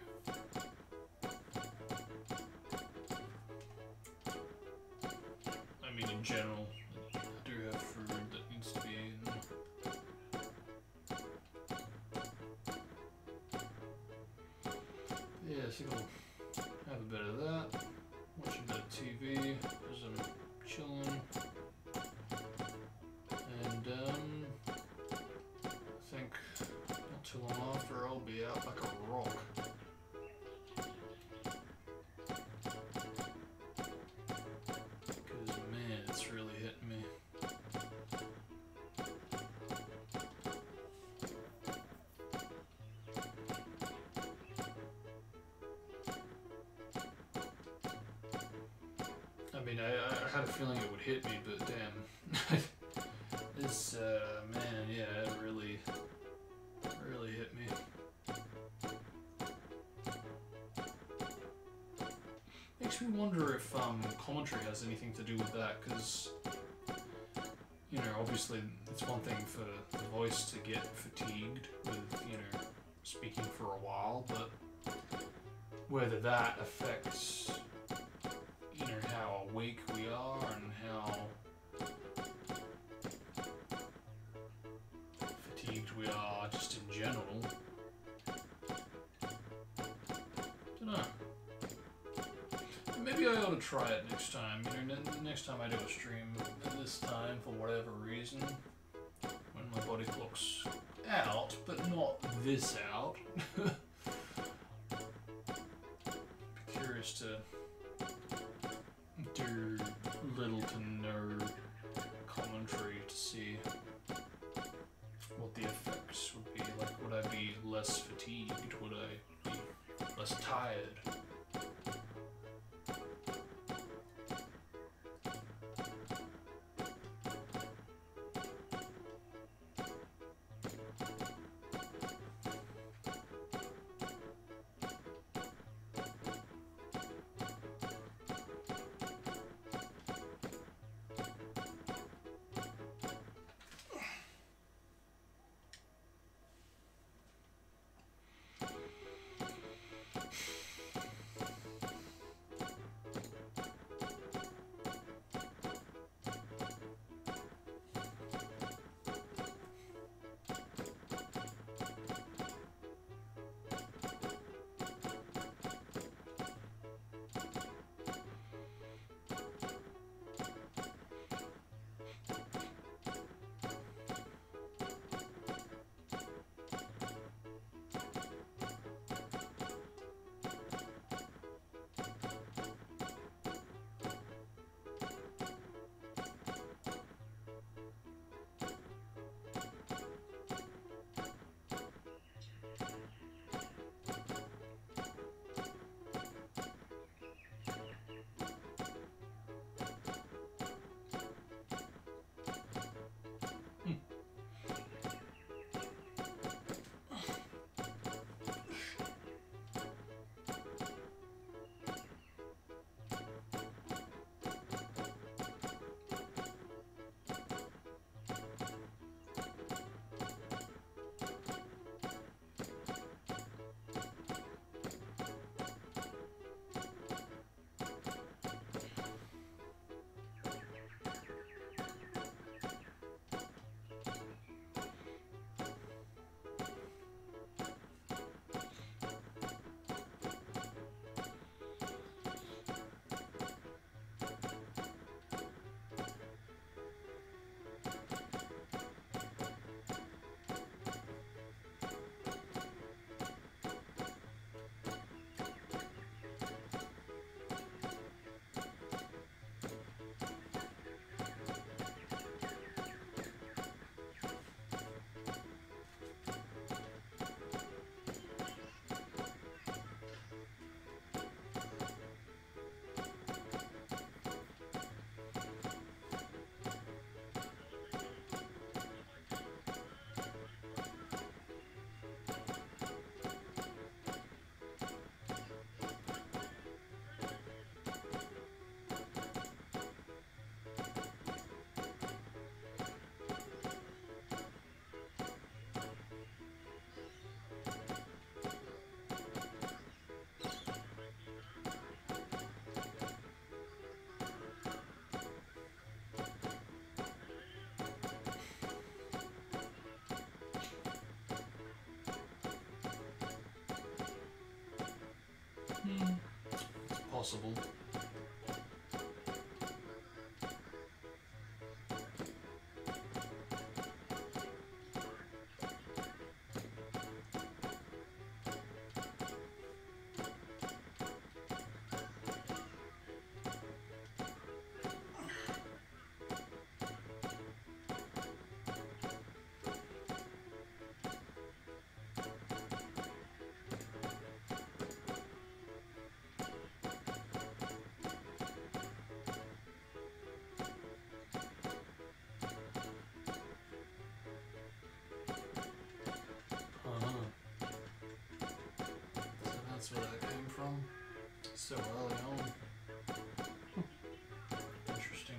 I mean, in general, I do have food that needs to be eaten. Yeah, I think I'll have a bit of that. Watch a bit of TV as I'm chilling. And I think not too long after I'll be out like a rock. Because man, it's really hitting me. I mean, I had a feeling it would hit me, but damn. This, man, yeah, it really hit me. Makes me wonder if, commentary has anything to do with that, because, you know, obviously it's one thing for the voice to get fatigued with, you know, speaking for a while, but whether that affects, you know, how awake we are and how fatigued we are just in general. Dunno. Maybe I ought to try it next time. You know, next time I do a stream, this time for whatever reason, when my body clock's out, but not this out. Be curious to do little to no commentary to see what the effects would be. Like, would I be less fatigued? Would I be less tired? It's possible. That's where that came from. So early on. Interesting.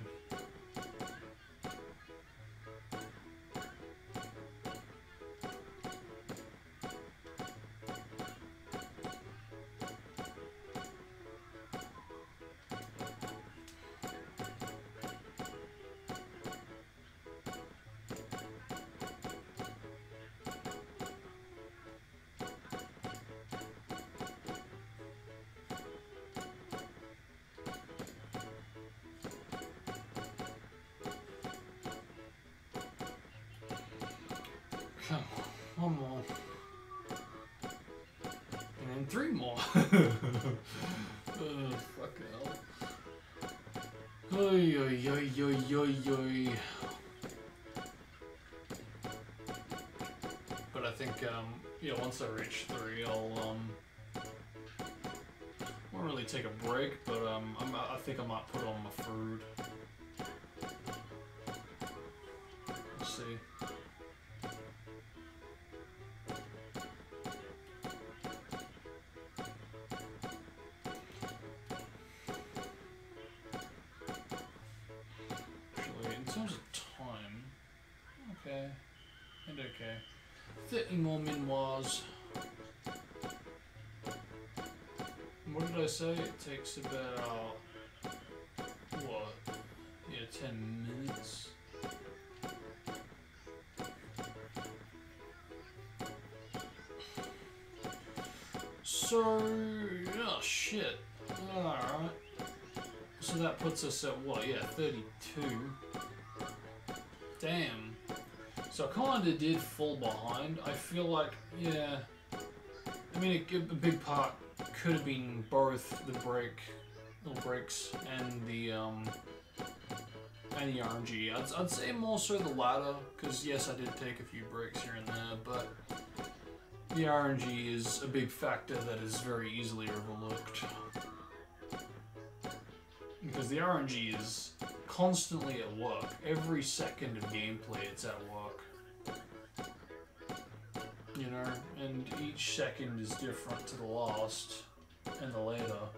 Come on, one more. And 3 more. Oh, fuck hell. Oy, oy, oy, oy, oy, oy. But I think, yeah, once I reach 3, I'll, won't really take a break, but, I think I might put on my food. Let's see. Actually, in terms of time, okay, and okay. 30 more minuars. What did I say? It takes about, what? Yeah, 10 minutes. So, oh shit. Alright. So that puts us at what? Yeah, 32. Damn. So I kinda did fall behind. I feel like, yeah. I mean, a big part could have been both the brakes and the RNG. I'd say more so the latter, because yes, I did take a few breaks here and there, but the RNG is a big factor that is very easily overlooked. Because the RNG is constantly at work. Every second of gameplay it's at work. You know, and each second is different to the last and the later.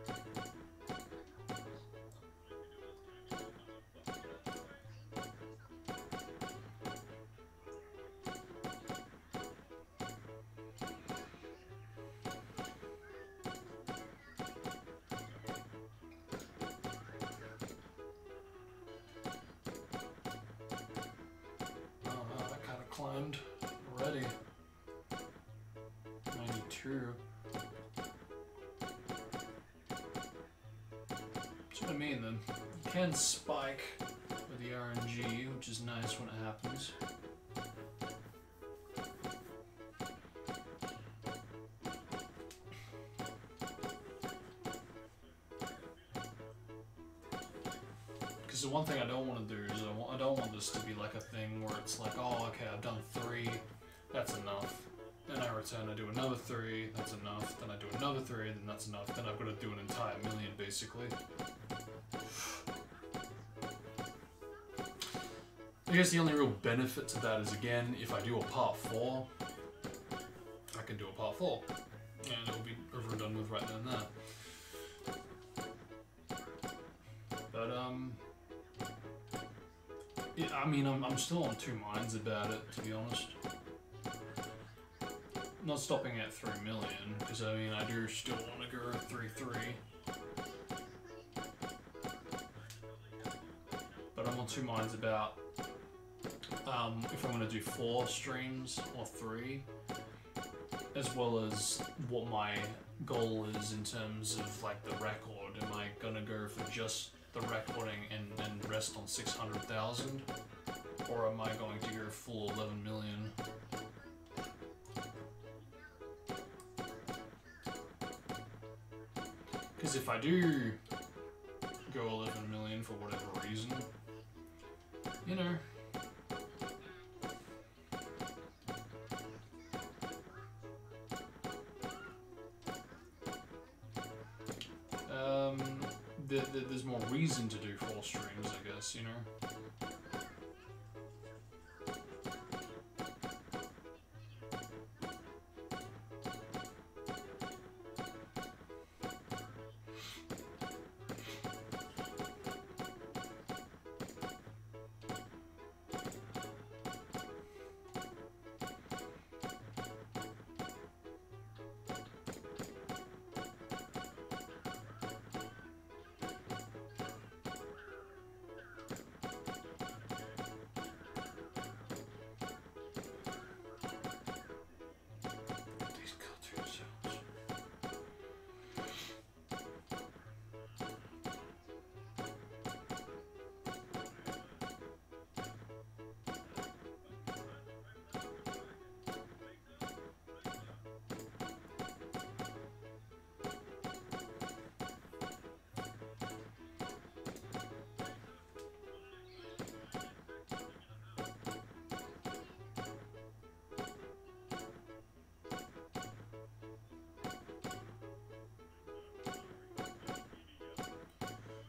Climbed already. 92. That's what I mean then. You can spike with the RNG, which is nice when it happens. Because the one thing I don't want to do is I don't want this to be like a thing where it's like, oh, okay, I've done 3, that's enough. Then I return, I do another 3, that's enough. Then I do another 3, then that's enough. Then I've got to do an entire million, basically. I guess the only real benefit to that is, again, if I do a part 4, I can do a part 4. And it'll be over and done with right then and there. But, yeah, I mean, I'm still on 2 minds about it, to be honest. Not stopping at 3 million, because I mean, I do still want to go 3-3. But I'm on 2 minds about if I'm going to do 4 streams or 3, as well as what my goal is in terms of like the record. Am I going to go for just the recording and rest on 600,000, or am I going to go full 11 million? Because if I do go 11 million for whatever reason, you know, there's more reason to do 4 streams, I guess, you know.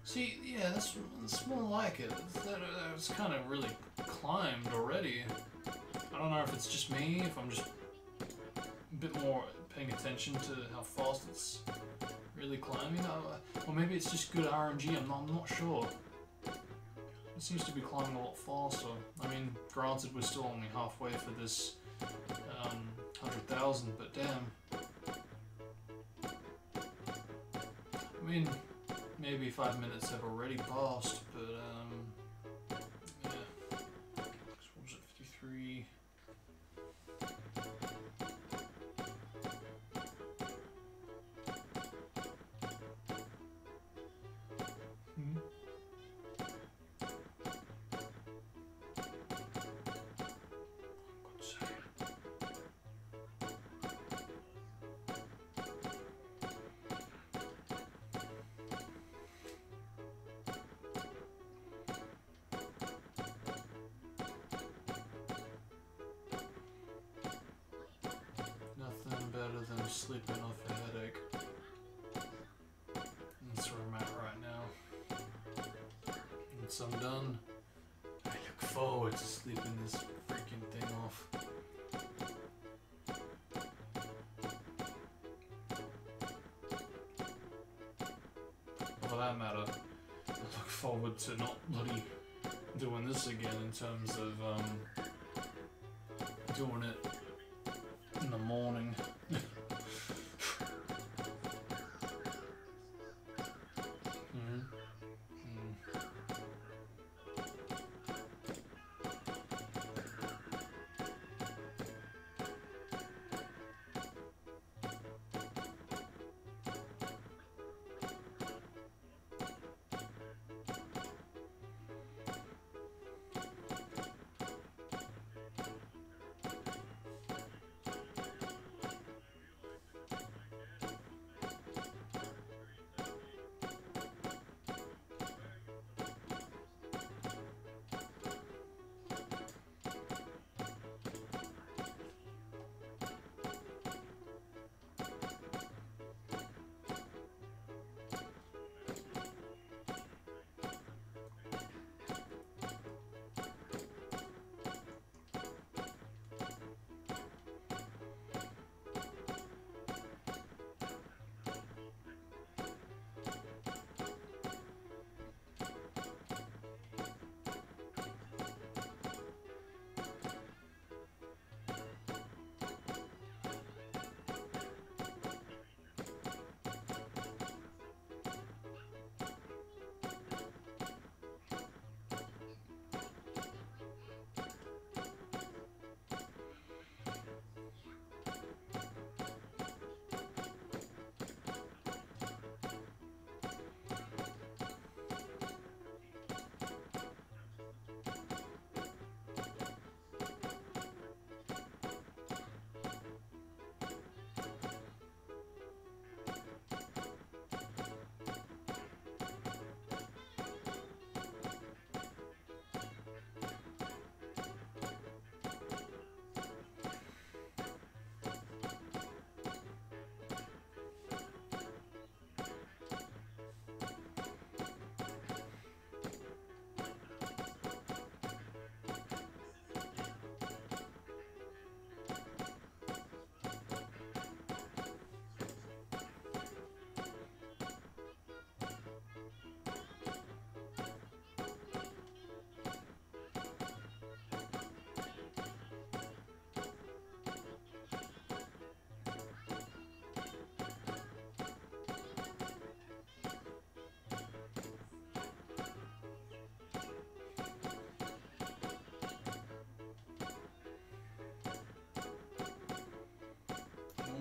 See, yeah, that's more like it. It's kind of really climbed already. I don't know if it's just me, if I'm just a bit more paying attention to how fast it's really climbing. Or maybe it's just good RNG, I'm not sure. It seems to be climbing a lot faster. I mean, granted, we're still only halfway for this 100,000, but damn. I mean, maybe 5 minutes have already passed, but yeah. What was it, 53? Nothing better than sleeping off a headache. That's where I'm at right now. Once I'm done, I look forward to sleeping this freaking thing off. For that matter, I look forward to not bloody doing this again in terms of doing it in the morning.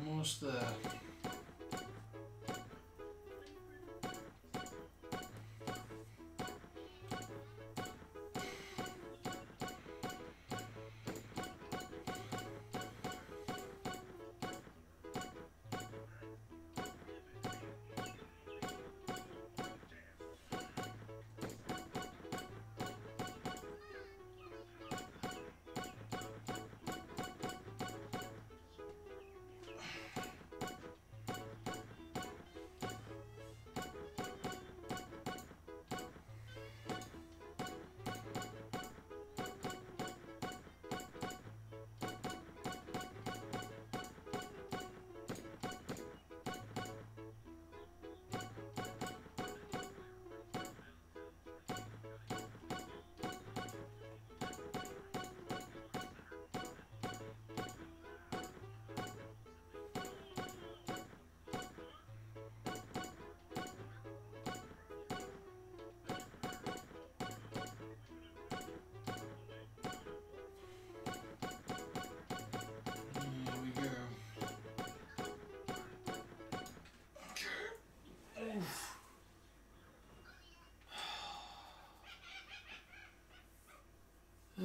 Almost there.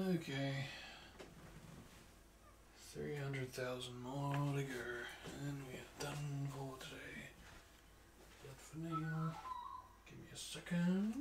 Okay. 300,000 more to go, and we are done for today. But for now, give me a second.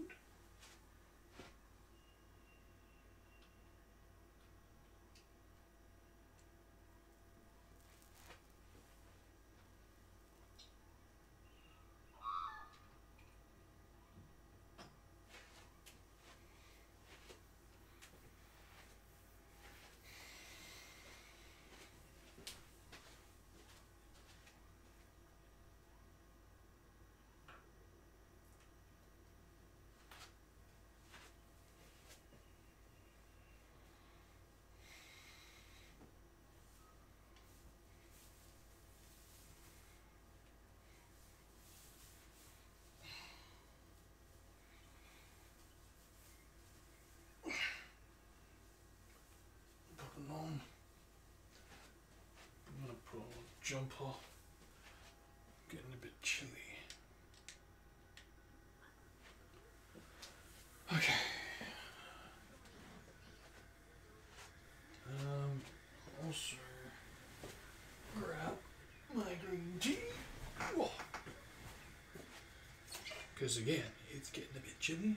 Popping on. I'm gonna put on a jumper. Getting a bit chilly. Okay. Also grab my green tea. Because again, it's getting a bit chilly.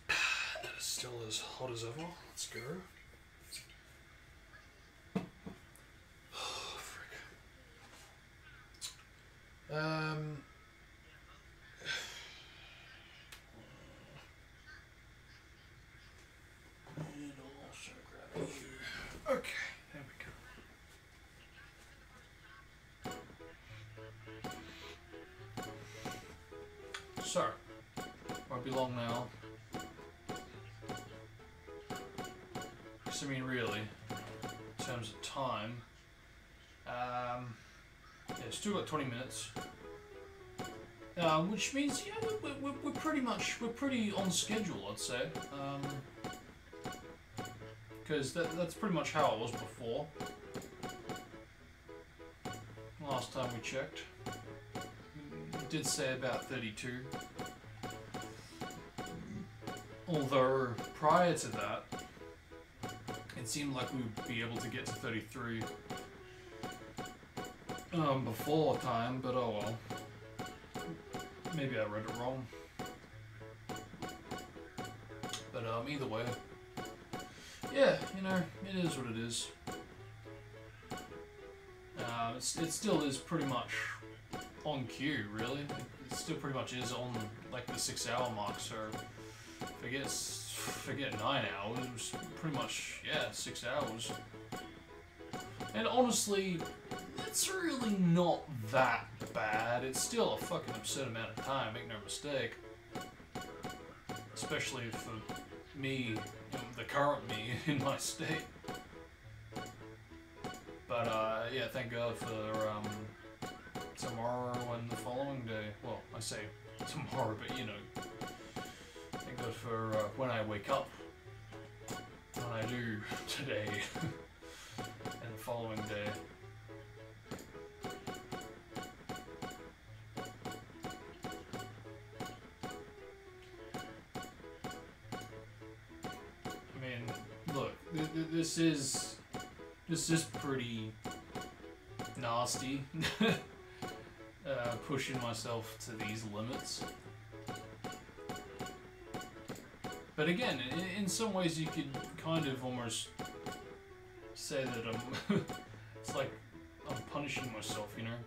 And it's still as hot as ever. Let's go. Oh, frick. And I'll also grab you. Okay, there we go. So, won't be long now. Because, I mean, really, in terms of time, yeah, still got 20 minutes. Which means, yeah, we're pretty on schedule, I'd say. Because that's pretty much how it was before. Last time we checked. It did say about 32. Although, prior to that, it seemed like we would be able to get to 33 before time, but oh well. Maybe I read it wrong. But either way, yeah, you know, it is what it is. It still is pretty much on cue, really. It still pretty much is on like the 6 hour mark, so forget 9 hours, pretty much, yeah, 6 hours. And honestly, it's really not that bad. It's still a fucking absurd amount of time, make no mistake. Especially for me, you know, the current me in my state. But yeah, thank God for tomorrow and the following day. Well, I say tomorrow, but you know, thank God for when I wake up. When I do today and the following day. I mean, look, this is pretty nasty. Pushing myself to these limits. But again, in some ways you could kind of almost say that I'm it's like I'm punishing myself, you know?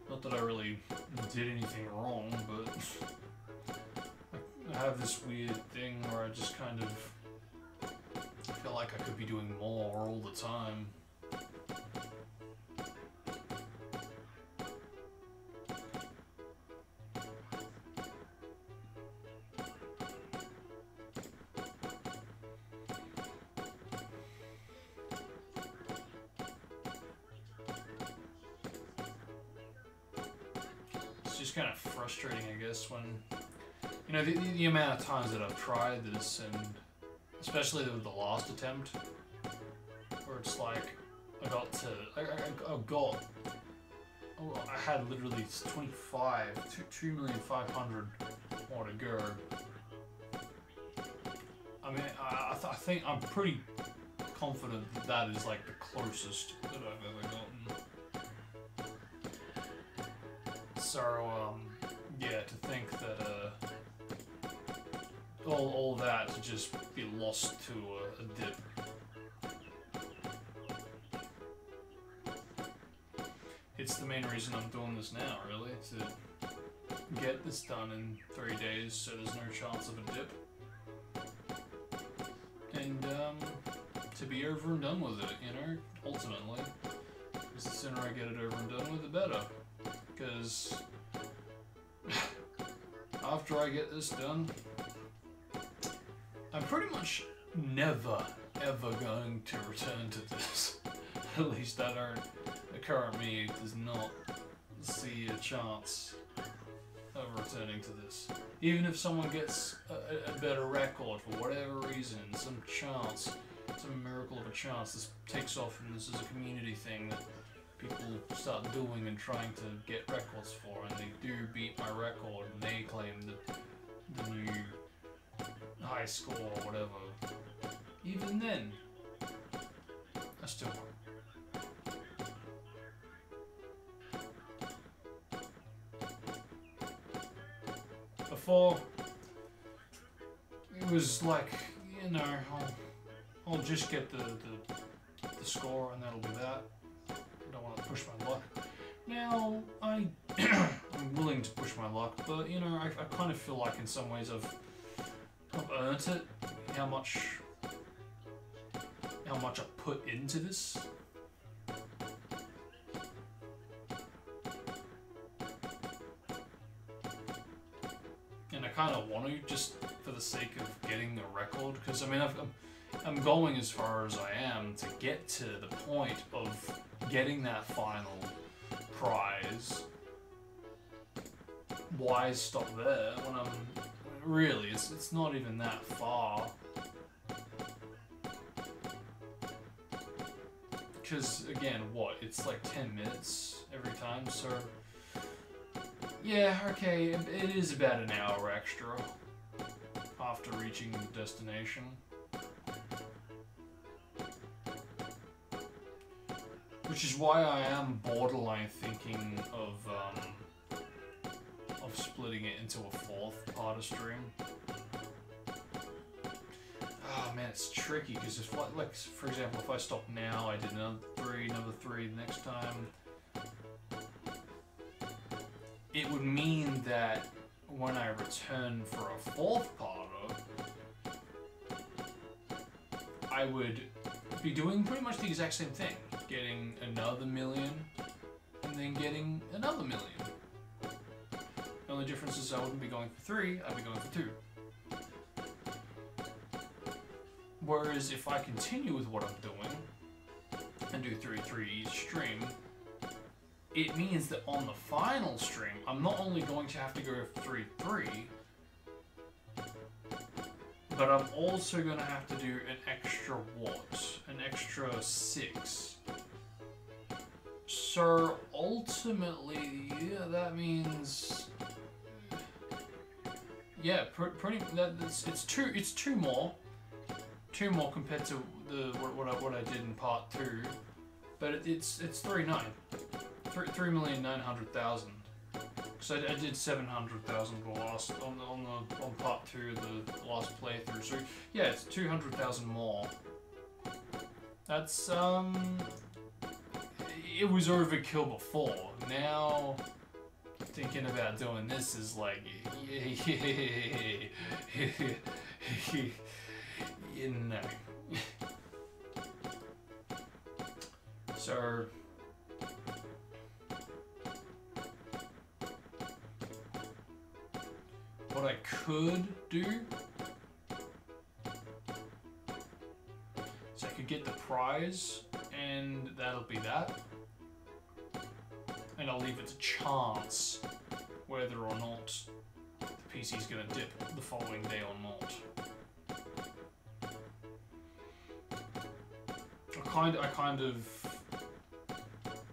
Not that I really did anything wrong, but I have this weird thing where I just kind of feel like I could be doing more all the time. It's just kind of frustrating, I guess, when, you know, the amount of times that I've tried this, and especially with the last attempt, where it's like I got I had literally 2,500,000 more to go. I mean, I think I'm pretty confident that that is like the closest that I've ever gotten. So, yeah, to think that all that to just be lost to a dip. It's the main reason I'm doing this now, really, to get this done in 3 days so there's no chance of a dip. And, to be over and done with it, you know, ultimately. Because the sooner I get it over and done with, the better. Because after I get this done, I'm pretty much never, ever going to return to this. At least I don't. The current me does not see a chance of returning to this. Even if someone gets a better record for whatever reason, some chance, some miracle of a chance, this takes off and this is a community thing that people start doing and trying to get records for, and they do beat my record and they claim the new high score or whatever. Even then, I still won't. Before, it was like, you know, I'll just get the score and that'll be that. I don't want to push my luck. Now, I'm willing to push my luck, but, you know, I kind of feel like in some ways I've earned it. How much I put into this. And I kind of want to, just for the sake of getting a record, because I mean I'm going as far as I am to get to the point of getting that final prize. Why stop there when I'm really? It's not even that far. Because again, what? It's like 10 minutes every time, so. Yeah, okay, it is about an hour extra after reaching the destination. Which is why I am borderline thinking of splitting it into a 4th part of stream. Oh man, it's tricky because if, like, for example, if I stop now, I did another 3 the next time. It would mean that when I return for a 4th parter, I would be doing pretty much the exact same thing. Getting another million, and then getting another million. The only difference is I wouldn't be going for 3, I'd be going for 2. Whereas if I continue with what I'm doing, and do 3 each stream, it means that on the final stream, I'm not only going to have to go 3, but I'm also going to have to do an extra what? An extra 6. So ultimately, yeah, that means, yeah, it's two more compared to what I did in part 2, but it's 3,900,000. So I did 700,000 the last on part 2, the last playthrough. So yeah, it's 200,000 more. That's it was overkill before. Now thinking about doing this is like, you know. So. What I could do, so I could get the prize, and that'll be that. And I'll leave it to chance whether or not the PC's gonna dip the following day or not.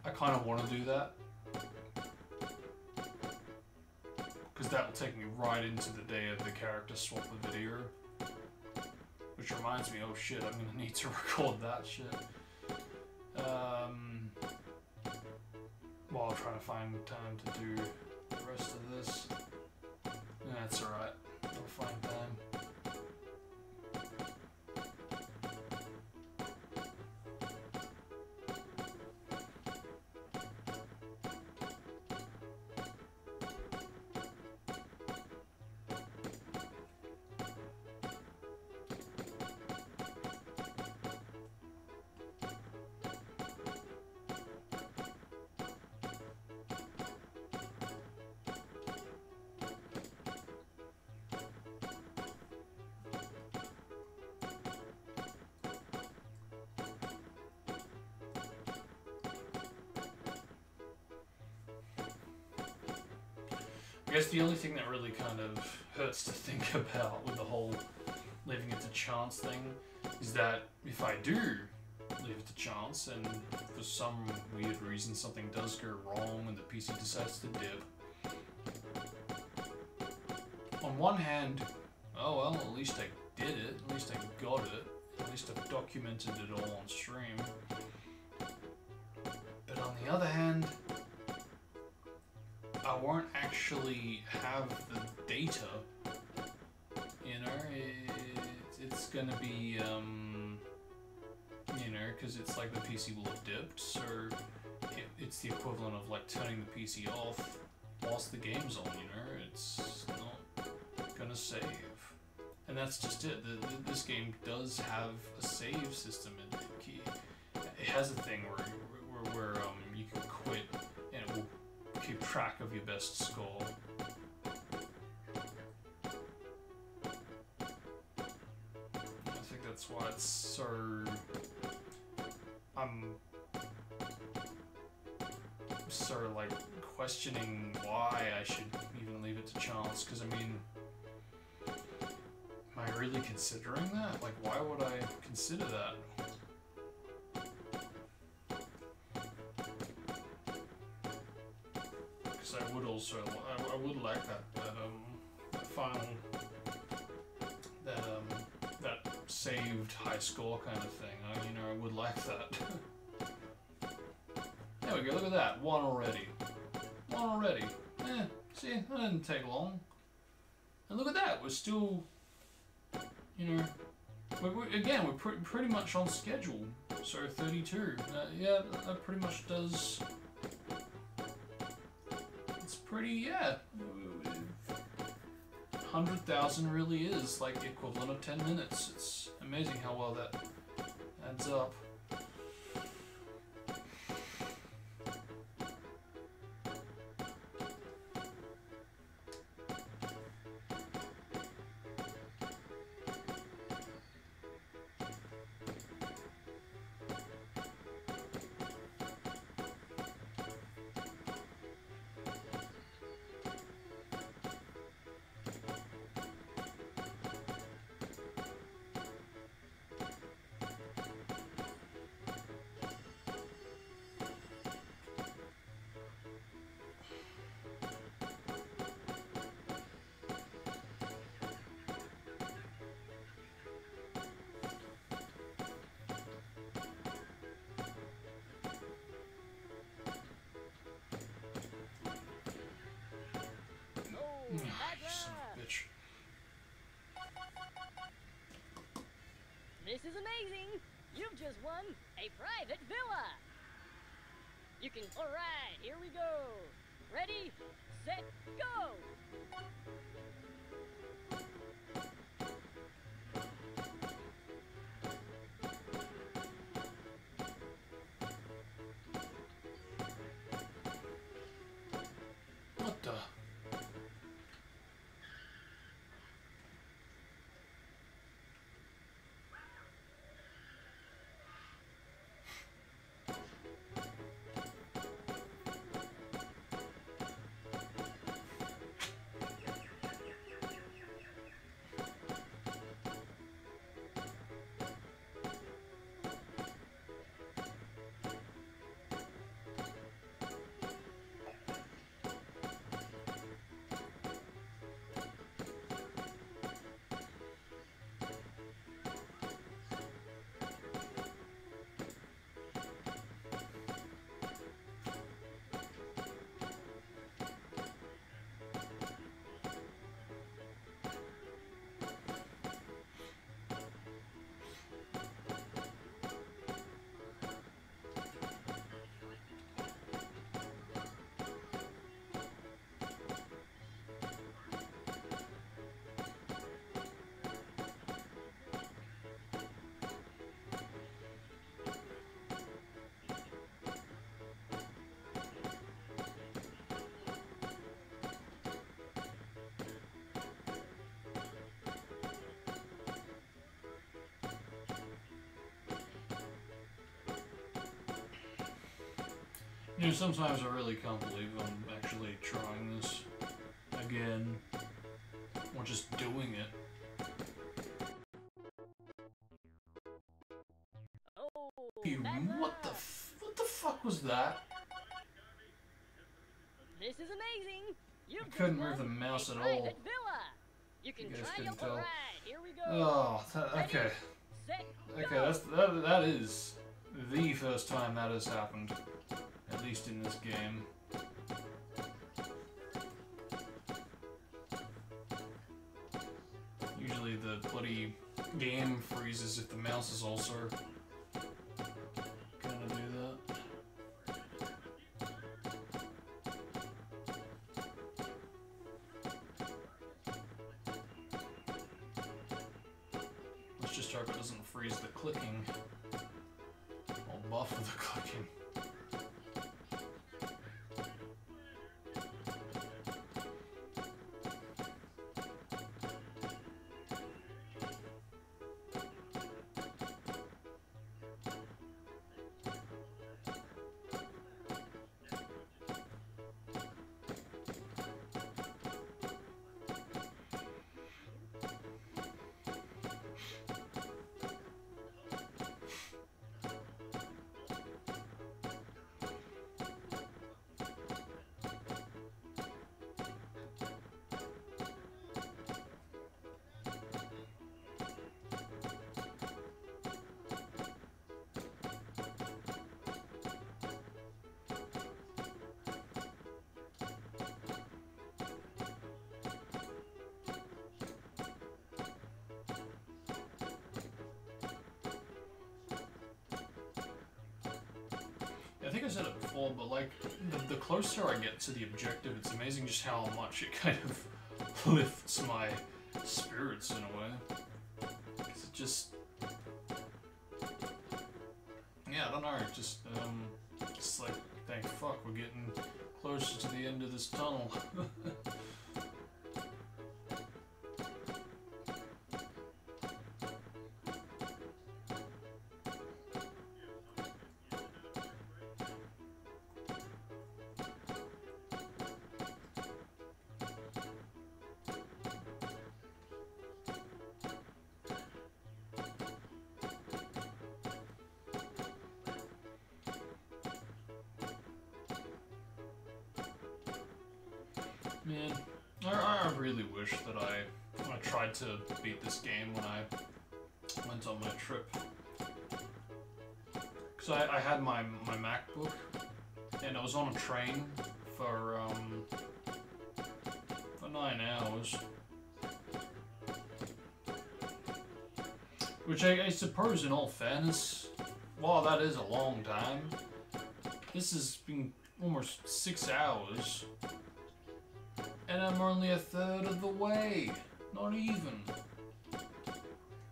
I kind of want to do that, that will take me right into the day of the character swap video. Which reminds me, oh shit, I'm gonna need to record that shit. While trying to find time to do the rest of this. That's alright. I'll find time. I guess the only thing that really kind of hurts to think about with the whole leaving it to chance thing is that if I do leave it to chance and for some weird reason something does go wrong and the PC decides to dip, on one hand, oh well, at least I did it, at least I got it, at least I've documented it all on stream. But on the other hand, I won't actually have the data, you know, it's gonna be, you know, because it's like the PC will have dipped, so it's the equivalent of like turning the PC off whilst the game's on, you know, it's not gonna save. And that's just it, this game does have a save system, and it has a thing where you can quit and it will keep track of your best score. I think that's why it's so... I'm sort of like questioning why I should even leave it to chance, because I mean, am I really considering that? Like, why would I consider that? Because I would also, I would like that final, that saved high score kind of thing. You know, I would like that. There we go, look at that, one already. One already. See, that didn't take long. And look at that, we're still, you know, again, we're pretty much on schedule. So 32, yeah, that pretty much does, it's pretty, yeah. 100,000 really is like the equivalent of 10 minutes. It's amazing how well that adds up. You son of a bitch. This is amazing! You've just won a private villa! You can... Alright, here we go! Ready, set, go! What the? You know, sometimes I really can't believe I'm actually trying this again, or just doing it. Oh, Dude, bad what the luck. what the fuck was that? This is amazing. You've I couldn't just move the won mouse a at private all. villa. You You can guys try couldn't your tell. ride. Here we go. Oh, Ready, okay. set, Okay, go. that is the first time that has happened, at least in this game. Usually the bloody game freezes if the mouse is also gonna do that. Let's just hope it doesn't freeze the clicking, or buffer the clicking. I think I said it before, but like, the closer I get to the objective, it's amazing just how much it kind of lifts my spirits in a way. 'Cause it just... Yeah, I don't know, just like, thank fuck, we're getting closer to the end of this tunnel. Man, I really wish that I tried to beat this game when I went on my trip. Because I had my MacBook, and I was on a train for 9 hours. Which I suppose, in all fairness, while that is a long time, this has been almost 6 hours. And I'm only a third of the way. Not even.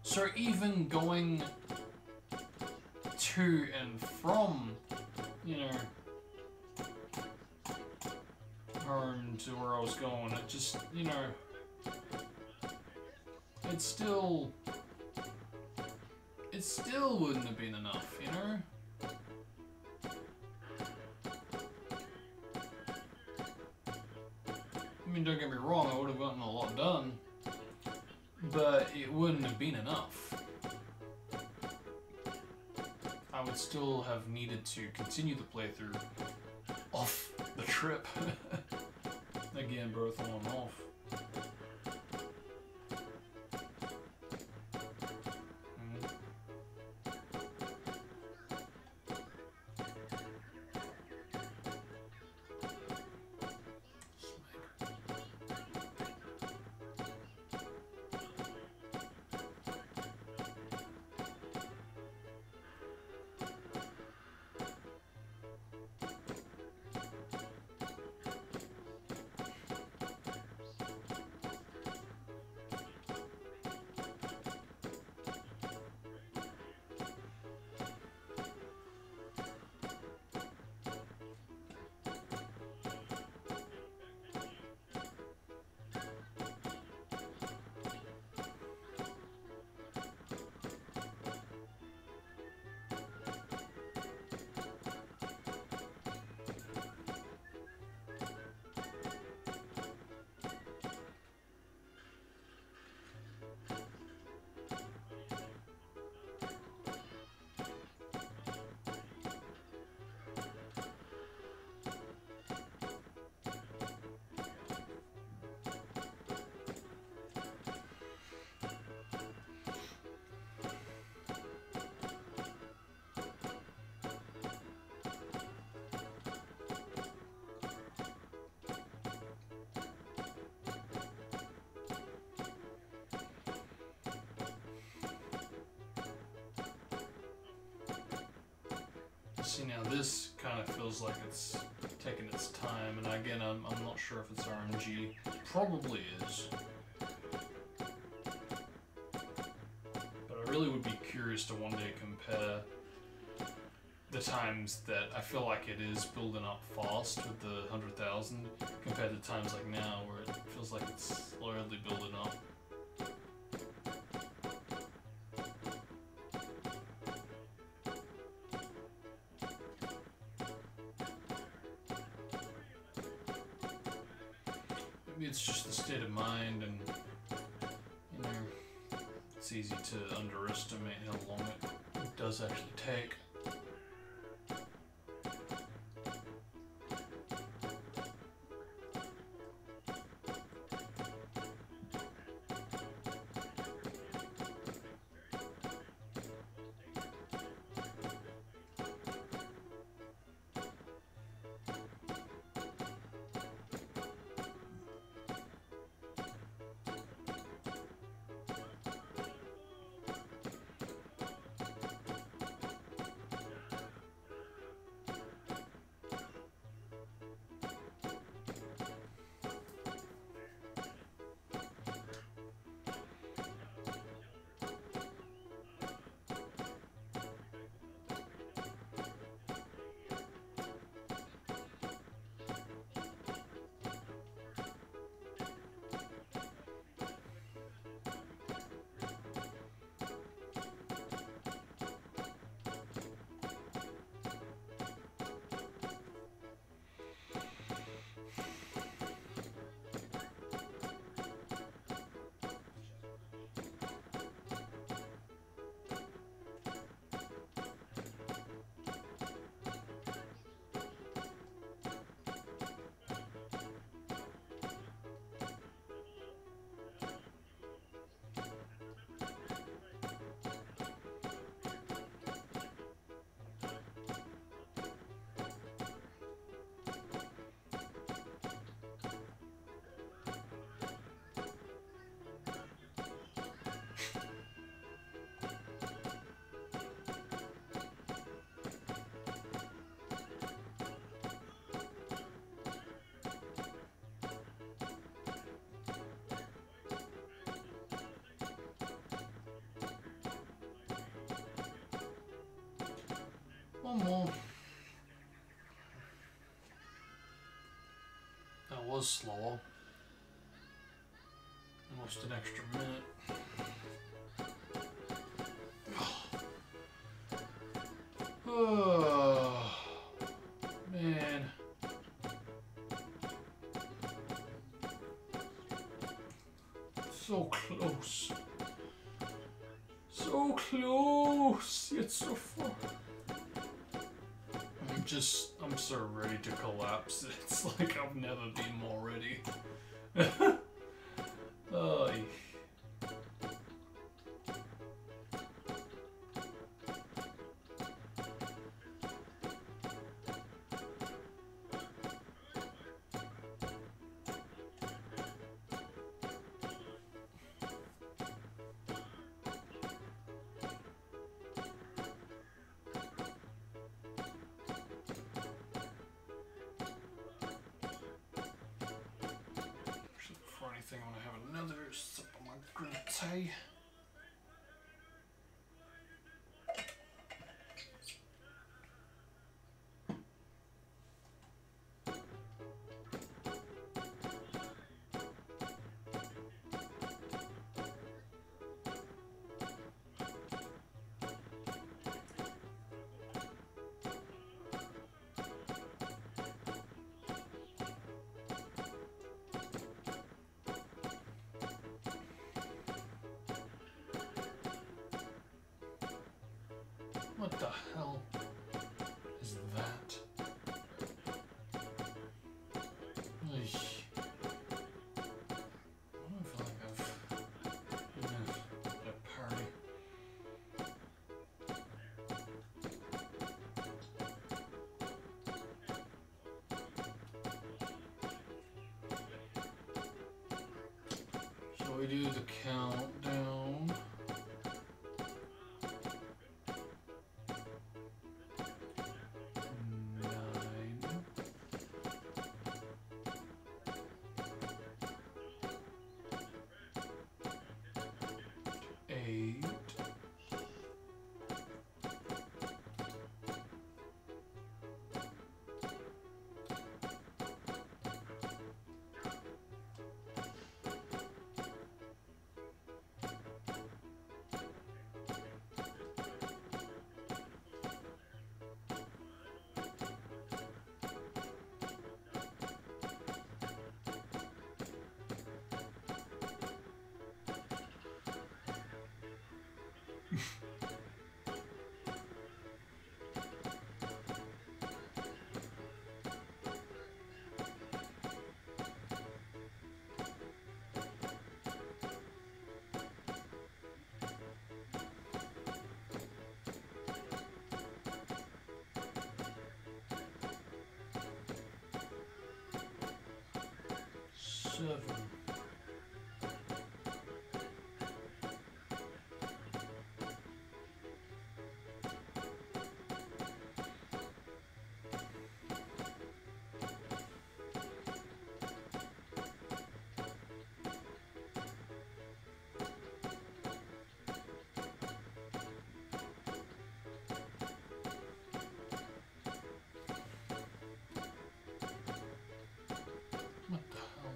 So even going to and from, you know, home to where I was going, it just, you know, it still wouldn't have been enough, you know? I mean, don't get me wrong, I would have gotten a lot done, but it wouldn't have been enough. I would still have needed to continue the playthrough off the trip. Again, both on and off. See, now this kind of feels like it's taking its time, and again, I'm not sure if it's RNG. Probably is. But I really would be curious to one day compare the times that I feel like it is building up fast with the 100,000 compared to times like now where it feels like it's slowly building up. Maybe it's just the state of mind, and you know, it's easy to underestimate how long it does actually take. One more. That was slower. Almost an extra minute. Oh, man. So close. So close, yet so far. I'm so ready to collapse. It's like I've never been more ready. Oh, before anything, I want to have another sip of my green tea. What the hell is that? Eesh. I feel like I've been at a party. Shall we do the countdown? 7. What the hell?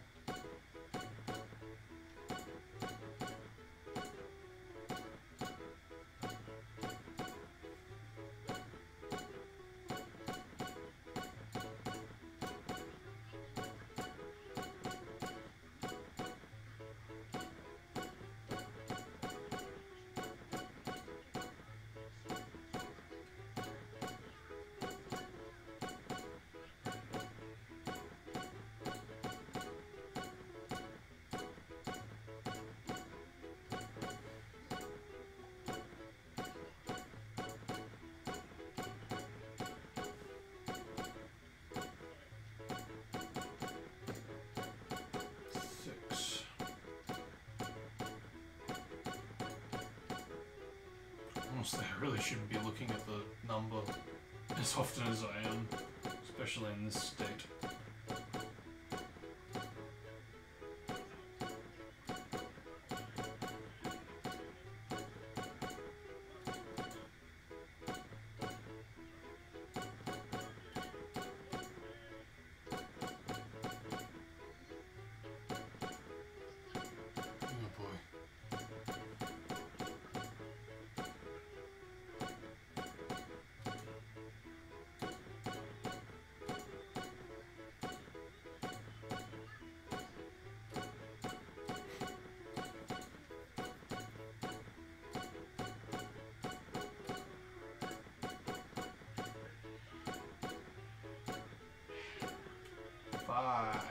Honestly, I really shouldn't be looking at the number as often as I am, especially in this state. Oh boy. Five.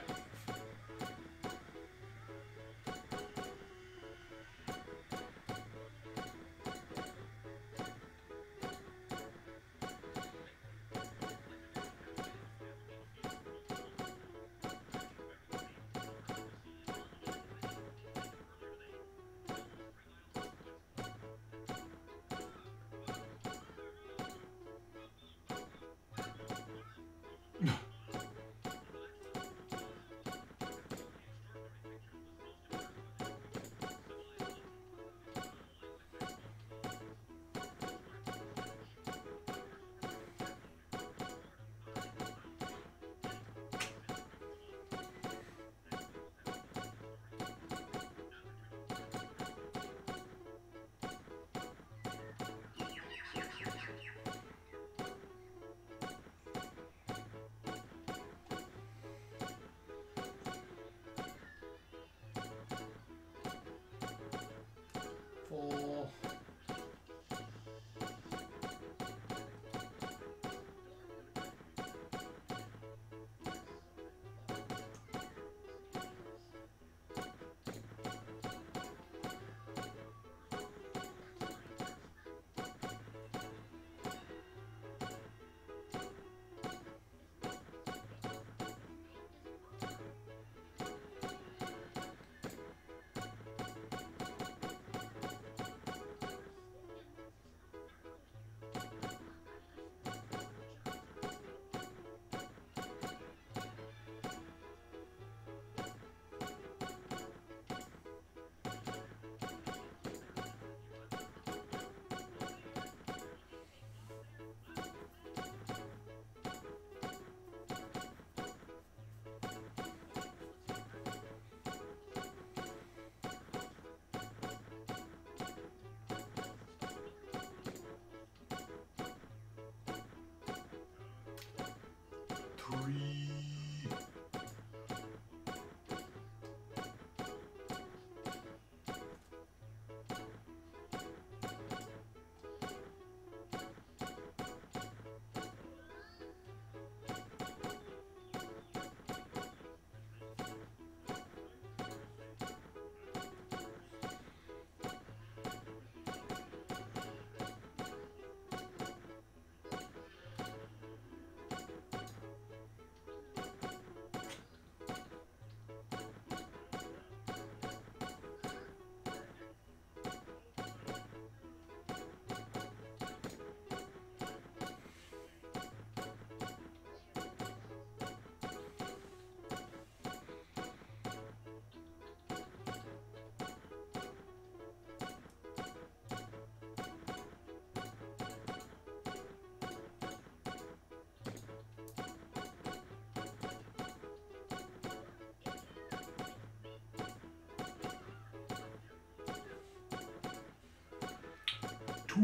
2.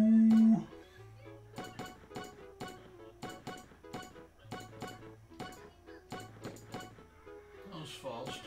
That was fast.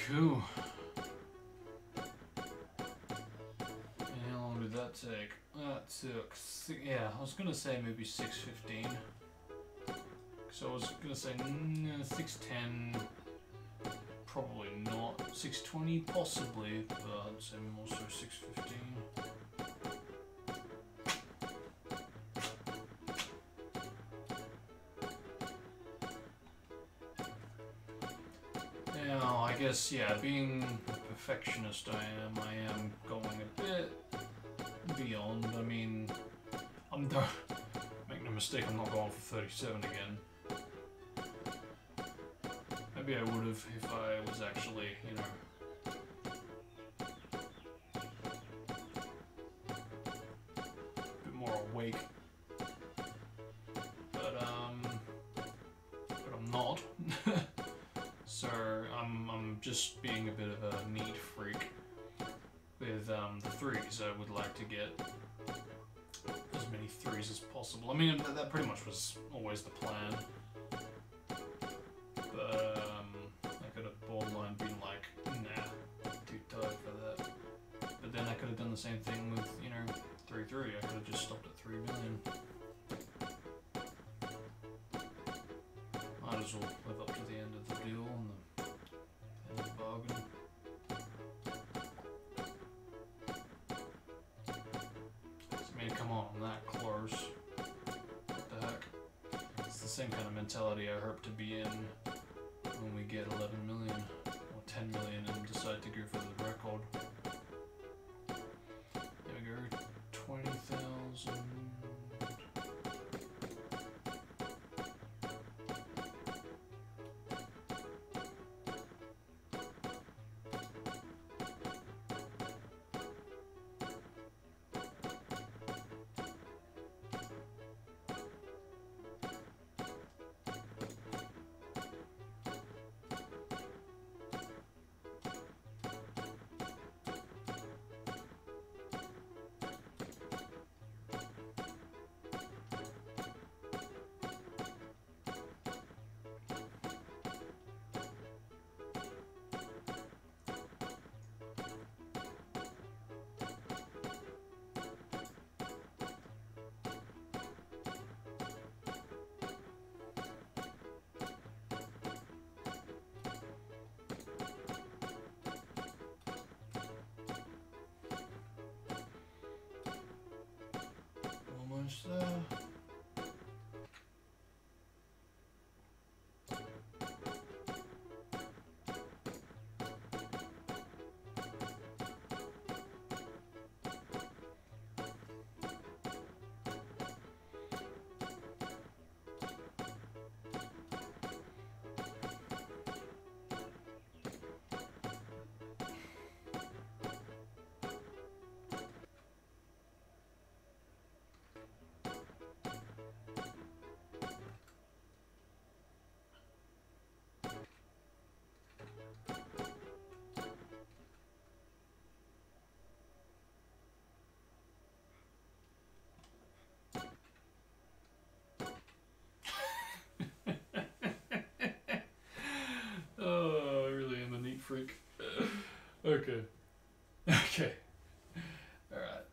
Cool. And how long did that take? That took yeah, I was gonna say maybe 6:15. So I was gonna say 6:10. Probably not. 6:20 possibly, but I'd say more so 6:15. Now, I guess, yeah, being the perfectionist I am going a bit beyond. I mean, make no mistake, I'm not going for 37 again. Maybe I would have if I was actually, you know, a bit more awake. But I'm not. So I'm just being a bit of a neat freak with the threes. I would like to get as many threes as possible. I mean, that pretty much was always the plan. But I could have borderline been like, nah, too tired for that. But then I could have done the same thing with, you know, 3-3. I could have just stopped at 3 million. Might as well live up to the end of the deal and the end of the bargain. I mean, come on, I'm that close. What the heck? It's the same kind of mentality I hope to be in when we get 11 million or 10 million and decide to go for the record. There we go, 20,000. finish there. Oh, I really am a neat freak. Okay. Okay. Alright.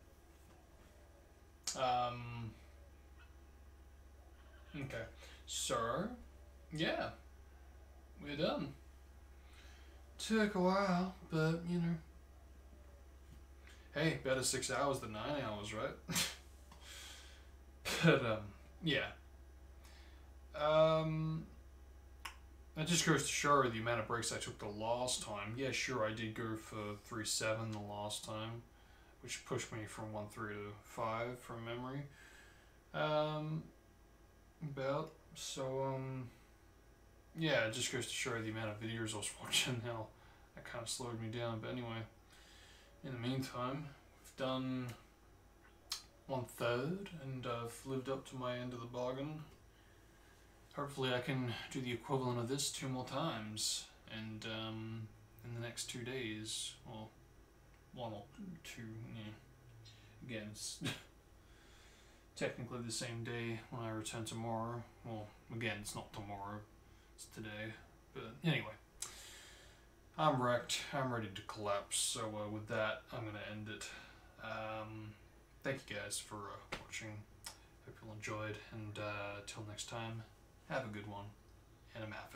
Okay. So, yeah. We're done. Took a while, but, you know. Hey, better 6 hours than 9 hours, right? But, yeah. That just goes to show the amount of breaks I took the last time. Yeah, sure, I did go for 3.7 the last time, which pushed me from 1.3 to 5 from memory. Yeah, it just goes to show the amount of videos I was watching, how that kind of slowed me down. But anyway, in the meantime, we've done 1/3, and I've lived up to my end of the bargain. Hopefully I can do the equivalent of this 2 more times, and in the next 2 days, well, 1 or 2, yeah. Again, it's technically the same day when I return tomorrow. Well, again, it's not tomorrow, it's today. But anyway, I'm wrecked, I'm ready to collapse, so with that, I'm going to end it. Thank you guys for watching, hope you all enjoyed, and till next time, have a good one, and I'm out.